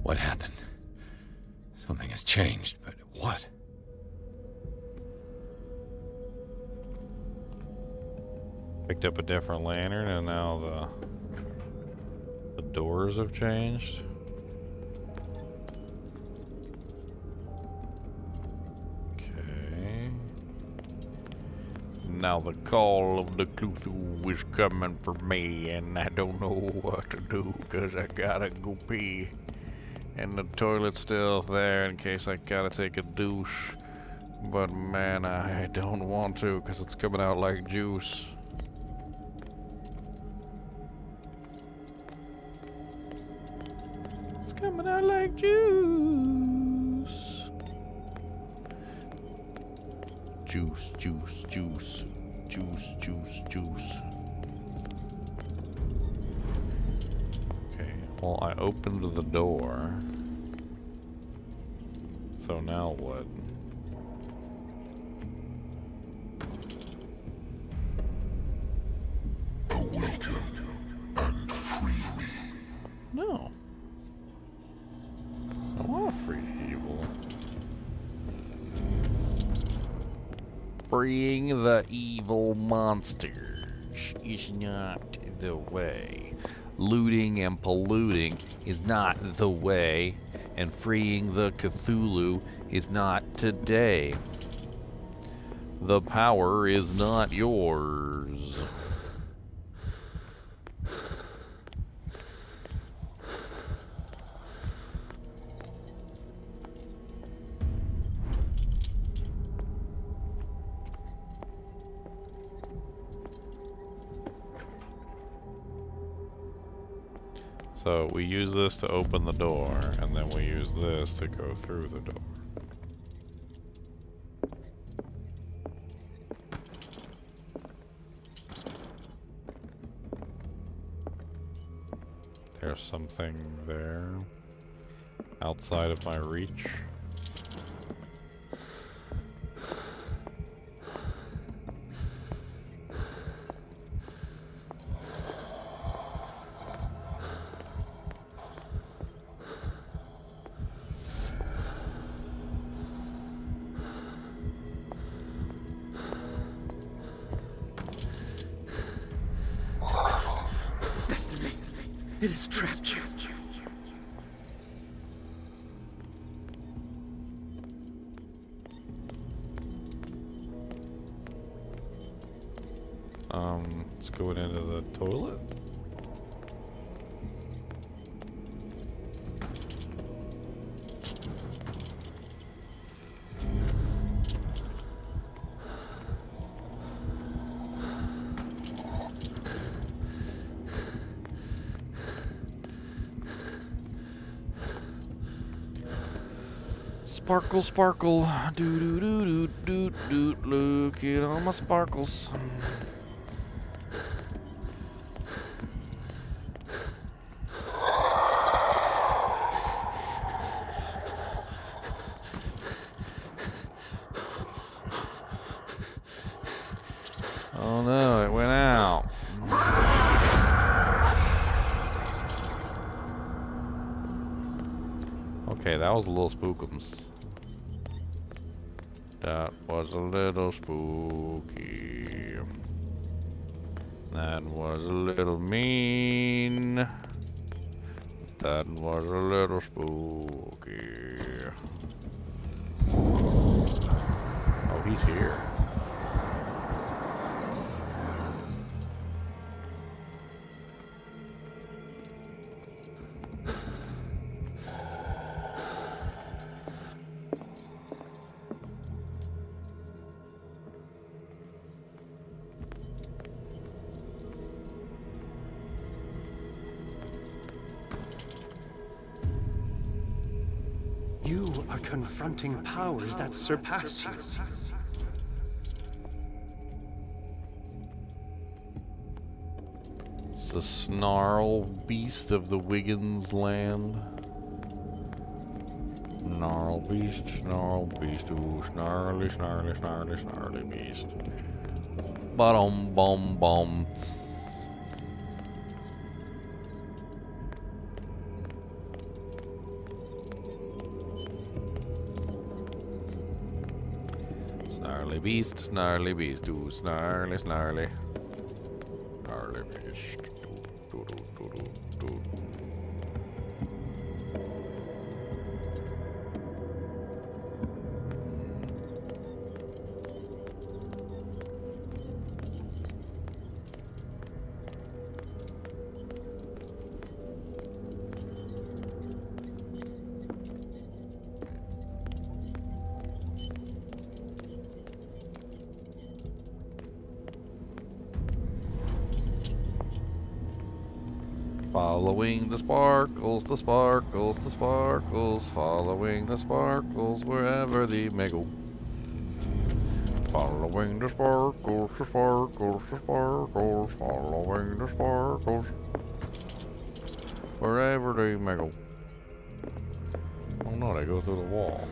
What happened? Something has changed, but what? Picked up a different lantern and now the doors have changed. Okay. Now the call of the Cthulhu is coming for me and I don't know what to do because I gotta go pee. And the toilet's still there in case I gotta take a douche. But man, I don't want to because it's coming out like juice. It's coming out like juice. Juice, juice, juice. Juice, juice, juice. Well, I opened the door. So now what? Awaken and free me. No. I want to free evil. Freeing the evil monsters is not the way. Looting and polluting is not the way, and freeing the Cthulhu is not today. The power is not yours. So we use this to open the door, and then we use this to go through the door. There's something there outside of my reach. Destiny, it has trapped you. Let's go into the toilet. Sparkle, sparkle, doo doo doo doo doo doo. Look at all my sparkles. Oh no, it went out. Okay, that was a little spookums. That was a little spooky. That was a little mean. That was a little spooky. Oh, he's here. You are confronting powers that surpass you. It's the snarl beast of the Wiggins land. Snarl beast, ooh, snarly, snarly, snarly, snarly beast. Bottom, bum, bum. Snarly beast, ooh, snarly, snarly. Snarly beast. Doo, doo, doo, doo, doo. Following the sparkles, the sparkles, the sparkles, following the sparkles wherever they may go. Following the sparkles, the sparkles, the sparkles, following the sparkles wherever they may go. Oh no, they go through the wall.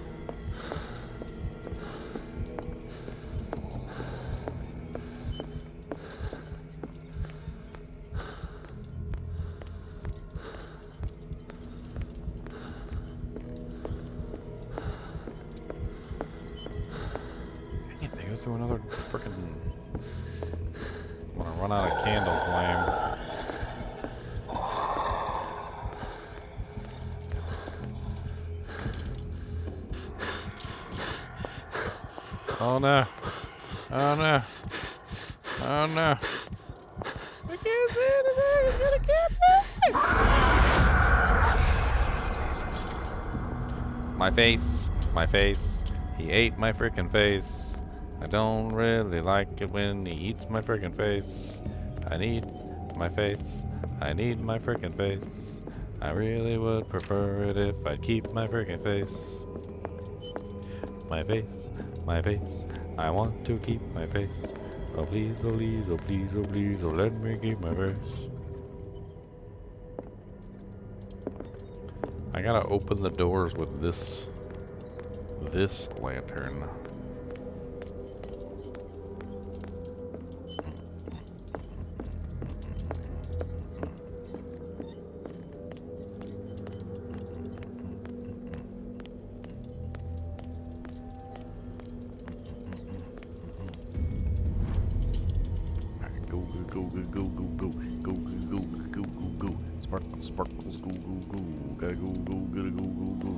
Through another frickin'. I'm gonna run out of candle flame. Oh no. Oh no. Oh no. I can't see anything. It's gonna get me. My face. My face. He ate my frickin' face. I don't really like it when he eats my frickin' face. I need my face. I need my frickin' face. I really would prefer it if I'd keep my frickin' face. My face, my face. I want to keep my face. Oh please, oh please, oh please, oh please, oh let me keep my face. I gotta open the doors with this lantern. Sparkles, sparkles, go, go, go. Gotta go, go, gotta go, go, go.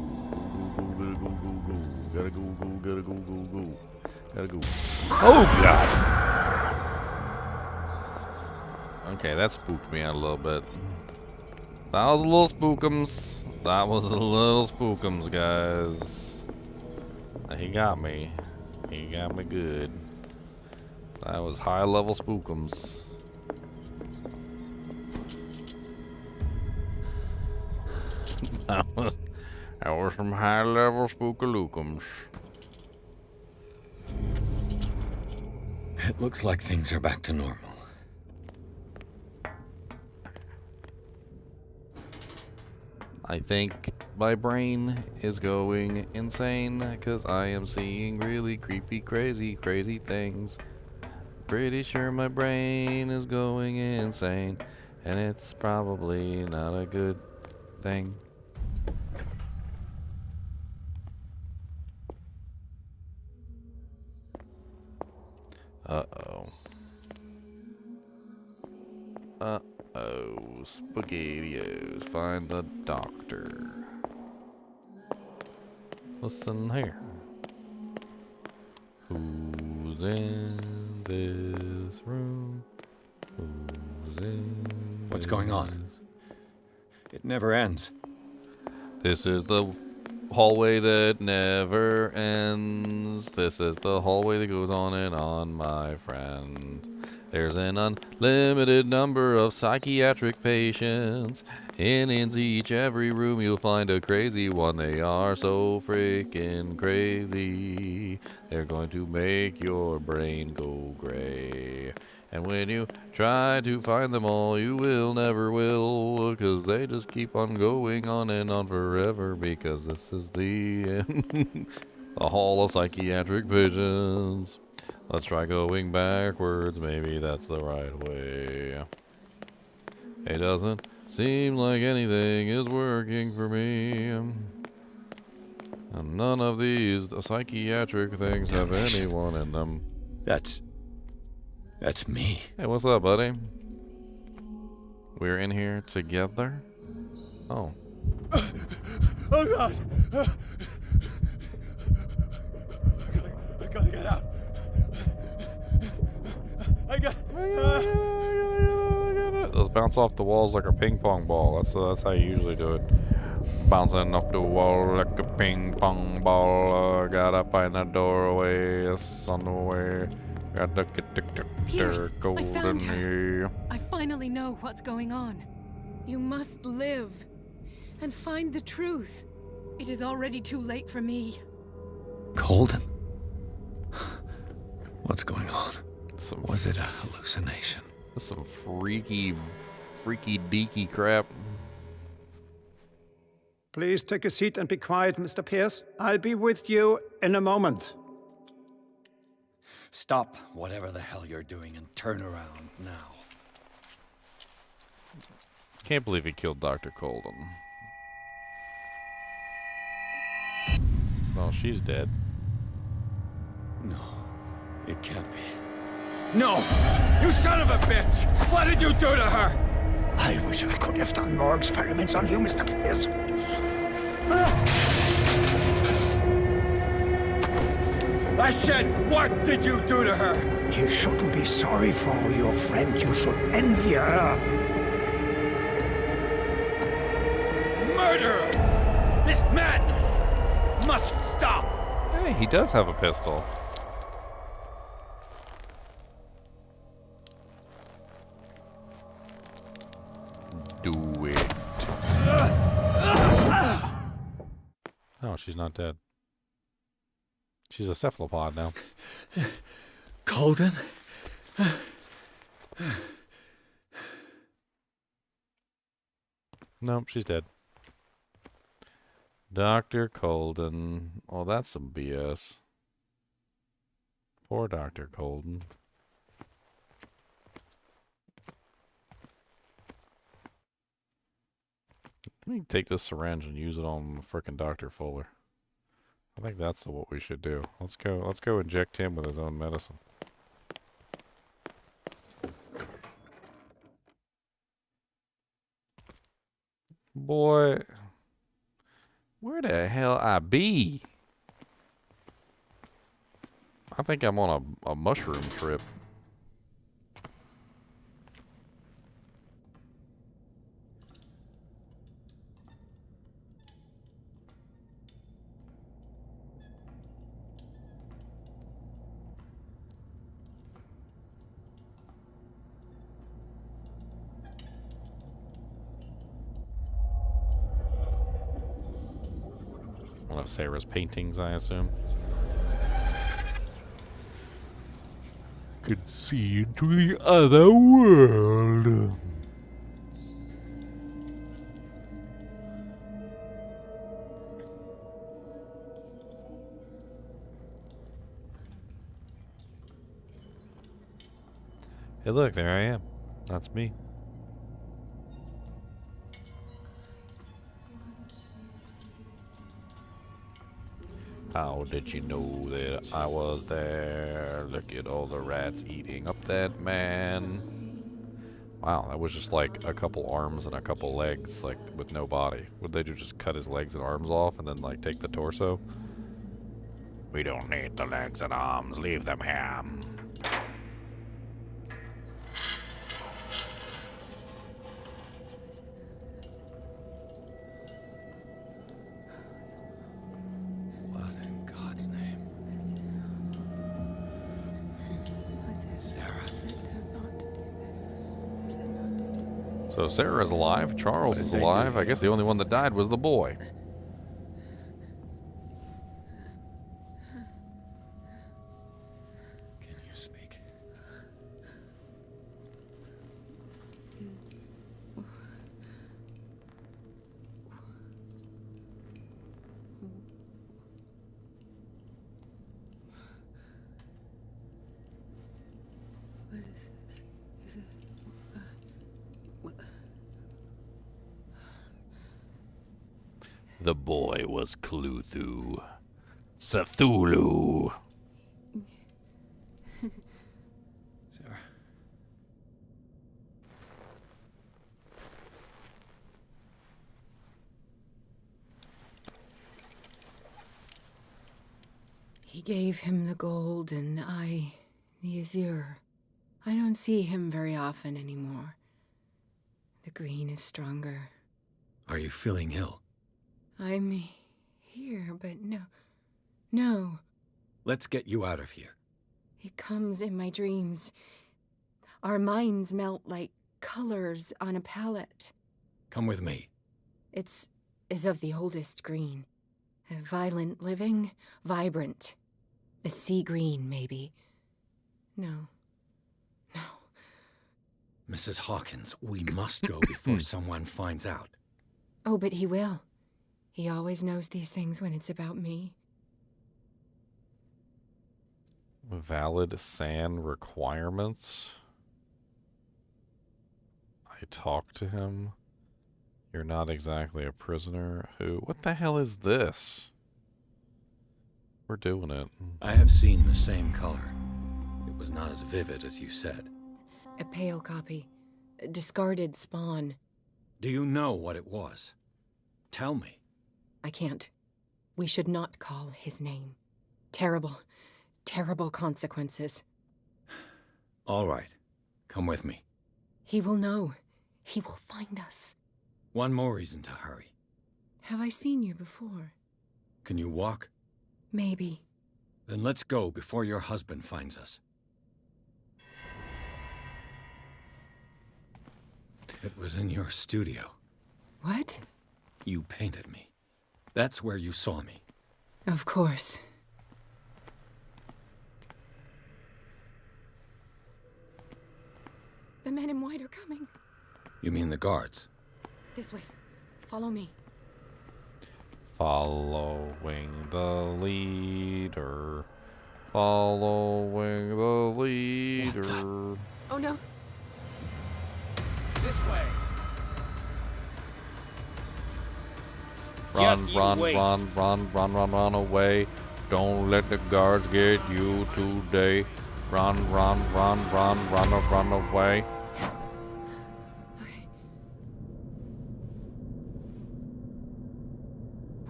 Go, go, go, gotta go, go, go. Gotta go, go, go, go. Gotta go. Oh, God! Okay, that spooked me out a little bit. That was a little spookums. That was a little spookums, guys. He got me. He got me good. That was high-level spookums. That was some high-level spookalookums. It looks like things are back to normal. I think my brain is going insane because I am seeing really creepy, crazy, crazy things. Pretty sure my brain is going insane, and it's probably not a good thing. Uh-oh. Uh-oh. SpaghettiOs. Find the doctor. Listen here. Who's in this room? Who's in What's going on? It never ends. This is the hallway that never ends. This is the hallway that goes on and on, my friend. There's an unlimited number of psychiatric patients. And in each every room you'll find a crazy one. They are so freaking crazy. They're going to make your brain go gray. And when you try to find them all, you will never will, because they just keep on going on and on forever, because this is the end. The Hall of Psychiatric Patients. Let's try going backwards, maybe that's the right way. It doesn't seem like anything is working for me. And none of these psychiatric things have anyone in them. That's me. Hey, what's up, buddy? We're in here together? Oh. Oh, God! I gotta get out. Those bounce off the walls like a ping pong ball. That's how you usually do it. Bouncing off the wall like a ping pong ball. Gotta find a doorway. It's on the way. Gotta get the Pierce, I found her. here. I finally know what's going on. You must live and find the truth. It is already too late for me. Colden? What's going on? Was it a hallucination? Some freaky deaky crap. Please take a seat and be quiet, Mr. Pierce. I'll be with you in a moment. Stop whatever the hell you're doing and turn around now. Can't believe he killed Dr. Colden. Well, she's dead. No, it can't be. No! You son of a bitch! What did you do to her? I wish I could have done more experiments on you, Mr. Pierce. I said, what did you do to her? You shouldn't be sorry for your friend. You should envy her. Murderer! This madness must stop! Hey, he does have a pistol. Do it. Oh, she's not dead. She's a cephalopod now. Colden? No, she's dead. Dr. Colden. Oh, that's some BS. Poor Dr. Colden. Let me take this syringe and use it on frickin' Dr. Fuller. I think that's what we should do. Let's go inject him with his own medicine. Boy, where the hell I be? I think I'm on a mushroom trip. One of Sarah's paintings, I assume. Could see into the other world. Hey, look, there I am. That's me. How did you know that I was there? Look at all the rats eating up that man. Wow, that was just like a couple arms and a couple legs, like with no body. Would they just cut his legs and arms off and then like take the torso? We don't need the legs and arms. Leave them here. So Sarah's alive, Charles is alive. I guess the only one that died was the boy. Can you speak? What is this? Is it... The boy was Cthulhu. Cthulhu. Sarah. He gave him the gold and I the azure. I don't see him very often anymore. The green is stronger. Are you feeling ill? I'm here, but no. Let's get you out of here. It comes in my dreams. Our minds melt like colors on a palette. Come with me. It's as of the oldest green. Violent living, vibrant. A sea green, maybe. No. Mrs. Hawkins, we must go before someone finds out. Oh, but he will. He always knows these things when it's about me. Valid SAN requirements. I talked to him. You're not exactly a prisoner. Who? What the hell is this? We're doing it. I have seen the same color. It was not as vivid as you said. A pale copy. A discarded spawn. Do you know what it was? Tell me. I can't. We should not call his name. Terrible, terrible consequences. All right. Come with me. He will know. He will find us. One more reason to hurry. Have I seen you before? Can you walk? Maybe. Then let's go before your husband finds us. It was in your studio. What? You painted me. That's where you saw me. Of course. The men in white are coming. You mean the guards? This way. Follow me. Following the leader. Following the leader. Oh no. This way. Run, Just you run, wait. run, run, run, run, run away. Don't let the guards get you today. Run, run, run, run, run, run away.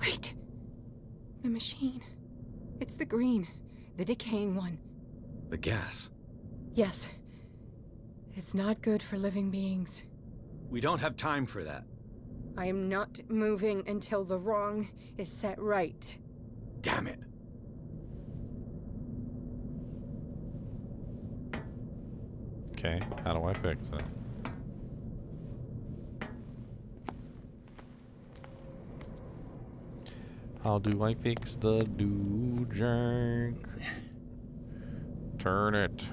Wait. The machine. It's the green. The decaying one. The gas. Yes. It's not good for living beings. We don't have time for that. I am not moving until the wrong is set right. Damn it. Okay, how do I fix it? How do I fix the do-jank? Turn it.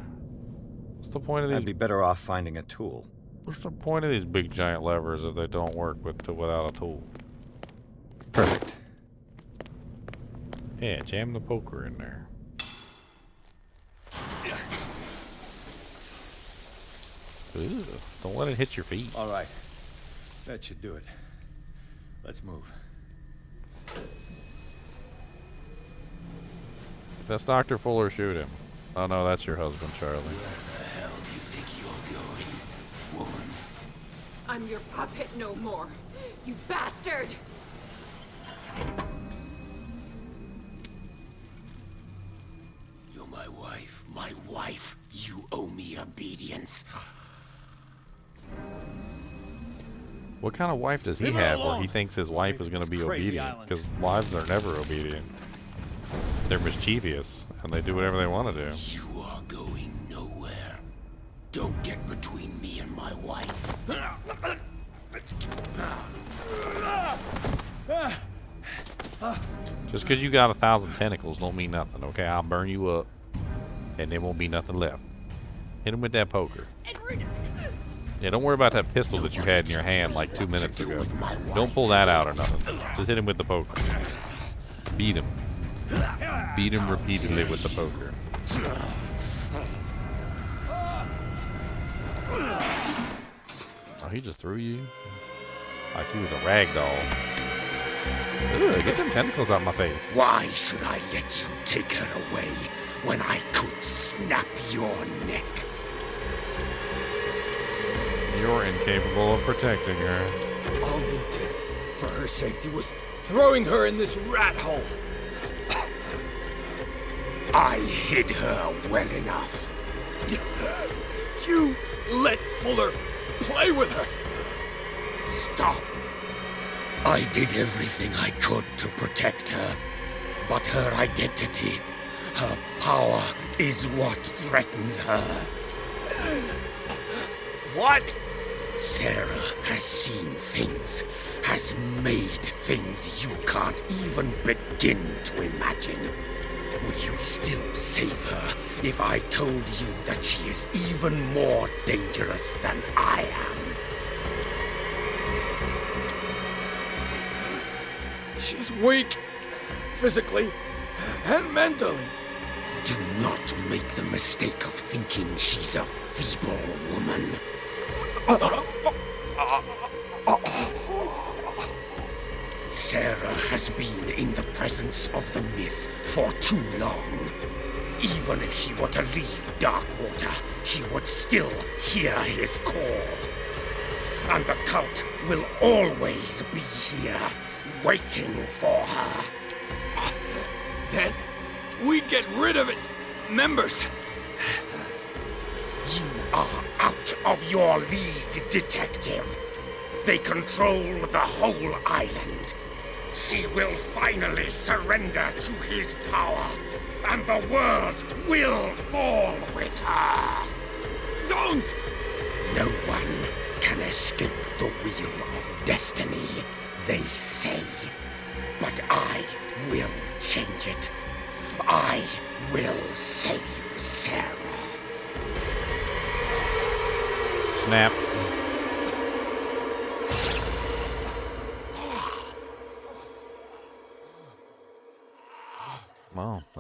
What's the point of these? I'd be better off finding a tool. What's the point of these big giant levers if they don't work without a tool? Perfect. Yeah, jam the poker in there. Ooh, don't let it hit your feet. All right. That should do it. Let's move. If that's Dr. Fuller, shoot him. Oh no, that's your husband, Charlie. I'm your puppet no more. You bastard! You're my wife. My wife. You owe me obedience. What kind of wife does he have where he thinks his wife is going to be obedient? Because wives are never obedient. They're mischievous, and they do whatever they want to do. You are going nowhere. Don't get between me and my wife. Just because you got 1,000 tentacles don't mean nothing, okay? I'll burn you up, and there won't be nothing left. Hit him with that poker. Yeah, don't worry about that pistol that you had in your hand like 2 minutes ago. Don't pull that out or nothing. Just hit him with the poker. Beat him. Beat him repeatedly with the poker. Oh, he just threw you? Like he was a rag doll. Ugh, get some tentacles out of my face. Why should I let you take her away when I could snap your neck? You're incapable of protecting her. All you did for her safety was throwing her in this rat hole. I hid her well enough. You let Fuller play with her. Stop. I did everything I could to protect her. But her identity, her power, is what threatens her. What? Sarah has seen things, has made things you can't even begin to imagine. Would you still save her if I told you that she is even more dangerous than I am? She's weak, physically and mentally. Do not make the mistake of thinking she's a feeble woman. Sarah has been in the presence of the myth for too long. Even if she were to leave Darkwater, she would still hear his call. And the cult will always be here, waiting for her. Then we get rid of its members. You are out of your league, detective. They control the whole island. She will finally surrender to his power, and the world will fall with her. Don't! No one can escape the wheel of destiny, they say. But I will change it. I will save Sarah. Snap.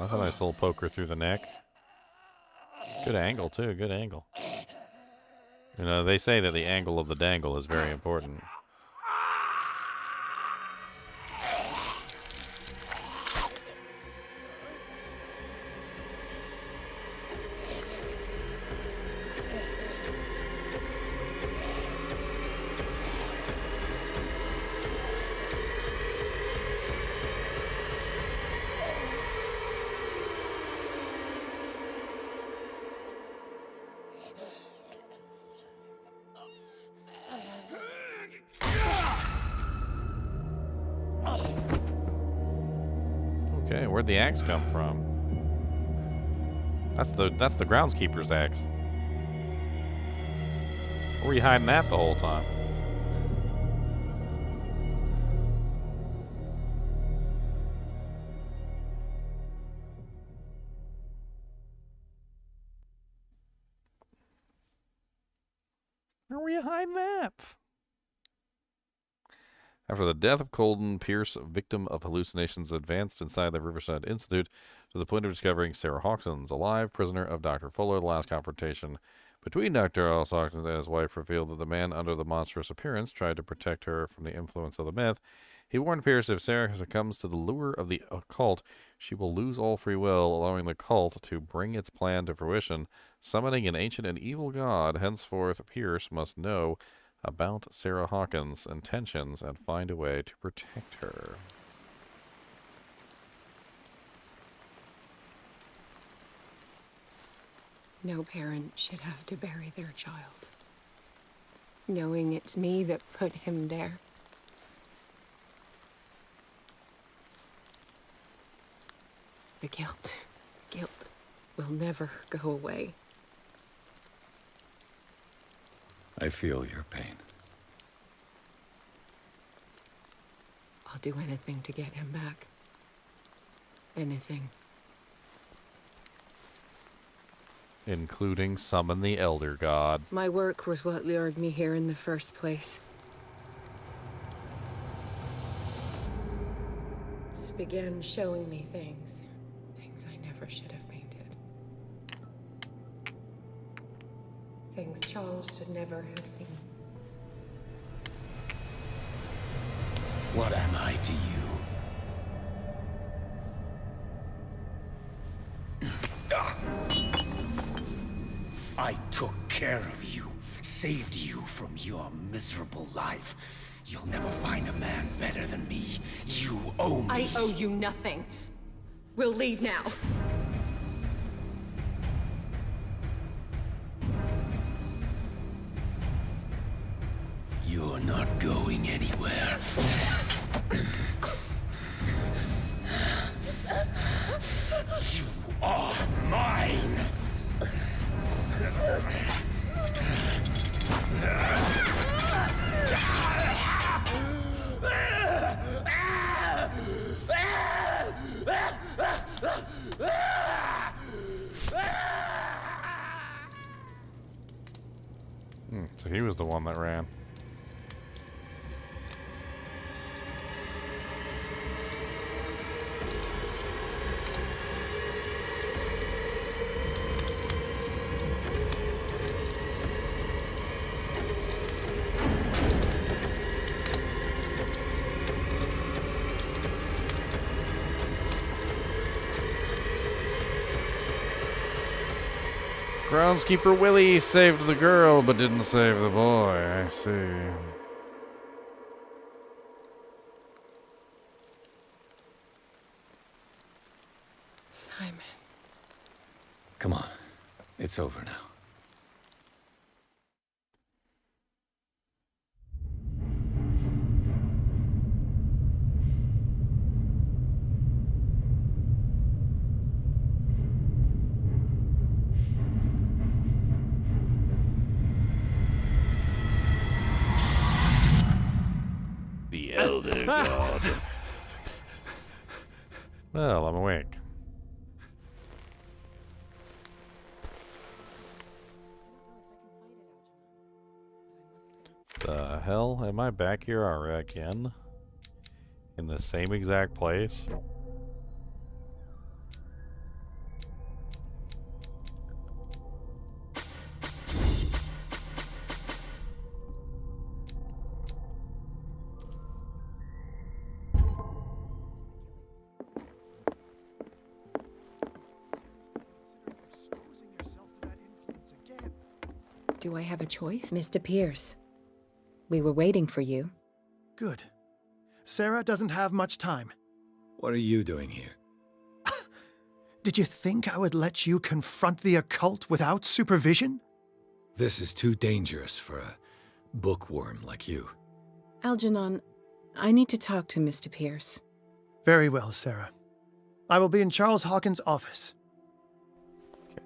That's a nice little poker through the neck. Good angle, too. Good angle. You know, they say that the angle of the dangle is very important. Okay, where'd the axe come from? That's the groundskeeper's axe. Or were you hiding that the whole time? Where were you hiding that? After the death of Colden, Pierce, victim of hallucinations, advanced inside the Riverside Institute to the point of discovering Sarah Hawkins, alive, prisoner of Dr. Fuller. The last confrontation between Dr. Hawkins and his wife revealed that the man under the monstrous appearance tried to protect her from the influence of the myth. He warned Pierce if Sarah succumbs to the lure of the occult, she will lose all free will, allowing the cult to bring its plan to fruition. Summoning an ancient and evil god, henceforth Pierce must know about Sarah Hawkins' intentions and find a way to protect her. No parent should have to bury their child, knowing it's me that put him there. The guilt will never go away. I feel your pain. I'll do anything to get him back. Anything. Including summon the Elder God. My work was what lured me here in the first place. It began showing me things I never should have painted. Things Charles should never have seen. What am I to you? I took care of you, saved you from your miserable life. You'll never find a man better than me. You owe me. I owe you nothing. We'll leave now. You're not going anywhere. You are mine. So he was the one that ran. Groundskeeper Willie saved the girl, but didn't save the boy. I see. Simon. Come on. It's over now. The Elder God. Well, I'm awake. The hell? Am I back here again? In the same exact place? Do I have a choice? Mr. Pierce, we were waiting for you. Good. Sarah doesn't have much time. What are you doing here? Did you think I would let you confront the occult without supervision? This is too dangerous for a bookworm like you. Algernon, I need to talk to Mr. Pierce. Very well, Sarah. I will be in Charles Hawkins' office.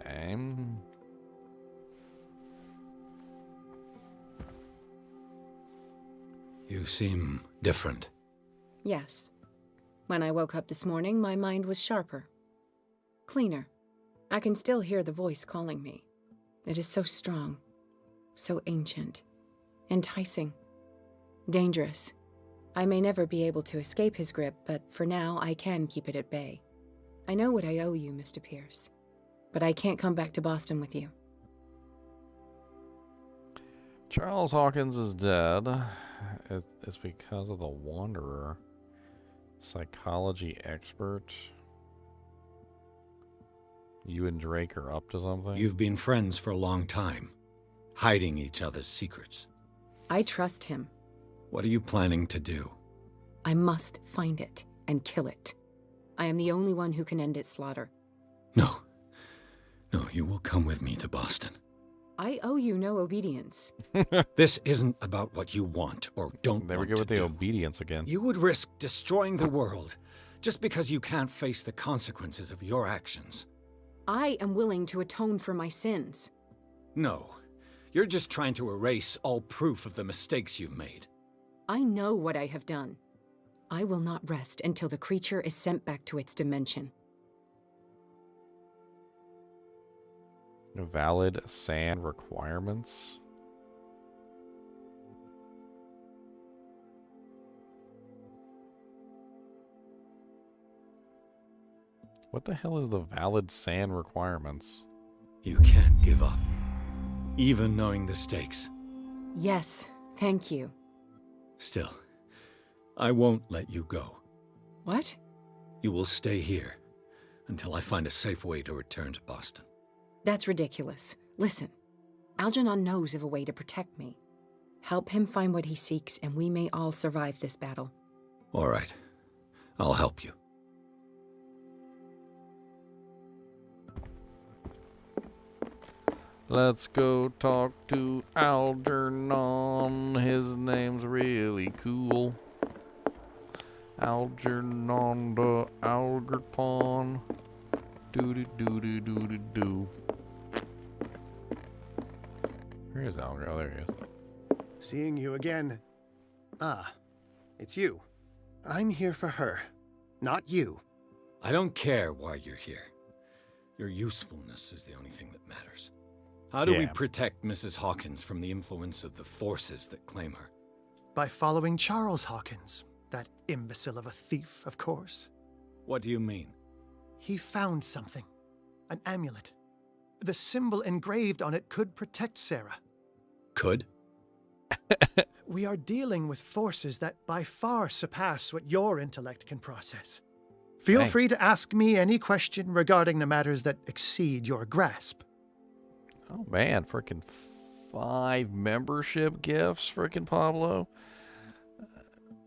Okay. You seem different. Yes. When I woke up this morning, my mind was sharper. Cleaner. I can still hear the voice calling me. It is so strong, so ancient, enticing, dangerous. I may never be able to escape his grip, but for now I can keep it at bay. I know what I owe you, Mr. Pierce, but I can't come back to Boston with you. Charles Hawkins is dead. It's because of the Wanderer. Psychology expert. You and Drake are up to something? You've been friends for a long time, hiding each other's secrets. I trust him. What are you planning to do? I must find it and kill it. I am the only one who can end its slaughter. No. No, you will come with me to Boston. I owe you no obedience. This isn't about what you want or don't There we want go to with the do. obedience again. You would risk destroying the world just because you can't face the consequences of your actions. I am willing to atone for my sins. No, you're just trying to erase all proof of the mistakes you've made. I know what I have done. I will not rest until the creature is sent back to its dimension. Valid SAN requirements. What the hell is the valid SAN requirements? You can't give up, even knowing the stakes. Yes, thank you. Still, I won't let you go. What? You will stay here until I find a safe way to return to Boston. That's ridiculous. Listen, Algernon knows of a way to protect me. Help him find what he seeks, and we may all survive this battle. All right, I'll help you. Let's go talk to Algernon. His name's really cool. Algernon the Algerton. Doo-doo-doo-doo-doo-doo. Where is Alger? Oh, there he is. Seeing you again. Ah, it's you. I'm here for her, not you. I don't care why you're here. Your usefulness is the only thing that matters. How do we protect Mrs. Hawkins from the influence of the forces that claim her? By following Charles Hawkins, that imbecile of a thief, of course. What do you mean? He found something. An amulet. The symbol engraved on it could protect Sarah. Could? We are dealing with forces that by far surpass what your intellect can process. Feel free to ask me any question regarding the matters that exceed your grasp. Oh man, freaking 5 membership gifts, freaking Pablo.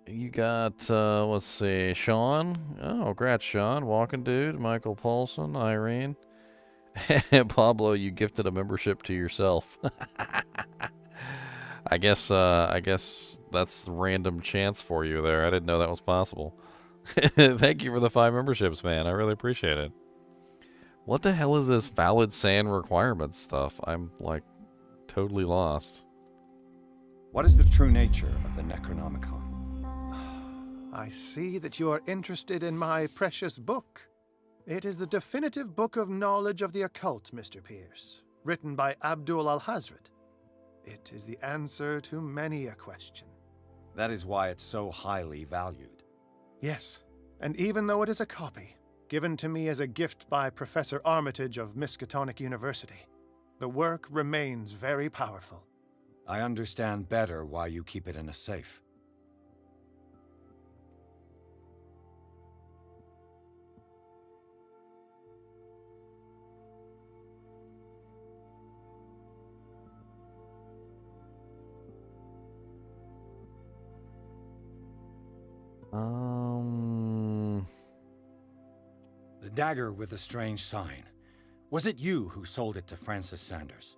You got, let's see, Sean. Oh, congrats, Sean. Walking Dude, Michael Paulson, Irene. Pablo, you gifted a membership to yourself. I guess that's random chance for you there. I didn't know that was possible. Thank you for the 5 memberships, man. I really appreciate it. What the hell is this valid SAN requirements stuff? I'm, like, totally lost. What is the true nature of the Necronomicon? I see that you are interested in my precious book. It is the definitive book of knowledge of the occult, Mr. Pierce, written by Abdul al-Hazred. It is the answer to many a question. That is why it's so highly valued. Yes, and even though it is a copy, given to me as a gift by Professor Armitage of Miskatonic University, the work remains very powerful. I understand better why you keep it in a safe. The dagger with the strange sign. Was it you who sold it to Francis Sanders?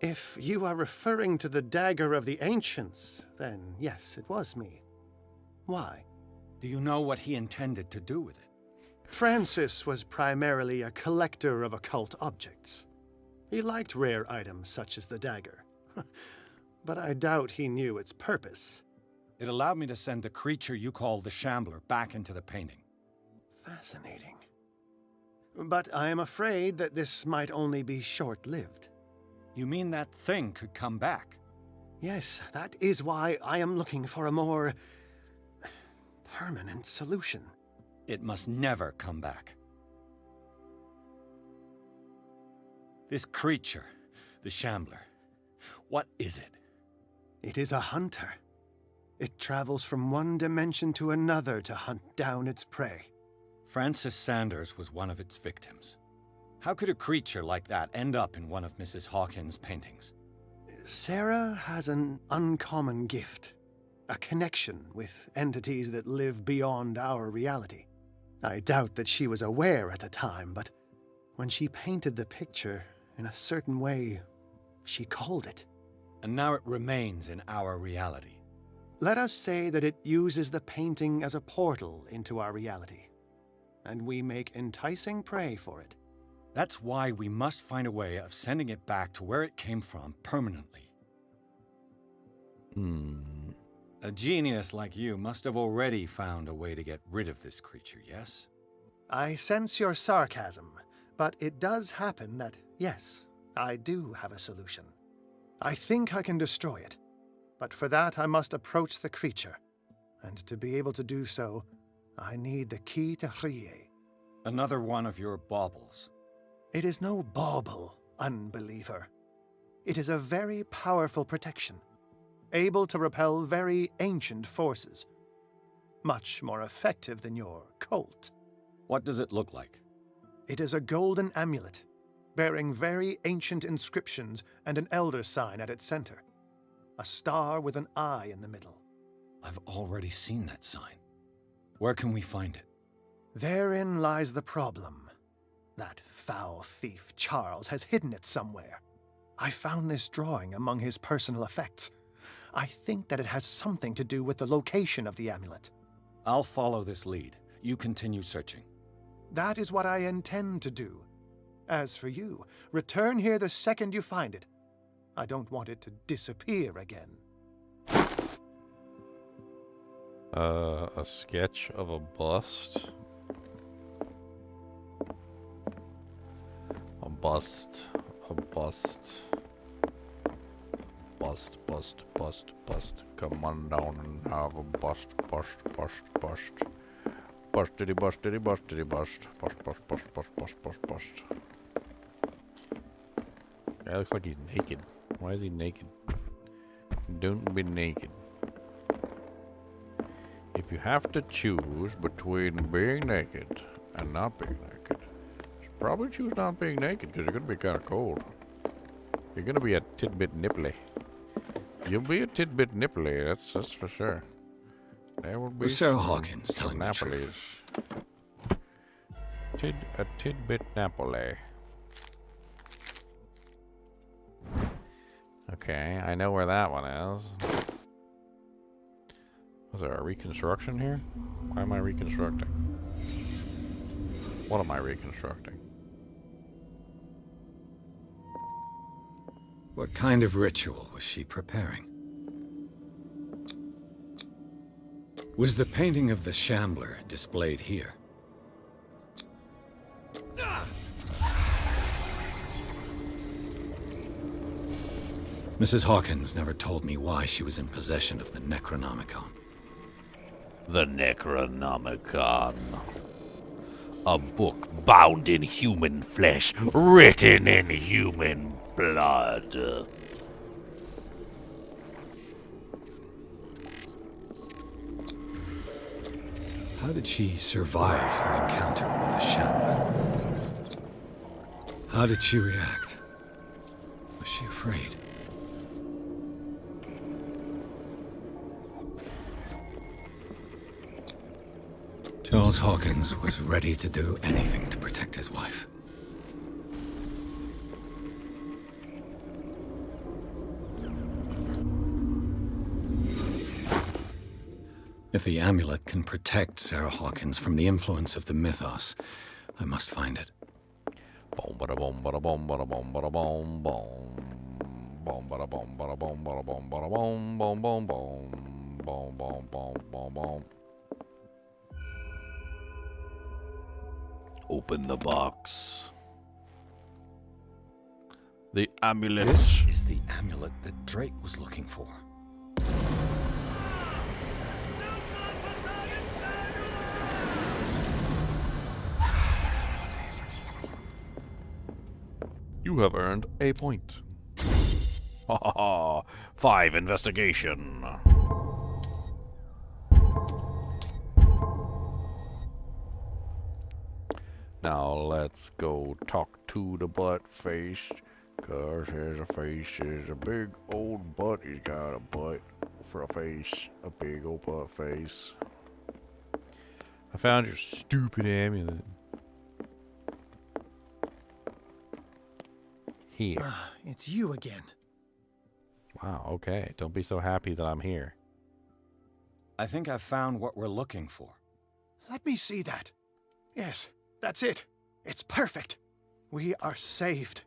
If you are referring to the dagger of the ancients, then yes, it was me. Why? Do you know what he intended to do with it? Francis was primarily a collector of occult objects. He liked rare items such as the dagger. But I doubt he knew its purpose. It allowed me to send the creature you call the Shambler back into the painting. Fascinating. But I am afraid that this might only be short-lived. You mean that thing could come back? Yes, that is why I am looking for a more permanent solution. It must never come back. This creature, the Shambler, what is it? It is a hunter. It travels from one dimension to another to hunt down its prey. Francis Sanders was one of its victims. How could a creature like that end up in one of Mrs. Hawkins' paintings? Sarah has an uncommon gift. A connection with entities that live beyond our reality. I doubt that she was aware at the time, but when she painted the picture in a certain way, she called it. And now it remains in our reality. Let us say that it uses the painting as a portal into our reality, and we make enticing prey for it. That's why we must find a way of sending it back to where it came from permanently. A genius like you must have already found a way to get rid of this creature, yes? I sense your sarcasm, but it does happen that, yes, I do have a solution. I think I can destroy it, but for that I must approach the creature, and to be able to do so, I need the key to Rie. Another one of your baubles. It is no bauble, unbeliever. It is a very powerful protection, able to repel very ancient forces. Much more effective than your Colt. What does it look like? It is a golden amulet, bearing very ancient inscriptions and an elder sign at its center. A star with an eye in the middle. I've already seen that sign. Where can we find it? Therein lies the problem. That foul thief Charles has hidden it somewhere. I found this drawing among his personal effects. I think that it has something to do with the location of the amulet. I'll follow this lead. You continue searching. That is what I intend to do. As for you, return here the second you find it. I don't want it to disappear again. A sketch of a bust. A bust. A bust. Bust. Come on down and have a bust. Bustity. Bust. Guy looks like he's naked. Why is he naked? Don't be naked. If you have to choose between being naked and not being naked, you should probably choose not being naked because you're going to be kind of cold. You're going to be a tidbit nipply. You'll be a tidbit nipply, that's for sure. There will be Was Sarah Hawkins telling the truth? A tidbit Napoli. Okay, I know where that one is. Was there a reconstruction here? Why am I reconstructing? What am I reconstructing? What kind of ritual was she preparing? Was the painting of the Shambler displayed here? Mrs. Hawkins never told me why she was in possession of the Necronomicon. The Necronomicon. A book bound in human flesh, written in human blood. How did she survive her encounter with the Shambler? How did she react? Was she afraid? Charles Hawkins was ready to do anything to protect his wife. If the amulet can protect Sarah Hawkins from the influence of the mythos, I must find it. Boom, bada boom, bada boom, bada boom, bada boom, boom. Boom, bada boom, bada boom, bada boom, bada boom, boom, boom, boom. Boom, boom, boom, boom, boom. Open the box. The amulet. This is the amulet that Drake was looking for. You have earned a point. Ha ha ha. 5 investigation. Now let's go talk to the butt face. Cause his face is a big old butt. He's got a butt for a face. A big old butt face. I found your stupid amulet. Here. It's you again. Wow, okay. Don't be so happy that I'm here. I think I've found what we're looking for. Let me see that. Yes, that's it. It's perfect. We are saved.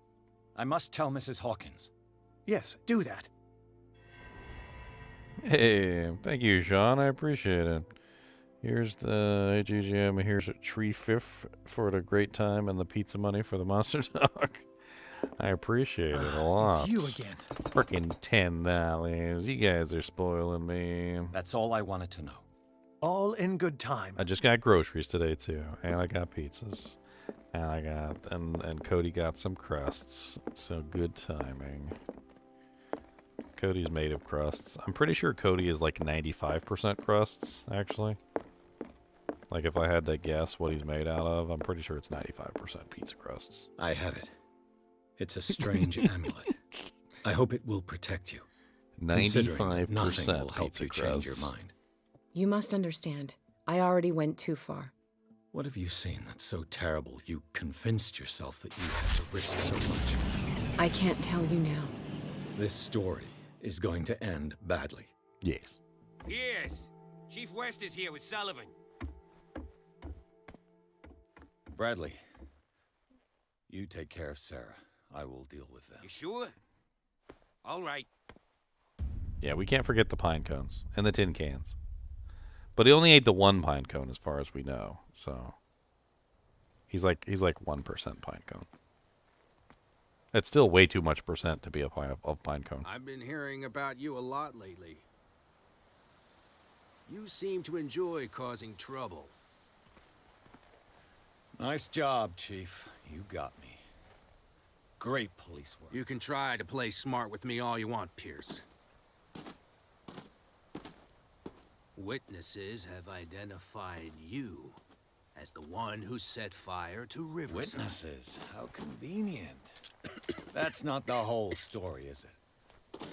I must tell Mrs. Hawkins. Yes, do that. Hey, thank you, Sean. I appreciate it. Here's the HGM. Here's a tree fifth for the great time and the pizza money for the monster dog. I appreciate it a lot. It's you again. Frickin' $10. You guys are spoiling me. That's all I wanted to know. All in good time. I just got groceries today too, and I got pizzas, and I got and Cody got some crusts. So good timing. Cody's made of crusts. I'm pretty sure Cody is like 95% crusts, actually. Like if I had to guess what he's made out of, I'm pretty sure it's 95% pizza crusts. I have it. It's a strange amulet. I hope it will protect you. 95% nothing will help pizza you change crusts. your mind. You must understand. I already went too far. What have you seen that's so terrible you convinced yourself that you had to risk so much? I can't tell you now. This story is going to end badly. Yes. Yes. Chief West is here with Sullivan. Bradley, you take care of Sarah. I will deal with them. You sure? All right. Yeah, we can't forget the pine cones and the tin cans. But he only ate the one pine cone as far as we know. So he's like 1% pine cone. That's still way too much percent to be a pine cone. I've been hearing about you a lot lately. You seem to enjoy causing trouble. Nice job, Chief. You got me. Great police work. You can try to play smart with me all you want, Pierce. Witnesses have identified you as the one who set fire to Riverside. Witnesses? How convenient. That's not the whole story, is it?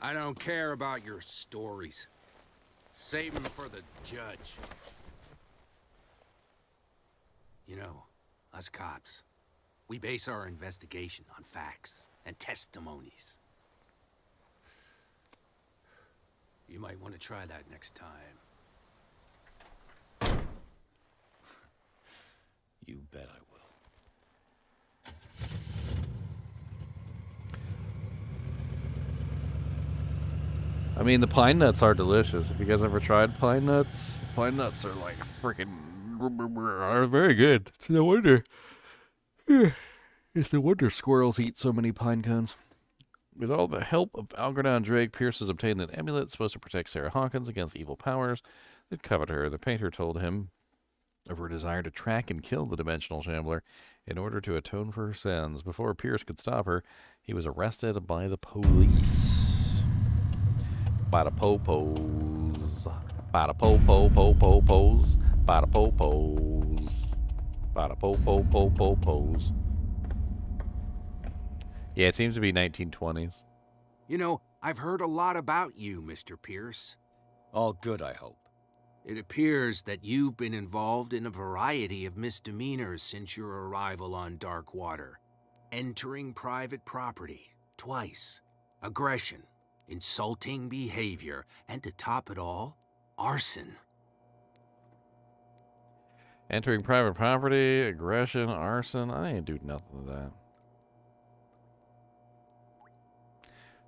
I don't care about your stories. Save them for the judge. You know, us cops, we base our investigation on facts and testimonies. You might want to try that next time. You bet I will. I mean, the pine nuts are delicious. Have you guys ever tried pine nuts? Pine nuts are like freaking are very good. It's no wonder. It's no wonder squirrels eat so many pine cones. With all the help of Algernon Drake, Pierce has obtained an amulet supposed to protect Sarah Hawkins against evil powers that covet her. The painter told him of her desire to track and kill the dimensional shambler in order to atone for her sins. Before Pierce could stop her, he was arrested by the police. By the po-pos. By the po-po-po-po-pos. By the po-pos. By the po-po-po-po-pos. Yeah, it seems to be 1920s. You know, I've heard a lot about you, Mr. Pierce. All good, I hope. It appears that you've been involved in a variety of misdemeanors since your arrival on Darkwater. Entering private property, twice. Aggression, insulting behavior, and to top it all, arson. Entering private property, aggression, arson. I ain't do nothing to that.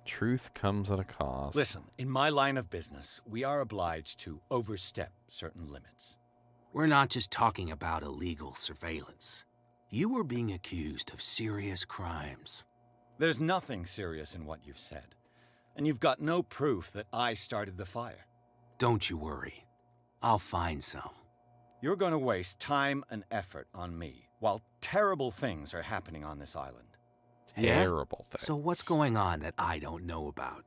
Truth comes at a cost. Listen, in my line of business, we are obliged to overstep certain limits. We're not just talking about illegal surveillance. You were being accused of serious crimes. There's nothing serious in what you've said. And you've got no proof that I started the fire. Don't you worry. I'll find some. You're going to waste time and effort on me, while terrible things are happening on this island. Terrible things. So what's going on that I don't know about?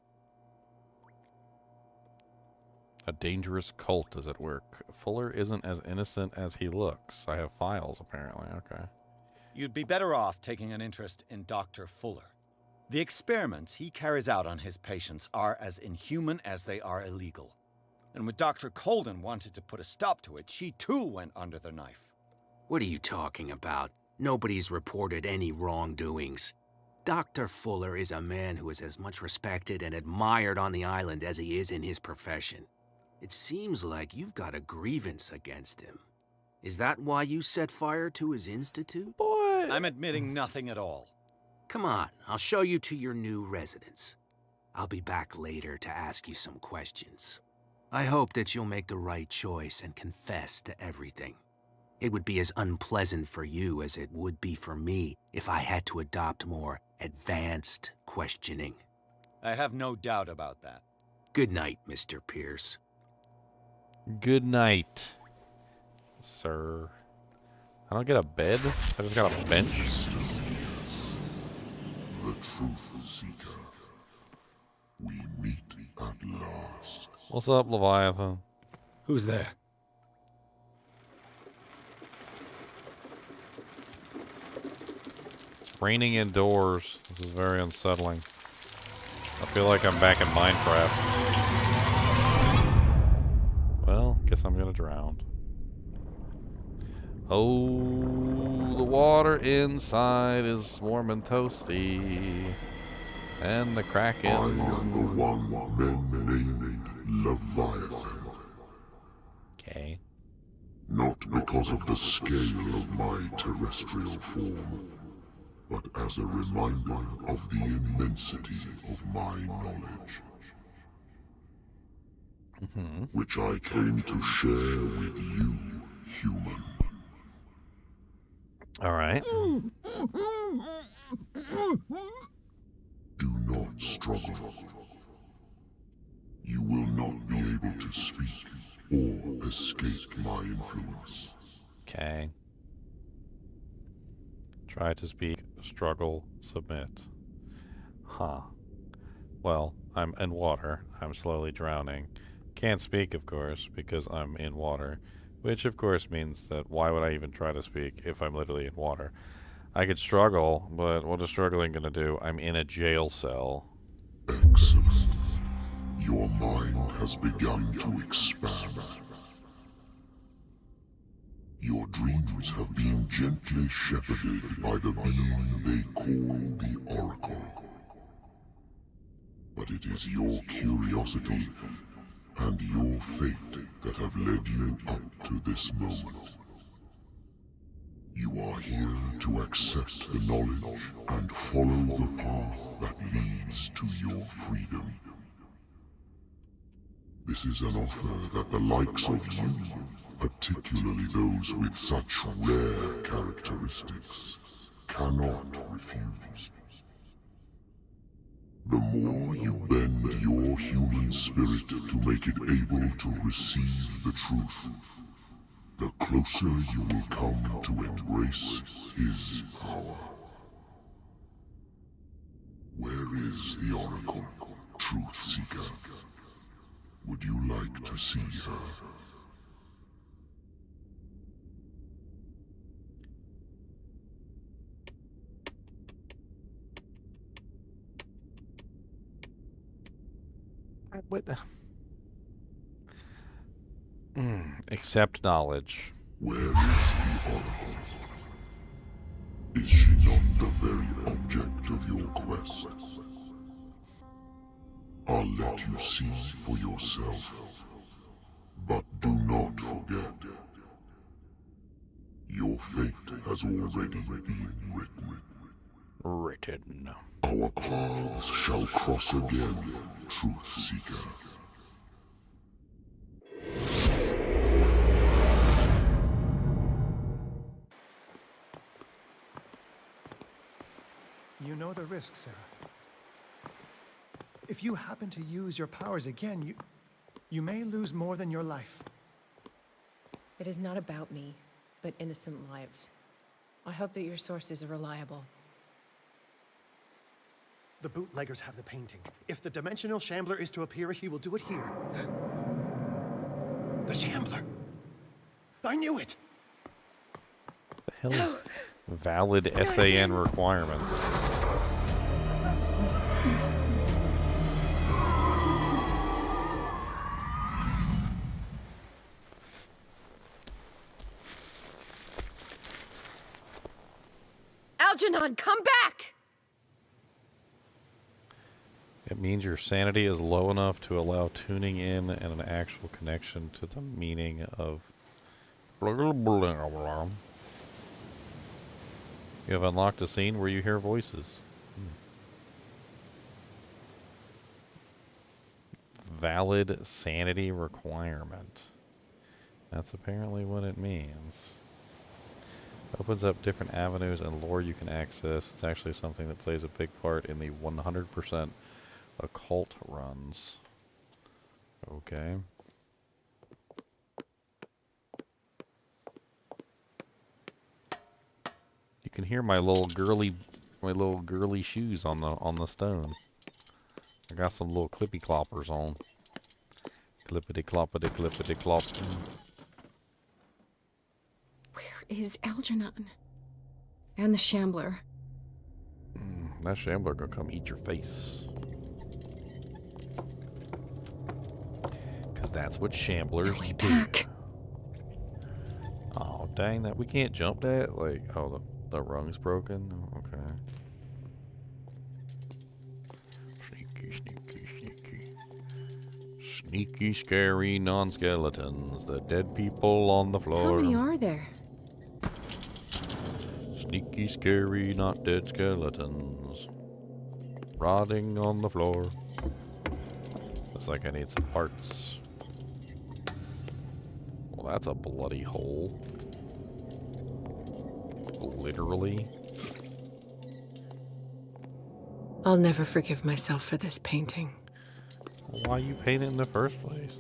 A dangerous cult is at work. Fuller isn't as innocent as he looks. I have files, apparently. Okay. You'd be better off taking an interest in Dr. Fuller. The experiments he carries out on his patients are as inhuman as they are illegal. And when Dr. Colden wanted to put a stop to it, she too went under the knife. What are you talking about? Nobody's reported any wrongdoings. Dr. Fuller is a man who is as much respected and admired on the island as he is in his profession. It seems like you've got a grievance against him. Is that why you set fire to his institute? Boy! I'm admitting nothing at all. Come on, I'll show you to your new residence. I'll be back later to ask you some questions. I hope that you'll make the right choice and confess to everything. It would be as unpleasant for you as it would be for me if I had to adopt more advanced questioning. I have no doubt about that. Good night, Mr. Pierce. Good night, sir. I don't get a bed. I just got a bench. The truth seeker. We meet at last. What's up, Leviathan? Who's there? Raining indoors. This is very unsettling. I feel like I'm back in Minecraft. Well, guess I'm gonna drown. Oh, the water inside is warm and toasty. And the Kraken. I am the one men named Leviathan. Okay. Not because of the scale of my terrestrial form, but as a reminder of the immensity of my knowledge, which I came to share with you, human. All right. Do not struggle. You will not be able to speak or escape my influence. Okay. Try to speak, struggle, submit. Huh. Well, I'm in water. I'm slowly drowning. Can't speak, of course, because I'm in water. Which, of course, means that why would I even try to speak if I'm literally in water? I could struggle, but what is struggling gonna do? I'm in a jail cell. Excellent. Your mind has begun to expand. Your dreams have been gently shepherded by the being they call the Oracle. But it is your curiosity and your fate that have led you up to this moment. You are here to accept the knowledge and follow the path that leads to your freedom. This is an offer that the likes of you, particularly those with such rare characteristics, cannot refuse. The more you bend your human spirit to make it able to receive the truth, the closer you will come to embrace his power. Where is the Oracle, Truth Seeker? Would you like to see her? Accept knowledge. Where is the Oracle? Is she not the very object of your quest? I'll let you see for yourself. But do not forget, your fate has already been written. Our paths shall cross again, Truth Seeker. You know the risk, Sarah. If you happen to use your powers again, you may lose more than your life. It is not about me, but innocent lives. I hope that your sources are reliable. The bootleggers have the painting. If the dimensional shambler is to appear, he will do it here. The shambler! I knew it! The hell is valid SAN requirements? Algernon, come back! It means your sanity is low enough to allow tuning in and an actual connection to the meaning of... You have unlocked a scene where you hear voices. Valid sanity requirement. That's apparently what it means. Opens up different avenues and lore you can access. It's actually something that plays a big part in the 100% occult runs. Okay. You can hear my little girly shoes on the stone. I got some little clippy cloppers on. Clippity cloppity clippity clop. Where is Algernon? And the shambler? That shambler gonna come eat your face. Cause that's what shamblers do. Back. Oh dang that! We can't jump that. Like, oh, the rung's broken. Okay. Sneaky, scary non-skeletons. The dead people on the floor. How many are there? Sneaky, scary, not dead skeletons. Rotting on the floor. Looks like I need some parts. Well, that's a bloody hole. Literally. I'll never forgive myself for this painting. Why you paint it in the first place?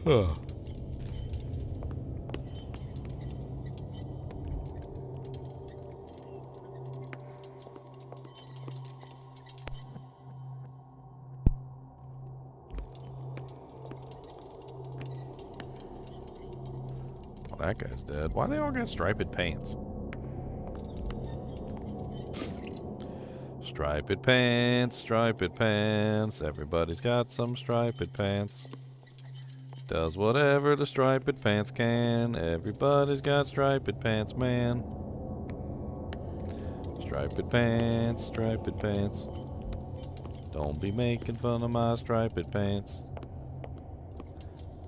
Huh. That guy's dead. Why they all got striped pants? Striped pants, striped pants. Everybody's got some striped pants. Does whatever the striped pants can. Everybody's got striped pants, man. Striped pants, striped pants. Don't be making fun of my striped pants.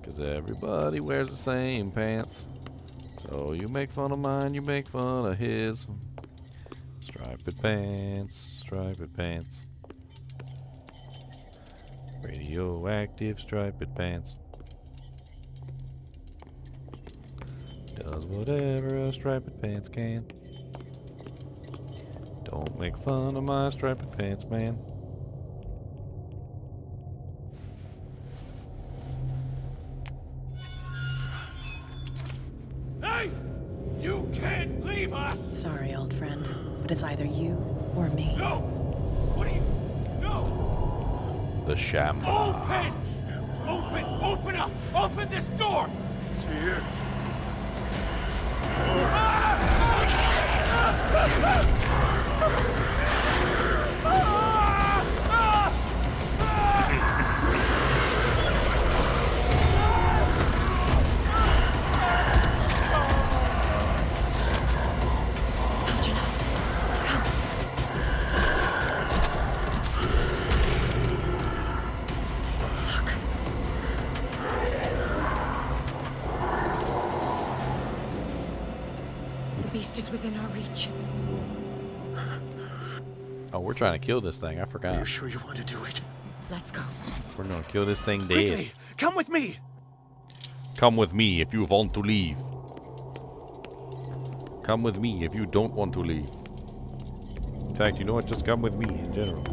'Cause everybody wears the same pants. So you make fun of mine, you make fun of his. Striped pants, striped pants. Radioactive striped pants. Does whatever a striped pants can. Don't make fun of my striped pants, man. Hey! You can't leave us! Sorry, old friend, but it's either you or me. No! What are you... No! The shambler. Open! Open! Open up! Open this door! It's here. Ah! The beast is within our reach. Oh, we're trying to kill this thing. I forgot. Are you sure you want to do it? Let's go. We're gonna kill this thing dead. Quickly, come with me. Come with me if you want to leave. Come with me if you don't want to leave. In fact, you know what? Just come with me in general.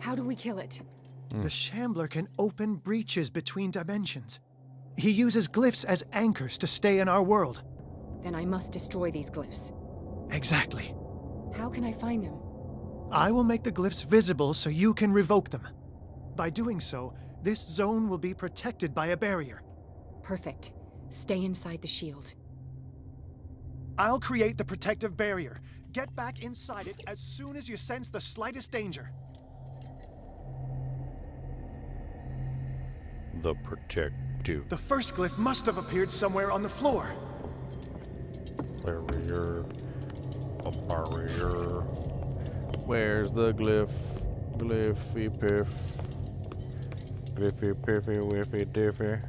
How do we kill it? The shambler can open breaches between dimensions. He uses glyphs as anchors to stay in our world. Then I must destroy these glyphs. Exactly. How can I find them? I will make the glyphs visible so you can revoke them. By doing so, this zone will be protected by a barrier. Perfect. Stay inside the shield. I'll create the protective barrier. Get back inside it as soon as you sense the slightest danger. The protective The first glyph must have appeared somewhere on the floor. barrier. A barrier. Where's the glyph? Glyphy piff. Glyphy piffy whiffy diffy.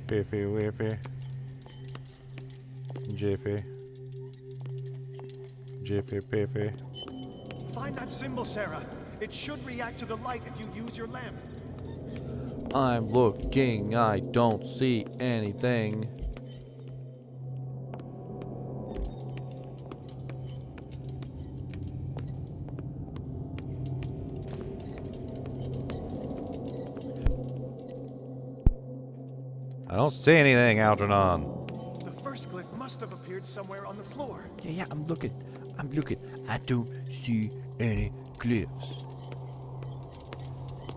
Piffy whiffy. Jiffy. Jiffy piffy. Find that symbol, Sarah. It should react to the light if you use your lamp. I'm looking, I don't see anything. I don't see anything, Algernon. The first glyph must have appeared somewhere on the floor. Yeah, I'm looking. I don't see any glyphs.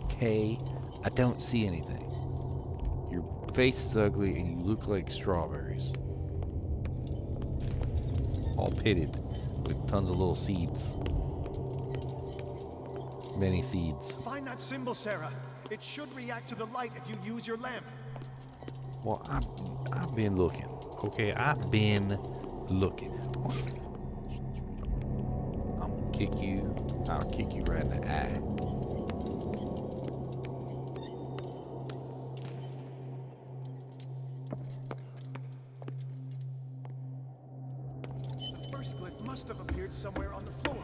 Okay, I don't see anything. Your face is ugly and you look like strawberries. All pitted with tons of little seeds. Many seeds. Find that symbol, Sarah. It should react to the light if you use your lamp. Well, I've been looking. Okay, I've been looking. I'm gonna kick you. I'll kick you right in the eye. The first glyph must have appeared somewhere on the floor.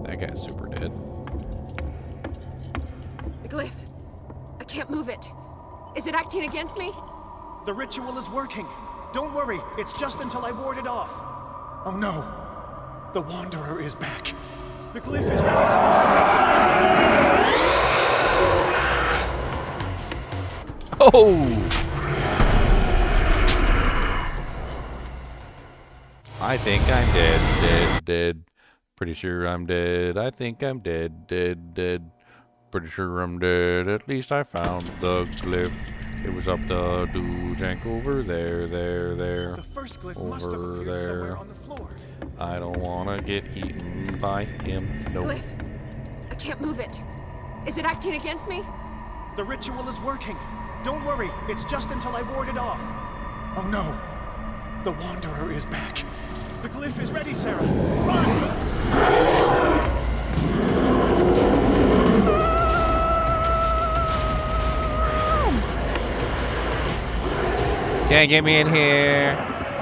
That guy's super dead. The glyph. I can't move it. Is it acting against me? The ritual is working. Don't worry, it's just until I ward it off. Oh no. The Wanderer is back. The glyph is releasing. Oh! I think I'm dead. Pretty sure I'm dead. I think I'm dead. Pretty sure I'm dead. At least I found the glyph. It was up the doojank over there. The first glyph must have Over appeared somewhere there. on the floor. I don't wanna get eaten by him. Nope. Glyph. I can't move it. Is it acting against me? The ritual is working. Don't worry, it's just until I ward it off. Oh no. The Wanderer is back. The glyph is ready, Sarah. Run! Can't get me in here.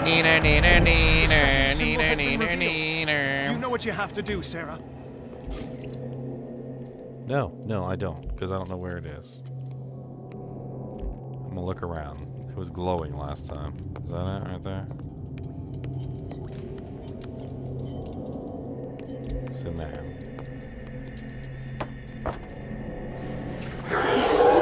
Neener. You know what you have to do, Sarah. No, I don't, because I don't know where it is. I'm gonna look around. It was glowing last time. Is that it right there? It's in there. Is it?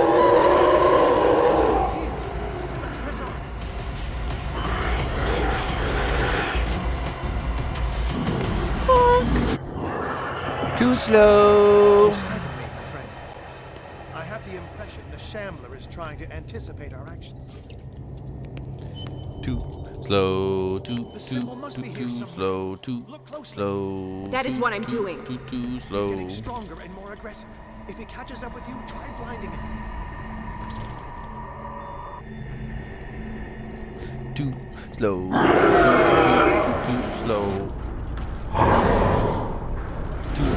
Too slow. Stagger me, my friend. I have the impression the shambler is trying to anticipate our actions. Too slow, too slow, too slow. That is what I'm doing. Too slow. He's getting stronger and more aggressive. If he catches up with you, try blinding him. Too slow. Too slow. Too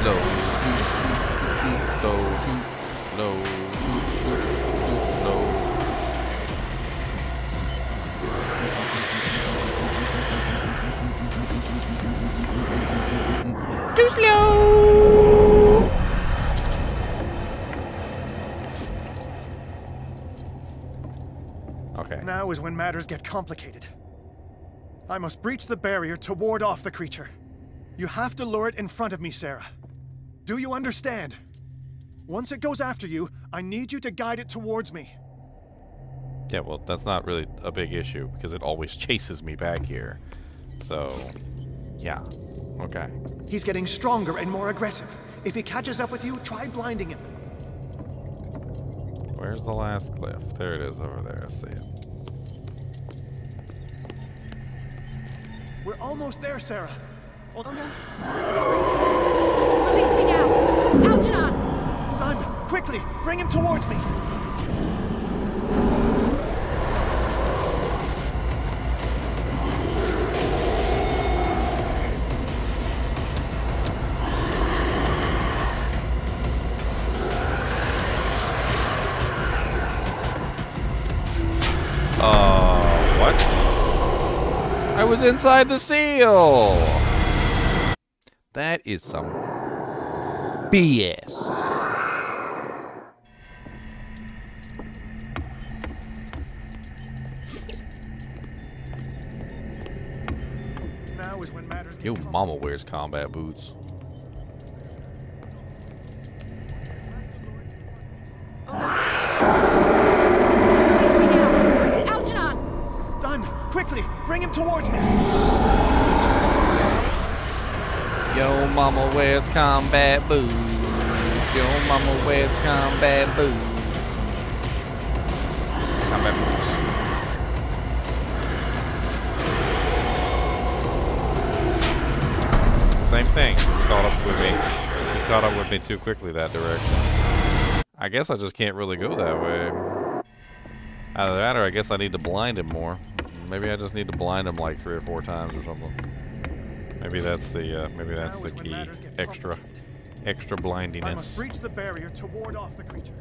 slow. Too slow. Too slow. Too slow. Too slow. Okay. Now is when matters get complicated. I must breach the barrier to ward off the creature. You have to lure it in front of me, Sarah. Do you understand? Once it goes after you, I need you to guide it towards me. Yeah, well, that's not really a big issue because it always chases me back here. So, yeah. Okay. He's getting stronger and more aggressive. If he catches up with you, try blinding him. Where's the last cliff? There it is over there. I see it. We're almost there, Sarah. Oh no. Release me now! Algernon! Done! Quickly! Bring him towards me! What? I was inside the seal! That is some BS. Now is when matters get Yo, mama wears combat boots. Release me now! Algernon! Done! Quickly! Bring him towards me! Yo, mama wears combat boots. Yo, mama wears combat boots. Combat boots. Same thing. Caught up with me. You caught up with me too quickly that direction. I guess I just can't really go that way. Either that or I guess I need to blind him more. Maybe I just need to blind him like 3 or 4 times or something. Maybe that's the key. Extra I must blindiness. breach the barrier to ward off the creature.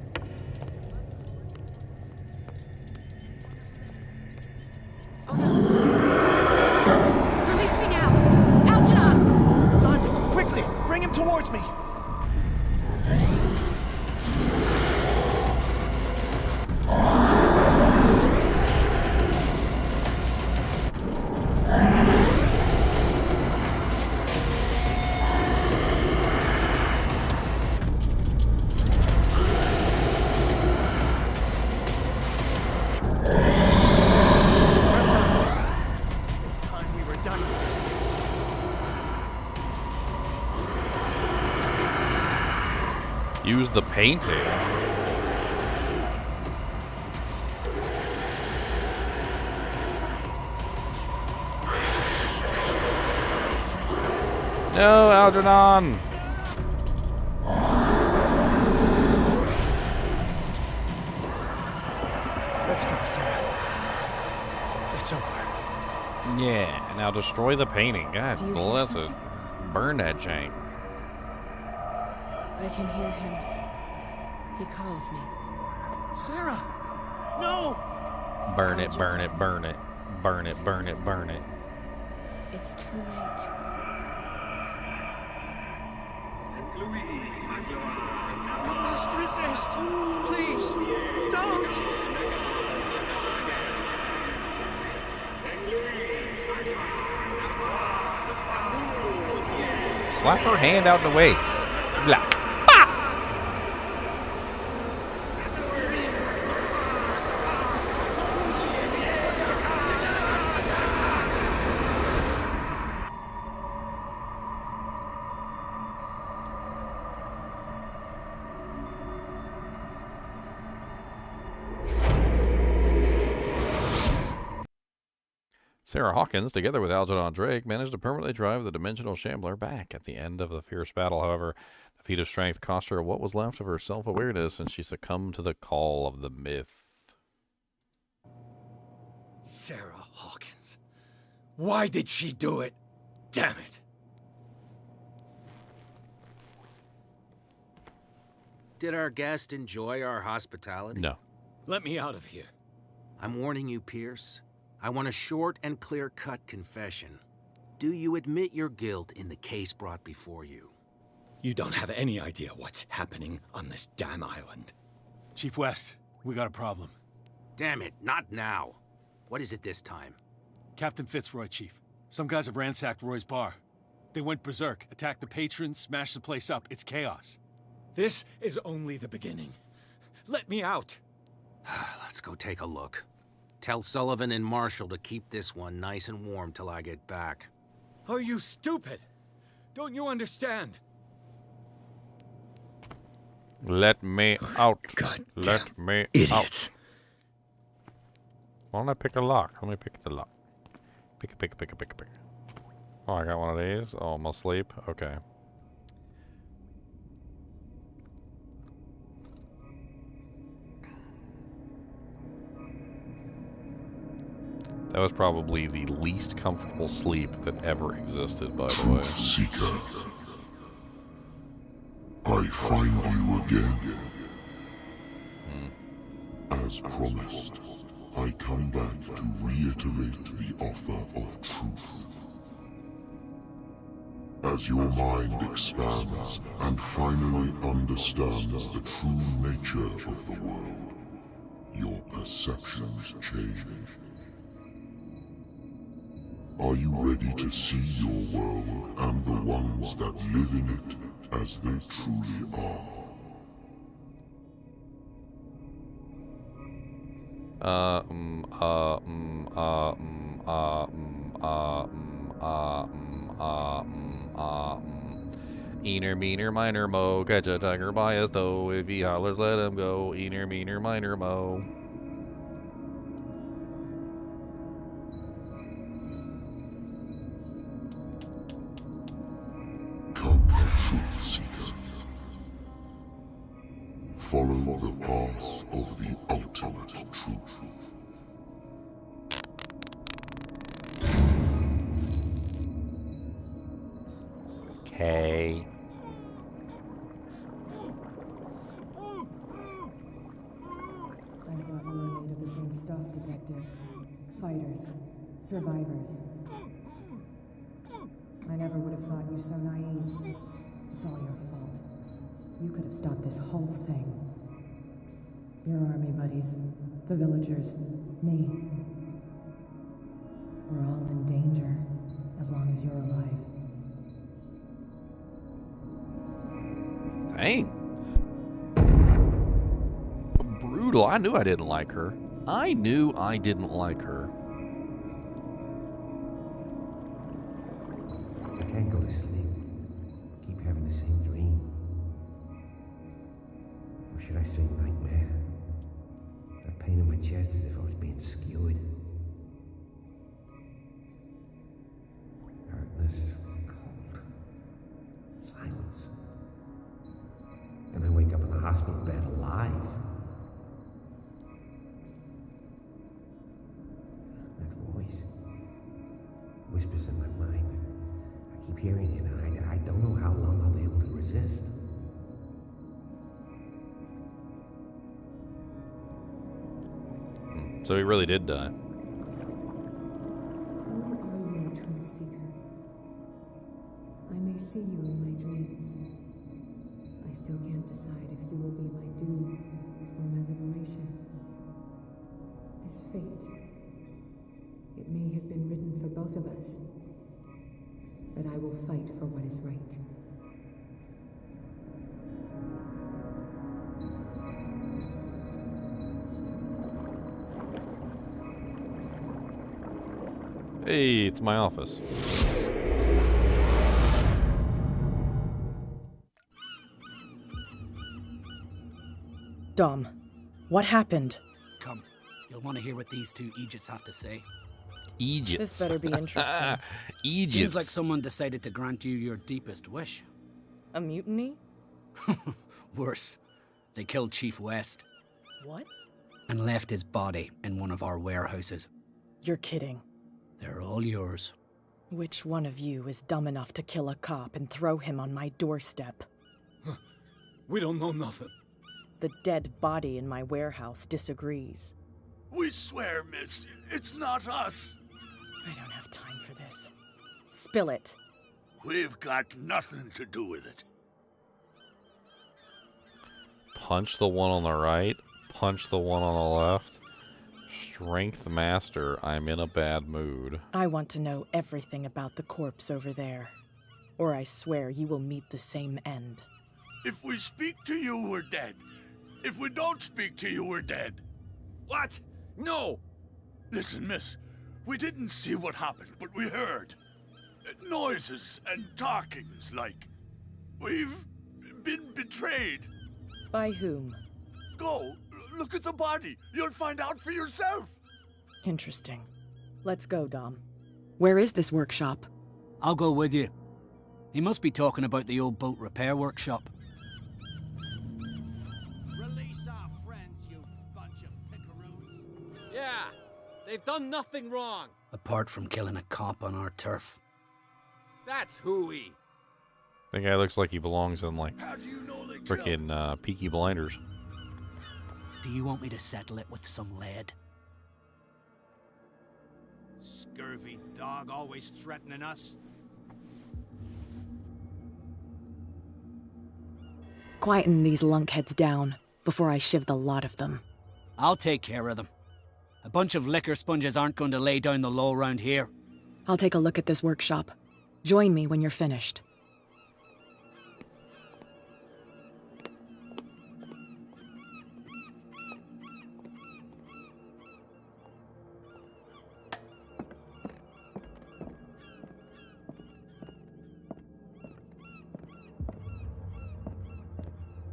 Release me now! Algernon! Done! Quickly! Bring him towards me! Use the painting. No, Algernon! Let's go, Sarah. It's over. Yeah, now destroy the painting. God Do you bless hear it. Burn that jank. I can hear him. He calls me. Sarah! No! Burn it, burn it, burn it. Burn it, burn it, burn it. It's too late. You must resist! Please! Don't! Slap her hand out the way. Blah. Sarah Hawkins, together with Algernon Drake, managed to permanently drive the dimensional shambler back at the end of the fierce battle. However, the feat of strength cost her what was left of her self-awareness, and she succumbed to the call of the myth. Sarah Hawkins. Why did she do it? Damn it. Did our guest enjoy our hospitality? No. Let me out of here. I'm warning you, Pierce. I want a short and clear-cut confession. Do you admit your guilt in the case brought before you? You don't have any idea what's happening on this damn island. Chief West, we got a problem. Damn it, not now. What is it this time? Captain Fitzroy, Chief. Some guys have ransacked Roy's bar. They went berserk, attacked the patrons, smashed the place up. It's chaos. This is only the beginning. Let me out. Let's go take a look. Tell Sullivan and Marshall to keep this one nice and warm till I get back. Are you stupid? Don't you understand? Let me out. Let me out. Why don't I pick a lock? Let me pick the lock. Pick. Oh, I got one of these. Oh, I'm asleep. Okay. That was probably the least comfortable sleep that ever existed, by the way. Seeker, I find you again. As promised, I come back to reiterate the offer of truth. As your mind expands and finally understands the true nature of the world, your perceptions change. Are you ready to see your world and the ones that live in it as they truly are? Eaner, meaner, minor, mo. Catch a tiger by his toe. If he hollers, let him go. Eaner, meaner, minor, mo. Come, truth seeker. Follow the path of the ultimate truth. Okay. I thought we were made of the same stuff, Detective. Fighters. Survivors. I never would have thought you so naive. It's all your fault. You could have stopped this whole thing. Your army buddies, the villagers, me. We're all in danger, as long as you're alive. Dang. Brutal. I knew I didn't like her. I knew I didn't like her. I can't go to sleep. Keep having the same dream. Or should I say nightmare? That pain in my chest as if I was being skewered. Hurtless, cold, silence. Then I wake up in a hospital bed alive. That voice whispers in my mind. I keep hearing it, and I don't know how long I'll be able to resist. So he really did die. Who are you, Truth Seeker? I may see you in my dreams. I still can't decide if you will be my doom or my liberation. This fate, it may have been written for both of us, but I will fight for what is right. Hey, it's my office. Dom, what happened? Come, you'll want to hear what these two Egypts have to say. Egypt. This better be interesting. Egypt. Seems like someone decided to grant you your deepest wish. A mutiny? Worse. They killed Chief West. What? And left his body in one of our warehouses. You're kidding. They're all yours. Which one of you is dumb enough to kill a cop and throw him on my doorstep? We don't know nothing. The dead body in my warehouse disagrees. We swear, miss, it's not us. I don't have time for this. Spill it. We've got nothing to do with it. Punch the one on the right. Punch the one on the left. Strength master, I'm in a bad mood. I want to know everything about the corpse over there. Or I swear you will meet the same end. If we speak to you, we're dead. If we don't speak to you, we're dead. What? No! Listen, miss, we didn't see what happened, but we heard. Noises and talkings, like. We've been betrayed. By whom? Go, look at the body. You'll find out for yourself. Interesting. Let's go, Dom. Where is this workshop? I'll go with you. He must be talking about the old boat repair workshop. Release our friends, you bunch of pickaroons. Yeah, they've done nothing wrong. Apart from killing a cop on our turf. That's hooey. That guy looks like he belongs in, like, How do you know they freaking Peaky Blinders. Do you want me to settle it with some lead? Scurvy dog always threatening us. Quieten these lunkheads down before I shiv the lot of them. I'll take care of them. A bunch of liquor sponges aren't going to lay down the law round here. I'll take a look at this workshop. Join me when you're finished.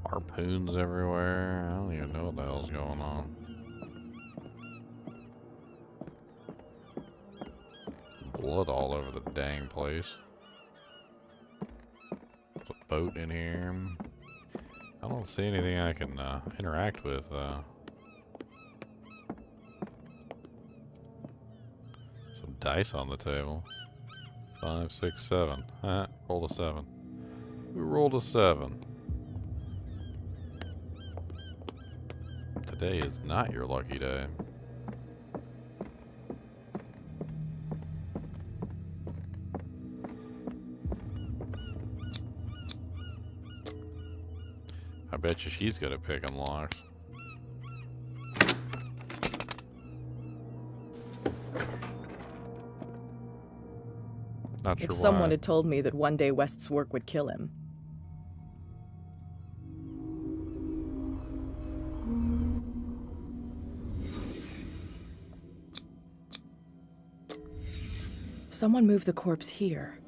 Harpoons everywhere. I don't even know what the hell's going on. Blood all over the dang place. There's a boat in here. I don't see anything I can interact with. Some dice on the table. 5, 6, 7. Rolled a 7. We rolled a 7. Today is not your lucky day. I bet you she's good at picking locks. Not sure If someone why. had told me that one day West's work would kill him. Someone moved the corpse here.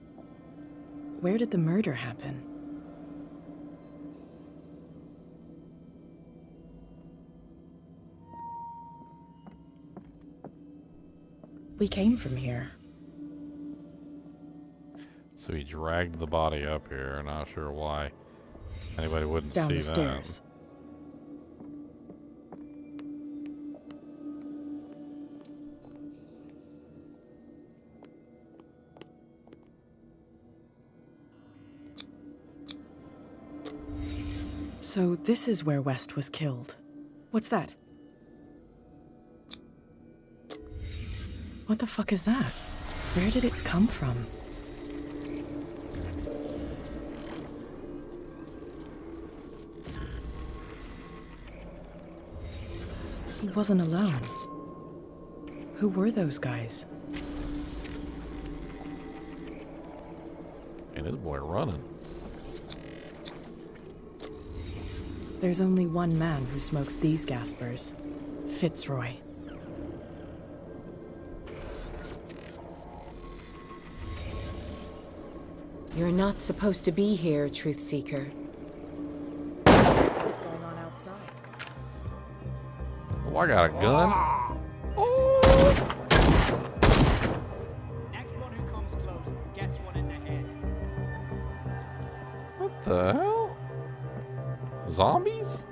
Where did the murder happen? We came from here. So he dragged the body up here. Not sure why anybody wouldn't Down see the stairs. So this is where West was killed. What's that? What the fuck is that? Where did it come from? He wasn't alone. Who were those guys? And this boy running. There's only one man who smokes these gaspers. Fitzroy. You're not supposed to be here, Truth Seeker. What's going on outside? Oh, I got a gun. the hell? Zombies?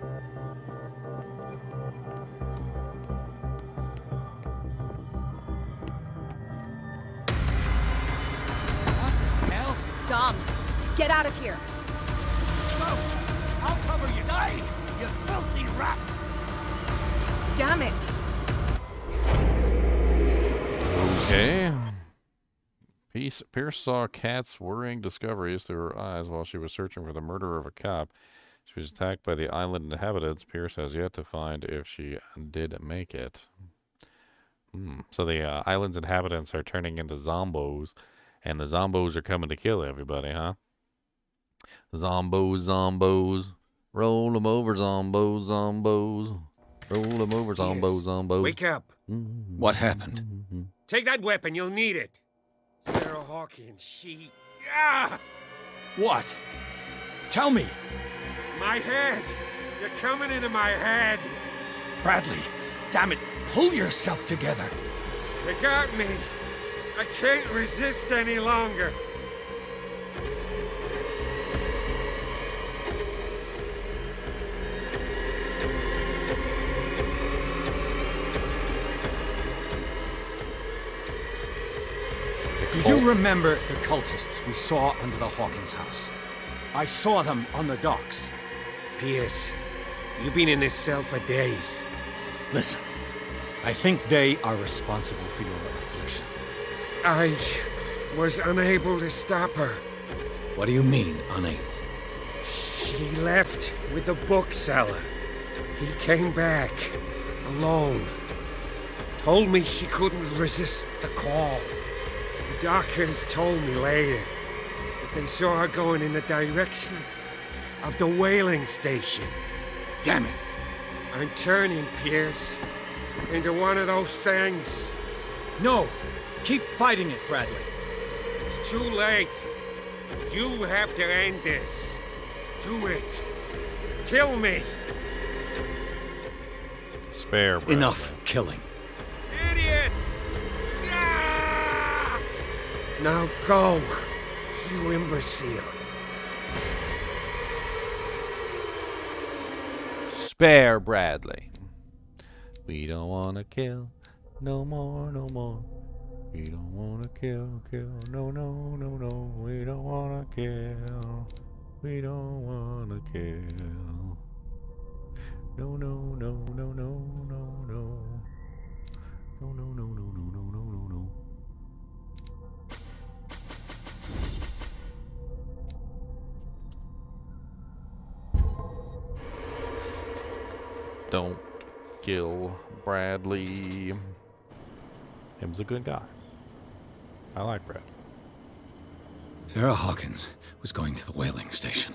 Hell? Dom, get out of here. No! I'll cover you! Die! You filthy rat! Damn it! Okay. Pierce saw Kat's worrying discoveries through her eyes while she was searching for the murderer of a cop. She was attacked by the island inhabitants. Pierce has yet to find if she did make it. So the island's inhabitants are turning into zombos, and the zombos are coming to kill everybody, huh? Zombos. Roll them over, zombos. Roll them over, zombos. Wake up. What happened? Take that weapon, you'll need it. Sarah Hawkins, she... Ah! What? Tell me. My head! You're coming into my head! Bradley, damn it, pull yourself together. You got me. I can't resist any longer. Do you remember the cultists we saw under the Hawkins house? I saw them on the docks. Pierce, you've been in this cell for days. Listen, I think they are responsible for your affliction. I was unable to stop her. What do you mean, unable? She left with the bookseller. He came back, alone. Told me she couldn't resist the call. The doctors told me later that they saw her going in the direction of the Wailing station. Damn it! I'm turning, Pierce, into one of those things. No! Keep fighting it, Bradley. It's too late. You have to end this. Do it. Kill me. Spare, Bradley. Enough killing. Idiot! Ah! Now go, you imbecile. Spare Bradley. We don't want to kill no more. We don't want to kill. No. We don't want to kill. We don't want to kill. No. No. Don't kill Bradley. Him's a good guy. I like Brad. Sarah Hawkins was going to the Wailing station.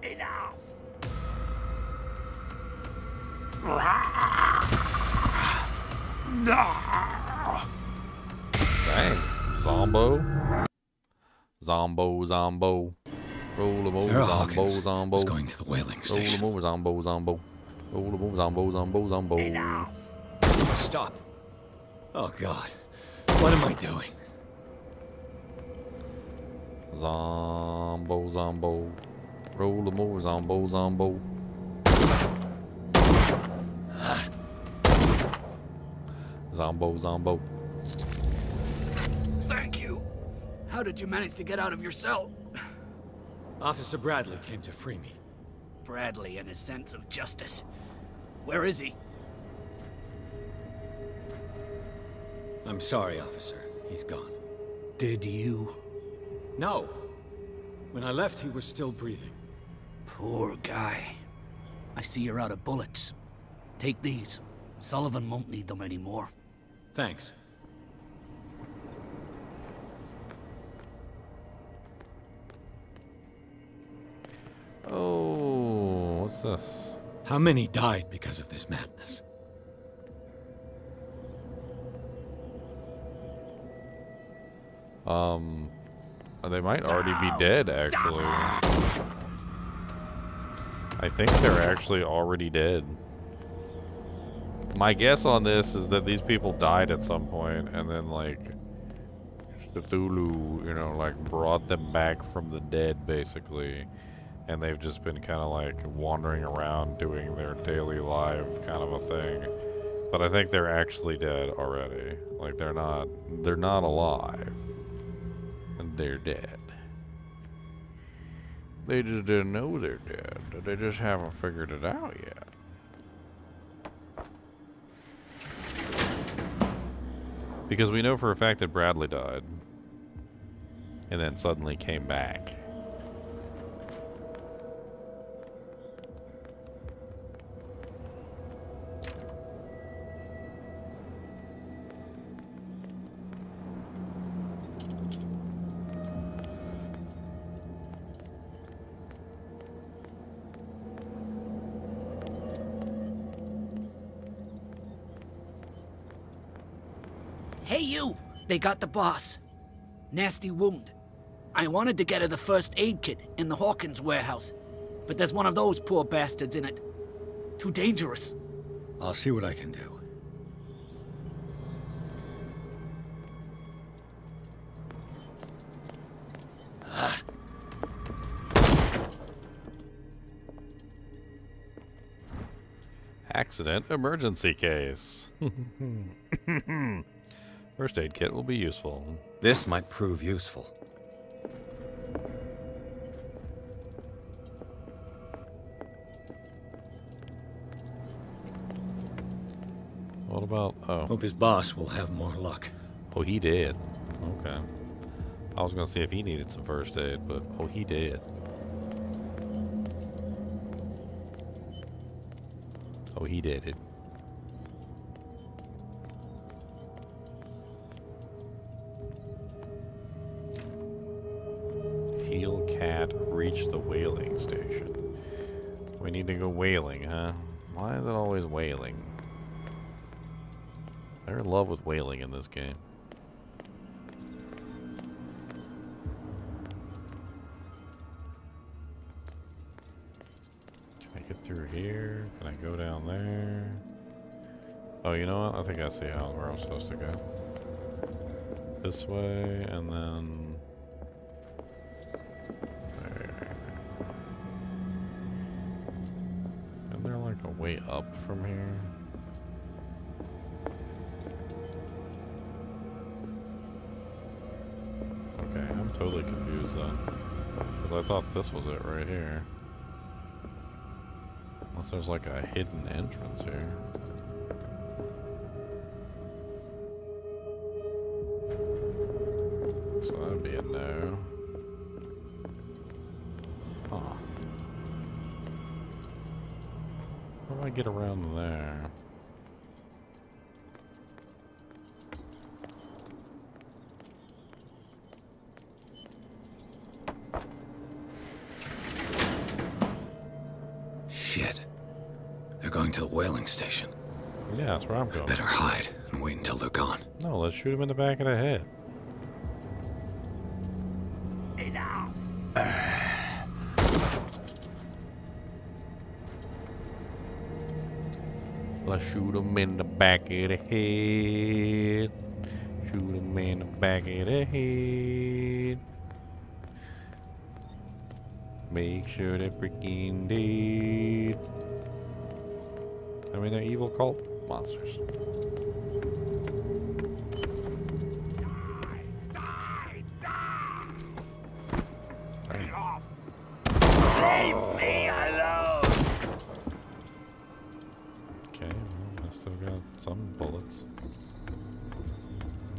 Enough! Dang. Zombo. Roll them over, Sarah Hawkins Zombo. was going to the Wailing station. Roll them over, Zombo. Roll them over, Zombo. Enough! Stop. Oh, God. What am I doing? Zombo. Roll them over, Zombo. Zombo. Thank you. How did you manage to get out of your cell? Officer Bradley came to free me. Bradley and his sense of justice. Where is he? I'm sorry, officer. He's gone. Did you? No. When I left, he was still breathing. Poor guy. I see you're out of bullets. Take these. Sullivan won't need them anymore. Thanks. Oh, what's this? How many died because of this madness? They might already be dead, actually. I think they're actually already dead. My guess on this is that these people died at some point and then, like, Cthulhu, you know, like brought them back from the dead, basically. And they've just been kind of like wandering around doing their daily life kind of a thing. But I think they're actually dead already. Like they're not alive. And they're dead. They just didn't know they're dead. They just haven't figured it out yet. Because we know for a fact that Bradley died. And then suddenly came back. Hey, you! They got the boss. Nasty wound. I wanted to get her the first aid kit in the Hawkins warehouse, but there's one of those poor bastards in it. Too dangerous. I'll see what I can do. Accident emergency case. First aid kit will be useful. This might prove useful. What about, oh. Hope his boss will have more luck. Oh, he did. Okay. I was gonna see if he needed some first aid, but oh, he did. Oh, he did it. Heal cat, reach the whaling station. We need to go whaling, huh? Why is it always whaling? They're in love with whaling in this game. Can I get through here? Can I go down there? Oh, you know what? I think I see where I'm supposed to go. This way, and then... there. Isn't there like a way up from here? Okay, I'm totally confused then. Because I thought this was it right here. Unless there's like a hidden entrance here. So that'd be a no. Huh. How do I get around there? Shit. They're going to the whaling station. Yeah, that's where I'm going. Better hide and wait until they're gone. No, let's shoot him in the back of the head. Enough! Let's shoot him in the back of the head. Shoot him in the back of the head. Make sure they're freaking dead. I mean, they're evil cult monsters. Get off! Leave me alone! Okay, well, I still got some bullets.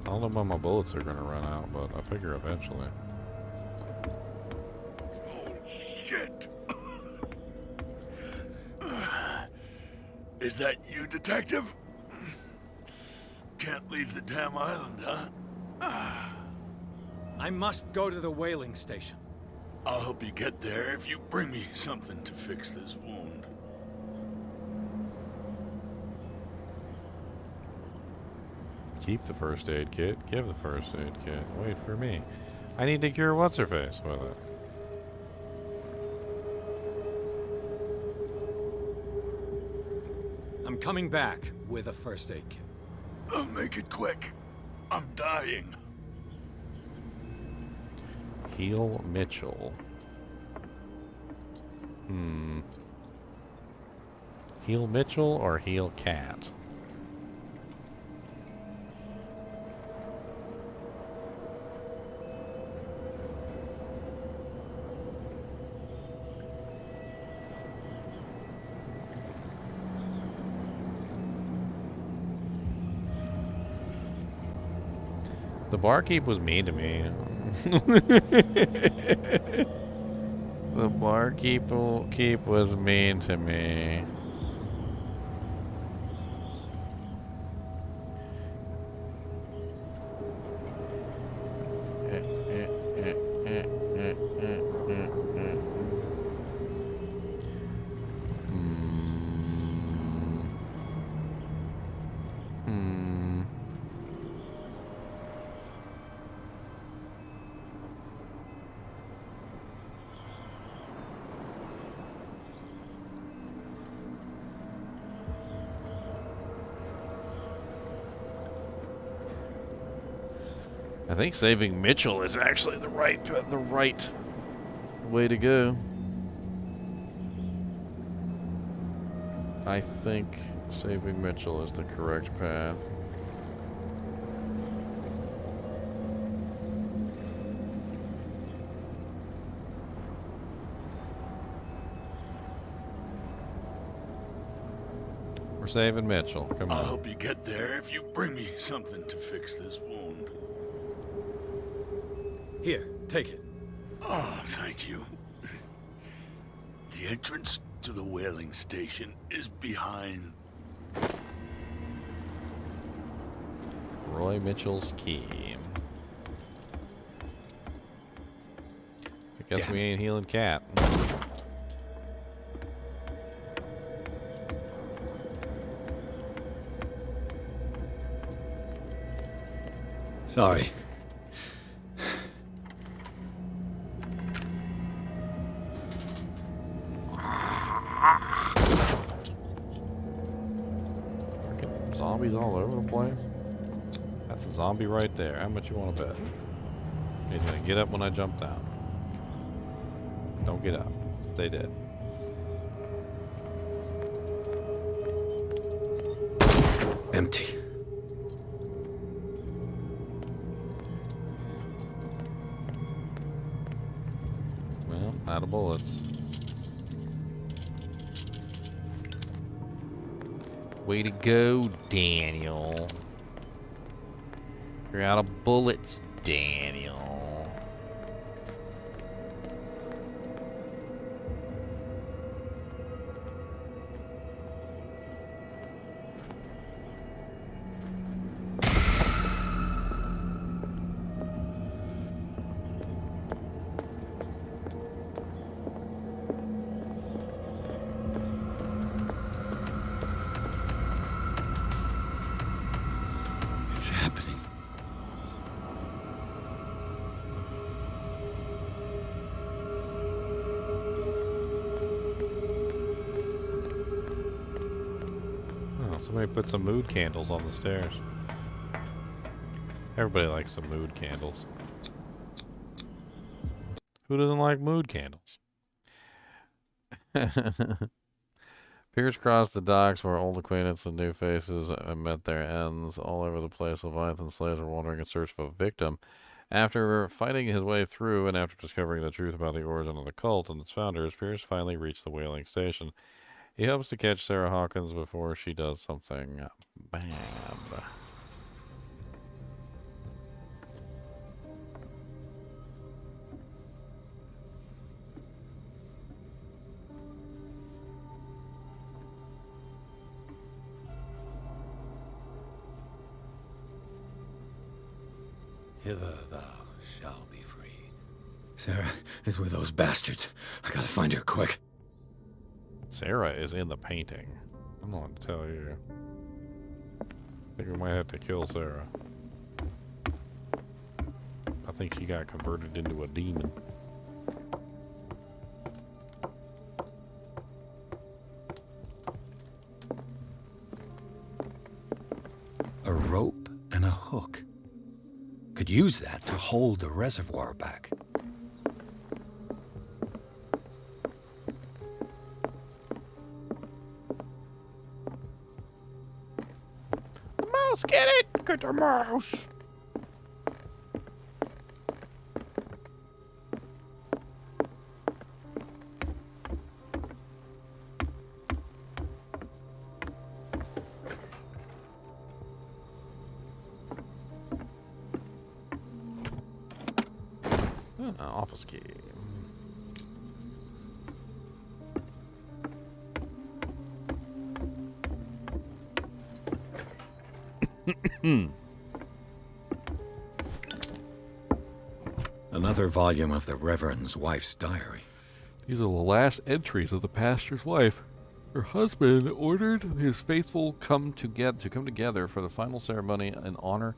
I don't know when my bullets are gonna run out, but I figure eventually. Shit! Is that you, detective? Can't leave the damn island, huh? I must go to the whaling station. I'll help you get there if you bring me something to fix this wound. Keep the first aid kit. Give the first aid kit. Wait for me. I need to cure what's-her-face with it. I'm coming back with a first aid kit. Make it quick. I'm dying. Heal Mitchell. Heal Mitchell or heal Cat? The barkeep was mean to me. The barkeep was mean to me. I think saving Mitchell is actually the right way to go. I think saving Mitchell is the correct path. We're saving Mitchell. Come on. I'll help you get there if you bring me something to fix this wound. Here, take it. Oh, thank you. The entrance to the Wailing station is behind. Roy Mitchell's key. I guess we ain't healing Cat. Sorry. Zombies all over the place. That's a zombie right there. How much you want to bet? He's gonna get up when I jump down. Don't get up. Stay dead. Empty. Well, out of bullets. Way to go, Daniel. You're out of bullets, Daniel. It's happening. Oh, somebody put some mood candles on the stairs. Everybody likes some mood candles. Who doesn't like mood candles? Pierce crossed the docks where old acquaintance and new faces met their ends. All over the place, Leviathan slaves were wandering in search of a victim. After fighting his way through and after discovering the truth about the origin of the cult and its founders, Pierce finally reached the Wailing station. He hopes to catch Sarah Hawkins before she does something bad. Hither thou shalt be freed. Sarah is with those bastards. I gotta find her quick. Sarah is in the painting. I'm going to tell you. I think we might have to kill Sarah. I think she got converted into a demon. A rope and a hook. Could use that to hold the reservoir back. mouse! Get it! Get the mouse! Office key. Another volume of the Reverend's wife's diary. These are the last entries of the pastor's wife. Her husband ordered his faithful to come together for the final ceremony in honor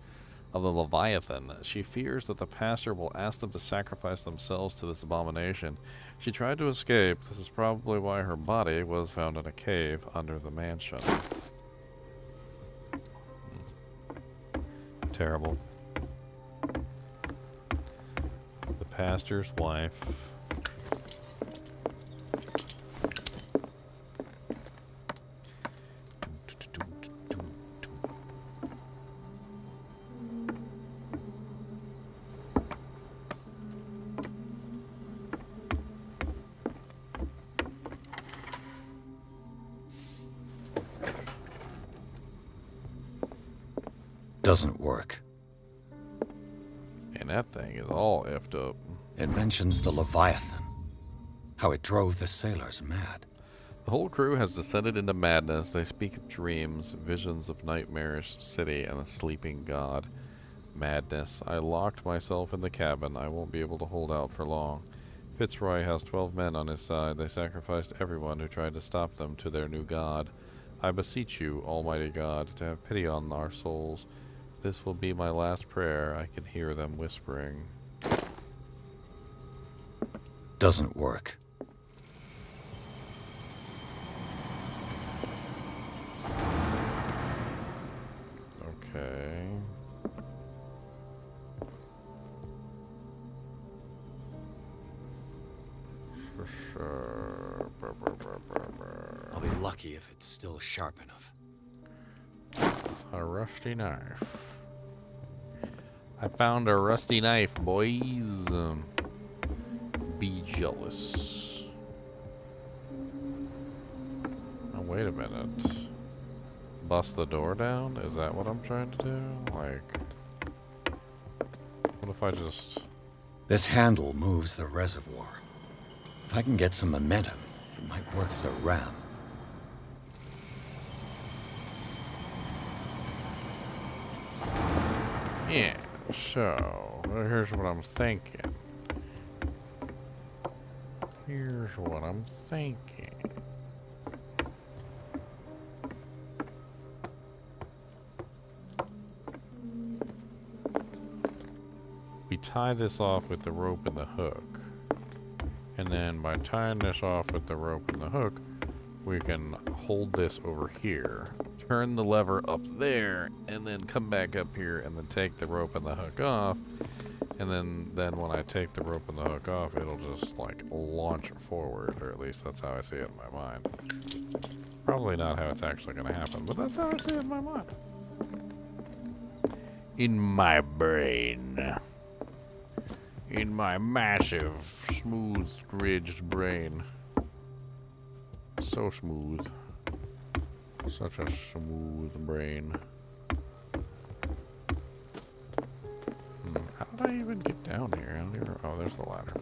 of the Leviathan. She fears that the pastor will ask them to sacrifice themselves to this abomination. She tried to escape. This is probably why her body was found in a cave under the mansion. Terrible. The pastor's wife. Doesn't work. And that thing is all effed up. It mentions the Leviathan. How it drove the sailors mad. The whole crew has descended into madness. They speak of dreams, visions of nightmarish city and a sleeping god. Madness. I locked myself in the cabin. I won't be able to hold out for long. Fitzroy has 12 men on his side. They sacrificed everyone who tried to stop them to their new god. I beseech you, Almighty God, to have pity on our souls. This will be my last prayer. I can hear them whispering. Doesn't work. Okay. Sure. I'll be lucky if it's still sharp enough. A rusty knife. I found a rusty knife, boys. Be jealous. Oh, wait a minute. Bust the door down? Is that what I'm trying to do? Like, what if I just... This handle moves the reservoir. If I can get some momentum, it might work as a ram. Yeah, so, here's what I'm thinking. Here's what I'm thinking. We tie this off with the rope and the hook. And then by tying this off with the rope and the hook, we can hold this over here, turn the lever up there, and then come back up here and then take the rope and the hook off. And then when I take the rope and the hook off, it'll just like launch forward, or at least that's how I see it in my mind. Probably not how it's actually going to happen, but that's how I see it in my mind. In my brain. In my massive, smooth, ridged brain. So smooth. Such a smooth brain. How did I even get down here? I don't even... Oh, there's the ladder.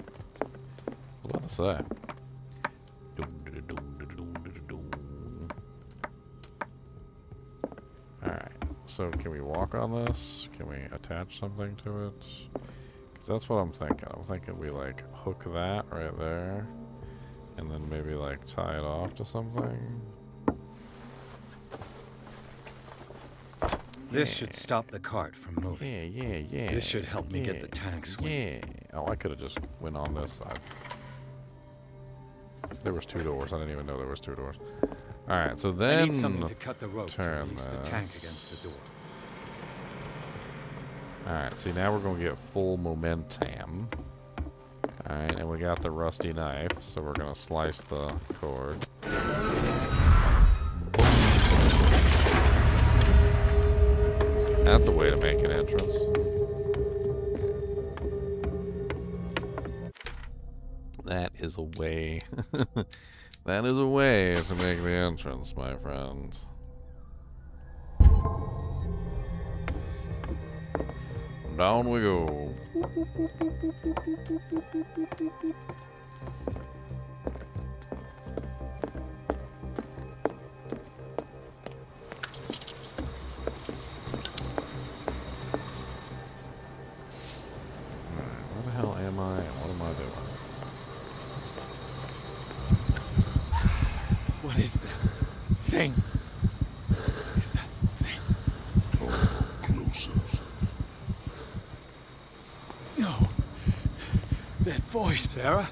What about that? Alright, so can we walk on this? Can we attach something to it? Because that's what I'm thinking. I'm thinking we like hook that right there. And then maybe like tie it off to something. This should stop the cart from moving. Yeah. This should help me get the tank swinging. Yeah. Oh, I could have just went on this side. There was 2 doors. I didn't even know there was 2 doors. All right, so then I need something to cut the rope to turn release the tank against the door. All right, see now we're gonna get full momentum. All right, and we got the rusty knife, so we're gonna slice the cord. That's a way to make an entrance. That is a way. That is a way to make the entrance, my friends. Down we go. Where the hell am I and what am I doing? What is that thing? What is that thing? Come closer. No. That voice, Sarah.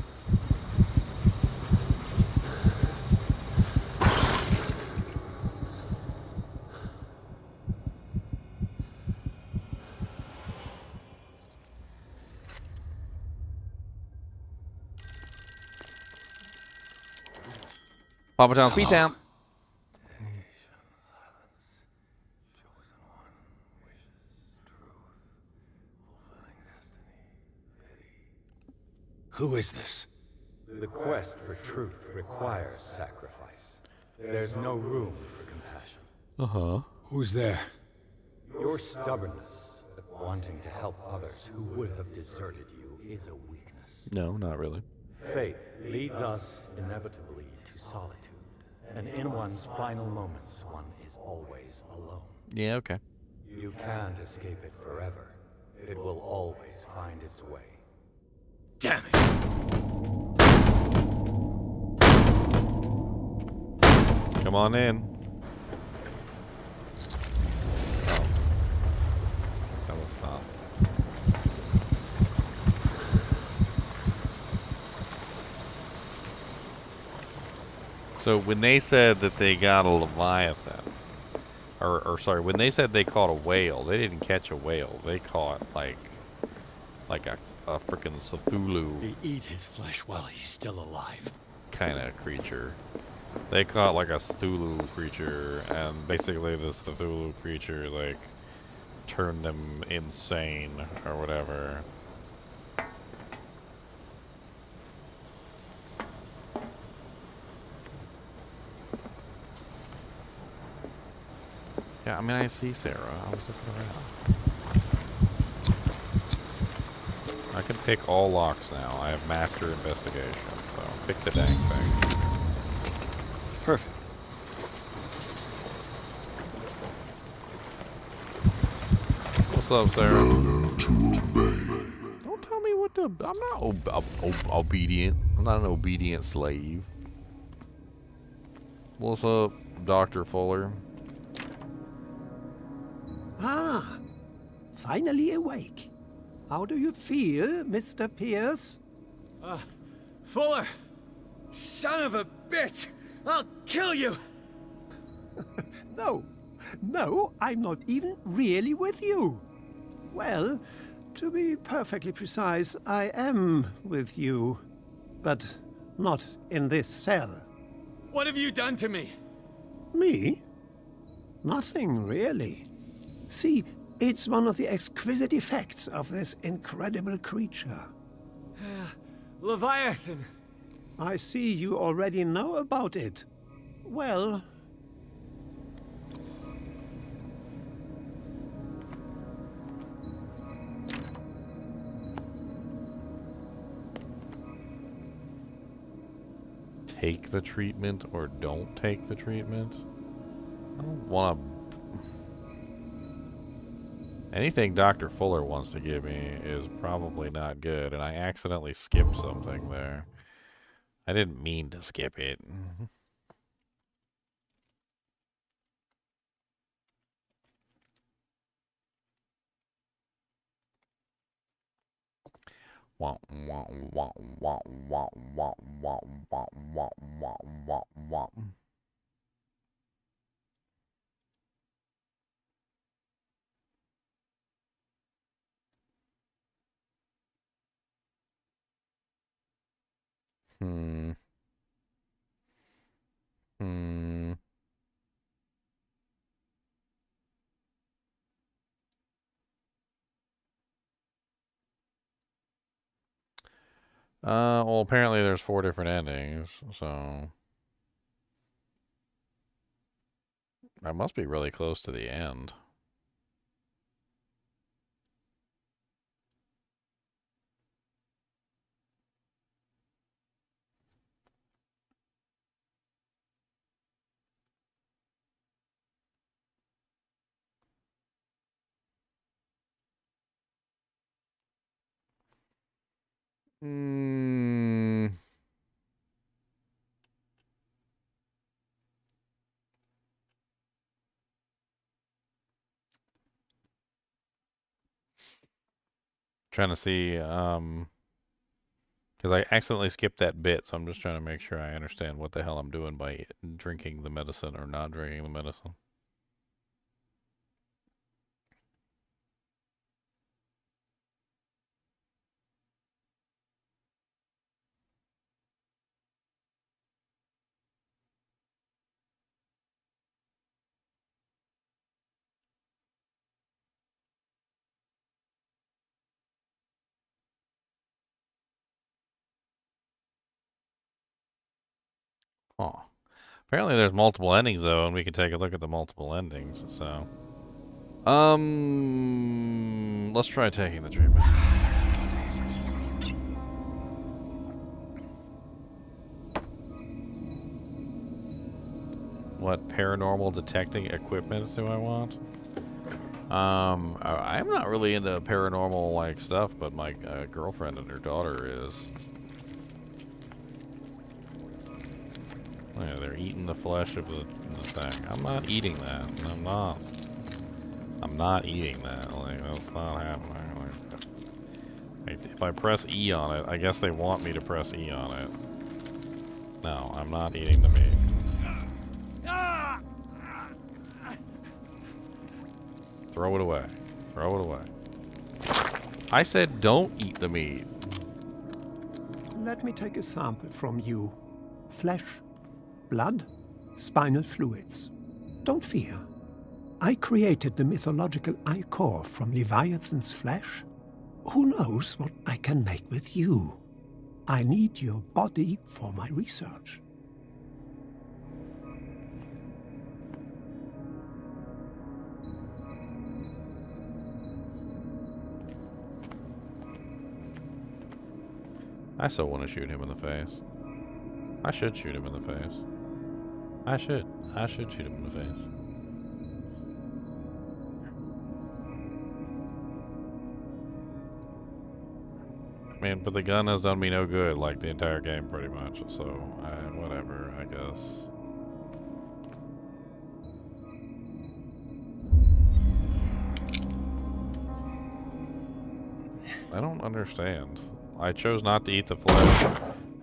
Papa John's Beat Town. Who is this? The quest for truth requires sacrifice. There's no room for compassion. Uh-huh. Who's there? Your stubbornness at wanting to help others who would have deserted you is a weakness. No, not really. Fate leads us inevitably to solitude. And in one's final moments, one is always alone. Yeah, okay. You can't escape it forever. It will always find its way. Damn it! Come on in. Oh. That was stop. So when they said that they got a Leviathan, or sorry, when they said they caught a whale, they didn't catch a whale. They caught like a freaking Cthulhu. They eat his flesh while he's still alive. Kind of creature. They caught like a Cthulhu creature, and basically this Cthulhu creature like turned them insane or whatever. Yeah, I mean, I see Sarah. I was looking around. I can pick all locks now. I have master investigation, so pick the dang thing. Perfect. What's up, Sarah? Learn to obey. Don't tell me what to... I'm not obedient. I'm not an obedient slave. What's up, Dr. Fuller? Ah, finally awake. How do you feel, Mr. Pierce? Fuller! Son of a bitch! I'll kill you! No, I'm not even really with you. Well, to be perfectly precise, I am with you. But not in this cell. What have you done to me? Me? Nothing, really. See, it's one of the exquisite effects of this incredible creature. Leviathan! I see you already know about it. Well... Take the treatment or don't take the treatment? I don't want to... Anything Dr. Fuller wants to give me is probably not good, and I accidentally skipped something there. I didn't mean to skip it. Hmm. Well, apparently there's 4 different endings, so I must be really close to the end. Hmm. Trying to see, because I accidentally skipped that bit, so I'm just trying to make sure I understand what the hell I'm doing by drinking the medicine or not drinking the medicine. Oh. Apparently there's multiple endings, though, and we can take a look at the multiple endings, so... let's try taking the treatment. What paranormal detecting equipment do I want? I'm not really into paranormal, like, stuff, but my girlfriend and her daughter is. Yeah, they're eating the flesh of the thing. I'm not eating that. I'm not. I'm not eating that. Like, that's not happening. Like, if I press E on it, I guess they want me to press E on it. No, I'm not eating the meat. Throw it away. Throw it away. I said don't eat the meat. Let me take a sample from you. Flesh, blood, spinal fluids. Don't fear. I created the mythological ichor from Leviathan's flesh. Who knows what I can make with you? I need your body for my research. I still want to shoot him in the face. I should shoot him in the face. I should shoot him in the face. I mean, but the gun has done me no good, like the entire game, pretty much. So, whatever, I guess. I don't understand. I chose not to eat the flesh.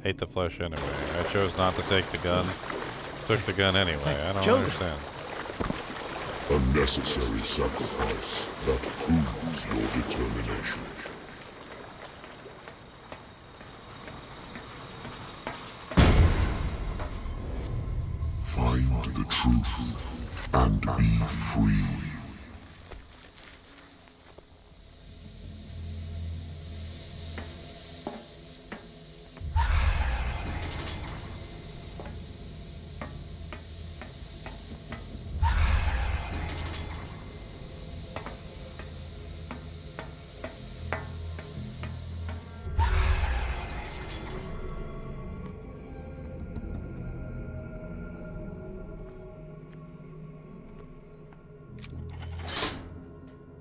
Ate the flesh anyway. I chose not to take the gun. Took the gun anyway. I don't understand. A necessary sacrifice that proves your determination. Find the truth and be free.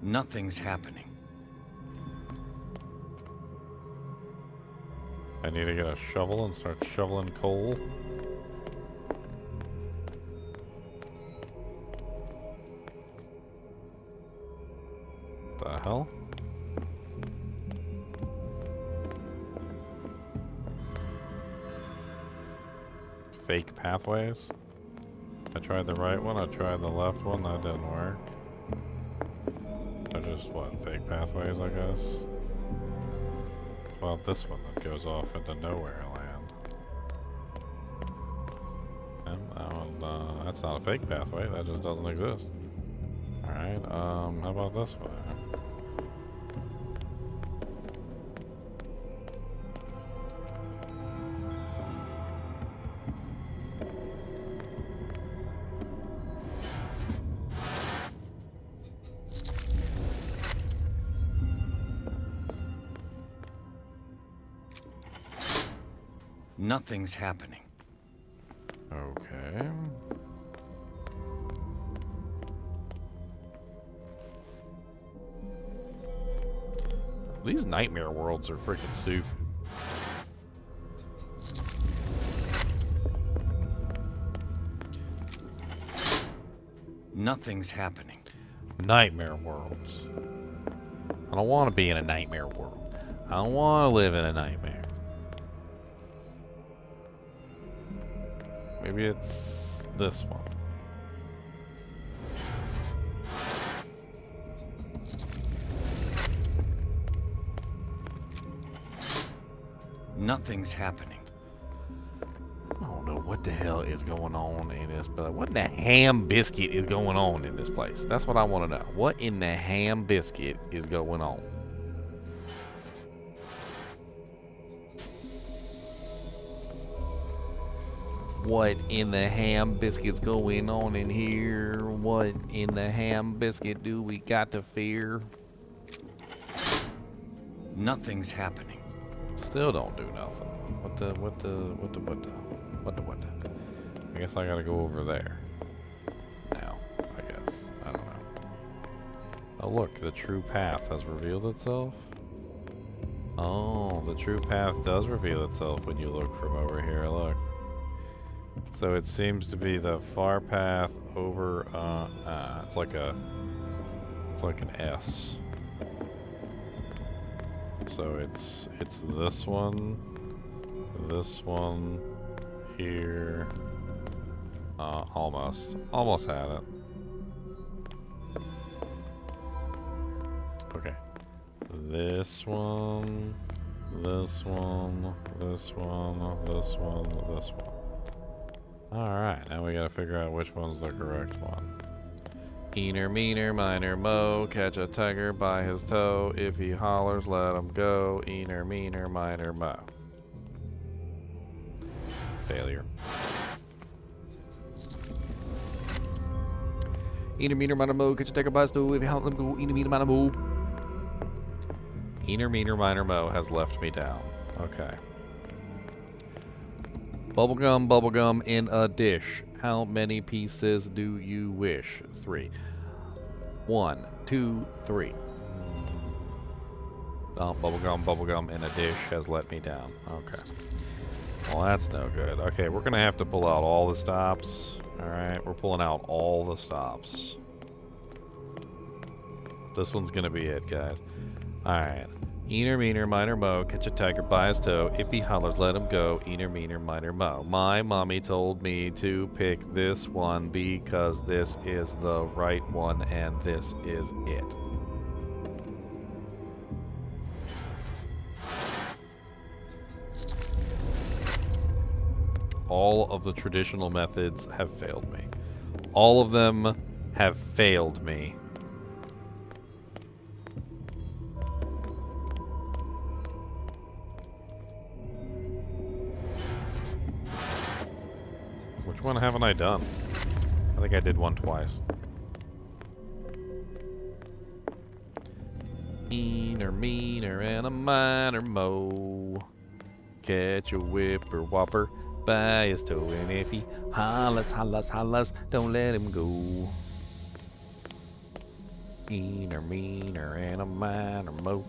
Nothing's happening. I need to get a shovel and start shoveling coal. What the hell? Fake pathways? I tried the right one, I tried the left one, that didn't work. They're just, what, fake pathways, I guess? Well, this one that goes off into nowhere land. And that one, that's not a fake pathway, that just doesn't exist. Alright, how about this way? Nothing's happening. Okay. These nightmare worlds are freaking soup. Nothing's happening. Nightmare worlds. I don't want to be in a nightmare world. I don't want to live in a nightmare. Maybe it's this one. Nothing's happening. I don't know what the hell is going on in this, but what in the ham biscuit is going on in this place? That's what I want to know. What in the ham biscuit is going on? What in the ham biscuit's going on in here? What in the ham biscuit do we got to fear? Nothing's happening. Still don't do nothing. What the? I guess I gotta go over there. Now, I guess. I don't know. Oh look, the true path has revealed itself. Oh, the true path does reveal itself when you look from over here, look. So it seems to be the far path over, it's like an S. So it's this one, here, almost had it. Okay, this one, this one, this one, this one, this one. Alright, now we gotta figure out which one's the correct one. Eaner, meaner, miner, mo, catch a tiger by his toe. If he hollers, let him go. Eaner, meaner, miner, mo. Failure. Eaner, meaner, miner, mo, catch a tiger by his toe. If he hollers, let him go. Eaner, meaner, miner, mo. Eaner, meaner, miner, mo has left me down. Okay. Bubblegum in a dish. How many pieces do you wish? 3. 1, 2, 3. Oh, bubblegum in a dish has let me down. Okay. Well, that's no good. Okay, we're gonna have to pull out all the stops. Alright, we're pulling out all the stops. This one's gonna be it, guys. Alright. Eaner, meaner, miner, mo, catch a tiger by his toe. If he hollers, let him go. Eaner, meaner, miner, mo. My mommy told me to pick this one because this is the right one and this is it. All of the traditional methods have failed me. All of them have failed me. Which one haven't I done? I think I did one twice. Eaner, meaner, and a miner, mo. Catch a whipper whopper by his toe, and if he hollers, don't let him go. Eaner, meaner, and a miner, mo.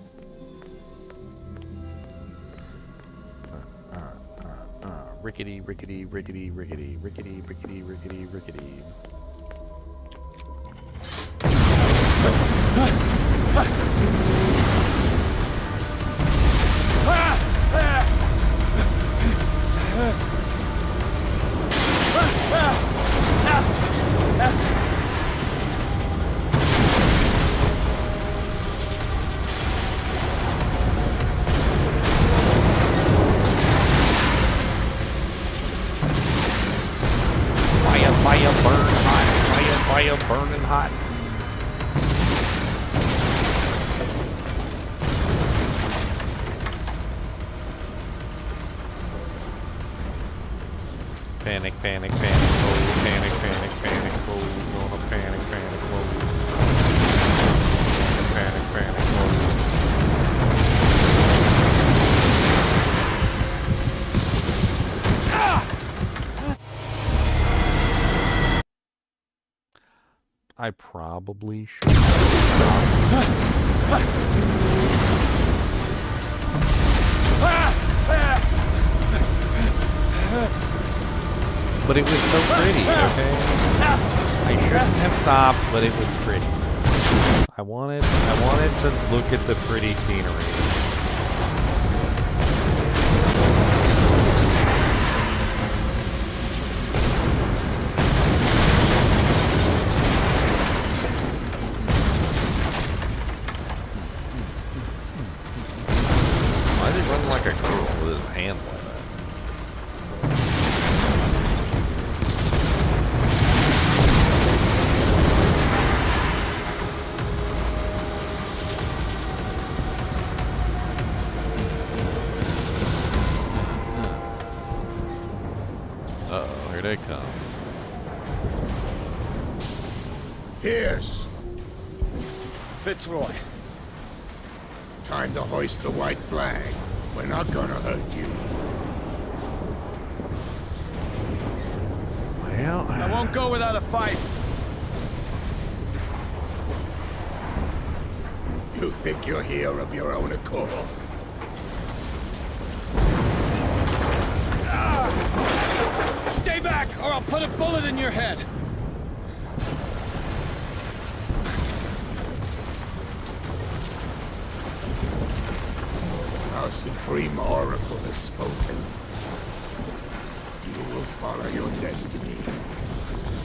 Rickety, rickety, rickety, rickety, rickety, rickety, rickety, rickety. Fire burning hot. Panic, panic, panic, oh, panic, panic, panic, oh, gonna panic, panic, oh. Panic, panic, oh. I probably should. But it was so pretty, okay? I shouldn't have stopped, but it was pretty. I wanted to look at the pretty scenery. Why is he running like a girl with his hands like that? Uh-oh, here they come. Pierce! Fitzroy. Time to hoist the white flag. We're not gonna hurt you. Well, I won't go without a fight. You think you're here of your own accord? Stay back, or I'll put a bullet in your head. Our Supreme Oracle has spoken. You will follow your destiny.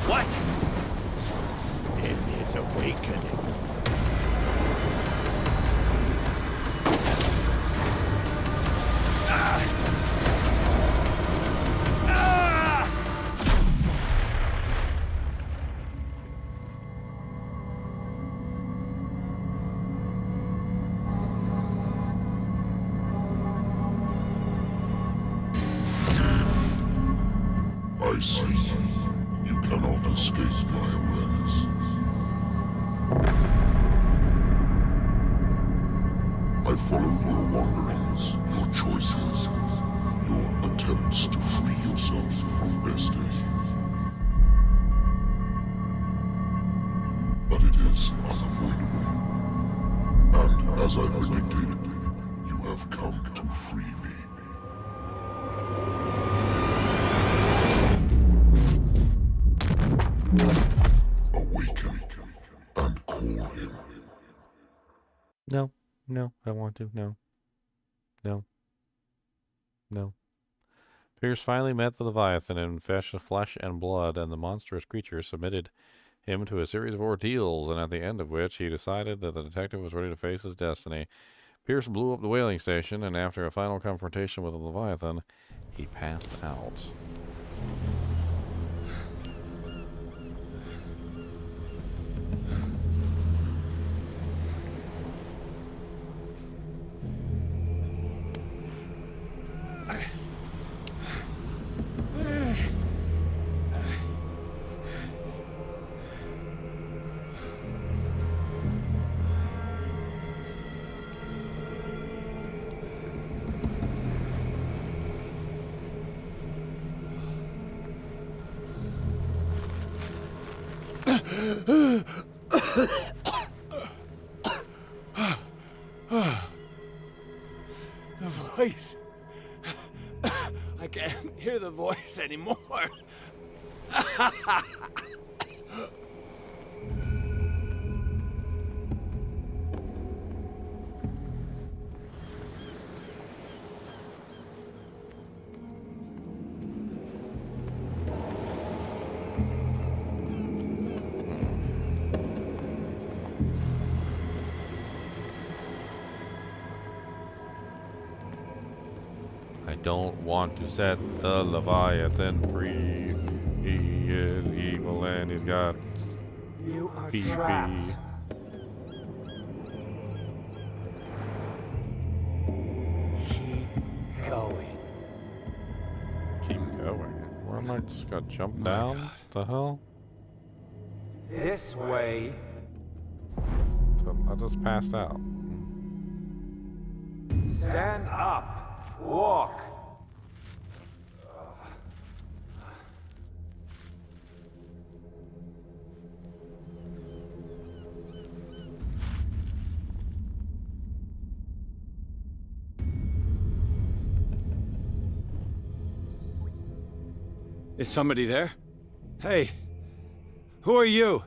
What? In his awakening. I see. You cannot escape my awareness. I followed your wanderings, your choices, your attempts to free yourself from destiny. But it is unavoidable. And as I predicted, you have come to free me. Awaken and call him. No, no, I don't want to. No. No. No. Pierce finally met the Leviathan in flesh and blood, and the monstrous creature submitted him to a series of ordeals, and at the end of which he decided that the detective was ready to face his destiny. Pierce blew up the whaling station, and after a final confrontation with the Leviathan, he passed out. The voice. I can't hear the voice anymore. I don't want to set the Leviathan free. He is evil and he's got You are PP. trapped. Keep going. Keep going. Where am I just gonna jump down? What the hell? This way. I just passed out. Stand up. Walk. Is somebody there? Hey, who are you?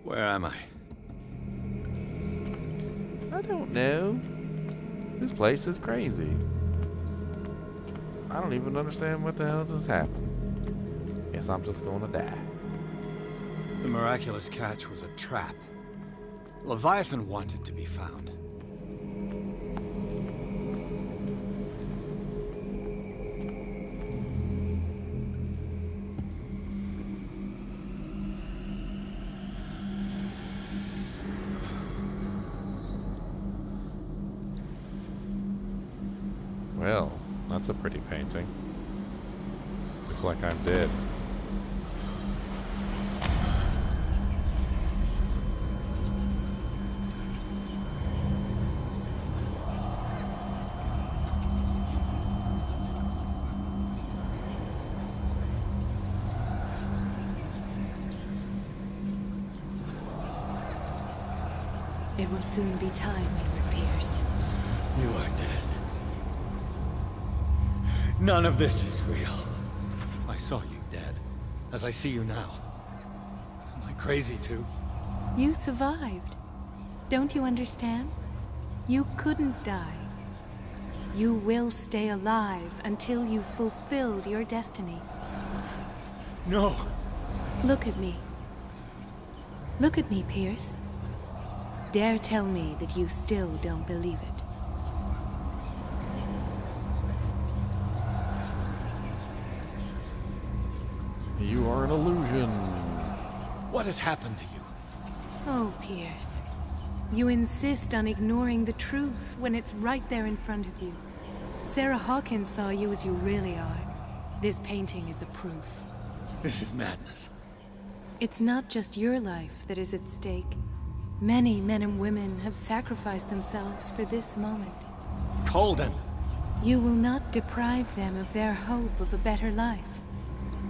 Where am I? I don't know. This place is crazy. I don't even understand what the hell just happened. Guess I'm just gonna die. The miraculous catch was a trap. Leviathan wanted to be found. Well, that's a pretty painting. Looks like I'm dead. It will soon be time, Edward Pierce. You are dead. None of this is real. I saw you dead, as I see you now. Am I crazy too? You survived. Don't you understand? You couldn't die. You will stay alive until you've fulfilled your destiny. No! Look at me. Look at me, Pierce. Dare tell me that you still don't believe it. You are an illusion. What has happened to you? Oh, Pierce. You insist on ignoring the truth when it's right there in front of you. Sarah Hawkins saw you as you really are. This painting is the proof. This is madness. It's not just your life that is at stake. Many men and women have sacrificed themselves for this moment. Colden! You will not deprive them of their hope of a better life.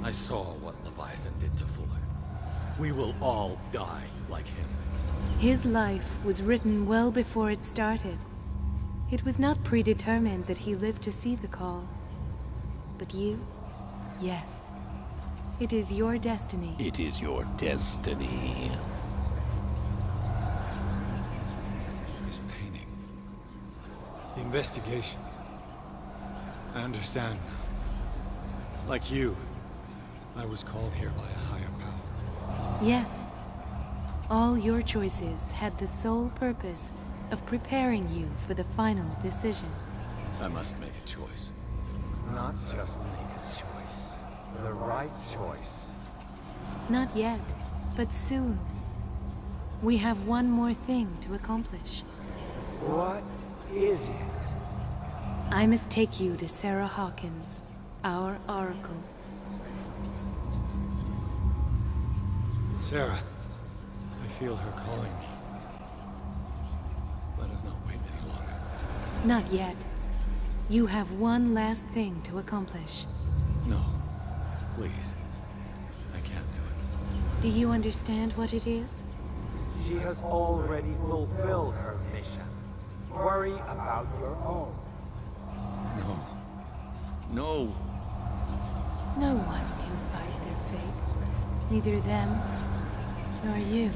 I saw what Leviathan did to Fuller. We will all die like him. His life was written well before it started. It was not predetermined that he lived to see the call. But you? Yes. It is your destiny. It is your destiny. This painting. The investigation. I understand now. Like you, I was called here by a higher power. Yes. All your choices had the sole purpose of preparing you for the final decision. I must make a choice. Not just make a choice. The right choice. Not yet, but soon. We have one more thing to accomplish. What is it? I must take you to Sarah Hawkins, our oracle. Sarah, I feel her calling me. Let us not wait any longer. Not yet. You have one last thing to accomplish. No, please. I can't do it. Do you understand what it is? She has already fulfilled her mission. Worry about your own. No. No. No one can fight their fate. Neither them nor you.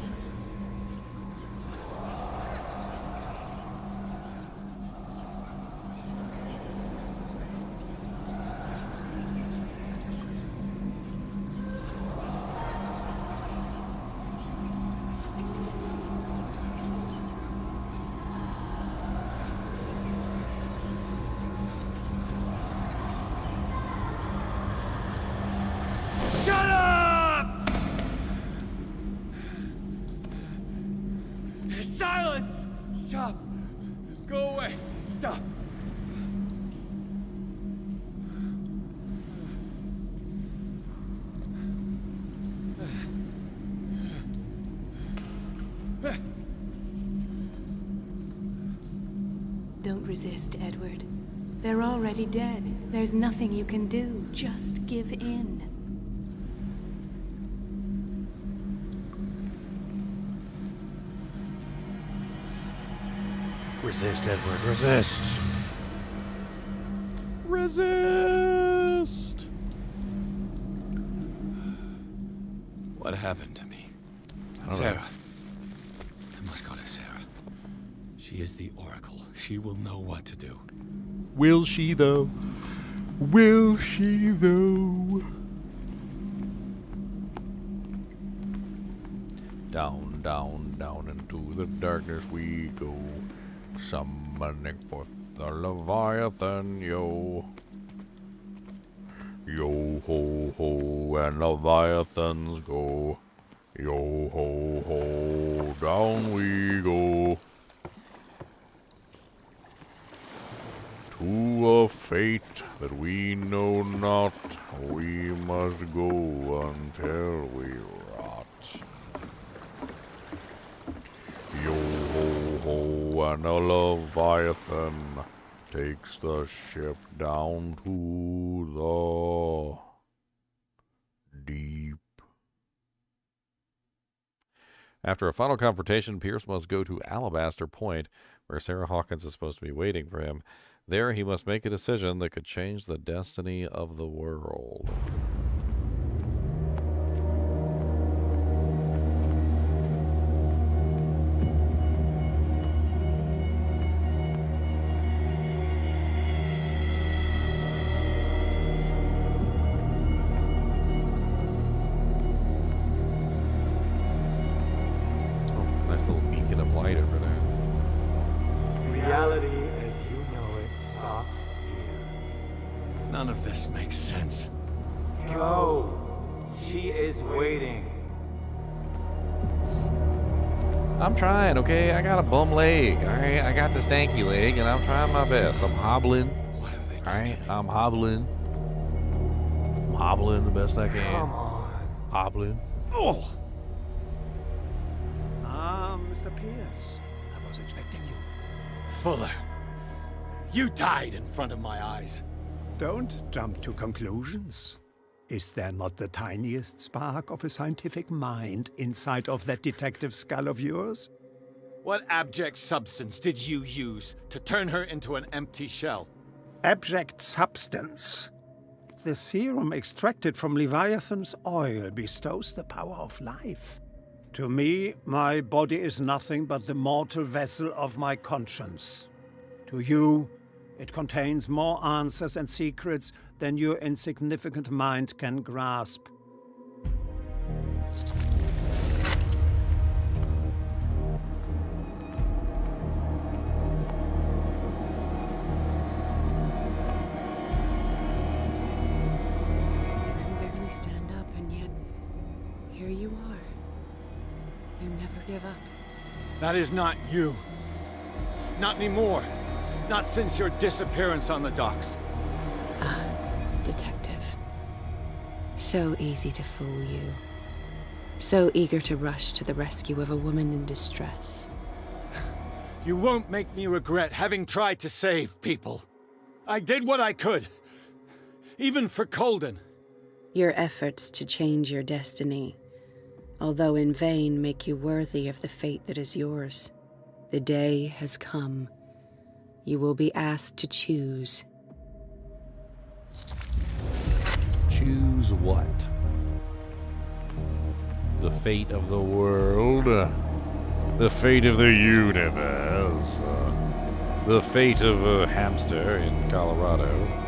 Shut up! Silence! Stop! Go away! Stop! Don't resist, Edward. They're already dead. There's nothing you can do. Just give in. Resist, Edward, resist. Resist! What happened to me? I don't Sarah. know. I must go to Sarah. She is the Oracle. She will know what to do. Will she, though? Will she, though? Down, down, down into the darkness we go, summoning forth the Leviathan, yo. Yo ho ho, and Leviathans go. Yo ho ho, down we go. To a fate that we know not, we must go until we rot. Yo ho ho, and a Leviathan takes the ship down to the deep. After a final confrontation, Pierce must go to Alabaster Point, where Sarah Hawkins is supposed to be waiting for him. There he must make a decision that could change the destiny of the world. Nice little beacon of light over there. Reality as you know it stops here. None of this makes sense. Go! She is waiting. I'm trying, okay? I got a bum leg, alright? I got the stanky leg, and I'm trying my best. I'm hobbling. Alright? I'm hobbling. I'm hobbling the best I can. Come on. Hobbling. Oh! Mr. Pierce, I was expecting you. Fuller, you died in front of my eyes. Don't jump to conclusions. Is there not the tiniest spark of a scientific mind inside of that detective skull of yours? What abject substance did you use to turn her into an empty shell? Abject substance. The serum extracted from Leviathan's oil bestows the power of life. To me, my body is nothing but the mortal vessel of my conscience. To you, it contains more answers and secrets than your insignificant mind can grasp. You can barely stand up, and yet here you are. You never give up. That is not you. Not anymore. Not since your disappearance on the docks. Ah, detective. So easy to fool you. So eager to rush to the rescue of a woman in distress. You won't make me regret having tried to save people. I did what I could. Even for Colden. Your efforts to change your destiny, although in vain, make you worthy of the fate that is yours. The day has come. You will be asked to choose. Choose what? The fate of the world? The fate of the universe? The fate of a hamster in Colorado?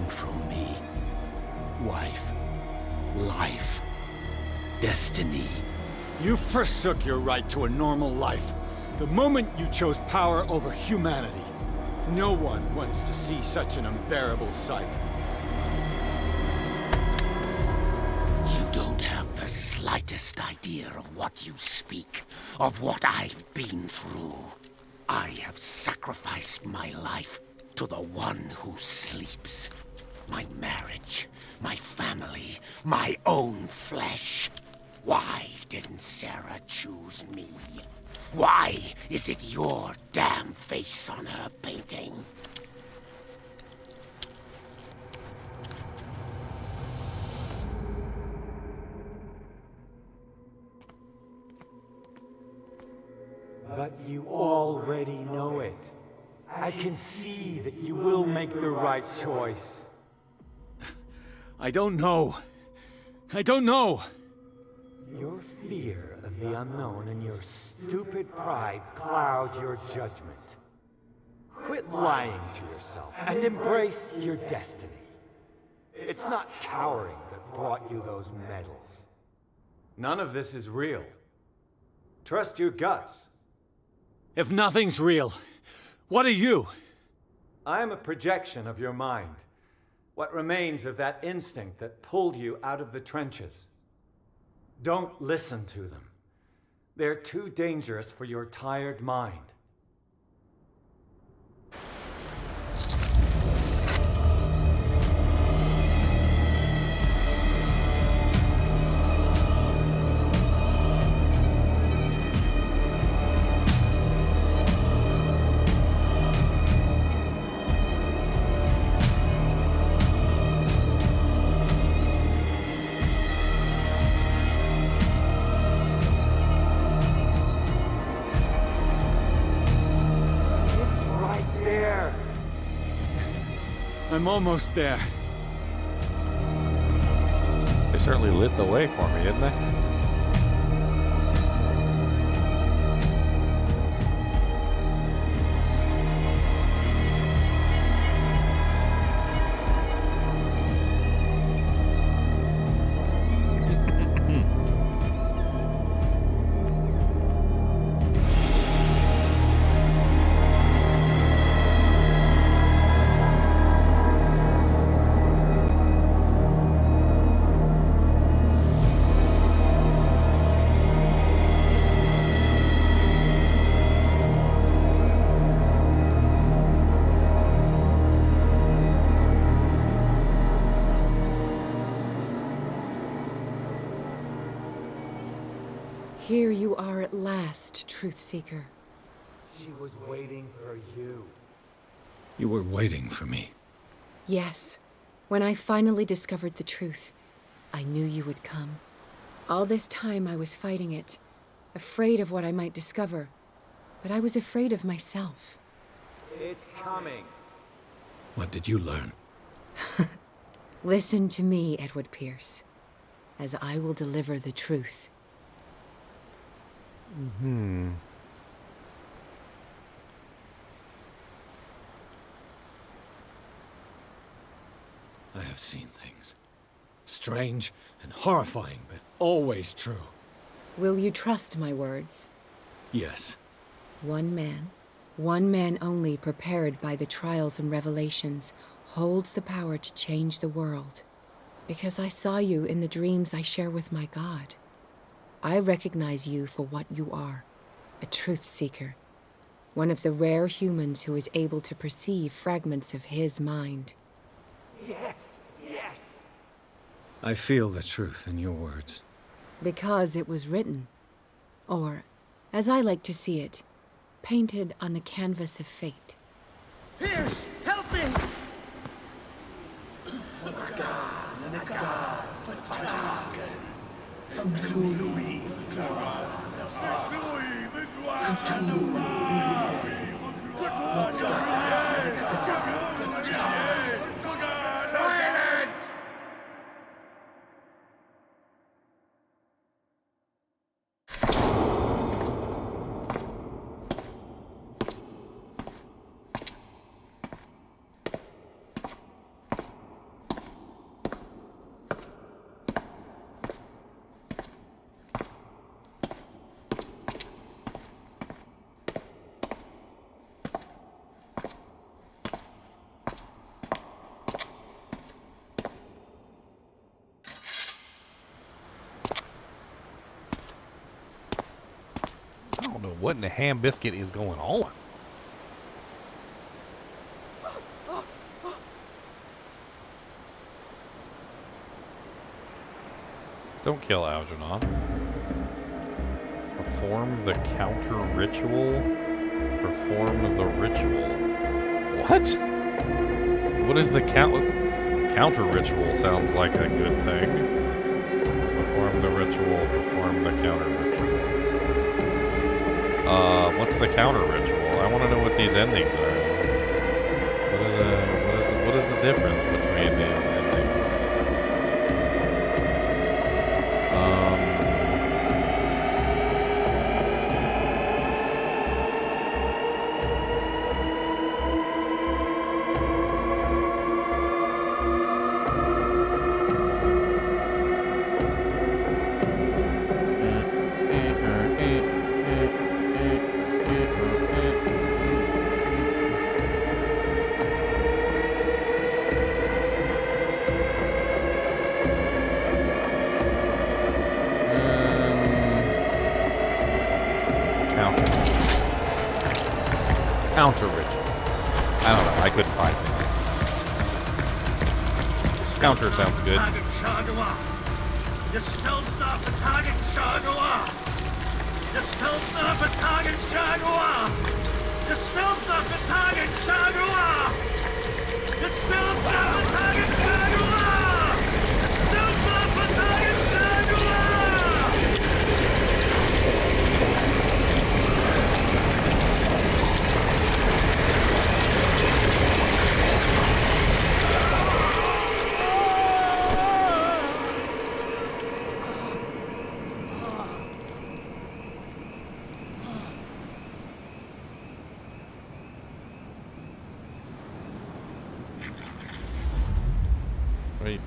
From me. Wife. Life. Destiny. You forsook your right to a normal life the moment you chose power over humanity. No one wants to see such an unbearable sight. You don't have the slightest idea of what you speak, of what I've been through. I have sacrificed my life to the one who sleeps. My marriage, my family, my own flesh. Why didn't Sarah choose me? Why is it your damn face on her painting? but you already know it. I can see that you will make the right choice. I don't know. I don't know. Your fear of the unknown and your stupid pride cloud your judgment. Quit lying to yourself and embrace your destiny. It's not cowering that brought you those medals. None of this is real. Trust your guts. If nothing's real, what are you? I am a projection of your mind. What remains of that instinct that pulled you out of the trenches. Don't listen to them. They're too dangerous for your tired mind. I'm almost there. They certainly lit the way for me, didn't they? Here you are at last, Truth Seeker. She was waiting for you. You were waiting for me. Yes. When I finally discovered the truth, I knew you would come. All this time I was fighting it, afraid of what I might discover, but I was afraid of myself. It's coming. What did you learn? Listen to me, Edward Pierce, as I will deliver the truth. I have seen things. Strange and horrifying, but always true. Will you trust my words? Yes. One man only prepared by the trials and revelations, holds the power to change the world. Because I saw you in the dreams I share with my God. I recognize you for what you are, a truth seeker. One of the rare humans who is able to perceive fragments of his mind. Yes, yes. I feel the truth in your words. Because it was written. Or, as I like to see it, painted on the canvas of fate. Pierce, help me! Silence! I don't know what in the ham biscuit is going on. Don't kill Algernon. Perform the counter ritual. Perform the ritual. What? What is the counter ritual? Sounds like a good thing. Perform the ritual. Perform the counter ritual. What's the counter ritual? I want to know what these endings are. What is the difference between these endings? Counter ritual. I don't know. I couldn't find anything. Counter sounds good. Dispel stuff for target Shagua! Dispel stuff for target Shagua! Dispel stuff for target Shagua! Dispel stuff for target Shagua! Dispel stuff for target Shagua!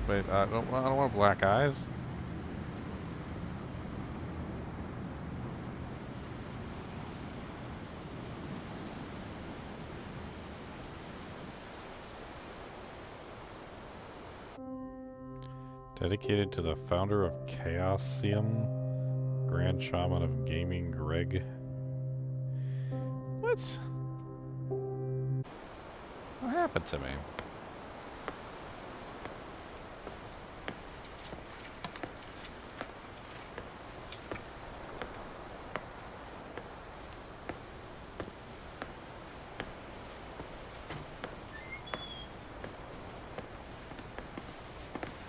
Wait, I don't want black eyes. Dedicated to the founder of Chaosium, Grand Shaman of Gaming, Greg. What happened to me?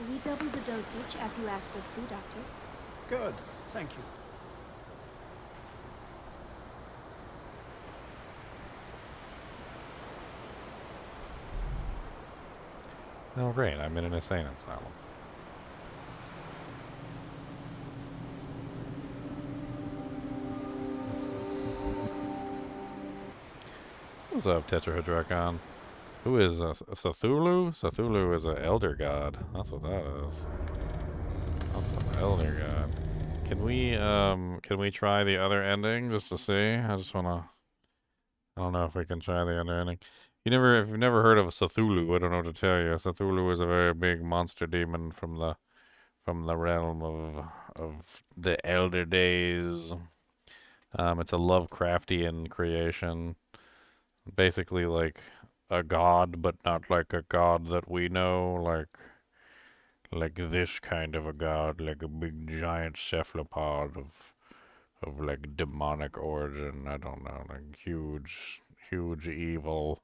We doubled the dosage, as you asked us to, Doctor. Good, thank you. Oh great, I'm in an insane asylum. What's up, Tetrahedrocon? Who is Cthulhu? Cthulhu is an elder god. That's what that is. That's an elder god. Can we try the other ending just to see? I don't know if we can try the other ending. If you've never heard of Cthulhu, I don't know what to tell you. Cthulhu is a very big monster demon from the realm of the Elder Days. It's a Lovecraftian creation. Basically like a god, but not like a god that we know, like this kind of a god, like a big giant cephalopod of like demonic origin. I don't know, like huge evil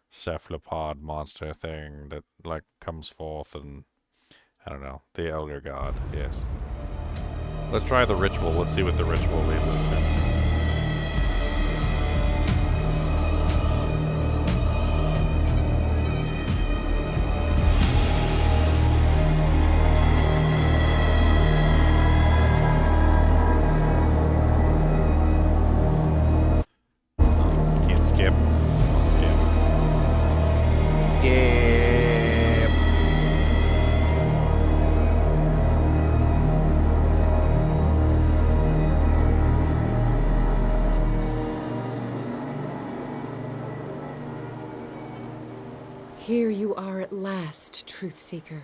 cephalopod monster thing that like comes forth, and I don't know, the elder god. Yes. Let's try the ritual. Let's see what the ritual leads us to. Here you are at last, Truth Seeker.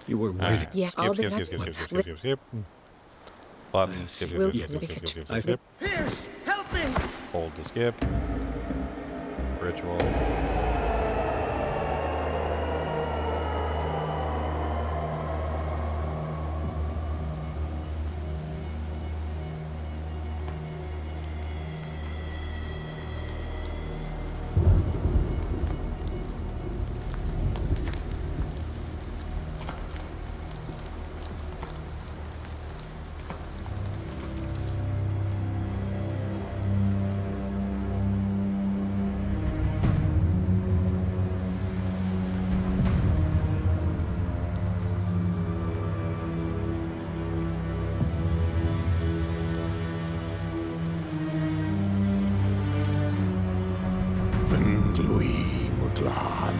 You were waiting. Yeah, skip. Button. Skip. Pierce, help me! Hold to skip. Ritual.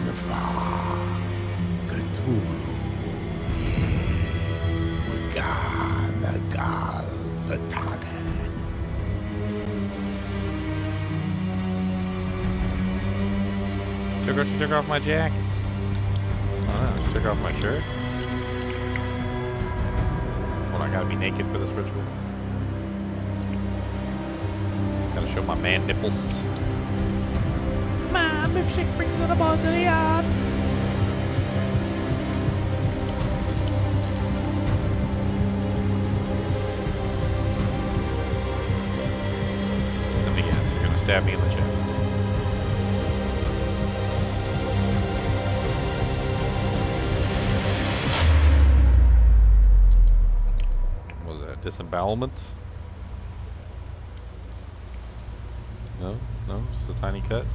Confronting Cthulhu. Yeah, we're gonna call the target. She took off my jacket. Oh, she took off my shirt. Well, I gotta be naked for this ritual. Gotta show my man nipples. My milkshake brings the boss to the yard. Let me guess, you're gonna stab me in the chest. Was that disembowelment? No, no, just a tiny cut.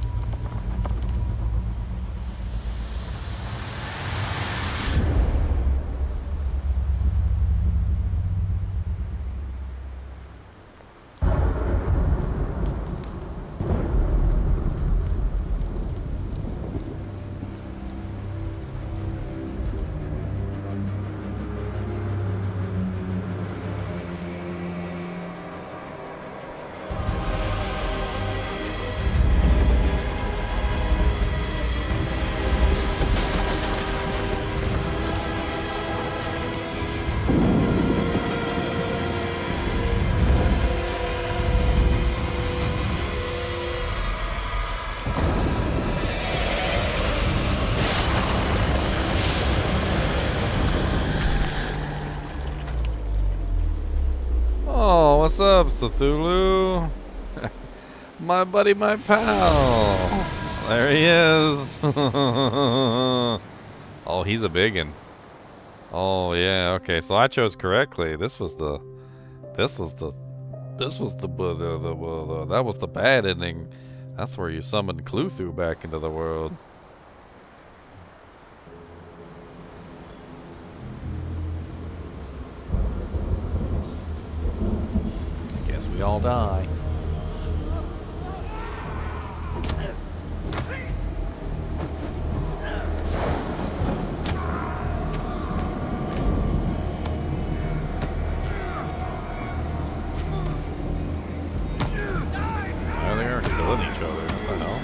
What's up, Cthulhu? My buddy, my pal. There he is. Oh, he's a biggin. Oh yeah. Okay, so I chose correctly. That was the bad ending. That's where you summoned Cthulhu back into the world. We all die. Oh, they aren't killing each other. What the hell?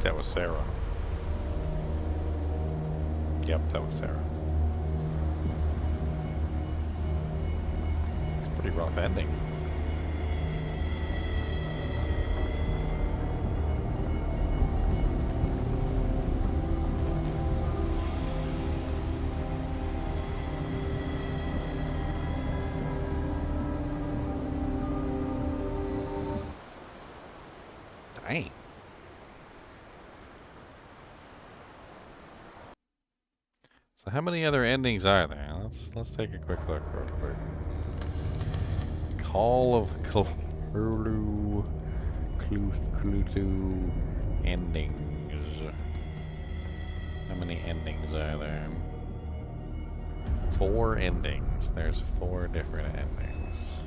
That was Sarah. Yep, that was Sarah. It's a pretty rough ending. Dang. So how many other endings are there? Let's take a quick look real quick. Call of Cthulhu endings. How many endings are there? 4 endings. There's 4 different endings.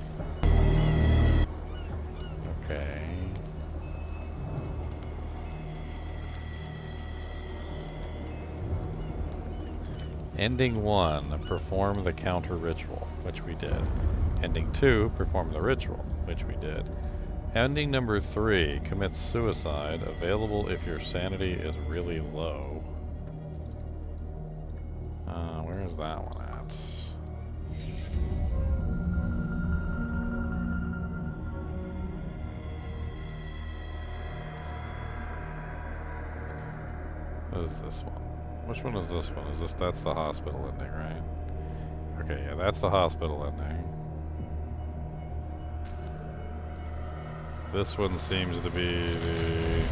Okay. Ending 1, perform the counter ritual, which we did. Ending 2, perform the ritual, which we did. Ending number 3, commit suicide, available if your sanity is really low. Where is that one at? What is this one? Which one is this one? Is this, that's the hospital ending, right? Okay, yeah, that's the hospital ending. This one seems to be the...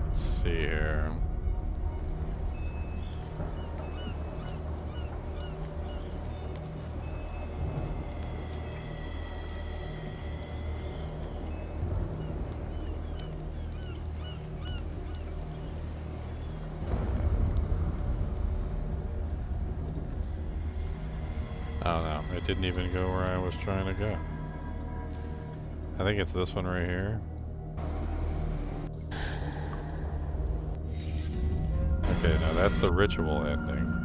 Let's see here. Oh no, it didn't even go where I was trying to go. I think it's this one right here. Okay, now that's the ritual ending.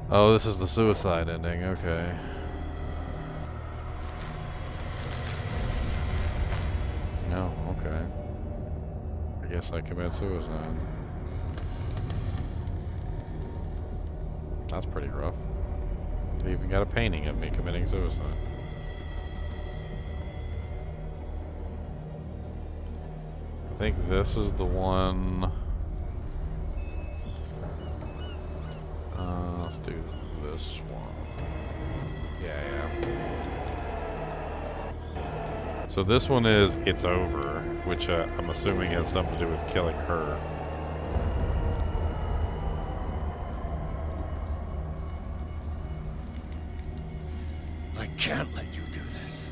Oh, this is the suicide ending, okay. No, okay. I guess I commit suicide. That's pretty rough. They even got a painting of me committing suicide. I think this is the one. Let's do this one. Yeah. So this one is It's Over, which I'm assuming has something to do with killing her. I can't let you do this.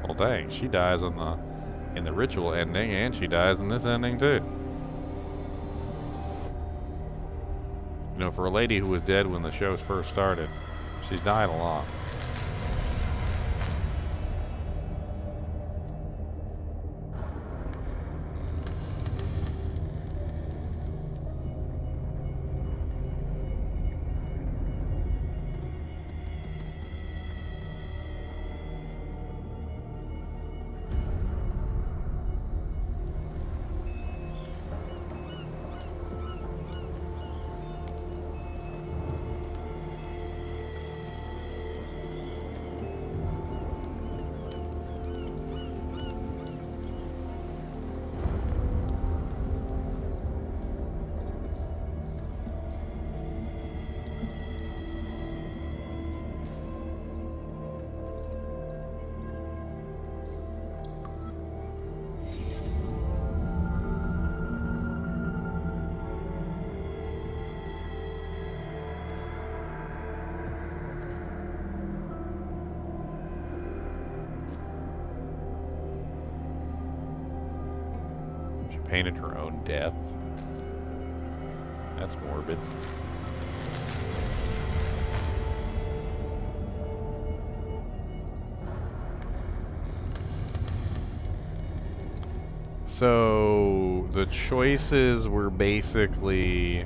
Well, dang, she dies in the ritual ending, and she dies in this ending too. You know, for a lady who was dead when the shows first started, she's died a lot. painted her own death. That's morbid. So the choices were basically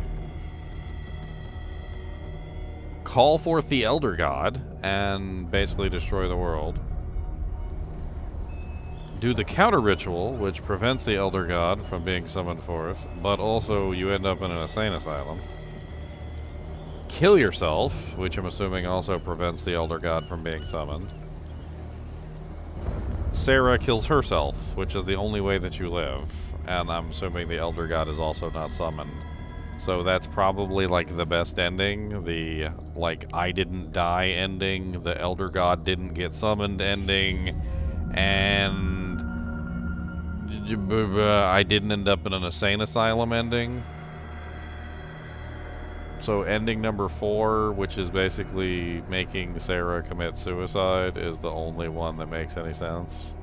call forth the Elder God and basically destroy the world. Do the counter ritual, which prevents the Elder God from being summoned forth, but also you end up in an insane asylum. Kill yourself, which I'm assuming also prevents the Elder God from being summoned. Sarah kills herself, which is the only way that you live, and I'm assuming the Elder God is also not summoned. So that's probably like the best ending, the like I didn't die ending, the Elder God didn't get summoned ending, and I didn't end up in an insane asylum ending. So ending number 4, which is basically making Sarah commit suicide, is the only one that makes any sense.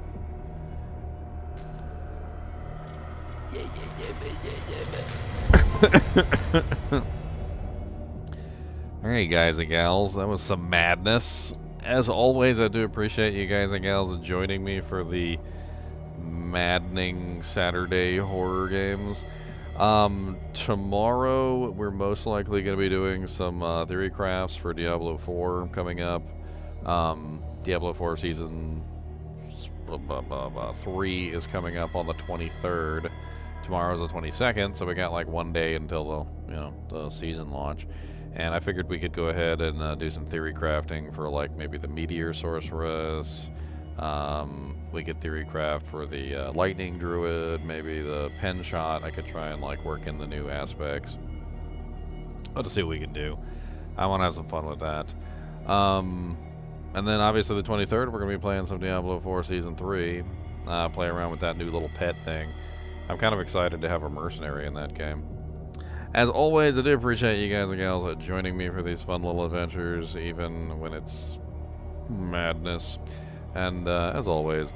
Alright, guys and gals, that was some madness. As always, I do appreciate you guys and gals joining me for the maddening Saturday horror games. Tomorrow we're most likely going to be doing some theory crafts for Diablo 4 coming up. Diablo 4 season 3 is coming up on the 23rd. Tomorrow's the 22nd, so we got like one day until the season launch. And I figured we could go ahead and do some theory crafting for like maybe the Meteor Sorceress. We could theory craft for the Lightning Druid, maybe the Pen Shot. I could try and like work in the new aspects. Let's see what we can do. I want to have some fun with that. And then obviously the 23rd, we're going to be playing some Diablo 4 Season 3. Play around with that new little pet thing. I'm kind of excited to have a mercenary in that game. As always, I do appreciate you guys and gals joining me for these fun little adventures, even when it's madness. And as always,